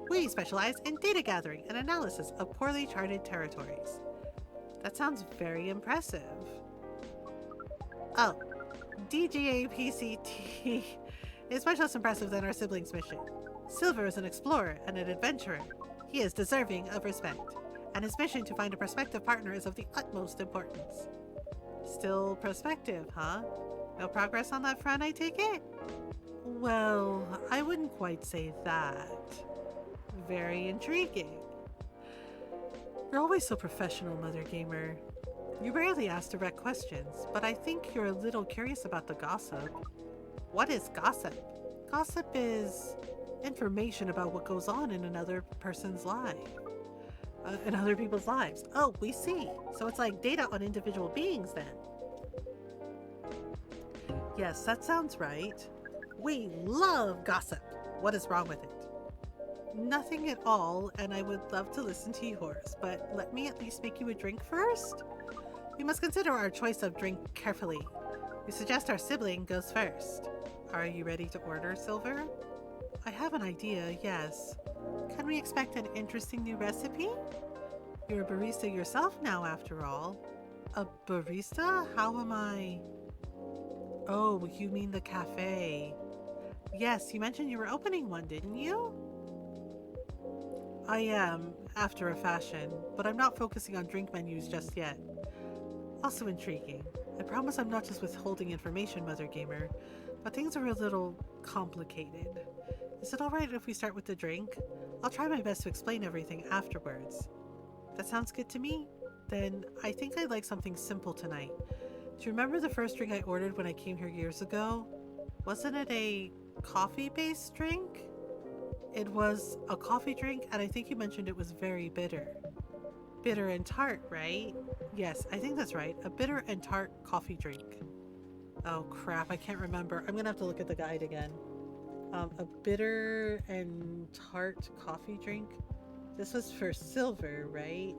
We specialize in data gathering and analysis of poorly charted territories. That sounds very impressive. Oh, DGAPCT is much less impressive than our siblings' mission. Silver is an explorer and an adventurer. He is deserving of respect, and his mission to find a prospective partner is of the utmost importance. Still prospective, huh? No progress on that front, I take it? Well, I wouldn't quite say that. Very intriguing. You're always so professional, Mothergamer. You rarely ask direct questions, but I think you're a little curious about the gossip. What is gossip? Gossip is information about what goes on in another person's life. In other people's lives. Oh, we see. So it's like data on individual beings then. Yes, that sounds right. We love gossip. What is wrong with it? Nothing at all, and I would love to listen to yours, but let me at least make you a drink first. We must consider our choice of drink carefully. We suggest our sibling goes first. Are you ready to order, Silver? I have an idea, yes. Can we expect an interesting new recipe? You're a barista yourself now, after all. A barista? How am I? Oh, you mean the cafe. Yes, you mentioned you were opening one, didn't you? I am, after a fashion, but I'm not focusing on drink menus just yet. Also intriguing. I promise I'm not just withholding information, Mothergamer, but things are a little complicated. Is it alright if we start with the drink? I'll try my best to explain everything afterwards. That sounds good to me? Then I think I'd like something simple tonight. Do you remember the first drink I ordered when I came here years ago? Wasn't it a coffee-based drink? It was a coffee drink, and I think you mentioned it was very bitter. Bitter and tart, right? Yes, I think that's right. A bitter and tart coffee drink. Oh crap, I can't remember. I'm gonna have to look at the guide again. A bitter and tart coffee drink. This was for Silver, right?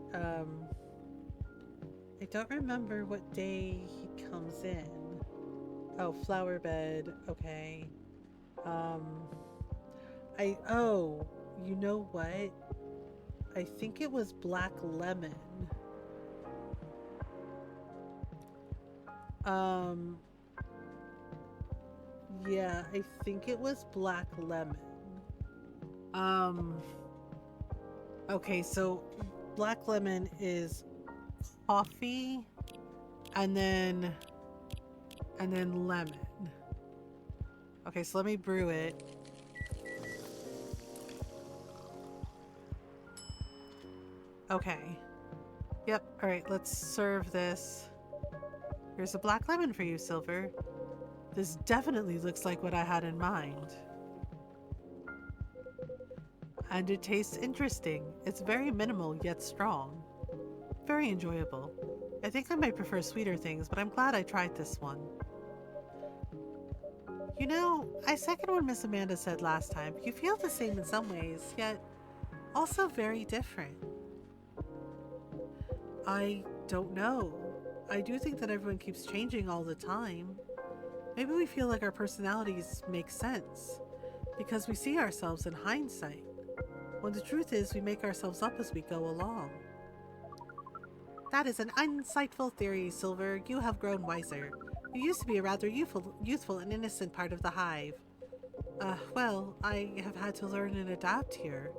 I don't remember what day he comes in. Oh, flower bed. Okay. You know what? I think it was black lemon. Yeah, I think it was black lemon. Okay, so black lemon is coffee and then lemon. Okay, so let me brew it. Okay. Yep, alright, let's serve this. Here's a black lemon for you, Silver. This definitely looks like what I had in mind. And it tastes interesting. It's very minimal yet strong. Very enjoyable. I think I might prefer sweeter things, but I'm glad I tried this one. You know, I second what Miss Amanda said last time. You feel the same in some ways, yet also very different. I don't know. I do think that everyone keeps changing all the time. Maybe we feel like our personalities make sense because we see ourselves in hindsight, when the truth is we make ourselves up as we go along. That is an insightful theory, Silver. You have grown wiser. You used to be a rather youthful and innocent part of the hive. Well, I have had to learn and adapt here.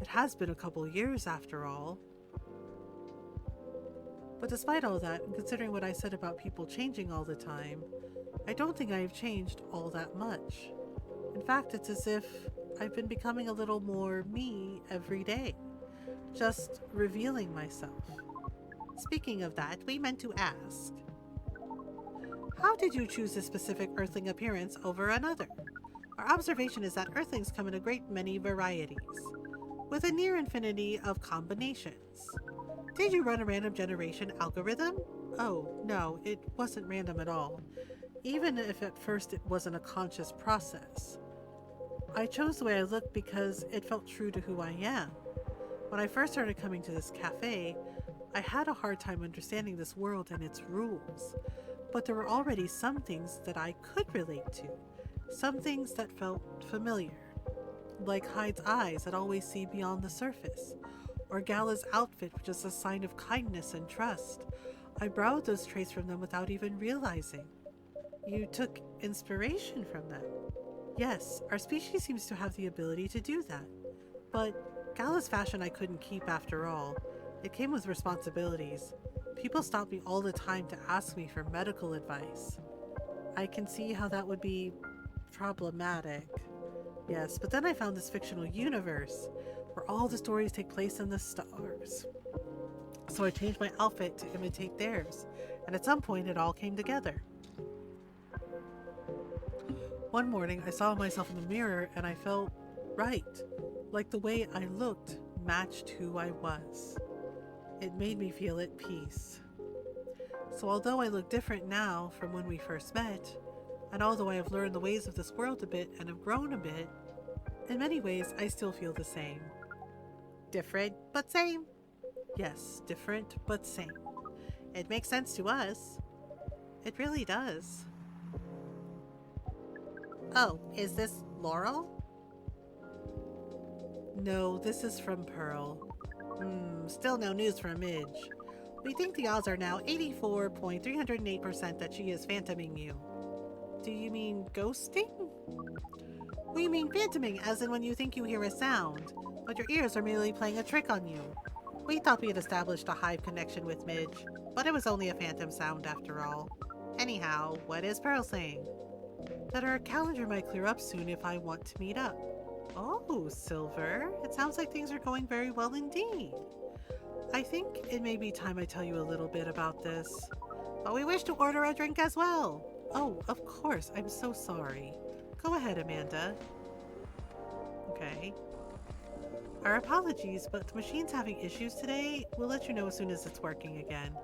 It has been a couple years after all. But despite all that, and considering what I said about people changing all the time, I don't think I have changed all that much. In fact, it's as if I've been becoming a little more me every day, just revealing myself. Speaking of that, we meant to ask, how did you choose a specific earthling appearance over another? Our observation is that earthlings come in a great many varieties, with a near infinity of combinations. Did you run a random generation algorithm? Oh, no, it wasn't random at all, even if at first it wasn't a conscious process. I chose the way I looked because it felt true to who I am. When I first started coming to this cafe, I had a hard time understanding this world and its rules, but there were already some things that I could relate to, some things that felt familiar, like Hyde's eyes that always see beyond the surface, or Gala's outfit, which is a sign of kindness and trust. I borrowed those traits from them without even realizing. You took inspiration from them. Yes, our species seems to have the ability to do that. But Gala's fashion I couldn't keep after all. It came with responsibilities. People stop me all the time to ask me for medical advice. I can see how that would be problematic. Yes, but then I found this fictional universe where all the stories take place in the stars. So I changed my outfit to imitate theirs, and at some point it all came together. One morning I saw myself in the mirror and I felt right, like the way I looked matched who I was. It made me feel at peace. So although I look different now from when we first met, and although I have learned the ways of this world a bit and have grown a bit, in many ways I still feel the same. Different, but same. Yes, different, but same. It makes sense to us. It really does. Oh, is this Laurel? No, this is from Pearl. Still no news from Midge. We think the odds are now 84.308% that she is phantoming you. Do you mean ghosting? We mean phantoming, as in when you think you hear a sound, but your ears are merely playing a trick on you. We thought we had established a hive connection with Midge, but it was only a phantom sound after all. Anyhow, what is Pearl saying? That our calendar might clear up soon if I want to meet up. Oh, Silver, it sounds like things are going very well indeed. I think it may be time I tell you a little bit about this. But we wish to order a drink as well. Oh, of course, I'm so sorry. Go ahead, Amanda. Okay. Our apologies, but the machine's having issues today. We'll let you know as soon as it's working again.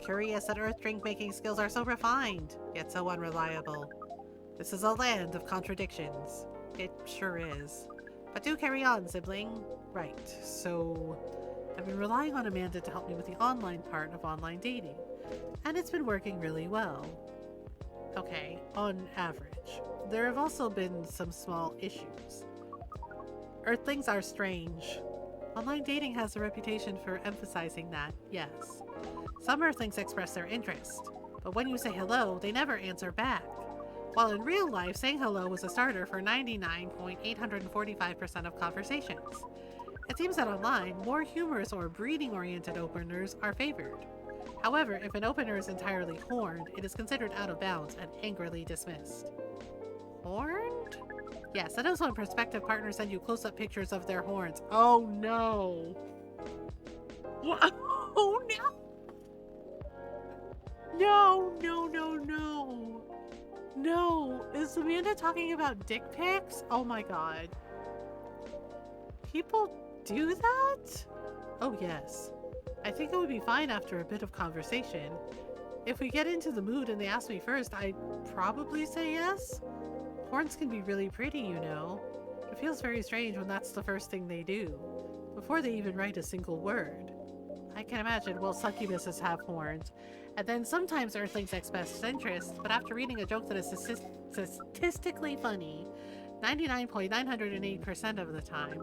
Curious that Earth drink making skills are so refined, yet so unreliable. This is a land of contradictions. It sure is. But do carry on, sibling. Right, so I've been relying on Amanda to help me with the online part of online dating, and it's been working really well. Okay, on average. There have also been some small issues. Earthlings are strange. Online dating has a reputation for emphasizing that, yes. Some Earthlings express their interest, but when you say hello, they never answer back. While in real life, saying hello is a starter for 99.845% of conversations. It seems that online, more humorous or breeding-oriented openers are favored. However, if an opener is entirely horned, it is considered out of bounds and angrily dismissed. Horned? Yes, that is when prospective partners send you close-up pictures of their horns. Oh no! Oh no! No, no, no, no. No. Is Amanda talking about dick pics? Oh my god. People do that? Oh yes. I think it would be fine after a bit of conversation. If we get into the mood and they ask me first, I'd probably say yes. Horns can be really pretty, you know. It feels very strange when that's the first thing they do, before they even write a single word. I can imagine, well, succubuses have horns, and then sometimes Earthlings express interest, but after reading a joke that is statistically funny 99.908% of the time,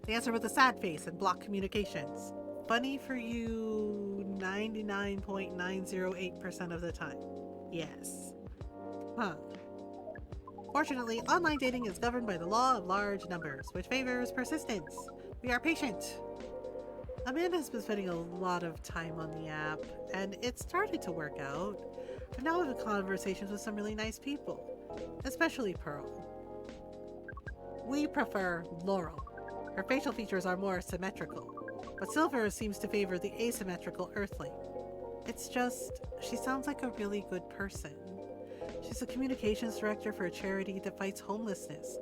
they answer with a sad face and block communications. Funny for you 99.908% of the time. Yes. Huh. Fortunately, online dating is governed by the law of large numbers, which favors persistence. We are patient. Amanda has been spending a lot of time on the app, and it started to work out. I'm now having conversations with some really nice people, especially Pearl. We prefer Laurel. Her facial features are more symmetrical, but Silver seems to favor the asymmetrical Earthling. It's just, she sounds like a really good person. She's a communications director for a charity that fights homelessness.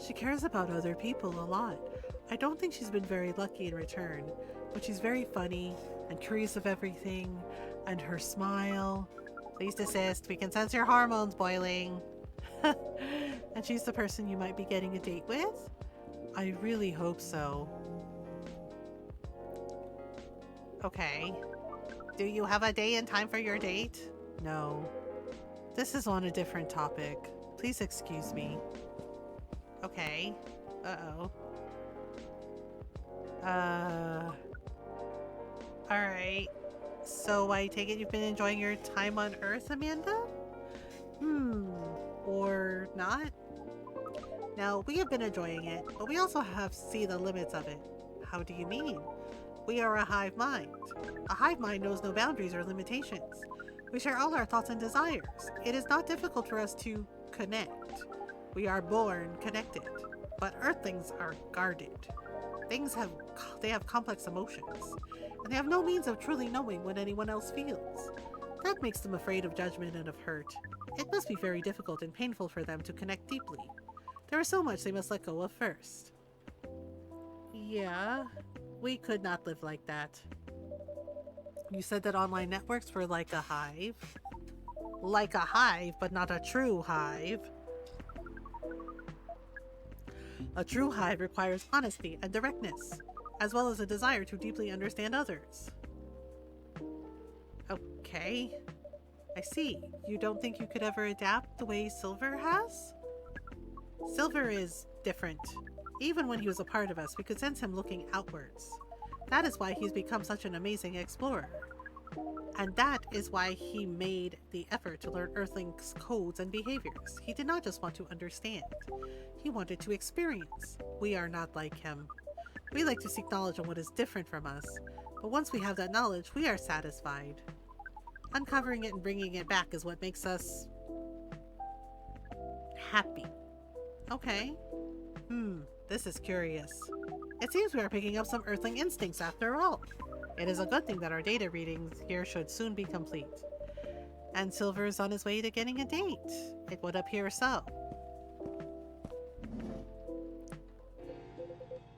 She cares about other people a lot. I don't think she's been very lucky in return, but she's very funny and curious of everything, and her smile. Please desist, we can sense your hormones boiling. And she's the person you might be getting a date with? I really hope so. Okay. Do you have a day and time for your date? No. This is on a different topic. Please excuse me. Okay. Uh-oh. Alright. So I take it you've been enjoying your time on Earth, Amanda? Or not? Now, we have been enjoying it, but we also have to see the limits of it. How do you mean? We are a hive mind. A hive mind knows no boundaries or limitations. We share all our thoughts and desires. It is not difficult for us to connect. We are born connected, but Earthlings are guarded. They have complex emotions, and they have no means of truly knowing what anyone else feels. That makes them afraid of judgment and of hurt. It must be very difficult and painful for them to connect deeply. There is so much they must let go of first. Yeah, we could not live like that. You said that online networks were like a hive. Like a hive, but not a true hive. A true hive requires honesty and directness, as well as a desire to deeply understand others. Okay. I see. You don't think you could ever adapt the way Silver has? Silver is different. Even when he was a part of us, we could sense him looking outwards. That is why he's become such an amazing explorer. And that is why he made the effort to learn Earthlings' codes and behaviors. He did not just want to understand. He wanted to experience. We are not like him. We like to seek knowledge on what is different from us, but once we have that knowledge, we are satisfied. Uncovering it and bringing it back is what makes us happy. Okay. This is curious. It seems we are picking up some Earthling instincts after all. It is a good thing that our data readings here should soon be complete. And Silver is on his way to getting a date. It would appear so.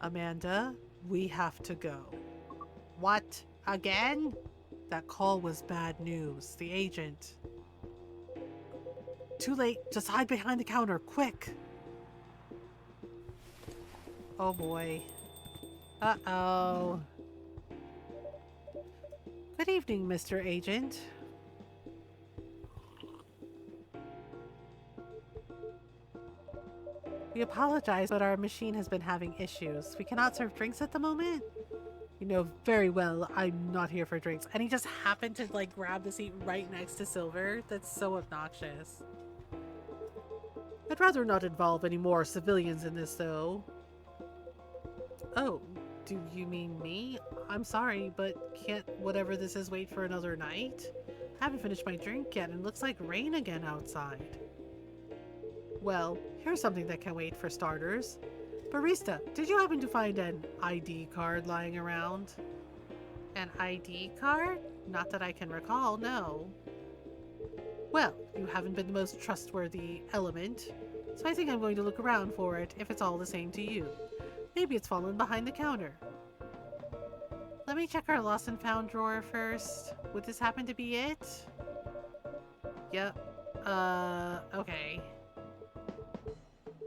Amanda, we have to go. What? Again? That call was bad news. The agent. Too late. Just hide behind the counter. Quick. Oh boy. Uh-oh. Good evening, Mr. Agent. We apologize, but our machine has been having issues. We cannot serve drinks at the moment. You know very well I'm not here for drinks. And he just happened to like grab the seat right next to Silver. That's so obnoxious. I'd rather not involve any more civilians in this though. Oh, do you mean me? I'm sorry, but can't whatever this is wait for another night? I haven't finished my drink yet and it looks like rain again outside. Well, here's something that can wait for starters. Barista, did you happen to find an ID card lying around? An ID card? Not that I can recall, no. Well, you haven't been the most trustworthy element, so I think I'm going to look around for it if it's all the same to you. Maybe it's fallen behind the counter. Let me check our lost and found drawer first. Would this happen to be it? Yep. Okay.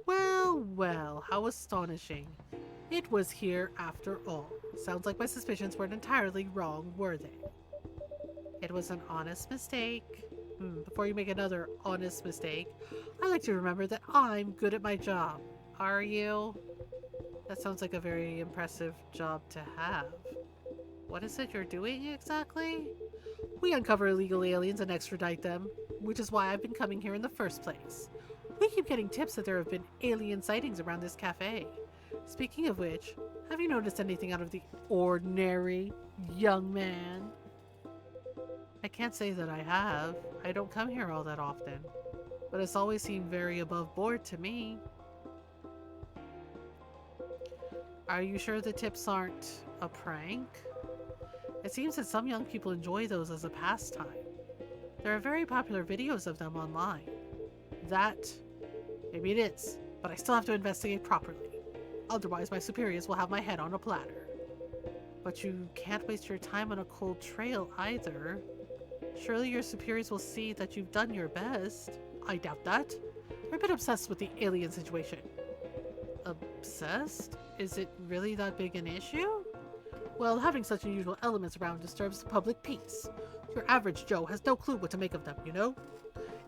Well, well, how astonishing. It was here after all. Sounds like my suspicions weren't entirely wrong, were they? It was an honest mistake. Before you make another honest mistake, I like to remember that I'm good at my job. Are you? That sounds like a very impressive job to have. What is it you're doing exactly? We uncover illegal aliens and extradite them, which is why I've been coming here in the first place. We keep getting tips that there have been alien sightings around this cafe. Speaking of which, have you noticed anything out of the ordinary, young man? I can't say that I have. I don't come here all that often. But it's always seemed very above board to me. Are you sure the tips aren't a prank? It seems that some young people enjoy those as a pastime. There are very popular videos of them online. Maybe it is, but I still have to investigate properly. Otherwise, my superiors will have my head on a platter. But you can't waste your time on a cold trail either. Surely your superiors will see that you've done your best. I doubt that. They're a bit obsessed with the alien situation. Obsessed? Is it really that big an issue? Well, having such unusual elements around disturbs the public peace. Your average Joe has no clue what to make of them, you know?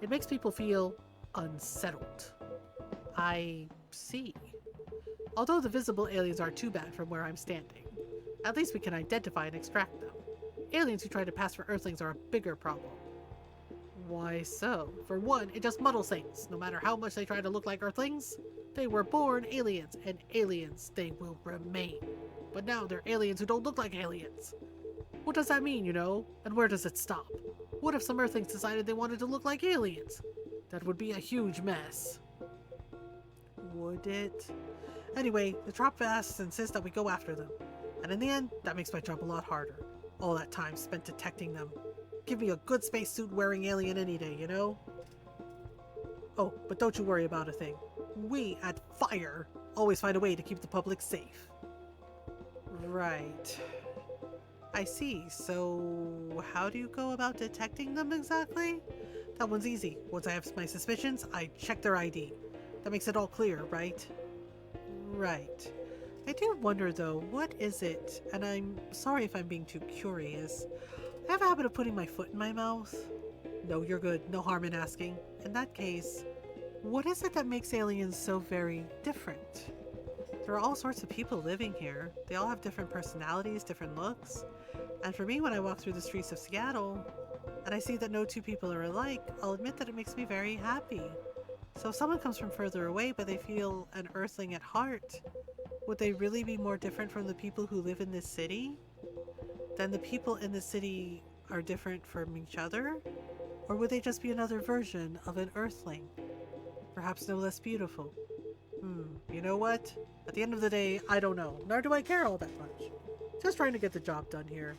It makes people feel unsettled. I see. Although the visible aliens aren't too bad from where I'm standing, at least we can identify and extract them. Aliens who try to pass for Earthlings are a bigger problem. Why so? For one, it just muddles things. No matter how much they try to look like Earthlings, they were born aliens, and aliens they will remain. But now they're aliens who don't look like aliens. What does that mean, you know? And where does it stop? What if some Earthlings decided they wanted to look like aliens? That would be a huge mess. Would it? Anyway, the Trop Vasts insist that we go after them. And in the end, that makes my job a lot harder. All that time spent detecting them. Give me a good spacesuit wearing alien any day, you know? Oh, but don't you worry about a thing. We, at FIRE, always find a way to keep the public safe. Right. I see. So, how do you go about detecting them exactly? That one's easy. Once I have my suspicions, I check their ID. That makes it all clear, right? Right. I do wonder though, what is it? And I'm sorry if I'm being too curious. I have a habit of putting my foot in my mouth. No, you're good. No harm in asking. In that case, what is it that makes aliens so very different? There are all sorts of people living here. They all have different personalities, different looks. And for me, when I walk through the streets of Seattle, and I see that no two people are alike, I'll admit that it makes me very happy. So if someone comes from further away, but they feel an Earthling at heart, would they really be more different from the people who live in this city? Then the people in the city are different from each other? Or would they just be another version of an Earthling? Perhaps no less beautiful. You know what? At the end of the day, I don't know. Nor do I care all that much. Just trying to get the job done here.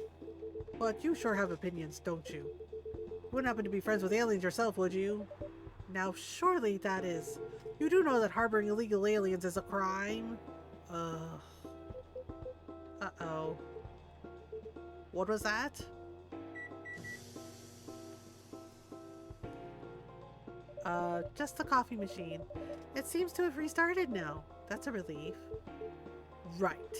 But you sure have opinions, don't you? You wouldn't happen to be friends with aliens yourself, would you? Now, surely that is... You do know that harboring illegal aliens is a crime? Uh-oh. What was that? Just the coffee machine. It seems to have restarted now. That's a relief. Right.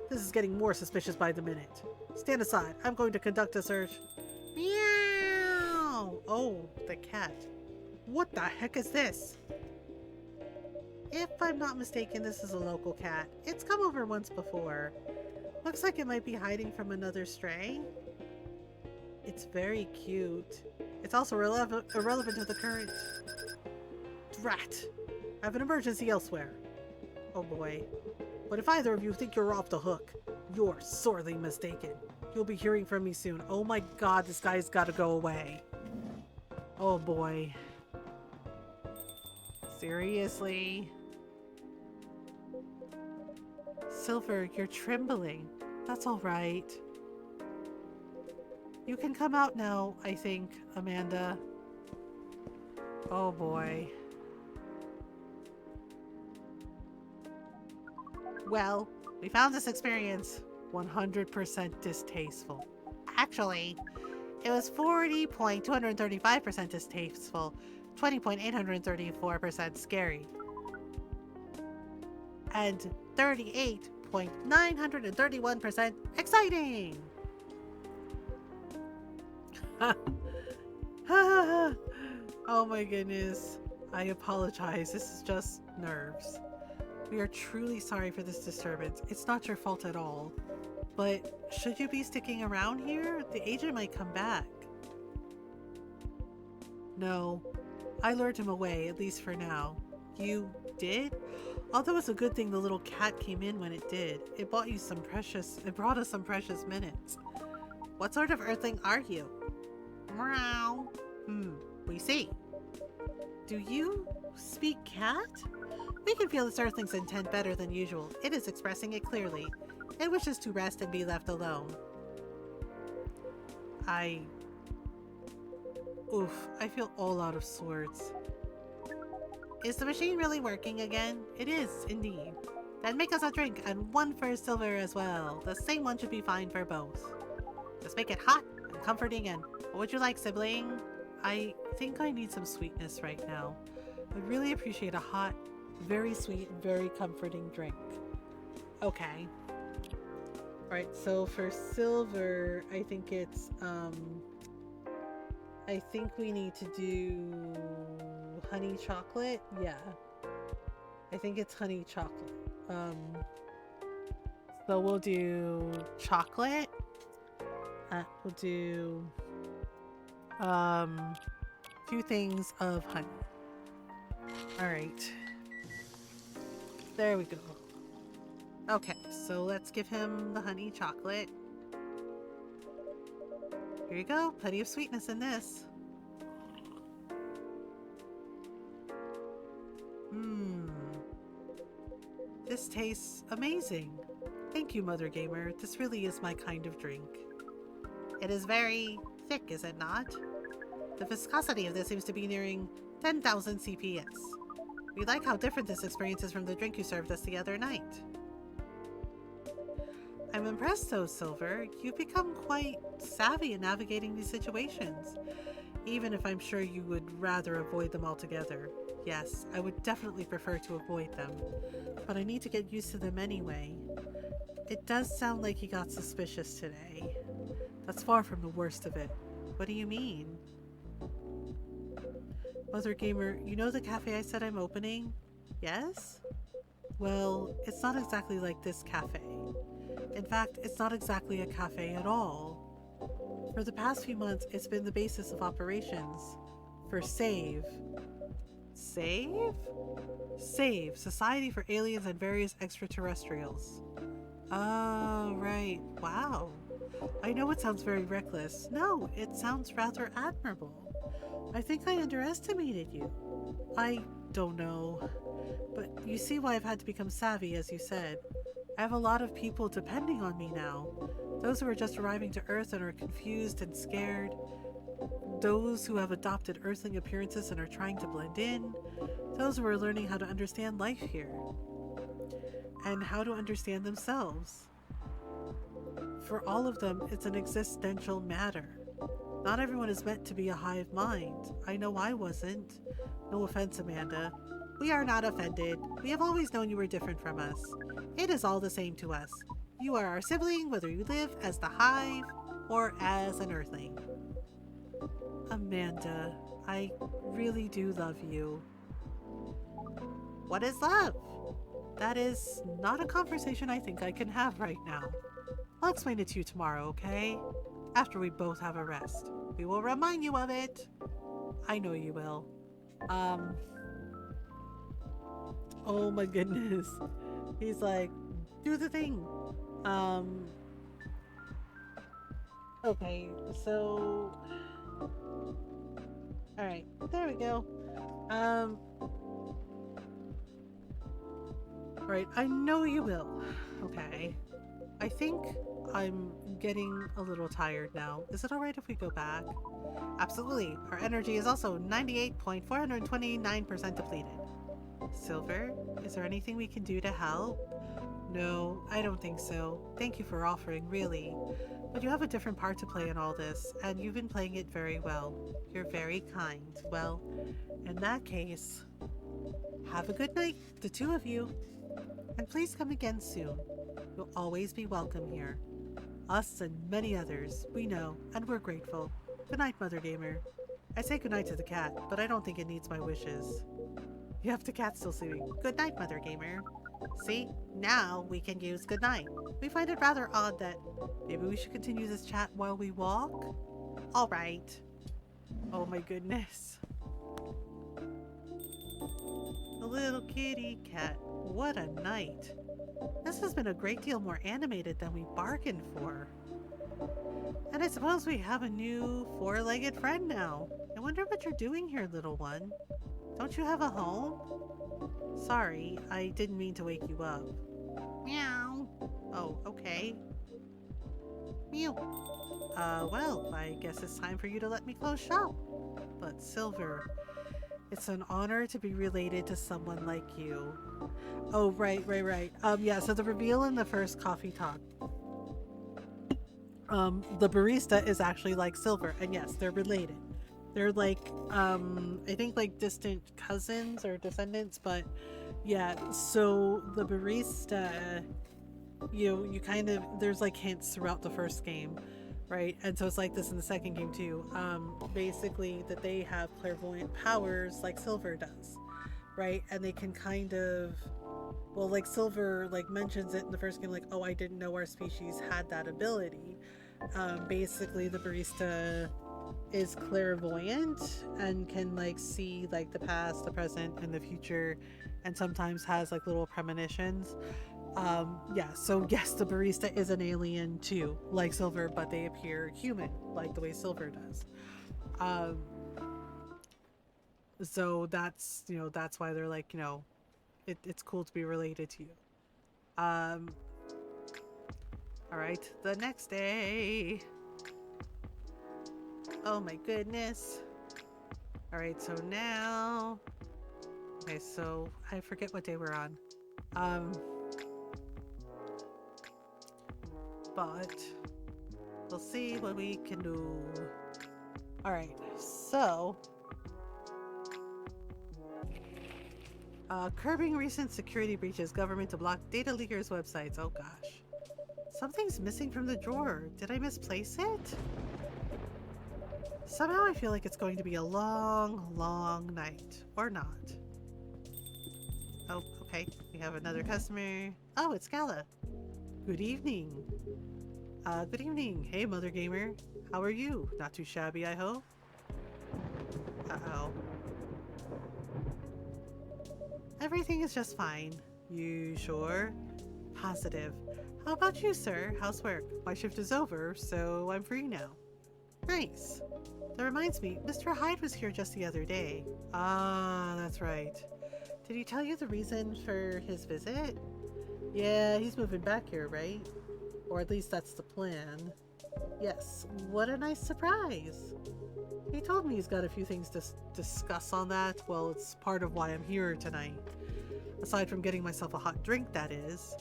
This is getting more suspicious by the minute. Stand aside. I'm going to conduct a search. Meow! Oh, the cat. What the heck is this? If I'm not mistaken, this is a local cat. It's come over once before. Looks like it might be hiding from another stray. It's very cute. It's also irrelevant to the current... Drat! I have an emergency elsewhere. Oh boy. But if either of you think you're off the hook, you're sorely mistaken. You'll be hearing from me soon. Oh my god, this guy's gotta go away. Oh boy. Seriously? Silver, you're trembling. That's all right. You can come out now, I think, Amanda. Oh boy. Well, we found this experience 100% distasteful. Actually, it was 40.235% distasteful, 20.834% scary, and 38.931% exciting. Oh my goodness. I apologize. This is just nerves. We are truly sorry for this disturbance. It's not your fault at all. But should you be sticking around here? The agent might come back. No, I lured him away, at least for now. You did? Although it's a good thing the little cat came in when it did. It brought us some precious minutes. What sort of earthling are you? Meow. We see. Do you speak cat? We can feel this earthling's intent better than usual. It is expressing it clearly. It wishes to rest and be left alone. Oof, I feel all out of sorts. Is the machine really working again? It is, indeed. Then make us a drink, and one for silver as well. The same one should be fine for both. Just make it hot and comforting, and what would you like, sibling? I think I need some sweetness right now. I'd really appreciate a hot, very sweet, very comforting drink. Okay. Alright, so for silver, I think it's, I think we need to do honey chocolate. Yeah. I think it's honey chocolate. So we'll do chocolate. We'll do, 2 things of honey. Alright. There we go. Okay, so let's give him the honey chocolate. Here you go. Plenty of sweetness in this. This tastes amazing. Thank you, Mothergamer. This really is my kind of drink. It is very thick, is it not? The viscosity of this seems to be nearing 10,000 CPS. We like how different this experience is from the drink you served us the other night. I'm impressed though, Silver. You've become quite savvy in navigating these situations, even if I'm sure you would rather avoid them altogether. Yes, I would definitely prefer to avoid them, but I need to get used to them anyway. It does sound like he got suspicious today. That's far from the worst of it. What do you mean? Mothergamer, you know the cafe I said I'm opening? Yes? Well, it's not exactly like this cafe. In fact, it's not exactly a cafe at all. For the past few months, it's been the basis of operations for SAVE. SAVE? SAVE, Society for Aliens and Various Extraterrestrials. Oh, right. Wow. I know it sounds very reckless. No, it sounds rather admirable. I think I underestimated you. I don't know. But you see why I've had to become savvy, as you said. I have a lot of people depending on me now. Those who are just arriving to Earth and are confused and scared. Those who have adopted Earthling appearances and are trying to blend in. Those who are learning how to understand life here. And how to understand themselves. For all of them, it's an existential matter. Not everyone is meant to be a hive mind. I know I wasn't. No offense, Amanda. We are not offended. We have always known you were different from us. It is all the same to us. You are our sibling, whether you live as the hive or as an earthling. Amanda, I really do love you. What is love? That is not a conversation I think I can have right now. I'll explain it to you tomorrow, okay? After we both have a rest. We will remind you of it. I know you will. Oh my goodness. He's like, do the thing. Okay, so... Alright, there we go. Alright, I know you will. Okay. I think I'm getting a little tired now. Is it alright if we go back? Absolutely. Our energy is also 98.429% depleted. Silver, is there anything we can do to help? No, I don't think so. Thank you for offering, really. But you have a different part to play in all this, and you've been playing it very well. You're very kind. Well, in that case, have a good night, the two of you. And please come again soon. You'll always be welcome here. Us and many others, we know, and we're grateful. Good night, Mothergamer. I say goodnight to the cat, but I don't think it needs my wishes. You have the cat still sleeping. Good night, Mothergamer. See, now we can use good night. We find it rather odd that maybe we should continue this chat while we walk? All right. Oh my goodness. The little kitty cat. What a night. This has been a great deal more animated than we bargained for. And I suppose we have a new four-legged friend now. I wonder what you're doing here, little one. Don't you have a home? Sorry, I didn't mean to wake you up. Meow. Oh, okay. Meow. Well, I guess it's time for you to let me close shop. But Silver, it's an honor to be related to someone like you. Oh, right. Yeah, so the reveal in the first coffee talk. The barista is actually like Silver, and yes, they're related. They're like, I think like distant cousins or descendants, but yeah, so the barista, you kind of, there's like hints throughout the first game, right? And so it's like this in the second game too. Basically that they have clairvoyant powers like Silver does, right? And they can kind of, well, like Silver like mentions it in the first game, like, oh, I didn't know our species had that ability. Basically the barista is clairvoyant and can like see like the past, the present, and the future, and sometimes has like little premonitions. Yeah, so yes, the barista is an alien too, like Silver, but they appear human, like the way Silver does. Um, so that's, that's why they're like, it's cool to be related to you. Um, all right, the next day. Oh my goodness. All right, so now, okay, so I forget what day we're on. But we'll see what we can do. All right, so curbing recent security breaches, government to block data leakers' websites. Oh gosh. Something's missing from the drawer. Did I misplace it? Somehow I feel like it's going to be a long night. Or not. Oh, okay. We have another customer. Oh, it's Gala. Good evening. Good evening. Hey, Mothergamer. How are you? Not too shabby, I hope? Uh-oh. Everything is just fine. You sure? Positive. How about you, sir? How's work? My shift is over, so I'm free now. Nice. That reminds me, Mr. Hyde was here just the other day. Ah, that's right. Did he tell you the reason for his visit? Yeah, he's moving back here, right? Or at least that's the plan. Yes, what a nice surprise. He told me he's got a few things to discuss on that. Well, it's part of why I'm here tonight. Aside from getting myself a hot drink, that is.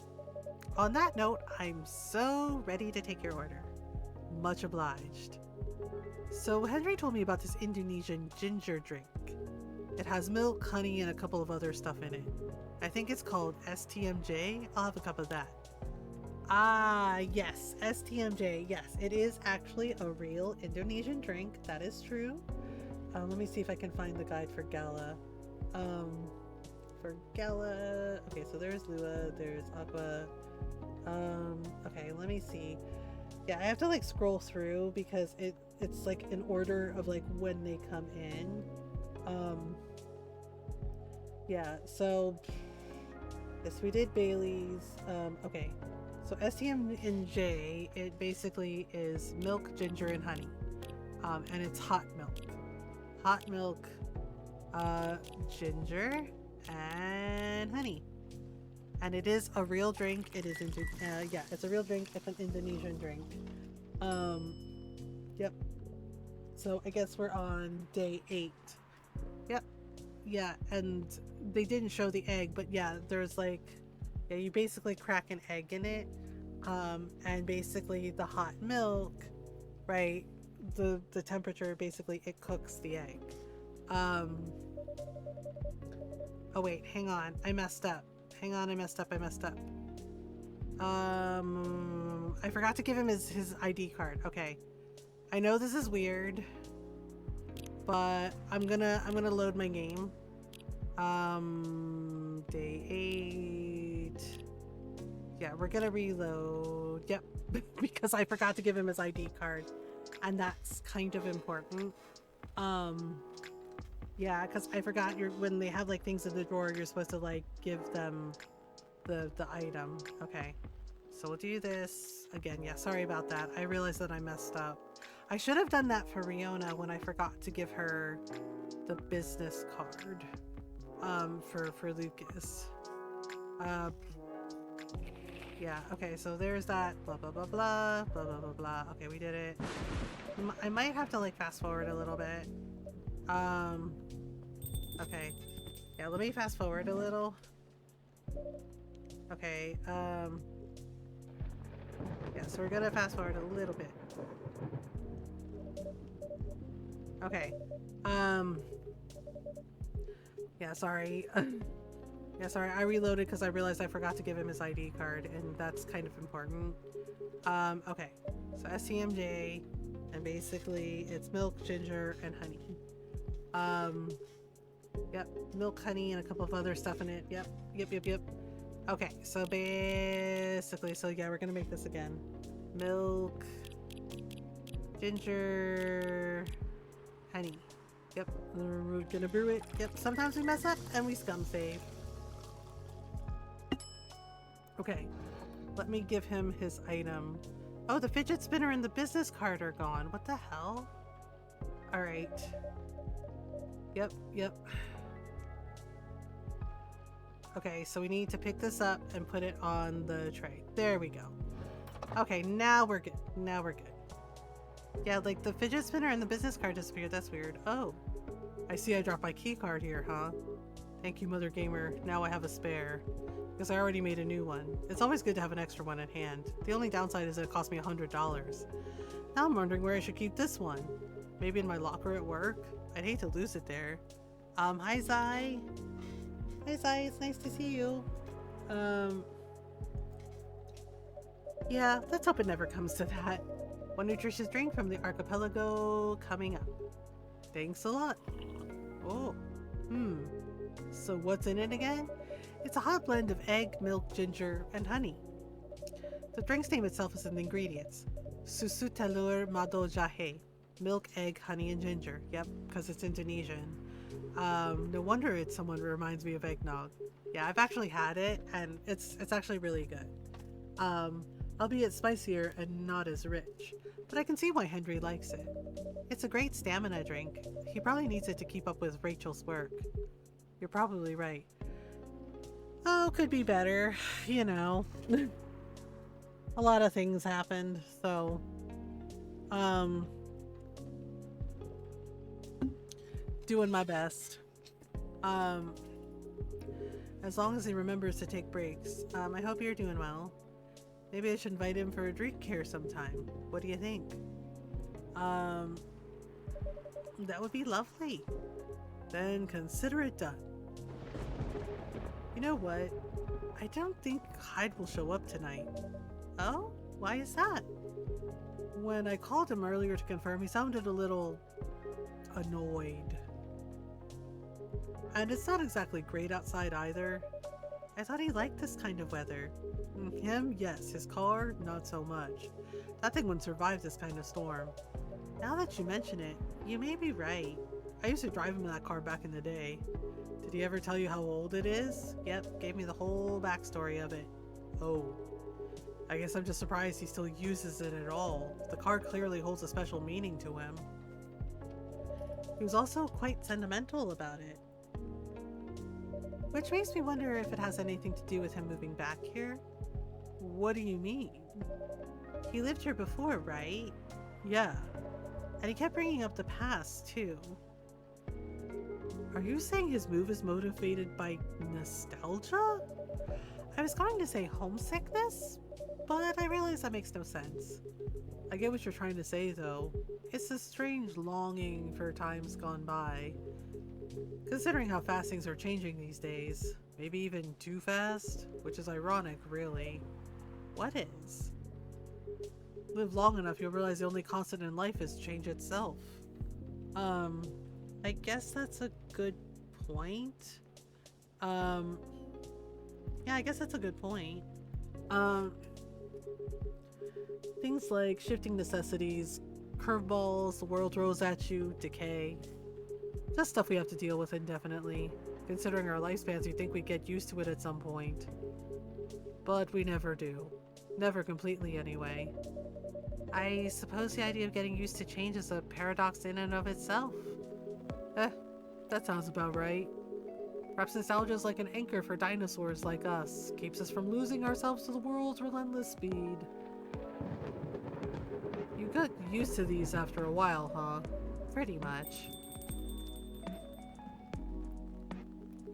On that note, I'm so ready to take your order. Much obliged. So Henry told me about this Indonesian ginger drink. It has milk, honey, and a couple of other stuff in it. I think it's called STMJ. I'll have a cup of that. Ah, yes, STMJ. Yes, it is actually a real Indonesian drink. That is true. Let me see if I can find the guide for Gala. Okay, so there's Lua, there's Aqua. Okay, let me see. Yeah, I have to like scroll through because it's like in order of like when they come in. Yeah, so yes, we did Bailey's. Okay, so STM&J, it basically is milk, ginger, and honey. And it's hot milk. Hot milk, ginger, and honey. And it is a real drink. It is yeah, it's a real drink. It's an Indonesian drink. Um, yep. So I guess we're on day 8. Yep. Yeah, and they didn't show the egg, but yeah, there's like, yeah, you basically crack an egg in it, and basically the hot milk, right? The temperature basically it cooks the egg. Um, oh wait, hang on, I messed up. Hang on, I messed up. I forgot to give him his ID card. Okay, I know this is weird, but I'm gonna load my game. Day 8. Yeah, we're gonna reload. Yep, because I forgot to give him his ID card, and that's kind of important. Um, yeah, because I forgot when they have like things in the drawer, you're supposed to like give them the item. Okay, so we'll do this again. Yeah, sorry about that. I realized that I messed up. I should have done that for Riona when I forgot to give her the business card. For Lucas. Yeah, okay, so there's that blah blah blah blah blah blah blah blah. Okay, we did it. I might have to like fast forward a little bit. Okay. Yeah, let me fast forward a little. Okay, yeah, so we're gonna fast forward a little bit. Okay. Yeah, sorry. Yeah, sorry, I reloaded because I realized I forgot to give him his ID card, and that's kind of important. Okay, so SCMJ, and basically it's milk, ginger, and honey. Yep, milk, honey, and a couple of other stuff in it. Yep. Okay, so basically, so yeah, we're gonna make this again. Milk, ginger, honey. Yep, we're gonna brew it. Yep, sometimes we mess up and we scum save. Okay, let me give him his item. Oh, the fidget spinner and the business card are gone. What the hell? Alright. Yep. Okay, so we need to pick this up and put it on the tray. There we go. Okay, now we're good. Yeah, like the fidget spinner and the business card disappeared. That's weird. Oh, I see I dropped my key card here, huh? Thank you, Mothergamer. Now I have a spare. Because I already made a new one. It's always good to have an extra one at hand. The only downside is that it cost me $100. Now I'm wondering where I should keep this one. Maybe in my locker at work? I'd hate to lose it there. Hi Zai. Hi Zai, it's nice to see you. Yeah, let's hope it never comes to that. One nutritious drink from the archipelago coming up. Thanks a lot. Oh, so what's in it again? It's a hot blend of egg, milk, ginger, and honey. The drink's name itself is in the ingredients. Susu telur mado jahe. Milk, egg, honey, and ginger. Yep, because it's Indonesian. No wonder it's someone who reminds me of eggnog. Yeah, I've actually had it, and it's actually really good. Albeit spicier and not as rich. But I can see why Henry likes it. It's a great stamina drink. He probably needs it to keep up with Rachel's work. You're probably right. Oh, could be better, you know. A lot of things happened, so doing my best. As long as he remembers to take breaks. I hope you're doing well. Maybe I should invite him for a drink here sometime. What do you think? That would be lovely. Then consider it done. You know what? I don't think Hyde will show up tonight. Oh? Why is that? When I called him earlier to confirm, he sounded a little annoyed. And it's not exactly great outside either. I thought he liked this kind of weather. Him, yes. His car, not so much. That thing wouldn't survive this kind of storm. Now that you mention it, you may be right. I used to drive him in that car back in the day. Did he ever tell you how old it is? Yep, gave me the whole backstory of it. Oh. I guess I'm just surprised he still uses it at all. The car clearly holds a special meaning to him. He was also quite sentimental about it. Which makes me wonder if it has anything to do with him moving back here. What do you mean? He lived here before, right? Yeah. And he kept bringing up the past, too. Are you saying his move is motivated by nostalgia? I was going to say homesickness, but I realize that makes no sense. I get what you're trying to say, though. It's a strange longing for times gone by. Considering how fast things are changing these days. Maybe even too fast? Which is ironic, really. What is? Live long enough, you'll realize the only constant in life is change itself. I guess that's a good point. Yeah, I guess that's a good point. Things like shifting necessities, curveballs, the world throws at you, decay. Just stuff we have to deal with indefinitely. Considering our lifespans, you'd think we'd get used to it at some point. But we never do. Never completely, anyway. I suppose the idea of getting used to change is a paradox in and of itself. That sounds about right. Perhaps nostalgia is like an anchor for dinosaurs like us. Keeps us from losing ourselves to the world's relentless speed. You got used to these after a while, huh? Pretty much.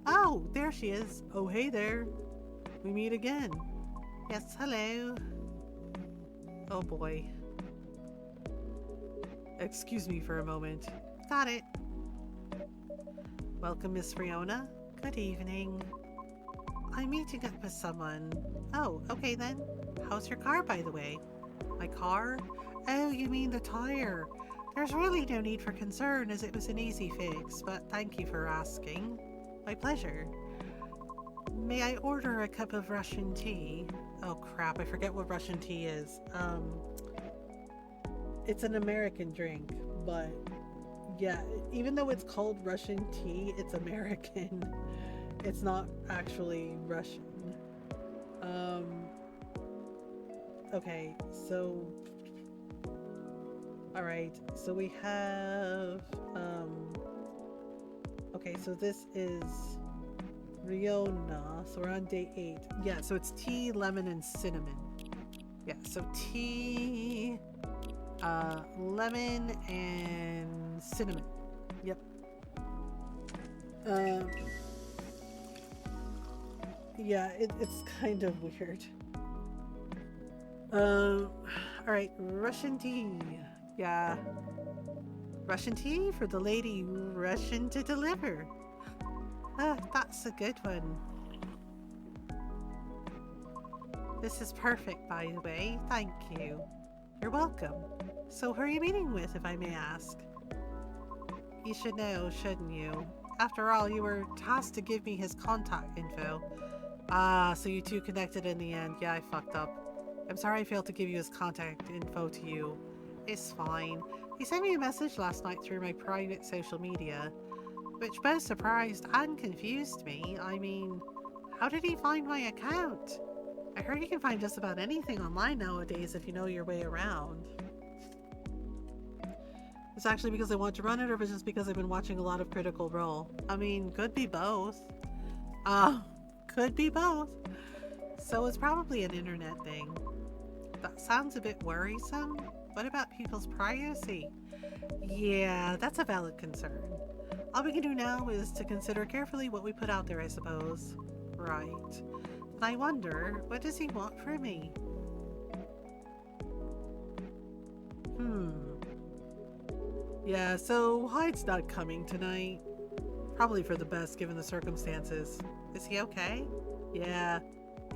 Oh, there she is. Oh, hey there. We meet again. Yes, hello. Oh boy. Excuse me for a moment. Got it. Welcome, Miss Fiona. Good evening. I'm meeting up with someone. Oh, okay then. How's your car, by the way? My car? Oh, you mean the tire. There's really no need for concern as it was an easy fix, but thank you for asking. My pleasure. May I order a cup of Russian tea? Oh crap, I forget what Russian tea is. It's an American drink, but yeah, even though it's called Russian tea, it's American. It's not actually Russian. Okay, so alright, so we have okay, so this is Riona, so we're on day 8. Yeah, so it's tea, lemon, and cinnamon. Yeah, so tea, lemon, and cinnamon. Yep. Yeah, it's kind of weird. Alright, Russian tea. Yeah. Russian tea for the lady Russian to deliver. That's a good one. This is perfect, by the way. Thank you. You're welcome. So who are you meeting with, if I may ask? You should know, shouldn't you? After all, you were tasked to give me his contact info. Ah, so you two connected in the end. Yeah, I fucked up. I'm sorry I failed to give you his contact info to you. It's fine. He sent me a message last night through my private social media, which both surprised and confused me. I mean, how did he find my account? I heard you can find just about anything online nowadays if you know your way around. It's actually because I want to run it, or was it just because I've been watching a lot of Critical Role? I mean, could be both. Could be both. So it's probably an internet thing. That sounds a bit worrisome. What about people's privacy? Yeah, that's a valid concern. All we can do now is to consider carefully what we put out there, I suppose. Right. And I wonder, what does he want from me? Yeah, so Hyde's not coming tonight. Probably for the best given the circumstances. Is he okay? Yeah,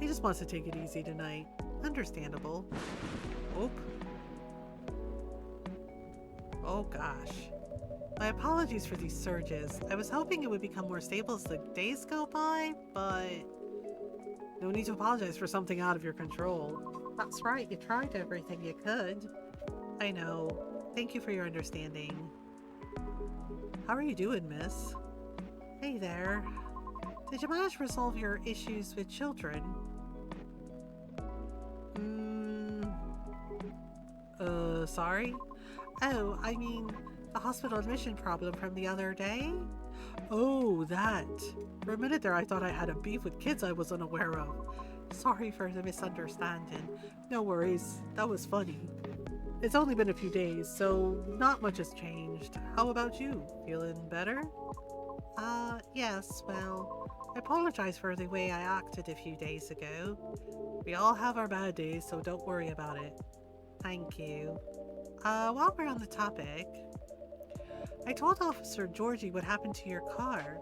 he just wants to take it easy tonight. Understandable. Oop. Oh gosh. My apologies for these surges. I was hoping it would become more stable as the days go by, but no need to apologize for something out of your control. That's right, you tried everything you could. I know. Thank you for your understanding. How are you doing, miss? Hey there. Did you manage to resolve your issues with children? Sorry? Oh, I mean, the hospital admission problem from the other day? Oh, that. For a minute there, I thought I had a beef with kids I was unaware of. Sorry for the misunderstanding. No worries, that was funny. It's only been a few days, so not much has changed. How about you? Feeling better? Yes, well, I apologize for the way I acted a few days ago. We all have our bad days, so don't worry about it. Thank you. While we're on the topic, I told Officer Georgie what happened to your car.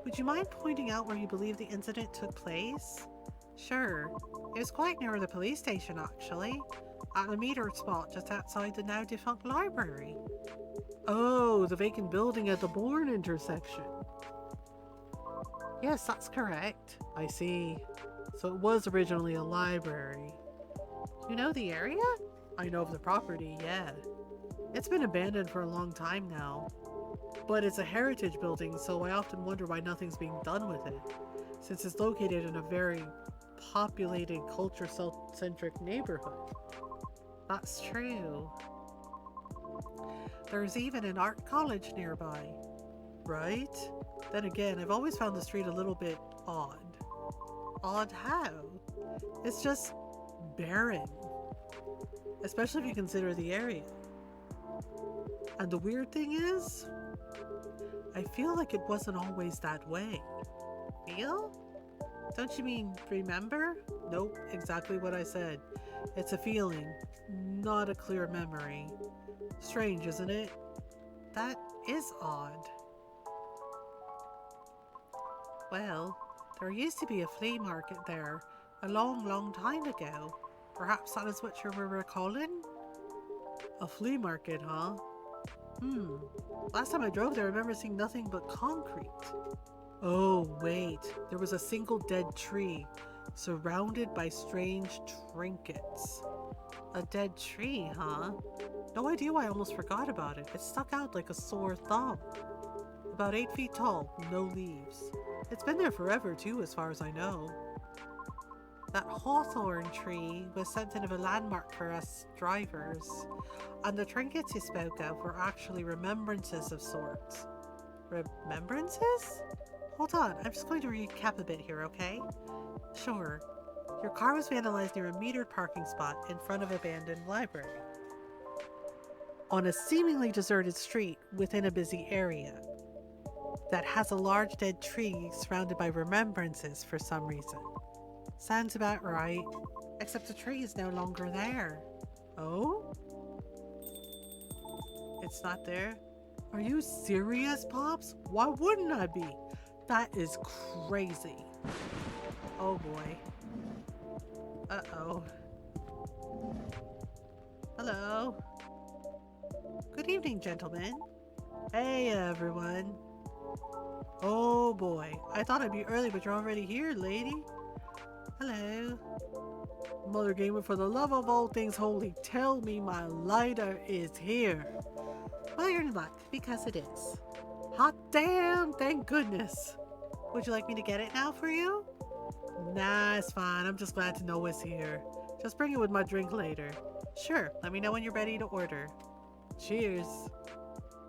Would you mind pointing out where you believe the incident took place? Sure. It was quite near the police station, actually. At a metered spot just outside the now defunct library. Oh, the vacant building at the Bourne intersection. Yes, that's correct. I see. So it was originally a library. You know the area? I know of the property, yeah. It's been abandoned for a long time now. But it's a heritage building, so I often wonder why nothing's being done with it, since it's located in a very populated, culture-centric neighborhood. That's true. There's even an art college nearby, right? Then again, I've always found the street a little bit odd. Odd how? It's just barren, especially if you consider the area. And the weird thing is, I feel like it wasn't always that way. Feel? Don't you mean remember? Nope, exactly what I said. It's a feeling, not a clear memory. Strange, isn't it? That is odd. Well, there used to be a flea market there a long, long time ago. Perhaps that is what you were recalling? A flea market, huh? Hmm. Last time I drove there, I remember seeing nothing but concrete. Oh, wait. There was a single dead tree, surrounded by strange trinkets. A dead tree, huh? No idea why I almost forgot about it. It stuck out like a sore thumb. About 8 feet tall, no leaves. It's been there forever, too, as far as I know. That hawthorn tree was something of a landmark for us drivers, and the trinkets you spoke of were actually remembrances of sorts. Remembrances? Hold on, I'm just going to recap a bit here, okay? Sure. Your car was vandalized near a metered parking spot in front of an abandoned library. On a seemingly deserted street within a busy area that has a large dead tree surrounded by remembrances for some reason. Sounds about right, except the tree is no longer there. Oh? It's not there? Are you serious, Pops? Why wouldn't I be? That is crazy. Oh boy. Uh-oh. Hello. Good evening, gentlemen. Hey, everyone. Oh boy. I thought I'd be early, but you're already here, lady. Hello. Mothergamer, for the love of all things holy, tell me my lighter is here. Well, you're in luck, because it is. Hot damn, thank goodness. Would you like me to get it now for you? Nah, it's fine. I'm just glad to know it's here. Just bring it with my drink later. Sure, let me know when you're ready to order. Cheers.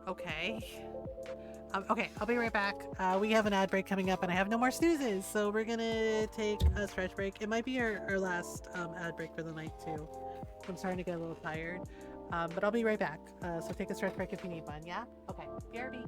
Okay. Okay, I'll be right back. We have an ad break coming up and I have no more snoozes, so we're gonna take a stretch break. It might be our last ad break for the night too. I'm starting to get a little tired. But I'll be right back. So take a stretch break if you need one, yeah? Okay, BRB.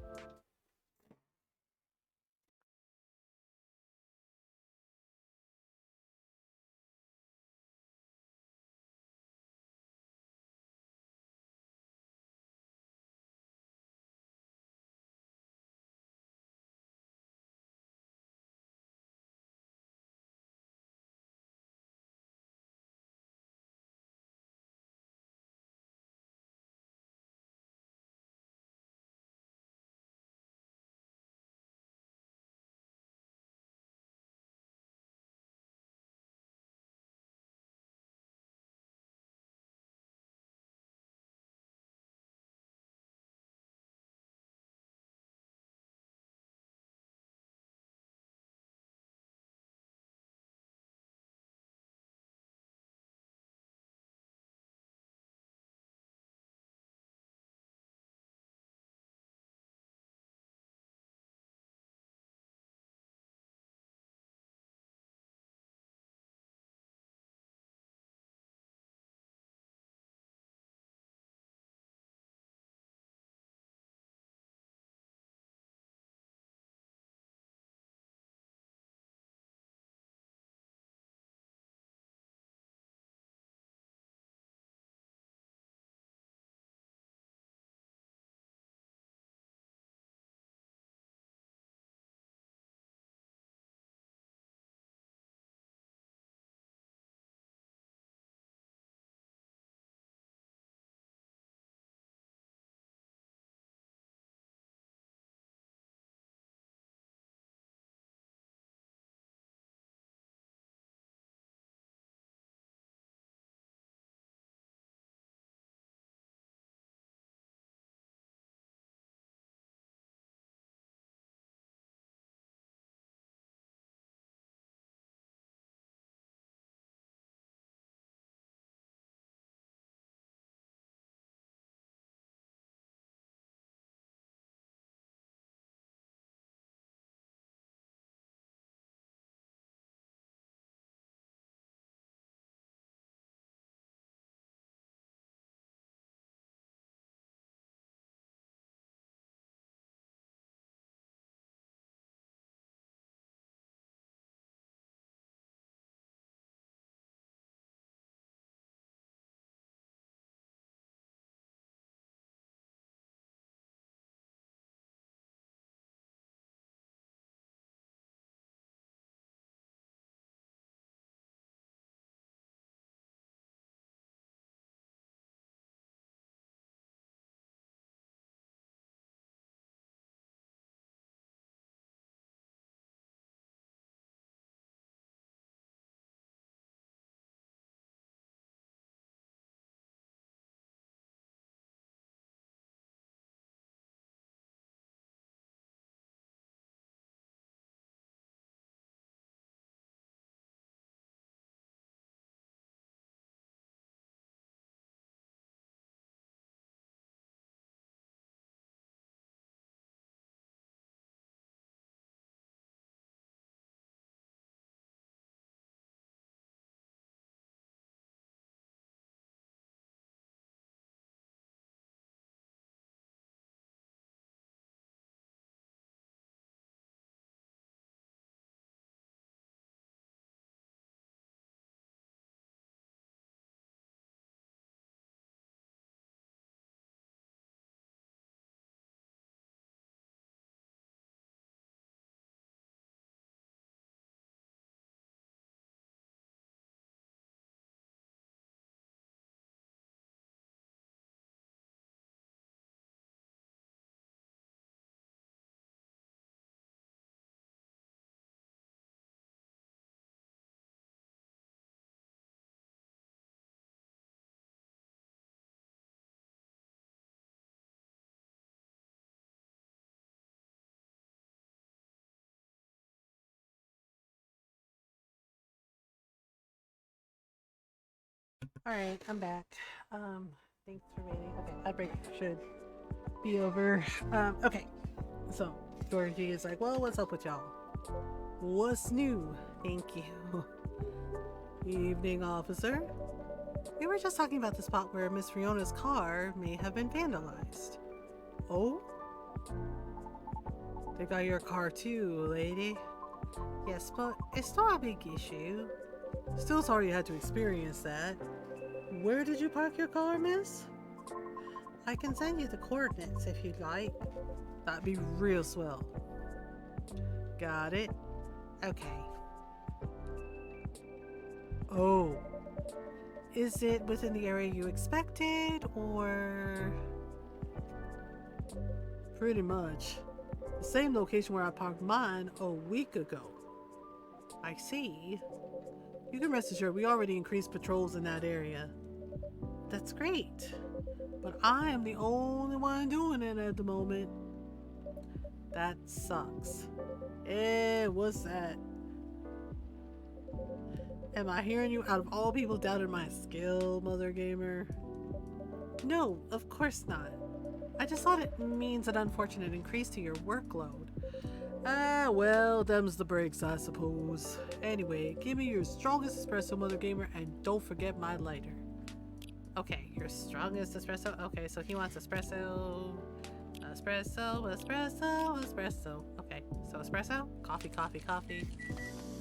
All right, I'm back. Thanks for waiting. Okay, our break should be over. Okay, so Georgie is like, well, what's up with y'all? What's new? Thank you. Evening, officer. We were just talking about the spot where Miss Fiona's car may have been vandalized. Oh? They got your car too, lady. Yes, but it's not a big issue. Still sorry you had to experience that. Where did you park your car, miss? I can send you the coordinates if you'd like. That'd be real swell. Got it. Okay. Oh. Is it within the area you expected, or... Pretty much. The same location where I parked mine a week ago. I see. You can rest assured we already increased patrols in that area. That's great. But I am the only one doing it at the moment. That sucks. What's that? Am I hearing you out of all people doubted my skill, Mothergamer? No, of course not. I just thought it means an unfortunate increase to your workload. Ah, well, them's the breaks, I suppose. Anyway, give me your strongest espresso, Mothergamer, and don't forget my lighter. Okay, your strongest espresso? Okay, so he wants espresso. Espresso, espresso, espresso. Okay, so espresso, coffee, coffee, coffee.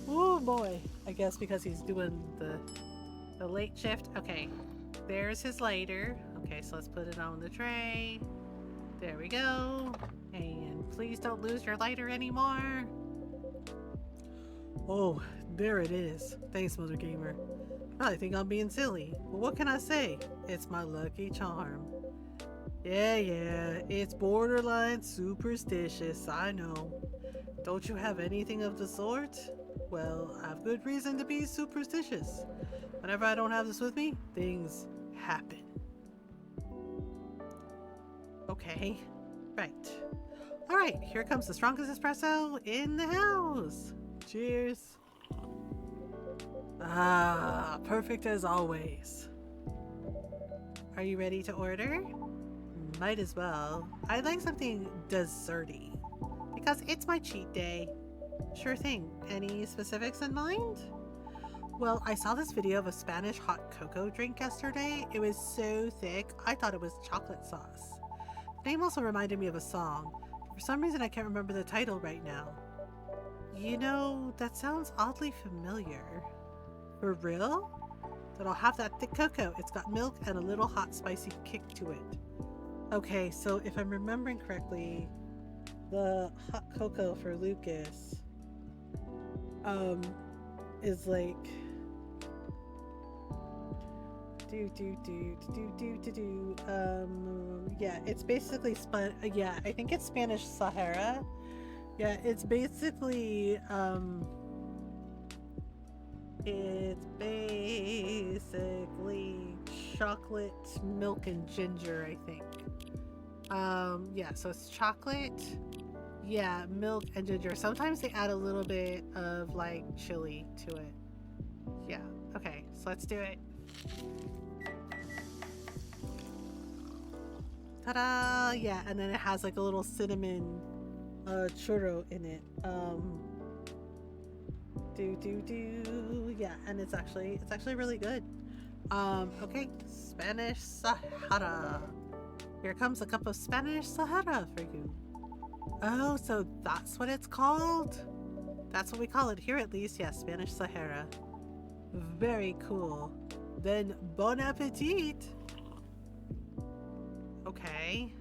Oh boy. I guess because he's doing the late shift. Okay, there's his lighter. Okay, so let's put it on the tray. There we go. And please don't lose your lighter anymore. Oh, there it is. Thanks, Mothergamer. I think I'm being silly, but what can I say? It's my lucky charm. Yeah, it's borderline superstitious, I know. Don't you have anything of the sort? Well, I have good reason to be superstitious. Whenever I don't have this with me, things happen. Okay, right. Alright, here comes the strongest espresso in the house. Cheers. Ah, perfect as always. Are you ready to order? Might as well. I'd like something desserty, because it's my cheat day. Sure thing. Any specifics in mind? Well, I saw this video of a Spanish hot cocoa drink yesterday. It was so thick, I thought it was chocolate sauce. The name also reminded me of a song. For some reason, I can't remember the title right now. You know, that sounds oddly familiar. For real? Then I'll have that thick cocoa. It's got milk and a little hot spicy kick to it. Okay, so if I'm remembering correctly, the hot cocoa for Lucas is like yeah, it's basically yeah, I think it's Spanish Sahara. Yeah, it's basically chocolate, milk, and ginger, I think. Yeah, so it's chocolate, yeah, milk, and ginger. Sometimes they add a little bit of like chili to it. Yeah, okay, so let's do it. Ta-da! Yeah, and then it has like a little cinnamon churro in it. Yeah, and it's actually really good. Okay, Spanish Sahara. Here comes a cup of Spanish Sahara for you. Oh, so that's what it's called? That's what we call it here, at least. Yeah, Spanish Sahara. Very cool. Then bon appetit. Okay.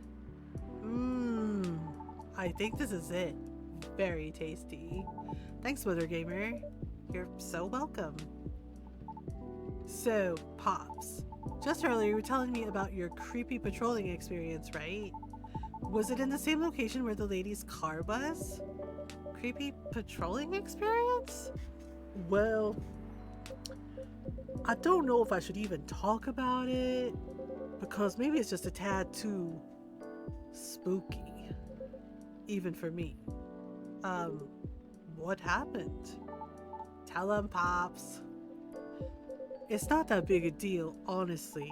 I think this is it. Very tasty. Thanks, Mothergamer. You're so welcome. So, Pops, just earlier you were telling me about your creepy patrolling experience, right? Was it in the same location where the lady's car was? Creepy patrolling experience? Well, I don't know if I should even talk about it, because maybe it's just a tad too spooky, even for me. What happened? Tell 'em, Pops. It's not that big a deal, honestly.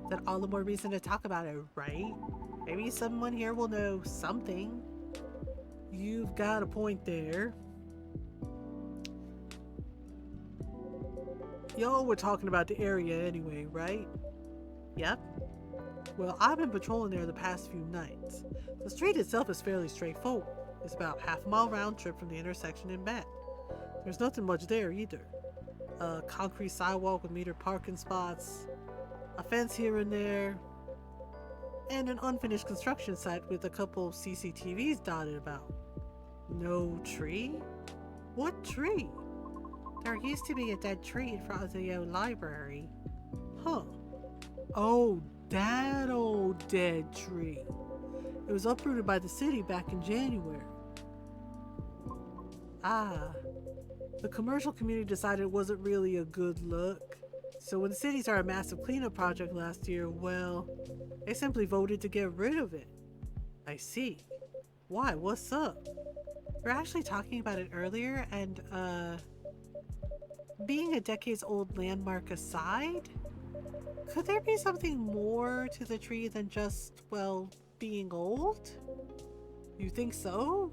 Then all the more reason to talk about it, right? Maybe someone here will know something. You've got a point there. Y'all were talking about the area anyway, right? Yep. Well, I've been patrolling there the past few nights. The street itself is fairly straightforward. It's about half a mile round trip from the intersection and back. There's nothing much there either. A concrete sidewalk with metered parking spots, a fence here and there, and an unfinished construction site with a couple CCTVs dotted about. No tree? What tree? There used to be a dead tree in front of the old library. Huh. Oh, that old dead tree. It was uprooted by the city back in January. Ah, the commercial community decided it wasn't really a good look. So when the city started a massive cleanup project last year, well, they simply voted to get rid of it. I see. Why? What's up? We were actually talking about it earlier, and, being a decades old landmark aside, could there be something more to the tree than just, well, being old? You think so?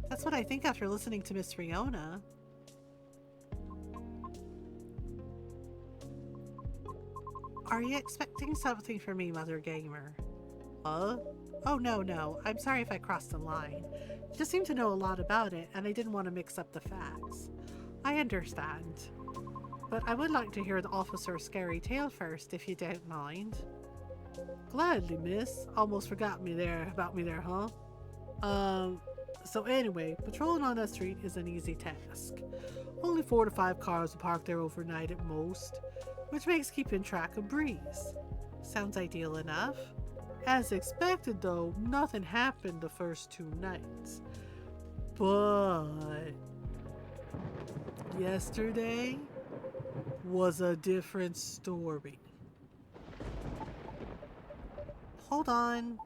That's what I think after listening to Miss Fiona. Are you expecting something from me, Mothergamer? Huh? Oh, no. I'm sorry if I crossed the line. You just seem to know a lot about it, and I didn't want to mix up the facts. I understand. But I would like to hear the officer's scary tale first, if you don't mind. Gladly, miss. Almost forgot about me there, huh? So anyway, patrolling on that street is an easy task. Only 4 to 5 cars are parked there overnight at most, which makes keeping track a breeze. Sounds ideal enough. As expected though, nothing happened the first 2 nights. But yesterday was a different story. Hold on.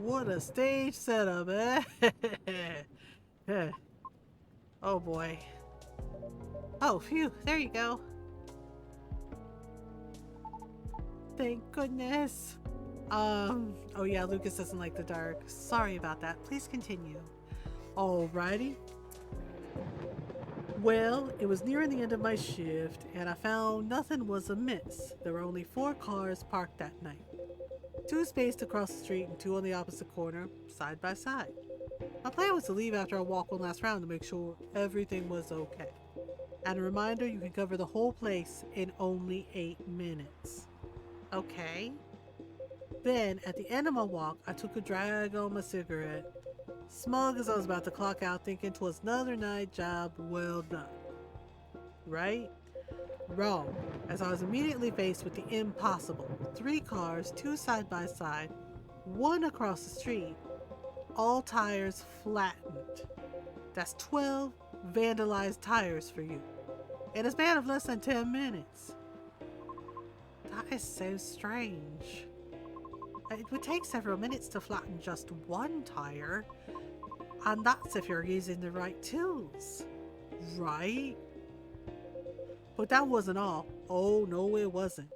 What a stage setup, eh? Oh boy. Oh, phew, there you go. Thank goodness. Oh yeah, Lucas doesn't like the dark. Sorry about that. Please continue. Alrighty. Well, it was nearing the end of my shift, and I found nothing was amiss. There were only 4 cars parked that night. 2 spaced across the street and 2 on the opposite corner, side by side. My plan was to leave after I walked one last round to make sure everything was okay. And a reminder, you can cover the whole place in only 8 minutes. Okay. Then, at the end of my walk, I took a drag on my cigarette, smug as I was about to clock out, thinking 'twas another night job well done. Right? Wrong, as I was immediately faced with the impossible. 3 cars, 2 side by side, 1 across the street, all tires flattened. That's 12 vandalized tires for you, in a span of less than 10 minutes. That is so strange. It would take several minutes to flatten just 1 tire, and that's if you're using the right tools, right? But that wasn't all. Oh, no, it wasn't.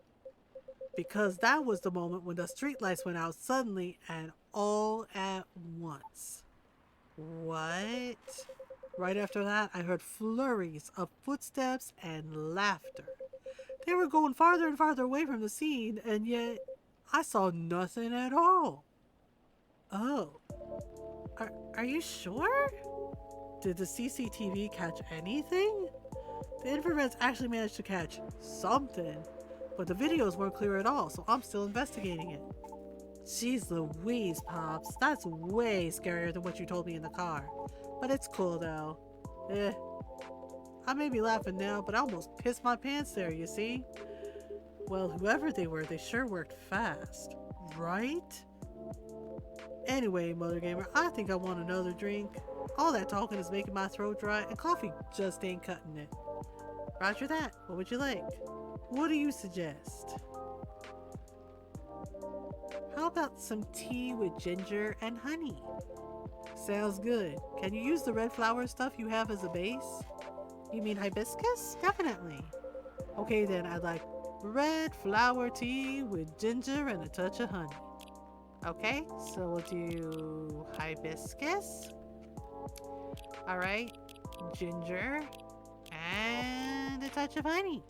Because that was the moment when the streetlights went out suddenly and all at once. What? Right after that, I heard flurries of footsteps and laughter. They were going farther and farther away from the scene, and yet I saw nothing at all. Oh. Are you sure? Did the CCTV catch anything? The infrareds actually managed to catch something, but the videos weren't clear at all, so I'm still investigating it. Jeez Louise, Pops. That's way scarier than what you told me in the car. But it's cool, though. I may be laughing now, but I almost pissed my pants there, you see? Well, whoever they were, they sure worked fast. Right? Anyway, Mothergamer, I think I want another drink. All that talking is making my throat dry, and coffee just ain't cutting it. Roger that. What would you like? What do you suggest? How about some tea with ginger and honey? Sounds good. Can you use the red flower stuff you have as a base? You mean hibiscus? Definitely. Okay then, I'd like red flower tea with ginger and a touch of honey. Okay, so we'll do hibiscus. Alright, ginger and a touch of honey.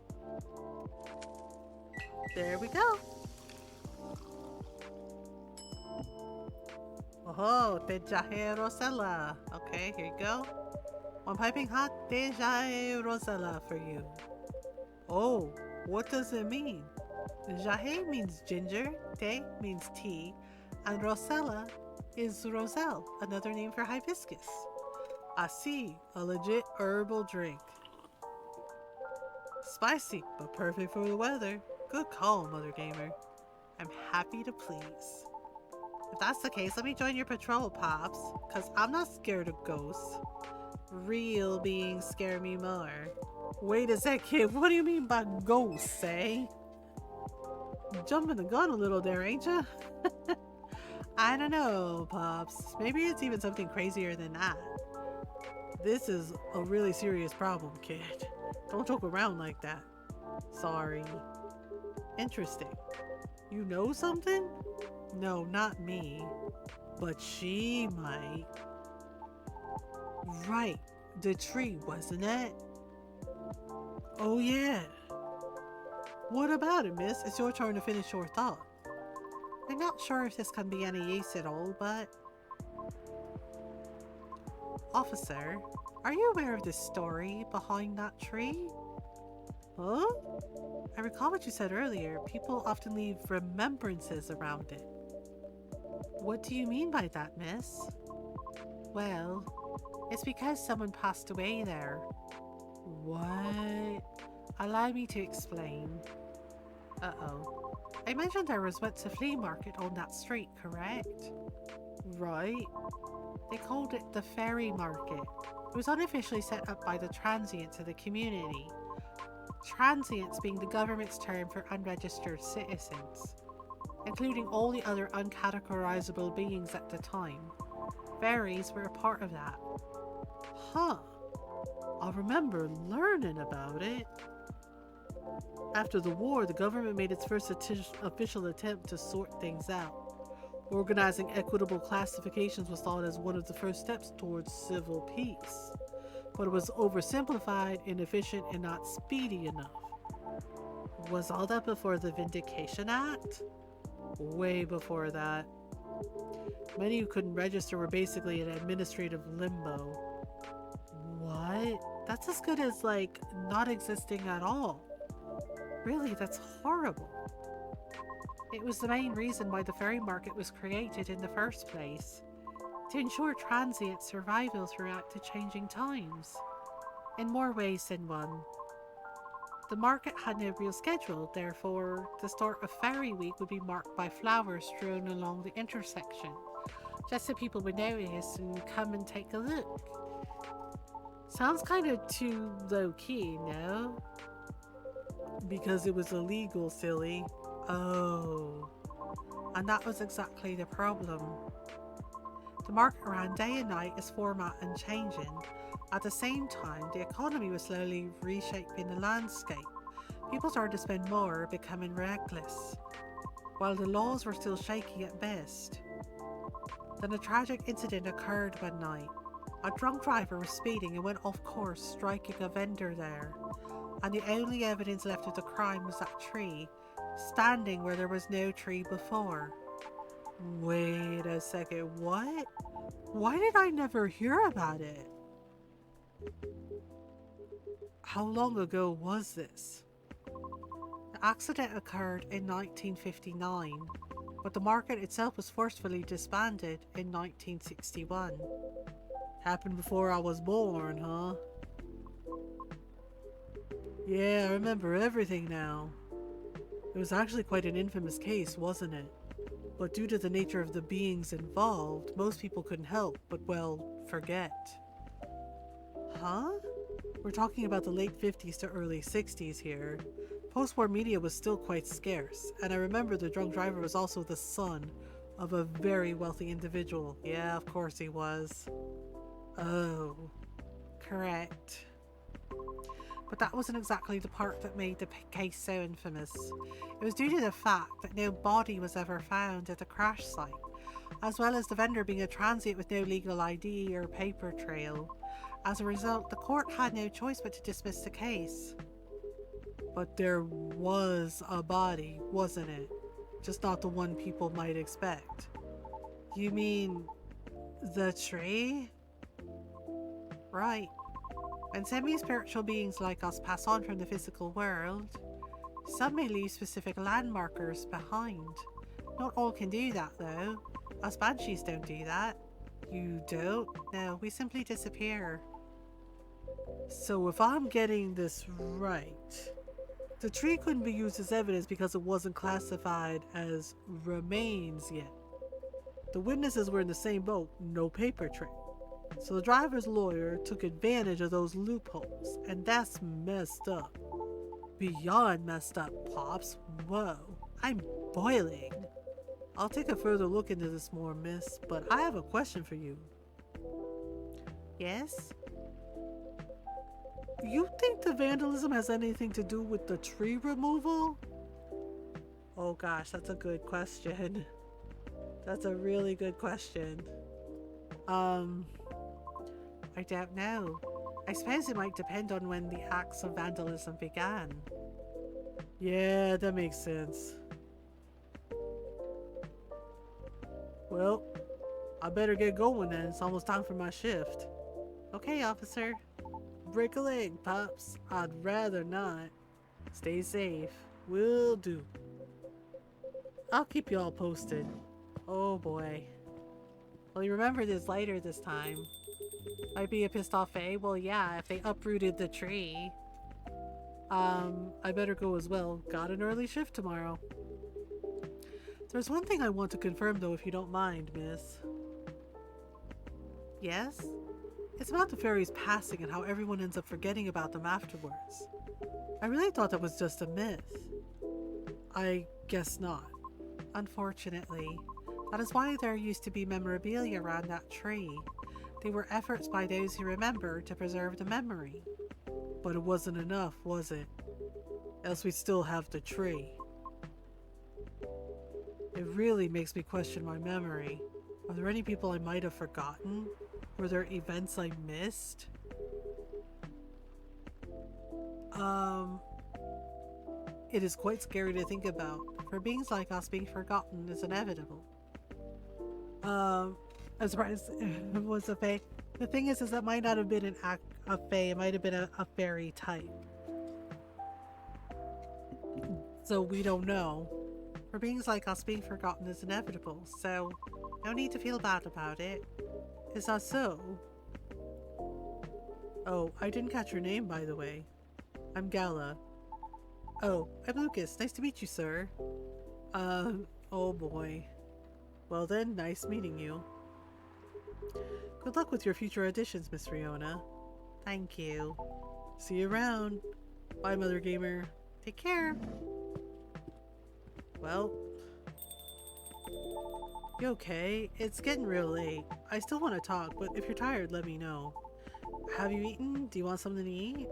There we go. Oh, tejahe rosella. Okay, here you go. One piping hot tejahe rosella for you. Oh, what does it mean? Jahe means ginger, te means tea, and rosella is roselle, another name for hibiscus. I see, a legit herbal drink. Spicy, but perfect for the weather. Good call, Mothergamer. I'm happy to please. If that's the case, let me join your patrol, Pops, because I'm not scared of ghosts. Real beings scare me more. Wait a sec, kid. What do you mean by ghosts, eh? Jumping the gun a little there, ain't ya? I don't know, Pops. Maybe it's even something crazier than that. This is a really serious problem, kid. Don't joke around like that. Sorry. Interesting. You know something? No, not me. But she might. Right. The tree, wasn't it? Oh, yeah. What about it, miss? It's your turn to finish your thought. I'm not sure if this can be any use at all, but... Officer, are you aware of the story behind that tree? Huh? I recall what you said earlier. People often leave remembrances around it. What do you mean by that, miss? Well, it's because someone passed away there. What? Allow me to explain. Uh-oh. I mentioned there was once a flea market on that street, correct? Right. They called it the Fairy Market. It was unofficially set up by the transients of the community. Transients being the government's term for unregistered citizens, including all the other uncategorizable beings at the time. Fairies were a part of that. Huh. I remember learning about it. After the war, the government made its first official attempt to sort things out. Organizing equitable classifications was thought as one of the first steps towards civil peace, but it was oversimplified, inefficient, and not speedy enough. Was all that before the Vindication Act? Way before that. Many who couldn't register were basically in administrative limbo. What? That's as good as, like, not existing at all. Really, that's horrible. It was the main reason why the fairy market was created in the first place, to ensure transient survival throughout the changing times, in more ways than one. The market had no real schedule, therefore, the start of Fairy Week would be marked by flowers strewn along the intersection, just so people would notice and come and take a look. Sounds kind of too low-key, no? Because it was illegal, silly. Oh. And that was exactly the problem. The market ran day and night as format and changing. At the same time, the economy was slowly reshaping the landscape. People started to spend more, becoming reckless, while the laws were still shaky at best. Then a tragic incident occurred one night. A drunk driver was speeding and went off course, striking a vendor there. And the only evidence left of the crime was that tree, standing where there was no tree before. Wait a second, what? Why did I never hear about it? How long ago was this? The accident occurred in 1959, but the market itself was forcefully disbanded in 1961. Happened before I was born, huh? Yeah, I remember everything now. It was actually quite an infamous case, wasn't it? But due to the nature of the beings involved, most people couldn't help but, well, forget. Huh? We're talking about the late 50s to early 60s here. Post-war media was still quite scarce, and I remember the drunk driver was also the son of a very wealthy individual. Yeah, of course he was. Oh, correct. But that wasn't exactly the part that made the case so infamous. It was due to the fact that no body was ever found at the crash site, as well as the vendor being a transient with no legal ID or paper trail. As a result, the court had no choice but to dismiss the case. But there was a body, wasn't it? Just not the one people might expect. You mean the tree? Right. When semi-spiritual beings like us pass on from the physical world, some may leave specific landmarkers behind. Not all can do that though. Us banshees don't do that. You don't? No, we simply disappear. So if I'm getting this right, the tree couldn't be used as evidence because it wasn't classified as remains yet. The witnesses were in the same boat, no paper trail. So the driver's lawyer took advantage of those loopholes, and that's messed up. Beyond messed up, Pops. Whoa, I'm boiling. I'll take a further look into this more, miss, but I have a question for you. Yes? You think the vandalism has anything to do with the tree removal? Oh gosh, that's a good question. That's a really good question. I don't know. I suppose it might depend on when the acts of vandalism began. Yeah, that makes sense. Well, I better get going then. It's almost time for my shift. Okay, officer. Break a leg, Pops. I'd rather not. Stay safe. Will do. I'll keep you all posted. Oh boy. Well, you remember this later this time. Might be a pissed off Faye. Well, yeah, if they uprooted the tree. I better go as well. Got an early shift tomorrow. There's one thing I want to confirm though, if you don't mind, miss. Yes? It's about the fairies passing and how everyone ends up forgetting about them afterwards. I really thought that was just a myth. I guess not. Unfortunately. That is why there used to be memorabilia around that tree. They were efforts by those who remember to preserve the memory. But it wasn't enough, was it? Else we'd still have the tree. It really makes me question my memory. Are there any people I might have forgotten? Were there events I missed? It is quite scary to think about. For beings like us, being forgotten is inevitable. As far as it was a fae. The thing is that might not have been a fae, it might have been a fairy type. So we don't know. For beings like us, being forgotten is inevitable, so no need to feel bad about it. Is that so? Oh, I didn't catch your name, by the way. I'm Gala. Oh, I'm Lucas. Nice to meet you, sir. Oh boy. Well then, nice meeting you. Good luck with your future auditions, Miss Riona. Thank you. See you around. Bye, Mothergamer. Take care. Well. You okay? It's getting real late. I still want to talk, but if you're tired, let me know. Have you eaten? Do you want something to eat?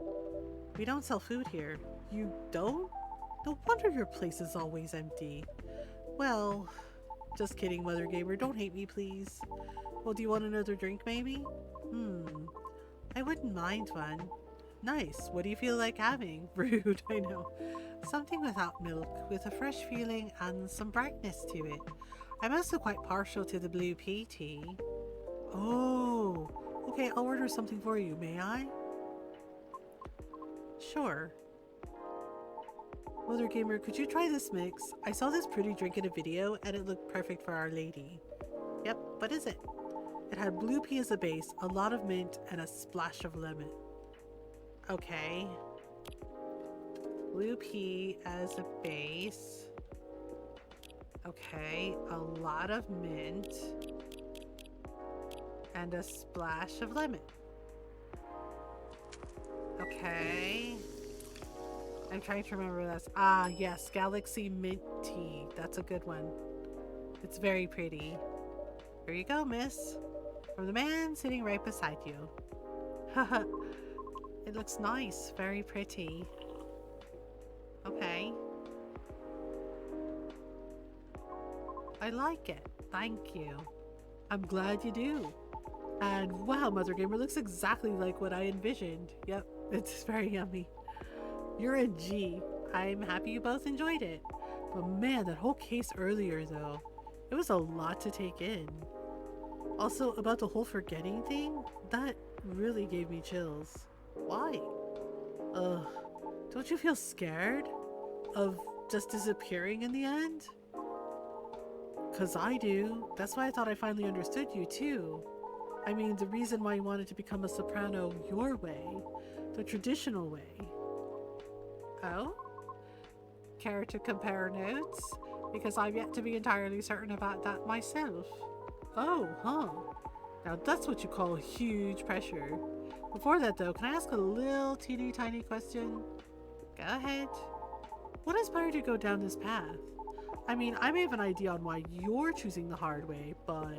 We don't sell food here. You don't? No wonder your place is always empty. Well, just kidding, Mothergamer. Don't hate me, please. Well, do you want another drink, maybe? I wouldn't mind one. Nice. What do you feel like having? Rude, I know. Something without milk, with a fresh feeling and some brightness to it. I'm also quite partial to the blue pea tea. Oh, okay, I'll order something for you, may I? Sure. Mothergamer, could you try this mix? I saw this pretty drink in a video and it looked perfect for Our Lady. Yep, what is it? It had blue pea as a base, a lot of mint, and a splash of lemon. Okay. Blue pea as a base. Okay, a lot of mint. And a splash of lemon. Okay. I'm trying to remember this. Ah, yes, Galaxy Mint Tea. That's a good one. It's very pretty. Here you go, miss. From the man sitting right beside you. Haha. It looks nice, very pretty. Okay. I like it. Thank you. I'm glad you do. And wow, Mothergamer looks exactly like what I envisioned. Yep, it's very yummy. You're a G. I'm happy you both enjoyed it. But man, that whole case earlier though, it was a lot to take in. Also, about the whole forgetting thing, that really gave me chills. Why? Ugh. Don't you feel scared of just disappearing in the end? 'Cause I do. That's why I thought I finally understood you too. I mean, the reason why you wanted to become a soprano your way, the traditional way. Oh? Care to compare notes? Because I've yet to be entirely certain about that myself. Oh, huh. Now that's what you call huge pressure. Before that though, can I ask a little teeny tiny question? Go ahead. What inspired you to go down this path? I mean, I may have an idea on why you're choosing the hard way, but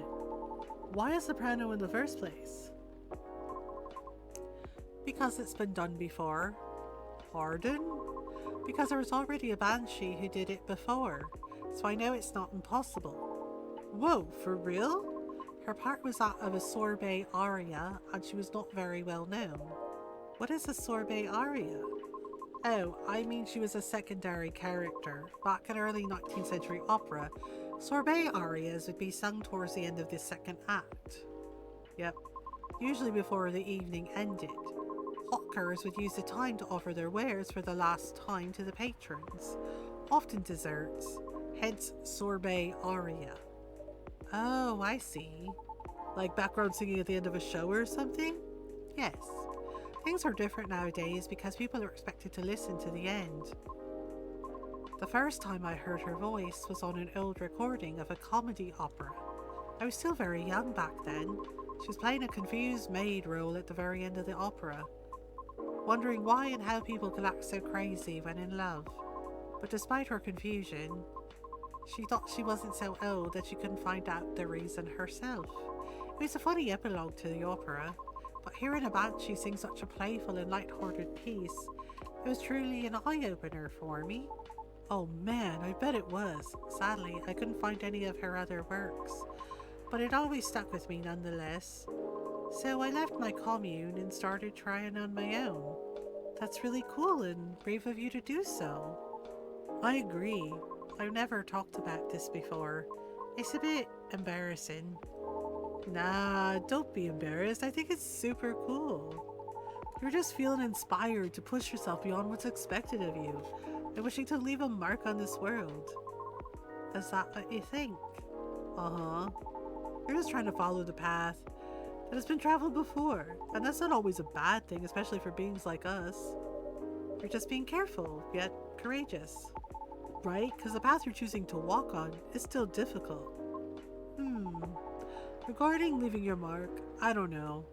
why a soprano in the first place? Because it's been done before. Pardon? Because there was already a banshee who did it before, so I know it's not impossible. Whoa, for real? Her part was that of a sorbet aria, and she was not very well known. What is a sorbet aria? Oh, I mean she was a secondary character. Back in early 19th century opera, sorbet arias would be sung towards the end of the second act. Yep, usually before the evening ended. Hawkers would use the time to offer their wares for the last time to the patrons, often desserts, hence sorbet aria. Oh, I see. Like background singing at the end of a show or something? Yes. Things are different nowadays because people are expected to listen to the end. The first time I heard her voice was on an old recording of a comedy opera. I was still very young back then. She was playing a confused maid role at the very end of the opera, wondering why and how people could act so crazy when in love. But despite her confusion, she thought she wasn't so old that she couldn't find out the reason herself. It was a funny epilogue to the opera, but hearing a banshee sing such a playful and light-hearted piece, it was truly an eye-opener for me. Oh man, I bet it was. Sadly, I couldn't find any of her other works, but it always stuck with me nonetheless. So I left my commune and started trying on my own. That's really cool and brave of you to do so. I agree. I've never talked about this before. It's a bit embarrassing. Nah, don't be embarrassed. I think it's super cool. You're just feeling inspired to push yourself beyond what's expected of you and wishing to leave a mark on this world. Is that what you think? Uh-huh. You're just trying to follow the path that has been traveled before, and that's not always a bad thing, especially for beings like us. You're just being careful, yet courageous. Right? Because the path you're choosing to walk on is still difficult. Regarding leaving your mark, I don't know.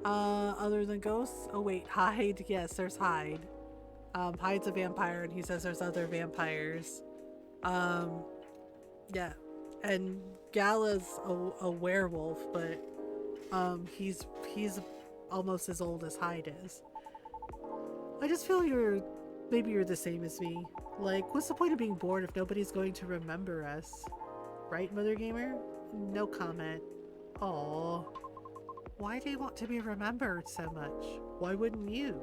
Other than ghosts? Oh wait, Hyde. Yes, there's Hyde. Hyde's a vampire and he says there's other vampires. Yeah. And Gala's a werewolf, but he's almost as old as Hyde is. I just feel maybe you're the same as me. Like, what's the point of being born if nobody's going to remember us? Right, Mothergamer? No comment. Aww. Why do you want to be remembered so much? Why wouldn't you?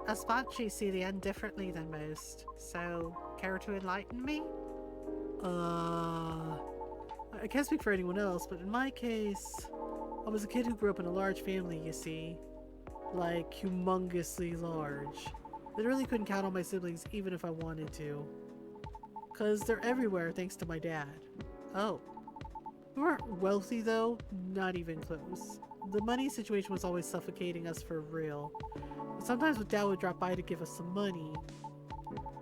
Us banshees see the end differently than most, so care to enlighten me? I can't speak for anyone else, but in my case, I was a kid who grew up in a large family, you see. Like, humongously large. Literally couldn't count on my siblings even if I wanted to. 'Cause they're everywhere thanks to my dad. Oh. We weren't wealthy though, not even close. The money situation was always suffocating us for real. But sometimes Dad would drop by to give us some money.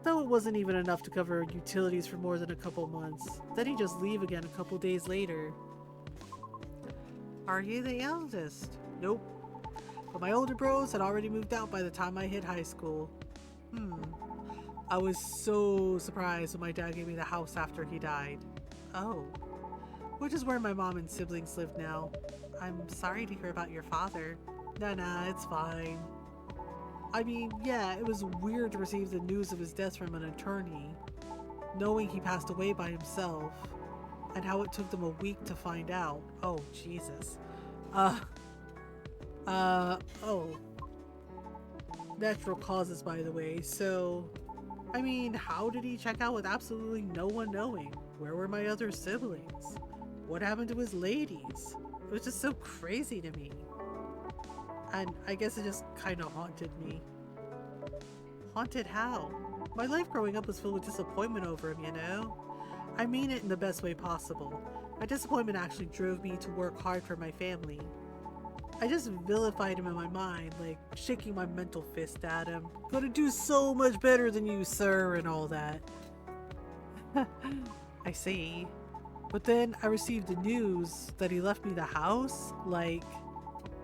Though it wasn't even enough to cover utilities for more than a couple months. Then he'd just leave again a couple days later. Are you the eldest? Nope. But my older bros had already moved out by the time I hit high school. I was so surprised when my dad gave me the house after he died. Oh. which is where my mom and siblings live now. I'm sorry to hear about your father. Nah, it's fine. I mean, yeah, it was weird to receive the news of his death from an attorney, knowing he passed away by himself, and how it took them a week to find out. Oh, Jesus. Uh, oh. Natural causes, by the way, so... I mean, how did he check out with absolutely no one knowing? Where were my other siblings? What happened to his ladies? It was just so crazy to me. And I guess it just kind of haunted me. Haunted how? My life growing up was filled with disappointment over him, you know? I mean it in the best way possible. My disappointment actually drove me to work hard for my family. I just vilified him in my mind, like shaking my mental fist at him. Gonna do so much better than you, sir, and all that. I see. But then I received the news that he left me the house. Like,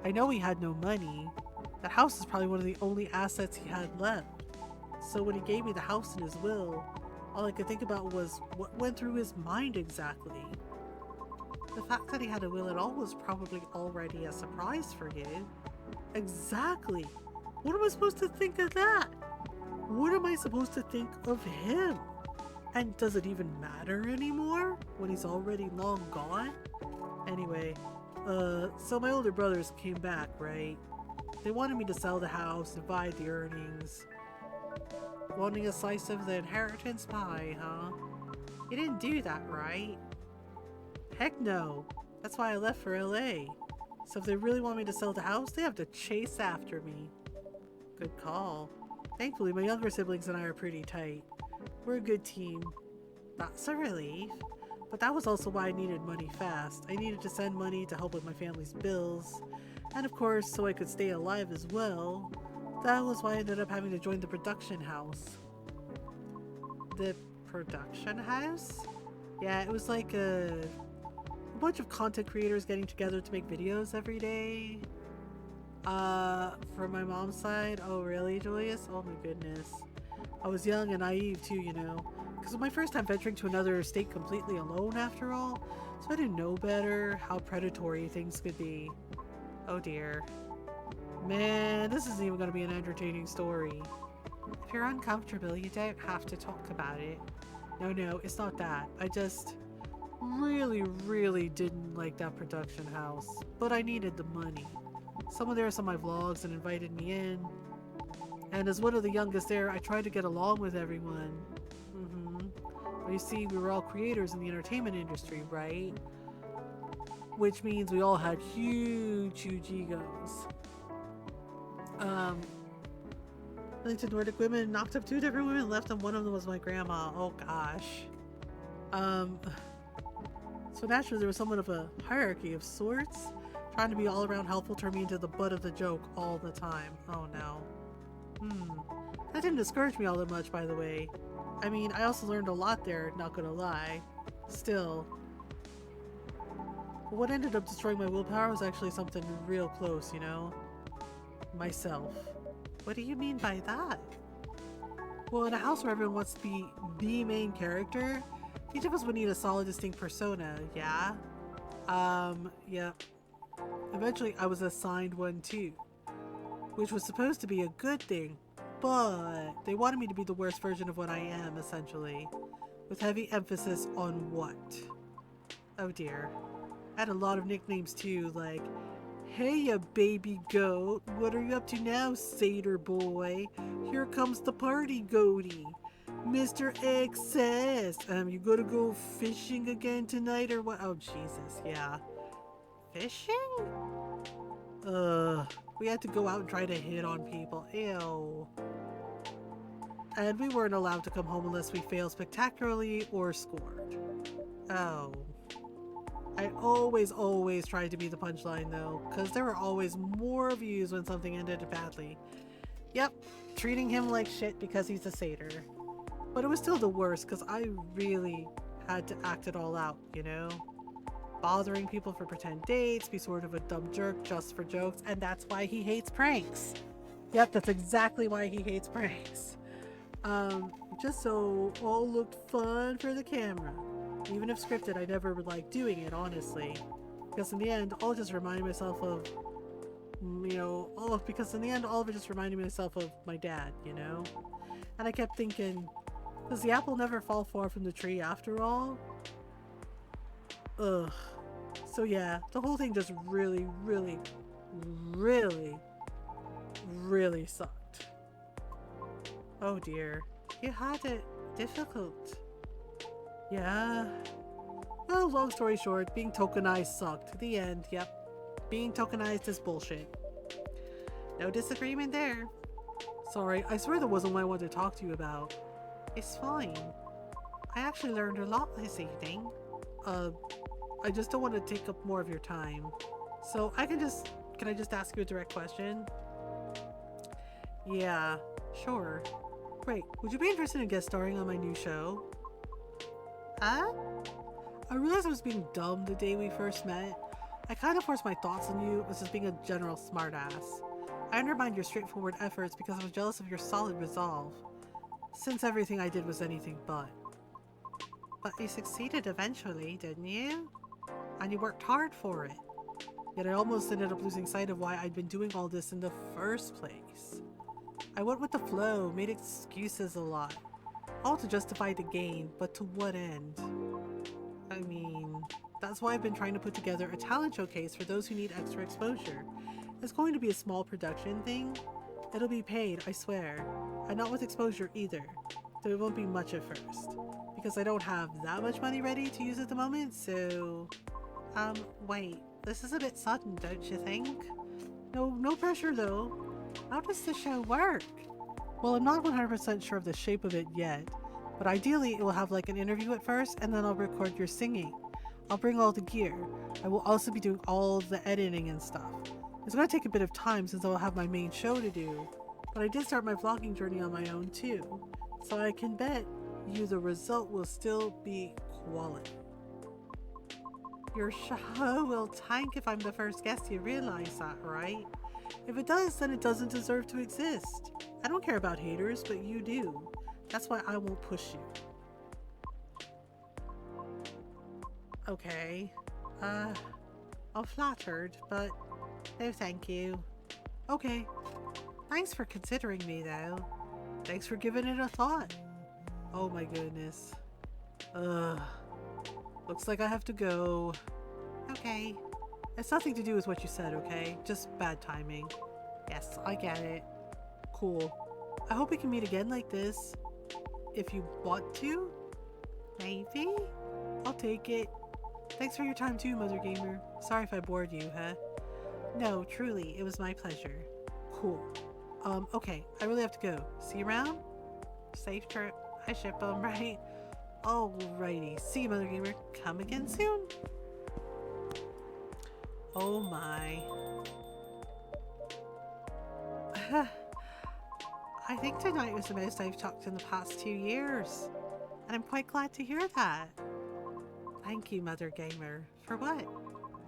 I know he had no money. That house is probably one of the only assets he had left. So when he gave me the house in his will, all I could think about was what went through his mind exactly. The fact that he had a will at all was probably already a surprise for you. Exactly. What am I supposed to think of that? What am I supposed to think of him? And does it even matter anymore when he's already long gone? Anyway, so my older brothers came back, right? They wanted me to sell the house, divide the earnings. Wanting a slice of the inheritance pie, huh? You didn't do that, right? Heck no. That's why I left for LA. So if they really want me to sell the house, they have to chase after me. Good call. Thankfully, my younger siblings and I are pretty tight. We're a good team. That's a relief. But that was also why I needed money fast. I needed to send money to help with my family's bills. And of course, so I could stay alive as well. That was why I ended up having to join the production house. The production house? Yeah, it was like a bunch of content creators getting together to make videos every day. From my mom's side. Oh really, Julius? Oh my goodness. I was young and naive too, you know. Because it was my first time venturing to another state completely alone after all. So I didn't know better how predatory things could be. Oh dear. Man, this isn't even going to be an entertaining story. If you're uncomfortable, you don't have to talk about it. No, it's not that. I just really didn't like that production house. But I needed the money. Someone there saw my vlogs and invited me in. And as one of the youngest there, I tried to get along with everyone. Well, you see, we were all creators in the entertainment industry, right? Which means we all had huge egos. Linked Nordic women, knocked up 2 different women, left and one of them was my grandma. Oh gosh. So naturally there was somewhat of a hierarchy of sorts. Trying to be all around helpful turned me into the butt of the joke all the time. Oh no. That didn't discourage me all that much, by the way. I mean, I also learned a lot there, not gonna lie. Still. But what ended up destroying my willpower was actually something real close, you know? Myself. What do you mean by that? Well, in a house where everyone wants to be the main character, each of us would need a solid, distinct persona, yeah? Yeah. Eventually, I was assigned one too, which was supposed to be a good thing, but they wanted me to be the worst version of what I am, essentially, with heavy emphasis on what. Oh dear. I had a lot of nicknames too, like, hey ya baby goat, what are you up to now, satyr boy? Here comes the party goaty. Mr. Excess, you gonna go fishing again tonight or what? Oh Jesus, yeah. Fishing? We had to go out and try to hit on people. Ew. And we weren't allowed to come home unless we failed spectacularly or scored. Oh. I always tried to be the punchline though, because there were always more views when something ended badly. Yep, treating him like shit because he's a satyr. But it was still the worst because I really had to act it all out, you know? Bothering people for pretend dates, be sort of a dumb jerk just for jokes, and that's why he hates pranks. Yep, that's exactly why he hates pranks. Just so all looked fun for the camera. Even if scripted, I never like doing it, honestly. Because in the end, I'll just remind myself of, because in the end, all of it just reminded myself of my dad, And I kept thinking, does the apple never fall far from the tree after all? Ugh. So yeah, the whole thing just really, really, really, really sucked. Oh dear. You had it difficult. Yeah. Well, long story short, being tokenized sucked. The end, yep. Being tokenized is bullshit. No disagreement there. Sorry, I swear that wasn't what I wanted to talk to you about. It's fine. I actually learned a lot this evening. I just don't want to take up more of your time. So can I just ask you a direct question? Yeah, sure. Great. Would you be interested in guest starring on my new show? Huh? I realized I was being dumb the day we first met. I kind of forced my thoughts on you as just being a general smartass. I undermined your straightforward efforts because I was jealous of your solid resolve, since everything I did was anything but. But you succeeded eventually, didn't you? And you worked hard for it. Yet I almost ended up losing sight of why I'd been doing all this in the first place. I went with the flow, made excuses a lot. All to justify the gain, but to what end? I mean, that's why I've been trying to put together a talent showcase for those who need extra exposure. It's going to be a small production thing. It'll be paid, I swear. And not with exposure either, though it won't be much at first. Because I don't have that much money ready to use at the moment, so... wait. This is a bit sudden, don't you think? No pressure though. How does the show work? Well, I'm not 100% sure of the shape of it yet, but ideally it will have like an interview at first and then I'll record your singing. I'll bring all the gear. I will also be doing all the editing and stuff. It's going to take a bit of time since I'll have my main show to do, but I did start my vlogging journey on my own too, so I can bet you the result will still be quality. Your show will tank if I'm the first guest, you realize that, right? If it does, then it doesn't deserve to exist. I don't care about haters, but you do. That's why I won't push you. Okay. I'm flattered, but no thank you. Okay. Thanks for considering me, though. Thanks for giving it a thought. Oh my goodness. Ugh. Looks like I have to go. Okay. It's nothing to do with what you said, okay? Just bad timing. Yes, I get it. Cool. I hope we can meet again like this. If you want to? Maybe? I'll take it. Thanks for your time too, Mothergamer. Sorry if I bored you, huh? No, truly, it was my pleasure. Cool. Okay, I really have to go. See you around? Safe trip. I ship them, right? Alrighty. See you, Mothergamer. Come again soon. Oh my. I think tonight was the most I've talked in the past 2 years. And I'm quite glad to hear that. Thank you, Mothergamer. For what?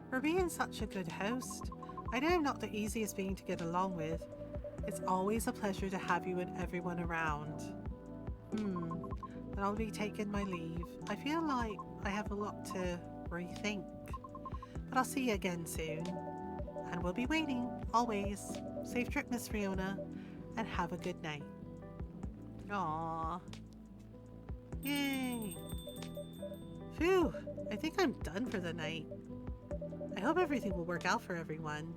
For being such a good host. I know I'm not the easiest being to get along with. It's always a pleasure to have you and everyone around. And I'll be taking my leave. I feel like I have a lot to rethink. But I'll see you again soon. And we'll be waiting, always. Safe trip, Miss Fiona. And have a good night. Aww. Yay. Phew, I think I'm done for the night. I hope everything will work out for everyone.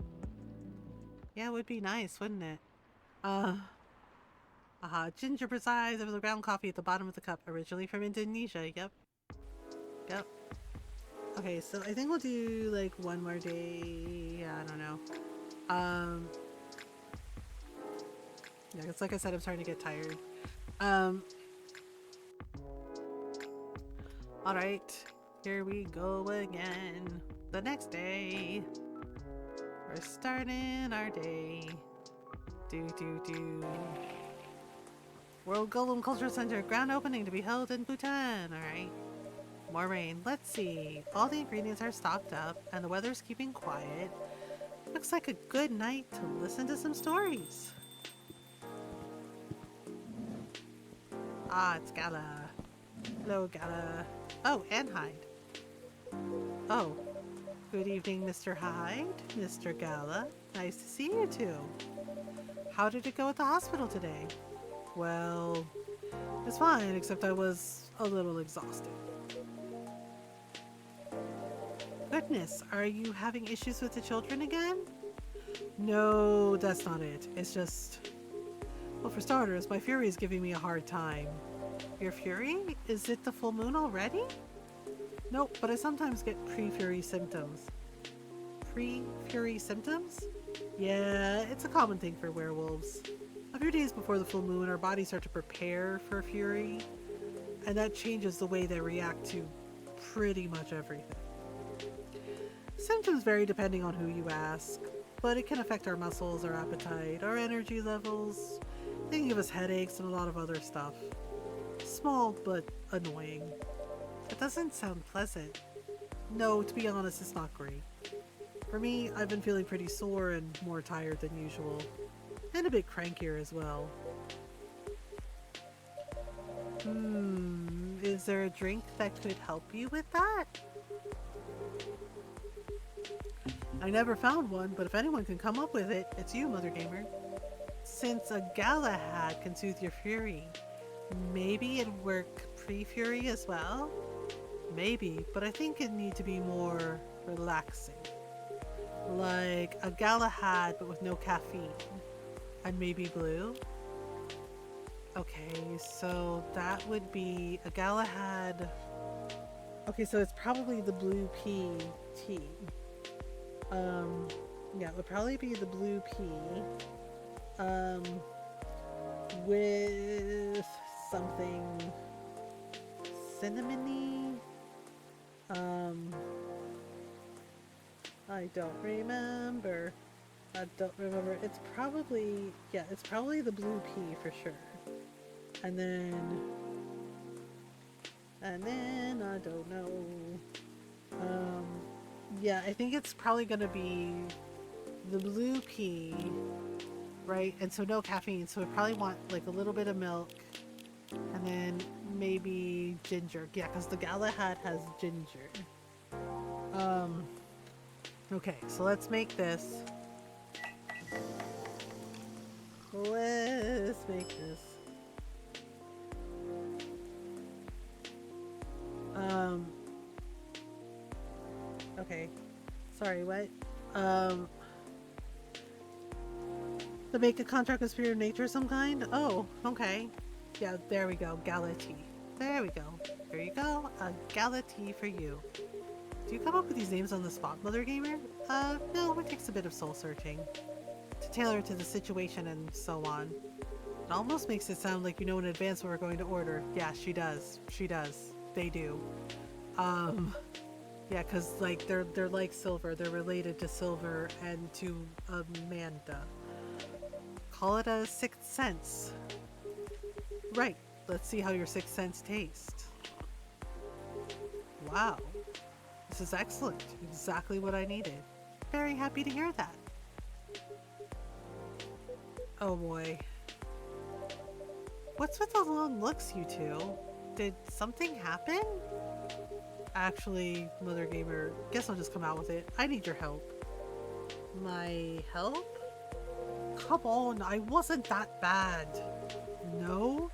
Yeah, it would be nice, wouldn't it? Ginger presides over the ground coffee at the bottom of the cup, originally from Indonesia. Yep. Okay, so I think we'll do like one more day. Yeah, I don't know. Yeah, it's like I said, I'm starting to get tired. Alright, here we go again. The next day. We're starting our day. Do. World Golem Culture Center, grand opening to be held in Bhutan. Alright. More rain. Let's see. All the ingredients are stocked up and the weather's keeping quiet. Looks like a good night to listen to some stories. Ah, it's Gala. Hello, Gala. Oh, and Hyde. Oh, good evening, Mr. Hyde, Mr. Gala. Nice to see you two. How did it go at the hospital today? Well, it's fine, except I was a little exhausted. Goodness, are you having issues with the children again? No, that's not it. It's just... Well, for starters, my Fury is giving me a hard time. Your Fury? Is it the full moon already? Nope, but I sometimes get pre-Fury symptoms. Pre-Fury symptoms? Yeah, it's a common thing for werewolves. A few days before the full moon, our bodies start to prepare for Fury, and that changes the way they react to pretty much everything. Symptoms vary depending on who you ask, but it can affect our muscles, our appetite, our energy levels. They can give us headaches and a lot of other stuff. Small, but annoying. It doesn't sound pleasant. No, to be honest, it's not great. For me, I've been feeling pretty sore and more tired than usual. And a bit crankier as well. Is there a drink that could help you with that? I never found one, but if anyone can come up with it, it's you, Mothergamer. Since a Galahad can soothe your fury, maybe it'd work pre-fury as well? Maybe, but I think it'd need to be more relaxing. Like a Galahad, but with no caffeine. And maybe blue? Okay, so that would be a Galahad. Okay, so it's probably the blue pea tea. Yeah, it would probably be the blue pea. With something cinnamony. I don't remember. It's probably, yeah, it's probably the blue pea for sure. And then I don't know. Yeah, I think it's probably gonna be the blue pea, right? And so no caffeine, so we probably want like a little bit of milk and then maybe ginger. Yeah, because the Galahad has ginger. Okay, so let's make this. Let's make this. Okay. Sorry, what? To make a contract with spirit of nature of some kind? Oh, okay. Yeah, there we go. Gala tea. There we go. There you go. A gala tea for you. Do you come up with these names on the spot, Mothergamer? No, it takes a bit of soul searching. To tailor it to the situation and so on. It almost makes it sound like you know in advance what we're going to order. Yeah, she does. She does. They do. Yeah, because like they're like Silver. They're related to Silver and to Amanda. Call it a sixth sense. Right. Let's see how your sixth sense tastes. Wow. This is excellent. Exactly what I needed. Very happy to hear that. Oh boy. What's with the long looks, you two? Did something happen? Actually, Mothergamer, guess I'll just come out with it. I need your help. My help? Come on, I wasn't that bad. No?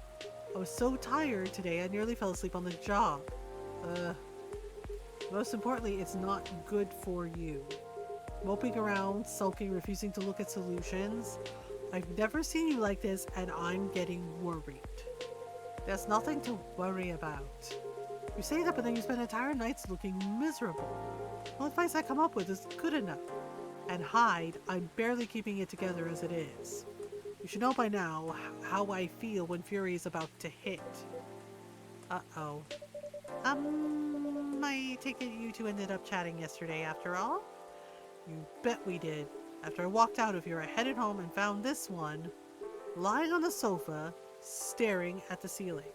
I was so tired today I nearly fell asleep on the job. Most importantly, it's not good for you. Moping around, sulking, refusing to look at solutions. I've never seen you like this and I'm getting worried. There's nothing to worry about. You say that, but then you spend entire nights looking miserable. No advice I come up with is good enough. And Hyde, I'm barely keeping it together as it is. You should know by now how I feel when Fury is about to hit. Uh-oh. I take it you two ended up chatting yesterday after all? You bet we did. After I walked out of here, I headed home and found this one lying on the sofa, staring at the ceiling.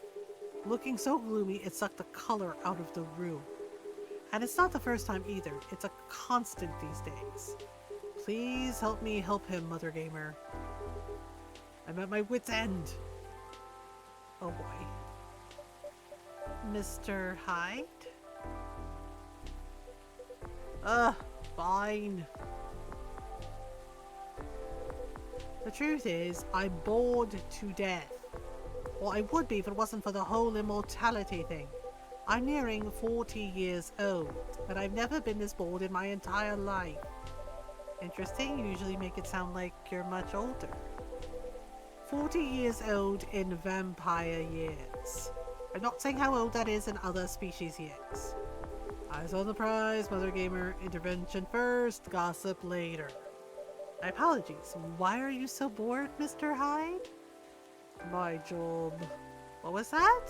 Looking so gloomy, it sucked the color out of the room. And it's not the first time either. It's a constant these days. Please help me help him, Mothergamer. I'm at my wit's end. Oh boy. Mr. Hyde? Ugh, fine. The truth is, I'm bored to death. Well, I would be if it wasn't for the whole immortality thing. I'm nearing 40 years old, and I've never been this bored in my entire life. Interesting, you usually make it sound like you're much older. 40 years old in vampire years. I'm not saying how old that is in other species years. Eyes on the prize, Mothergamer. Intervention first, gossip later. My apologies. Why are you so bored, Mr. Hyde? My job. What was that?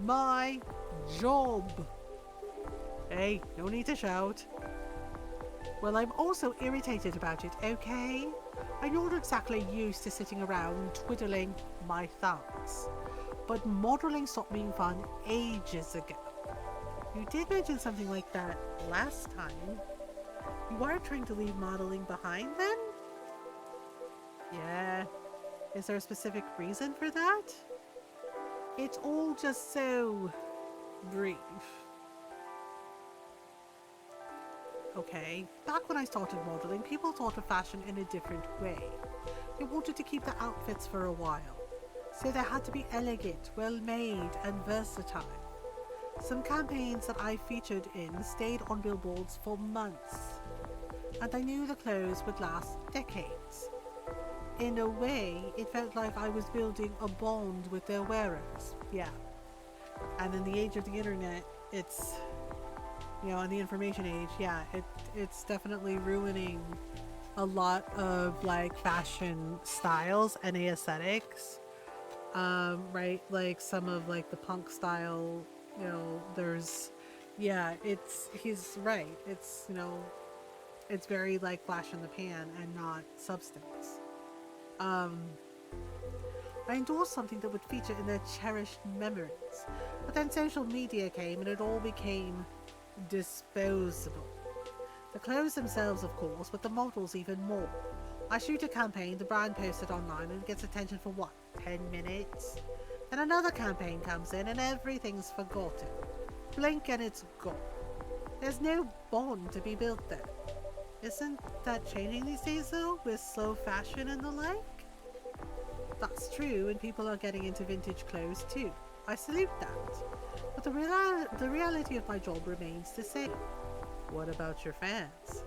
My job. Hey, no need to shout. Well, I'm also irritated about it, okay? I'm not exactly used to sitting around twiddling my thumbs. But modeling stopped being fun ages ago. You did mention something like that last time. You are trying to leave modeling behind then? Yeah. Is there a specific reason for that? It's all just so brief. Okay, back when I started modeling, people thought of fashion in a different way. They wanted to keep the outfits for a while, so they had to be elegant, well-made, and versatile. Some campaigns that I featured in stayed on billboards for months, and I knew the clothes would last decades. In a way, it felt like I was building a bond with their wearers, yeah. And in the age of the internet, it's, you know, in the information age, yeah, it's definitely ruining a lot of like fashion styles and aesthetics. Right, like some of like the punk style, you know, there's, yeah, he's right. It's, you know, it's very like flash in the pan and not substance. I endorsed something that would feature in their cherished memories, but then social media came and it all became disposable. The clothes themselves, of course, but the models even more. I shoot a campaign, the brand posts it online, and it gets attention for what, 10 minutes? Then another campaign comes in and everything's forgotten. Blink and it's gone. There's no bond to be built there. Isn't that changing these days though, with slow fashion and the like? That's true, and people are getting into vintage clothes too. I salute that. But the reality of my job remains the same. What about your fans?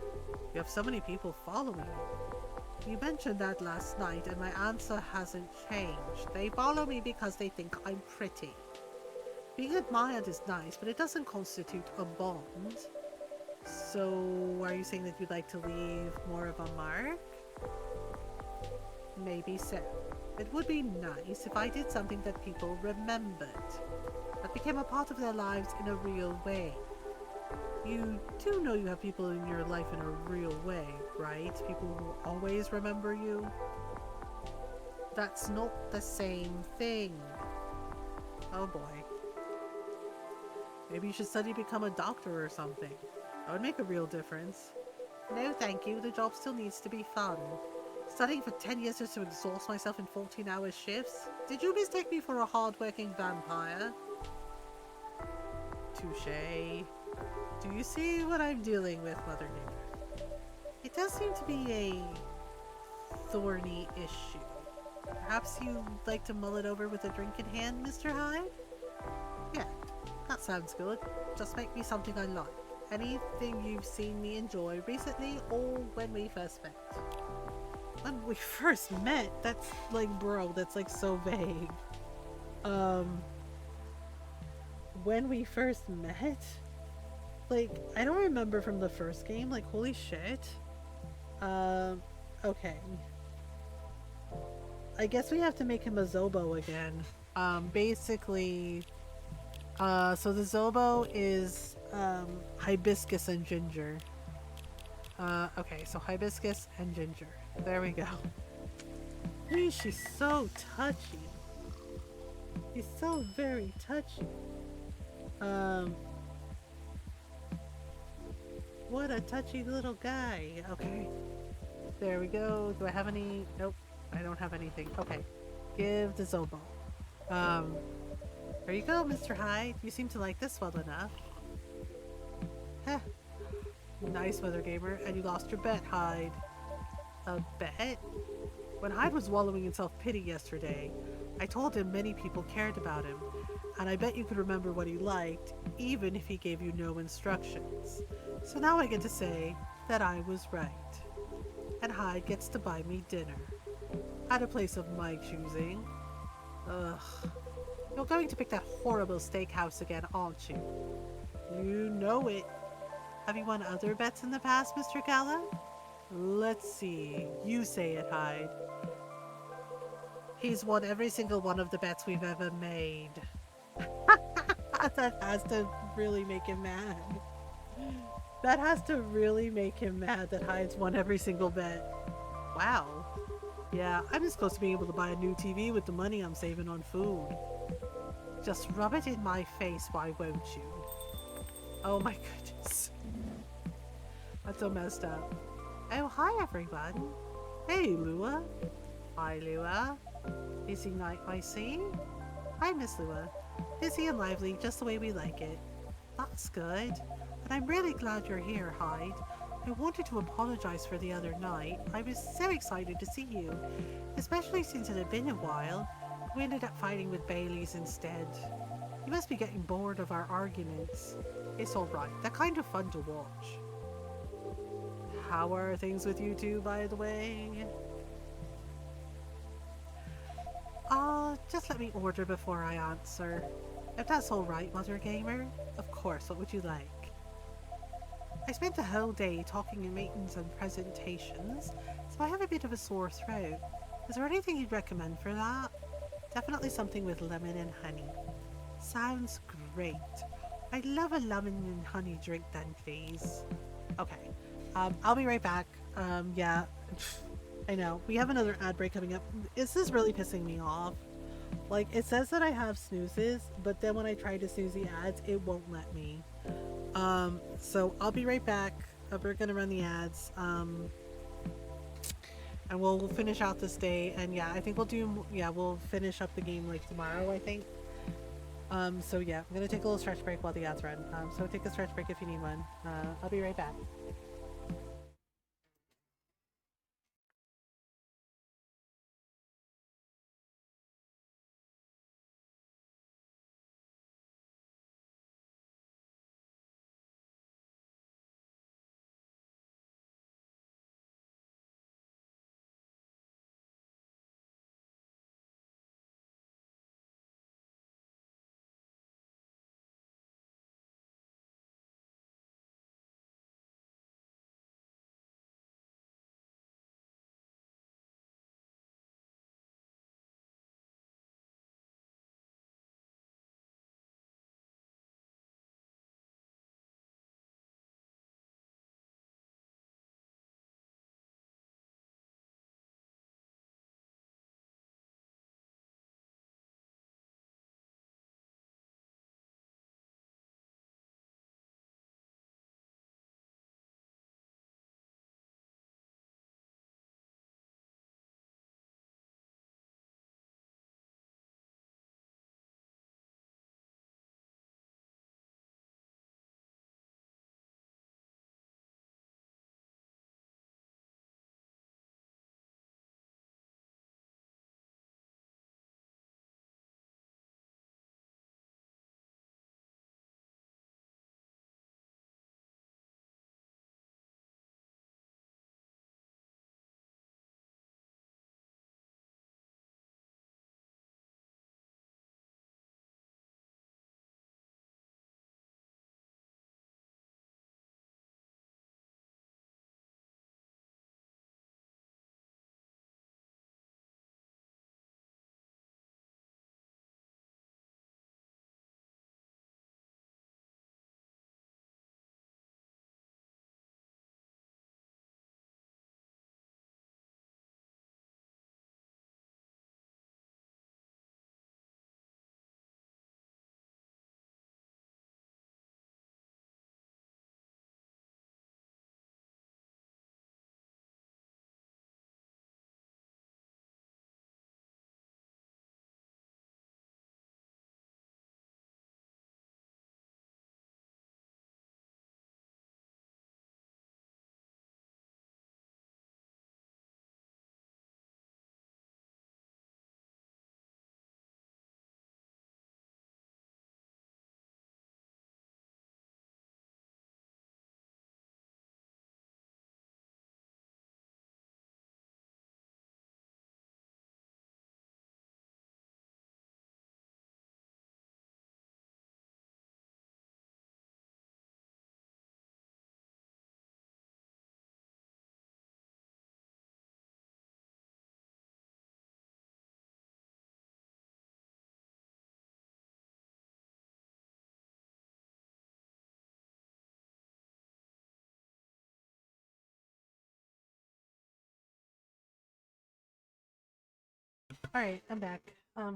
You have so many people following you. You mentioned that last night, and my answer hasn't changed. They follow me because they think I'm pretty. Being admired is nice, but it doesn't constitute a bond. So, are you saying that you'd like to leave more of a mark? Maybe so. It would be nice if I did something that people remembered, that became a part of their lives in a real way. You do know you have people in your life in a real way, right? People who always remember you? That's not the same thing. Oh boy. Maybe you should study to become a doctor or something. That would make a real difference. No thank you, the job still needs to be fun. Studying for 10 years just to exhaust myself in 14-hour shifts? Did you mistake me for a hard-working vampire? Touché. Do you see what I'm dealing with, Mothergamer? It does seem to be a thorny issue. Perhaps you'd like to mull it over with a drink in hand, Mr. Hyde? Yeah, that sounds good. Just make me something I like. Anything you've seen me enjoy recently or when we first met. When we first met? That's like, bro, that's like so vague. When we first met? Like, I don't remember from the first game, like, holy shit. Okay. I guess we have to make him a Zobo again. Basically, so the Zobo is, hibiscus and ginger. Okay, so hibiscus and ginger. There we go. Hey, she's so touchy. He's so very touchy. What a touchy little guy. Okay. There we go. Do I have any? Nope. I don't have anything. Okay. Give the Zobo. There you go, Mr. Hyde. You seem to like this well enough. Heh. Nice, Mothergamer. And you lost your bet, Hyde. A bet? When Hyde was wallowing in self-pity yesterday, I told him many people cared about him, and I bet you could remember what he liked, even if he gave you no instructions. So now I get to say that I was right. And Hyde gets to buy me dinner. At a place of my choosing. Ugh. You're going to pick that horrible steakhouse again, aren't you? You know it. Have you won other bets in the past, Mr. Gala? Let's see. You say it, Hyde. He's won every single one of the bets we've ever made. That has to really make him mad. That has to really make him mad that Hyde's won every single bet. Wow. Yeah, I'm just close to being able to buy a new TV with the money I'm saving on food. Just rub it in my face, why won't you? Oh my goodness. That's so messed up. Oh, hi everyone. Hey, Lua. Hi, Lua. Busy night, I see. Hi, Miss Lua. Busy and lively, just the way we like it. That's good. And I'm really glad you're here, Hyde. I wanted to apologize for the other night. I was so excited to see you, especially since it had been a while. We ended up fighting with Bailey's instead. You must be getting bored of our arguments. It's alright, they're kind of fun to watch. How are things with you two, by the way? Just let me order before I answer. If that's alright, Mothergamer. Of course, what would you like? I spent the whole day talking in meetings and presentations, so I have a bit of a sore throat. Is there anything you'd recommend for that? Definitely something with lemon and honey. Sounds great. I'd love a lemon and honey drink then, please. Okay. I'll be right back. Yeah. I know. We have another ad break coming up. This is really pissing me off. Like, it says that I have snoozes, but then when I try to snooze the ads, it won't let me. So I'll be right back. We're gonna run the ads. And we'll finish out this day. And yeah, I think we'll finish up the game like tomorrow, I think. So yeah, I'm gonna take a little stretch break while the ads run. So take a stretch break if you need one. I'll be right back. Alright, I'm back.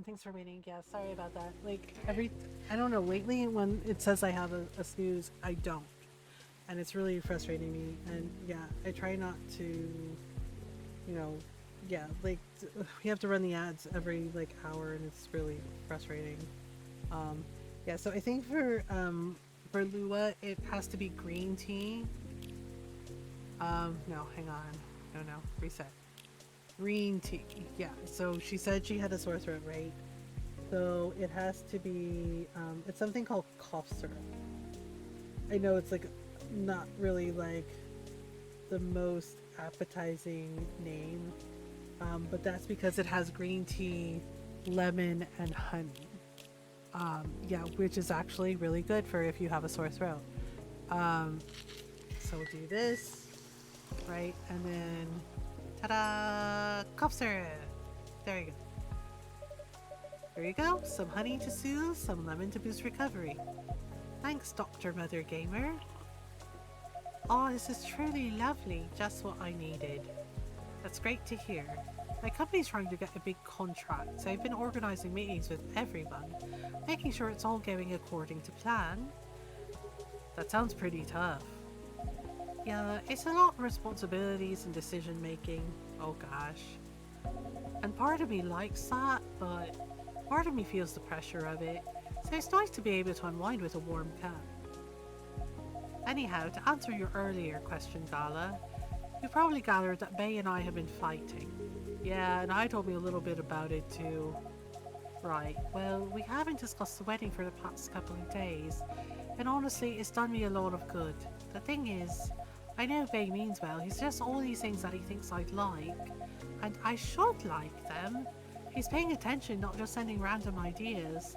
Thanks for waiting. Yeah, sorry about that. Like, I don't know, lately when it says I have a snooze, I don't. And it's really frustrating me. And yeah, I try not to, you know, yeah, like, we have to run the ads every, like, hour, and it's really frustrating. Um, yeah, so I think for Lua, it has to be green tea. No, hang on. No, reset. Green tea. Yeah, so she said she had a sore throat, right? So it has to be, it's something called cough syrup. I know it's like not really like the most appetizing name, but that's because it has green tea, lemon, and honey. Yeah, which is actually really good for if you have a sore throat. Um, so we'll do this, right? And then, ta-da! Cough syrup! There you go. There you go. Some honey to soothe, some lemon to boost recovery. Thanks, Dr. Mothergamer. Oh, this is truly lovely. Just what I needed. That's great to hear. My company's trying to get a big contract, so I've been organising meetings with everyone, making sure it's all going according to plan. That sounds pretty tough. Yeah, it's a lot of responsibilities and decision making. Oh gosh. And part of me likes that, but part of me feels the pressure of it, so it's nice to be able to unwind with a warm cup. Anyhow, to answer your earlier question, Gala, you probably gathered that May and I have been fighting. Yeah, and I told me a little bit about it too. Right, well, we haven't discussed the wedding for the past couple of days, and honestly, it's done me a lot of good. The thing is, I know Bay means well, he's just all these things that he thinks I'd like, and I should like them. He's paying attention, not just sending random ideas.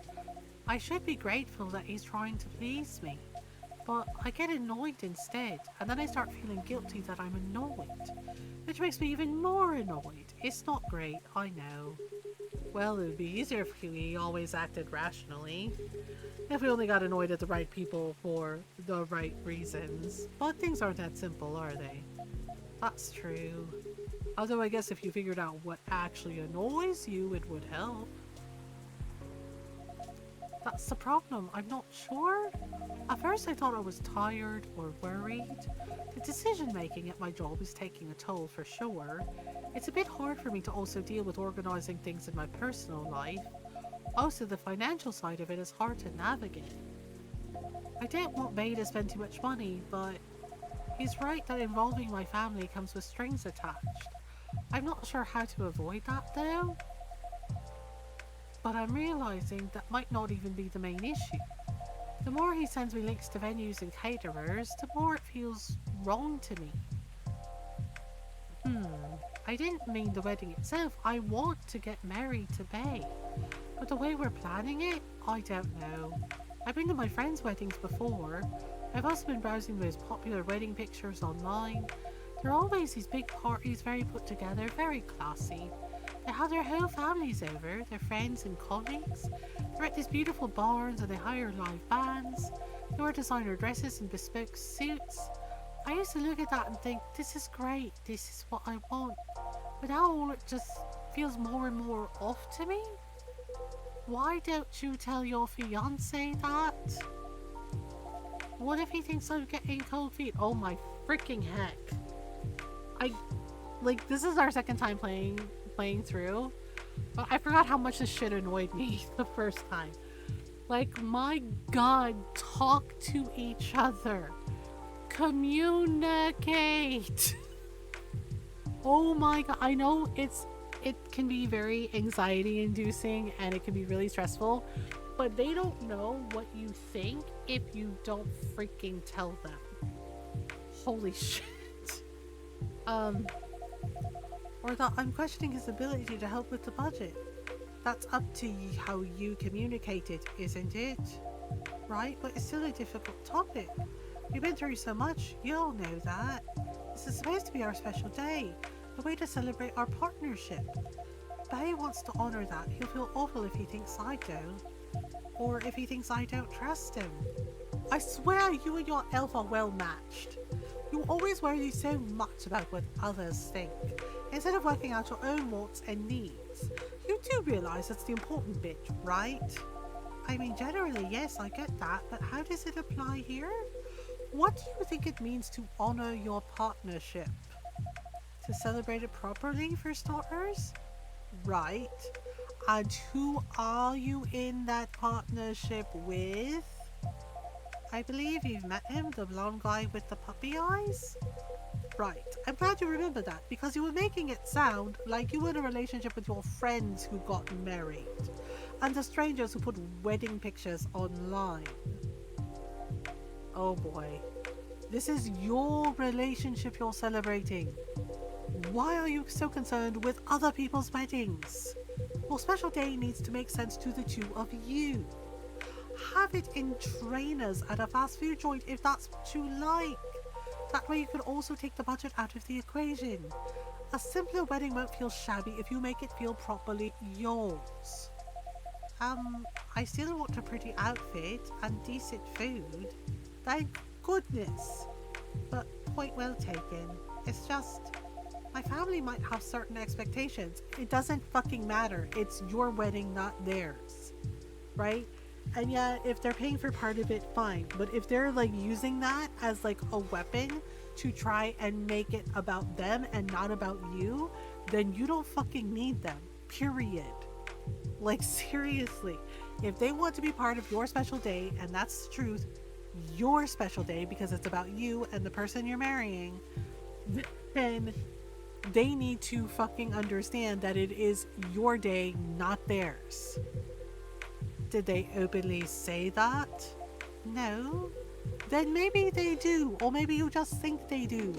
I should be grateful that he's trying to please me. But I get annoyed instead, and then I start feeling guilty that I'm annoyed, which makes me even more annoyed. It's not great, I know. Well, it would be easier if we always acted rationally, if we only got annoyed at the right people for the right reasons. But things aren't that simple, are they? That's true. Although I guess if you figured out what actually annoys you, it would help. That's the problem, I'm not sure. At first I thought I was tired or worried. The decision making at my job is taking a toll for sure. It's a bit hard for me to also deal with organising things in my personal life. Also, the financial side of it is hard to navigate. I don't want May to spend too much money, but he's right that involving my family comes with strings attached. I'm not sure how to avoid that though. But I'm realising that might not even be the main issue. The more he sends me links to venues and caterers, the more it feels wrong to me. I didn't mean the wedding itself. I want to get married to Bay. But the way we're planning it, I don't know. I've been to my friends' weddings before. I've also been browsing those popular wedding pictures online. There are always these big parties, very put together, very classy. They have their whole families over, their friends and colleagues. They're at these beautiful barns and they hire live bands. They wear designer dresses and bespoke suits. I used to look at that and think, this is great, this is what I want. But now all it just feels more and more off to me. Why don't you tell your fiancé that? What if he thinks I'm getting cold feet? Oh my freaking heck. This is our second time playing through, but I forgot how much this shit annoyed me the first time. Like, my god, talk to each other. Communicate. Oh my god, I know it can be very anxiety inducing and it can be really stressful, but they don't know what you think if you don't freaking tell them. Holy shit. Or that I'm questioning his ability to help with the budget. That's up to how you communicate it, isn't it? Right? But it's still a difficult topic. We've been through so much, you all know that. This is supposed to be our special day, a way to celebrate our partnership. Bay wants to honour that. He'll feel awful if he thinks I don't. Or if he thinks I don't trust him. I swear you and your elf are well matched. You always worry so much about what others think. Instead of working out your own wants and needs. You do realize that's the important bit, right? I mean, generally, yes, I get that, but how does it apply here? What do you think it means to honor your partnership? To celebrate it properly, for starters? Right. And who are you in that partnership with? I believe you've met him, the blonde guy with the puppy eyes? Right. I'm glad you remember that because you were making it sound like you were in a relationship with your friends who got married and the strangers who put wedding pictures online. Oh boy. This is your relationship you're celebrating. Why are you so concerned with other people's weddings? Your special day needs to make sense to the two of you. Have it in trainers at a fast food joint if that's what you like. That way you can also take the budget out of the equation. A simpler wedding won't feel shabby if you make it feel properly yours. I still want a pretty outfit and decent food. Thank goodness. But point well taken. It's just, my family might have certain expectations. It doesn't fucking matter. It's your wedding, not theirs. Right? And yeah, if they're paying for part of it, fine. But if they're like using that as like a weapon to try and make it about them and not about you, then you don't fucking need them. Period. Like seriously. If they want to be part of your special day, and that's the truth, your special day because it's about you and the person you're marrying, then they need to fucking understand that it is your day, not theirs. Did they openly say that? No? Then maybe they do, or maybe you just think they do.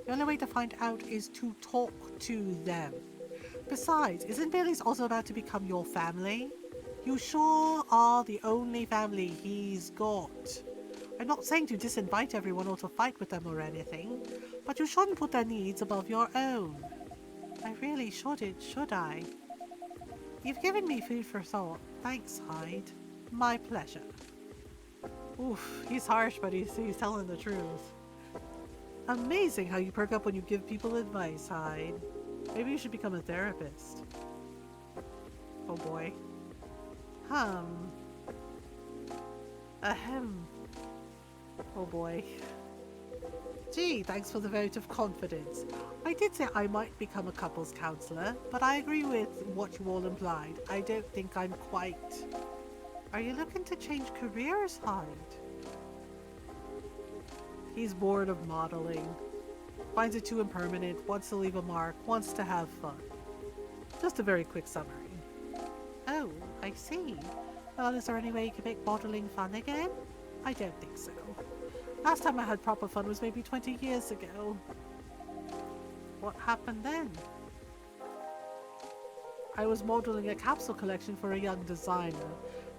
The only way to find out is to talk to them. Besides, isn't Bailey's also about to become your family? You sure are the only family he's got. I'm not saying to disinvite everyone or to fight with them or anything, but you shouldn't put their needs above your own. I really shouldn't, should I? You've given me food for thought. Thanks, Hyde. My pleasure. Oof, he's harsh, but he's telling the truth. Amazing how you perk up when you give people advice, Hyde. Maybe you should become a therapist. Oh boy. Ahem. Oh boy. Gee, thanks for the vote of confidence. I did say I might become a couples counselor, but I agree with what you all implied. I don't think I'm quite... Are you looking to change careers, Hyde? He's bored of modeling. Finds it too impermanent, wants to leave a mark, wants to have fun. Just a very quick summary. Oh, I see. Well, is there any way you can make modeling fun again? I don't think so. Last time I had proper fun was maybe 20 years ago. What happened then? I was modeling a capsule collection for a young designer,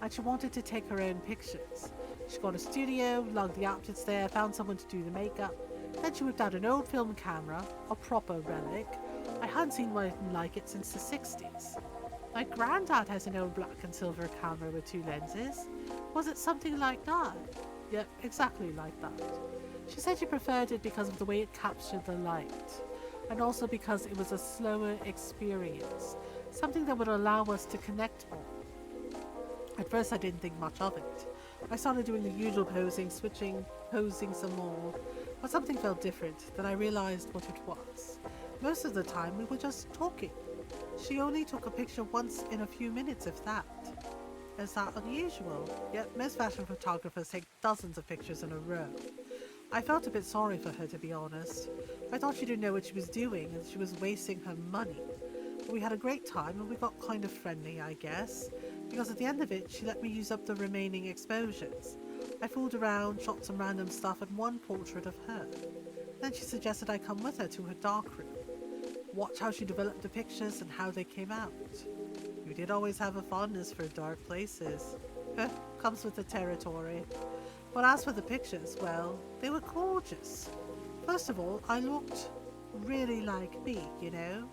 and she wanted to take her own pictures. She got a studio, logged the outfits there, found someone to do the makeup. Then she whipped out an old film camera, a proper relic. I hadn't seen one like it since the 60s. My granddad has an old black and silver camera with 2 lenses. Was it something like that? Yep, exactly like that. She said she preferred it because of the way it captured the light, and also because it was a slower experience, something that would allow us to connect more. At first I didn't think much of it. I started doing the usual posing, switching, posing some more, but something felt different. Then I realized what it was. Most of the time we were just talking. She only took a picture once in a few minutes, if that. Is that unusual? Yet most fashion photographers take dozens of pictures in a row. I felt a bit sorry for her, to be honest. I thought she didn't know what she was doing and she was wasting her money. But we had a great time and we got kind of friendly, I guess, because at the end of it she let me use up the remaining exposures. I fooled around, shot some random stuff and one portrait of her. Then she suggested I come with her to her darkroom. Watch how she developed the pictures and how they came out. You did always have a fondness for dark places. Comes with the territory. But as for the pictures, well, they were gorgeous. First of all, I looked really like me, you know?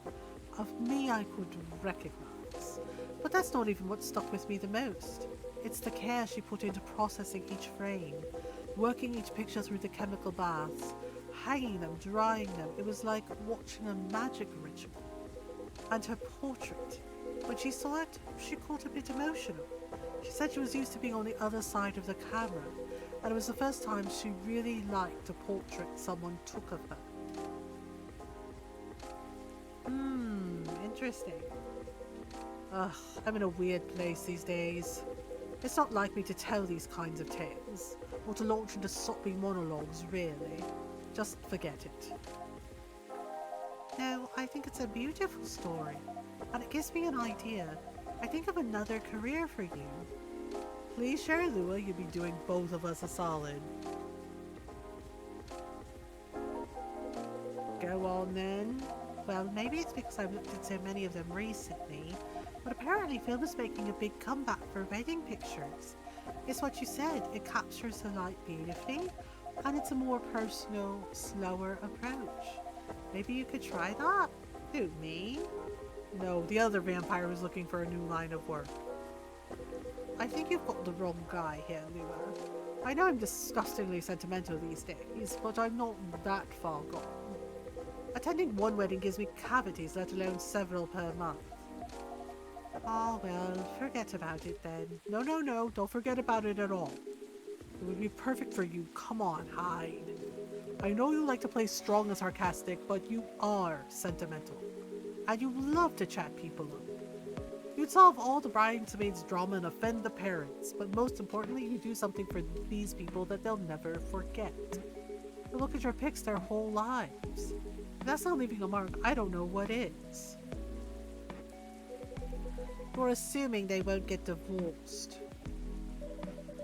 Of me I could recognize. But that's not even what stuck with me the most. It's the care she put into processing each frame, working each picture through the chemical baths, hanging them, drying them. It was like watching a magic ritual. And her portrait, when she saw it, she got a bit emotional. She said she was used to being on the other side of the camera, and it was the first time she really liked a portrait someone took of her. Interesting. Ugh, I'm in a weird place these days. It's not like me to tell these kinds of tales, or to launch into soppy monologues, really. Just forget it. No, I think it's a beautiful story, and it gives me an idea. I think of another career for you. Please share, Lua, you'd be doing both of us a solid. Go on then. Well, maybe it's because I've looked at so many of them recently, but apparently film is making a big comeback for wedding pictures. It's what you said, it captures the light beautifully, and it's a more personal, slower approach. Maybe you could try that? Who, me? No, the other vampire who's looking for a new line of work. I think you've got the wrong guy here, Lua. I know I'm disgustingly sentimental these days, but I'm not that far gone. Attending one wedding gives me cavities, let alone several per month. Oh well, forget about it then. No, don't forget about it at all. It would be perfect for you. Come on, hide. I know you like to play strong and sarcastic, but you are sentimental. And you love to chat people up. You'd solve all the bridesmaids' drama and offend the parents, but most importantly, you do something for these people that they'll never forget. You look at your pics their whole lives. If that's not leaving a mark, I don't know what is. You're assuming they won't get divorced.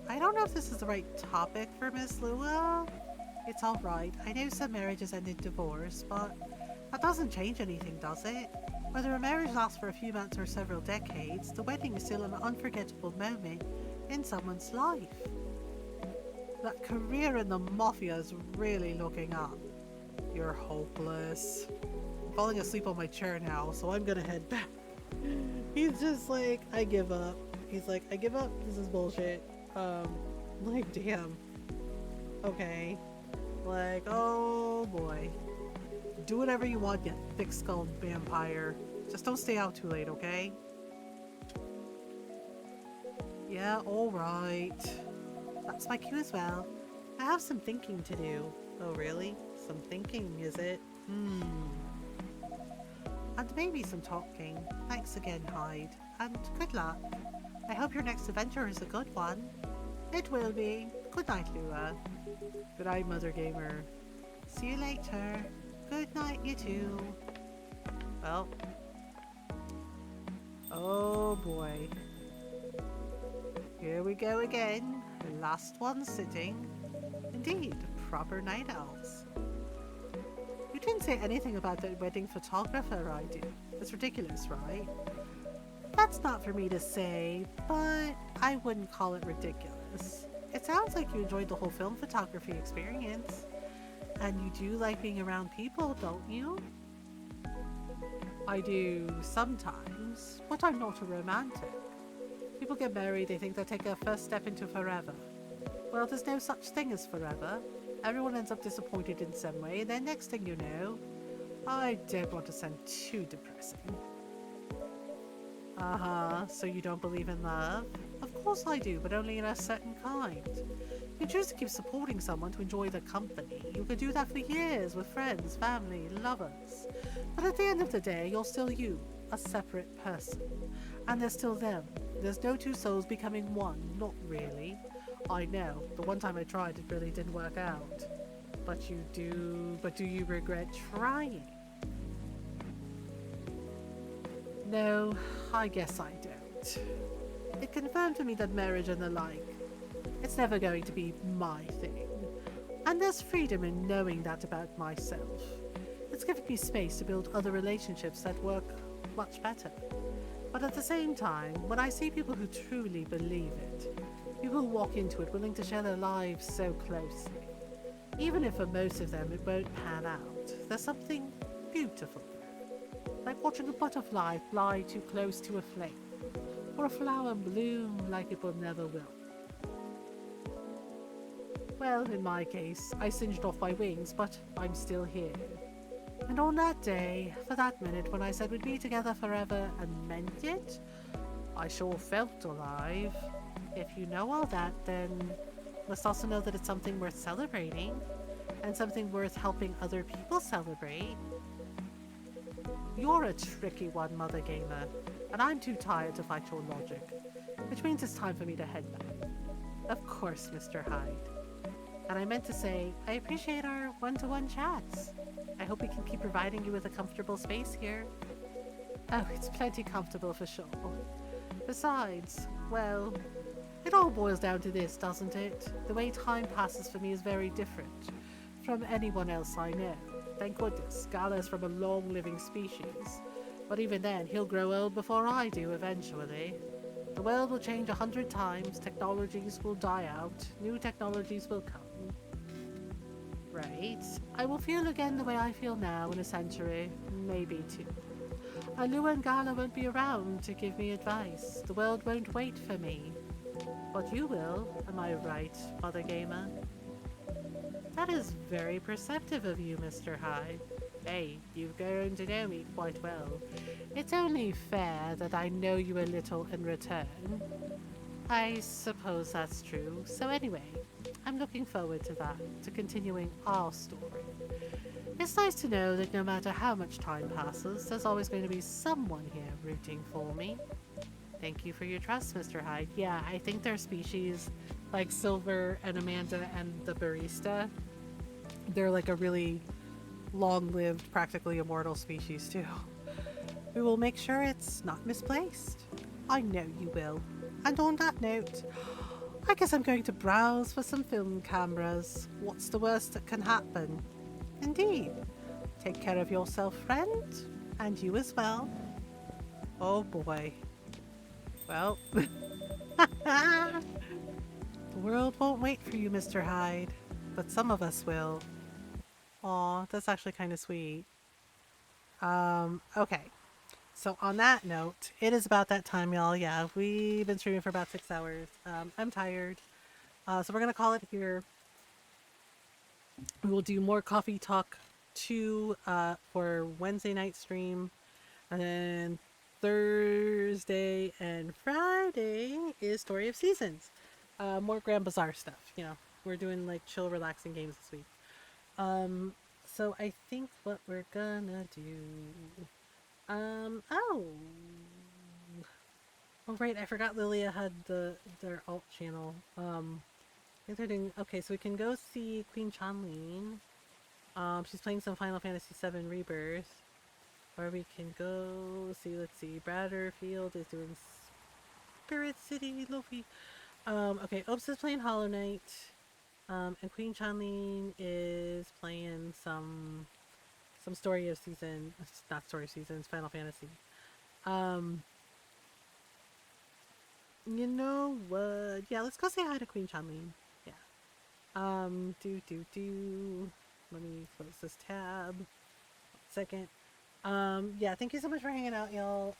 I don't know if this is the right topic for Miss Lua. It's alright, I know some marriages end in divorce, but that doesn't change anything, does it? Whether a marriage lasts for a few months or several decades, the wedding is still an unforgettable moment in someone's life. That career in the mafia is really looking up. You're hopeless. I'm falling asleep on my chair now, so I'm gonna head back. He's just like, I give up. He's like, I give up, this is bullshit. Like, damn. Okay. Like, oh boy. Do whatever you want, you thick-skulled vampire. Just don't stay out too late, okay? Yeah, alright. That's my cue as well. I have some thinking to do. Oh, really? Some thinking, is it? And maybe some talking. Thanks again, Hyde. And good luck. I hope your next adventure is a good one. It will be. Good night, Lua. Good night, Mothergamer. See you later. Good night, you too. Well. Oh boy. Here we go again. The last one sitting. Indeed, proper night owls. You didn't say anything about the wedding photographer I do. It's ridiculous, right? That's not for me to say, but I wouldn't call it ridiculous. It sounds like you enjoyed the whole film photography experience. And you do like being around people, don't you? I do sometimes, but I'm not a romantic. People get married, they think they'll take a first step into forever. Well, there's no such thing as forever. Everyone ends up disappointed in some way, and then next thing you know, I don't want to sound too depressing. So you don't believe in love? Of course I do, but only in a certain kind. You choose to keep supporting someone to enjoy their company. You could do that for years with friends, family, lovers. But at the end of the day, you're still you, a separate person. And they're still them. There's no two souls becoming one, not really. I know, the one time I tried, it really didn't work out. But do you regret trying? No, I guess I don't. It confirmed to me that marriage and the like, it's never going to be my thing. And there's freedom in knowing that about myself. It's given me space to build other relationships that work much better. But at the same time, when I see people who truly believe it, people who walk into it willing to share their lives so closely, even if for most of them it won't pan out, there's something beautiful there. Like watching a butterfly fly too close to a flame, or a flower bloom like it will never will. Well, in my case, I singed off my wings, but I'm still here. And on that day, for that minute when I said we'd be together forever and meant it, I sure felt alive. If you know all that, then must also know that it's something worth celebrating, and something worth helping other people celebrate. You're a tricky one, Mothergamer, and I'm too tired to fight your logic, which means it's time for me to head back. Of course, Mr. Hyde. And I meant to say, I appreciate our one-to-one chats. I hope we can keep providing you with a comfortable space here. Oh, it's plenty comfortable for sure. Besides, well, it all boils down to this, doesn't it? The way time passes for me is very different from anyone else I know. Thank goodness, Gala's from a long-living species. But even then, he'll grow old before I do eventually. The world will change 100 times, technologies will die out, new technologies will come. Right. I will feel again the way I feel now in a century, maybe two. Alua and Gala won't be around to give me advice. The world won't wait for me. But you will, am I right, Mothergamer? That is very perceptive of you, Mr. Hyde. Hey, you've grown to know me quite well. It's only fair that I know you a little in return. I suppose that's true. So anyway, I'm looking forward to that, to continuing our story. It's nice to know that no matter how much time passes, there's always going to be someone here rooting for me. Thank you for your trust, Mr. Hyde. Yeah, I think their species, like Silver and Amanda and the barista, they're like a really long-lived, practically immortal species too. We will make sure it's not misplaced. I know you will. And on that note, I guess I'm going to browse for some film cameras. What's the worst that can happen? Indeed. Take care of yourself, friend. And you as well. Oh boy. Well. The world won't wait for you, Mr. Hyde. But some of us will. Aw, that's actually kind of sweet. Okay. So on that note, it is about that time, y'all. Yeah, we've been streaming for about 6 hours. I'm tired. So we're going to call it here. We will do more Coffee Talk 2 for Wednesday night stream. And then Thursday and Friday is Story of Seasons. More Grand Bazaar stuff. You know, we're doing like chill, relaxing games this week. So I think what we're gonna do... oh! Oh, right, I forgot Lilia had their alt channel. I think they're doing... Okay, so we can go see Queen Chanlene. She's playing some Final Fantasy VII Rebirth. Or we can go see, let's see, Bradderfield is doing Spirit City, Lofi. Okay, Oops is playing Hollow Knight. And Queen Chanlene is playing some Story of Season, not Story of Seasons, Final Fantasy. You know what? Yeah, let's go say hi to Queen Chanlene. Yeah. Let me close this tab. Second. Yeah, thank you so much for hanging out, y'all.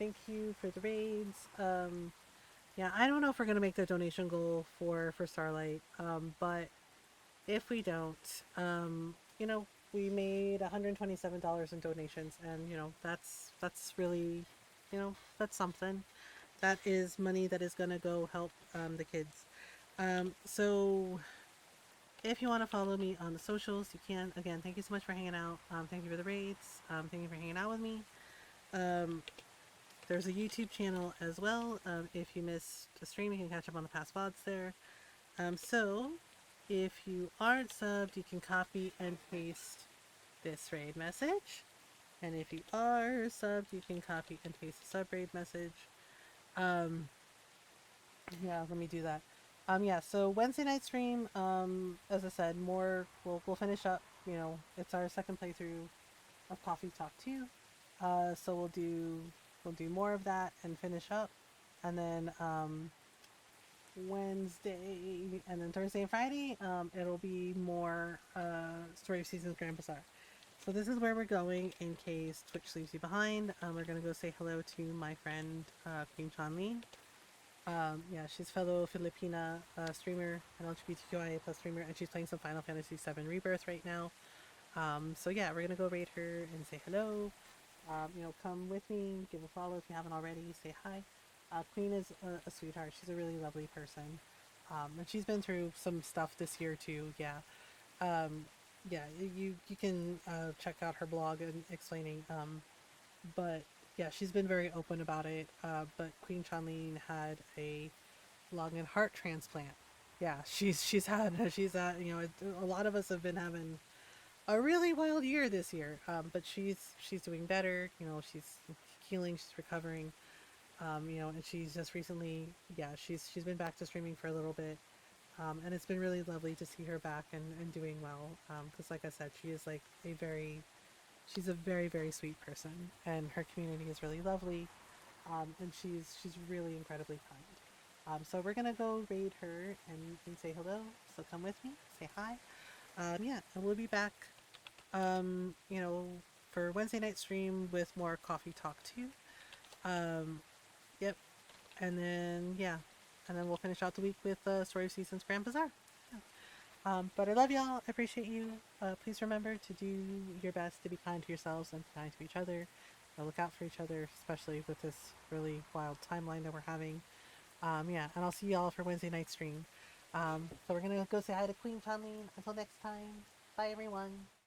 Thank you for the raids. Yeah, I don't know if we're gonna make the donation goal for Starlight. But if we don't, you know, we made $127 in donations, and you know, that's really, you know, that's something. That is money that is gonna go help the kids. So if you want to follow me on the socials, you can. Again, thank you so much for hanging out. Thank you for the raids. Thank you for hanging out with me. There's a YouTube channel as well. If you missed a stream, you can catch up on the past VODs there. So if you aren't subbed, you can copy and paste this raid message. And if you are subbed, you can copy and paste the sub raid message. Yeah, let me do that. Yeah, so Wednesday night stream, as I said, we'll finish up, you know, it's our second playthrough of Coffee Talk 2. So we'll do more of that and finish up. And then Wednesday and then Thursday and Friday, it'll be more Story of Seasons Grand Bazaar. So this is where we're going in case Twitch leaves you behind. We're gonna go say hello to my friend Queen Chanlene. Yeah, she's fellow Filipina streamer, an LGBTQIA plus streamer, and she's playing some Final Fantasy VII Rebirth right now. So yeah, we're gonna go raid her and say hello. Come with me, give a follow if you haven't already. Say hi. Queen is a sweetheart. She's a really lovely person, and she's been through some stuff this year too. Yeah, um, yeah. You can check out her blog and explaining. But yeah, she's been very open about it. But Queen Chanlene had a lung and heart transplant. Yeah, a lot of us have been having a really wild year this year. But she's doing better. She's healing. She's recovering. And she's just recently, yeah, she's been back to streaming for a little bit. And it's been really lovely to see her back and doing well. Because like I said, she's a very, very sweet person, and her community is really lovely. And she's really incredibly kind. So we're gonna go raid her and say hello. So come with me, say hi. Yeah, and we'll be back. Um, you know, for Wednesday night stream with more coffee talk too. Um, yep, and then yeah, and then we'll finish out the week with Story of Seasons Grand Bazaar. Yeah. But I love y'all. I appreciate you. Please remember to do your best to be kind to yourselves and be kind to each other. Look out for each other, especially with this really wild timeline that we're having. Yeah, and I'll see y'all for Wednesday night stream. So we're gonna go say hi to Queen Chanlene. Until next time, bye everyone.